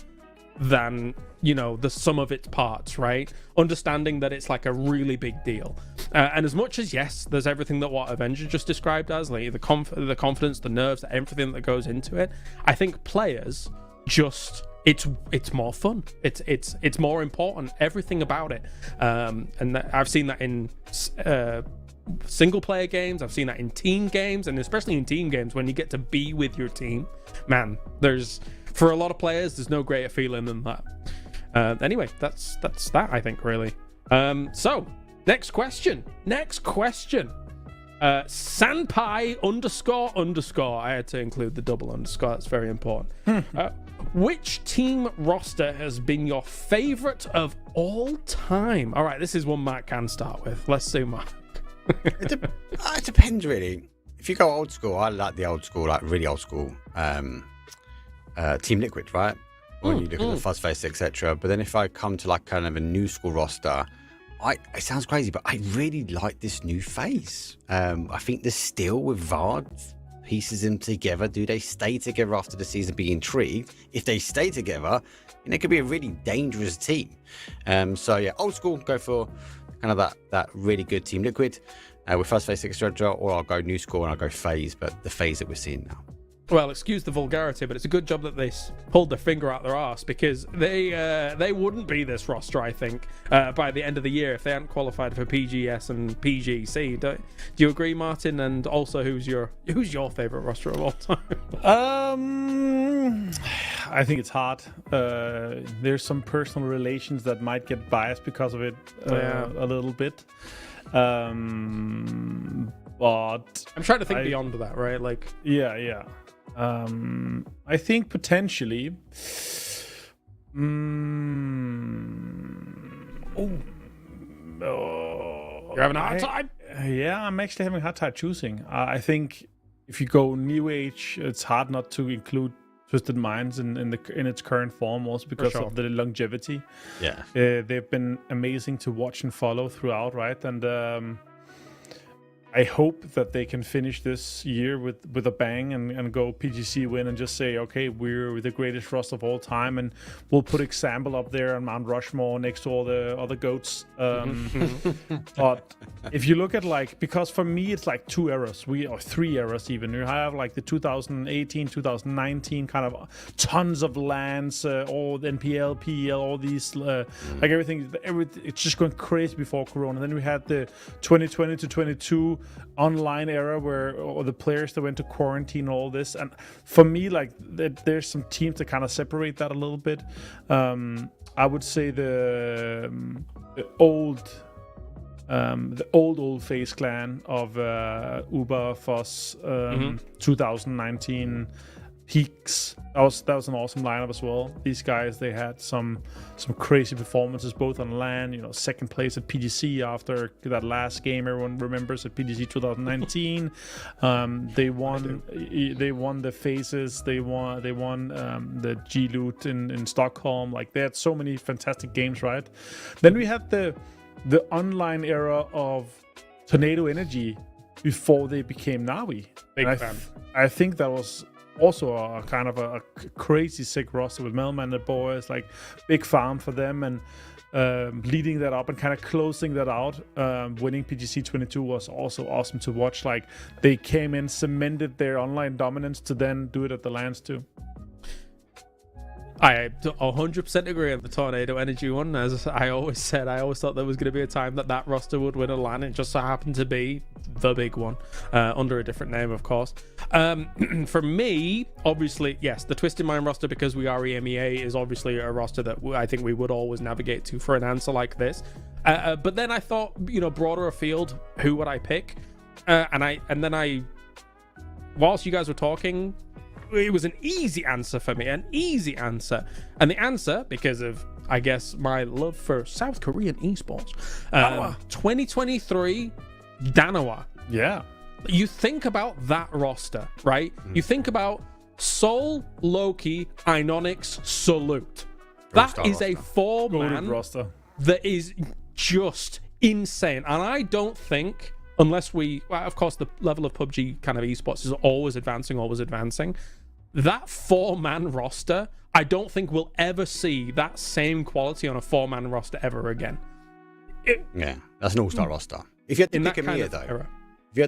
than the sum of its parts, right? Understanding that it's like a really big deal, and as much as yes, there's everything that what Avenger just described as, like the confidence, the nerves, everything that goes into it. I think players just it's more fun. It's more important. Everything about it, and I've seen that in single player games. I've seen that in team games, and especially in team games when you get to be with your team. Man, for a lot of players, there's no greater feeling than that. Anyway, that's that, I think, really. So next question. Sanpai __. I had to include the double underscore. That's very important. Which team roster has been your favorite of all time? All right, this is one Mark can start with. Let's see, Mark. It depends, really. If you go old school, I like the old school, like really old school Team Liquid, right? When you look at the fuzz face, etc. But then if I come to like kind of a new school roster, it sounds crazy, but I really like this new phase. I think the still with Vard pieces them together. Do they stay together after the season? Be intrigued. If they stay together, it could be a really dangerous team. So yeah, old school, go for kind of that really good Team Liquid with fuzz face, etc. Or I'll go new school and I'll go phase, but the phase that we're seeing now. Well, excuse the vulgarity, but it's a good job that they pulled their finger out their arse, because they wouldn't be this roster, I think, by the end of the year if they hadn't qualified for PGS and PGC. Do you agree, Martin? And also, who's your favorite roster of all time? I think it's hard. There's some personal relations that might get biased because of it a little bit. But I'm trying to think beyond that, right? Like, yeah. I think potentially. You're having a hard time? Yeah, I'm actually having a hard time choosing. I think if you go New Age, it's hard not to include Twisted Minds in its current form, also because of the longevity. Yeah, they've been amazing to watch and follow throughout, right? And I hope that they can finish this year with a bang and go PGC win and just say, okay, we're the greatest roster of all time, and we'll put example up there on Mount Rushmore next to all the other goats. But if you look at because for me it's like two eras, or three eras even. You have like the 2018, 2019 kind of tons of lands, all the NPL, PEL, all these like everything. It's just going crazy before Corona. Then we had the 2020 to 22 online era where all the players that went to quarantine and all this. And for me, there's some teams that kind of separate that a little bit. I would say the old FaZe clan of Uber, Foss, 2019, Peaks. That was an awesome lineup as well. These guys, they had some crazy performances both on LAN. You know, second place at PGC after that last game everyone remembers at PGC 2019. They won the phases. They won the G Loot in Stockholm. Like, they had so many fantastic games, right? Then we had the online era of Tornado Energy before they became Navi. Big fan. I think that was also a kind of a crazy sick roster with Melman and the boys, like big farm for them, and leading that up and kind of closing that out. Winning PGC 22 was also awesome to watch. Like, they came in, cemented their online dominance to then do it at the lands too. I 100% agree on the Tornado Energy one. As I always said, I always thought there was going to be a time that roster would win a LAN. It just so happened to be the big one, under a different name, of course. For me, obviously, yes, the Twisted Mind roster, because we are EMEA, is obviously a roster that I think we would always navigate to for an answer like this. But then I thought, you know, broader afield, who would I pick? And then whilst you guys were talking, it was an easy answer for me, an easy answer. And the answer, because of, I guess, my love for South Korean esports, 2023 Danawa. Yeah. You think about that roster, right? You think about Soul, Loki, Inonix, Salute. That is a 4-man roster that is just insane. And I don't think, unless of course, the level of PUBG kind of esports is always advancing. That 4-man roster, I don't think we'll ever see that same quality on a 4-man roster ever again. Yeah, that's an all-star roster. If you had to pick EMEA though, era. if you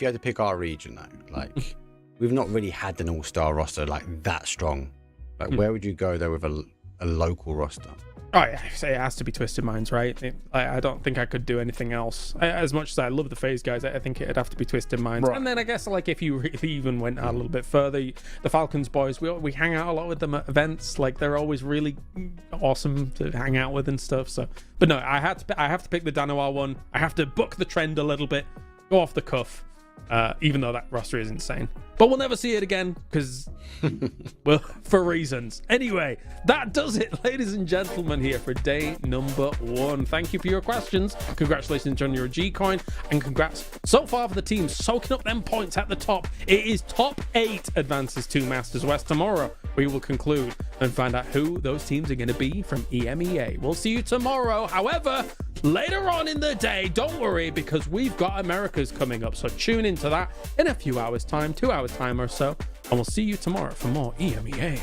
had to pick our region though, like we've not really had an all-star roster like that strong. Like, where would you go though with a local roster? Oh, yeah, it has to be Twisted Minds, right? I don't think I could do anything else. As much as I love the FaZe guys, I think it'd have to be Twisted Minds. Right. And then I guess, like, if you even went out a little bit further, the Falcons boys, we hang out a lot with them at events. Like, they're always really awesome to hang out with and stuff. So, but no, I have to pick the Danawa one. I have to buck the trend a little bit, go off the cuff. Even though that roster is insane, but we'll never see it again because, well, for reasons. Anyway, that does it, ladies and gentlemen, here for day number 1. Thank you for your questions. Congratulations on your G coin, and congrats so far for the team soaking up them points at the top. It is top 8 advances to Masters West. Tomorrow we will conclude and find out who those teams are going to be from EMEA. We'll see you tomorrow. However, later on in the day, don't worry, because we've got Americas coming up, so tune into that in a few hours time, 2 hours time or so, and we'll see you tomorrow for more EMEA.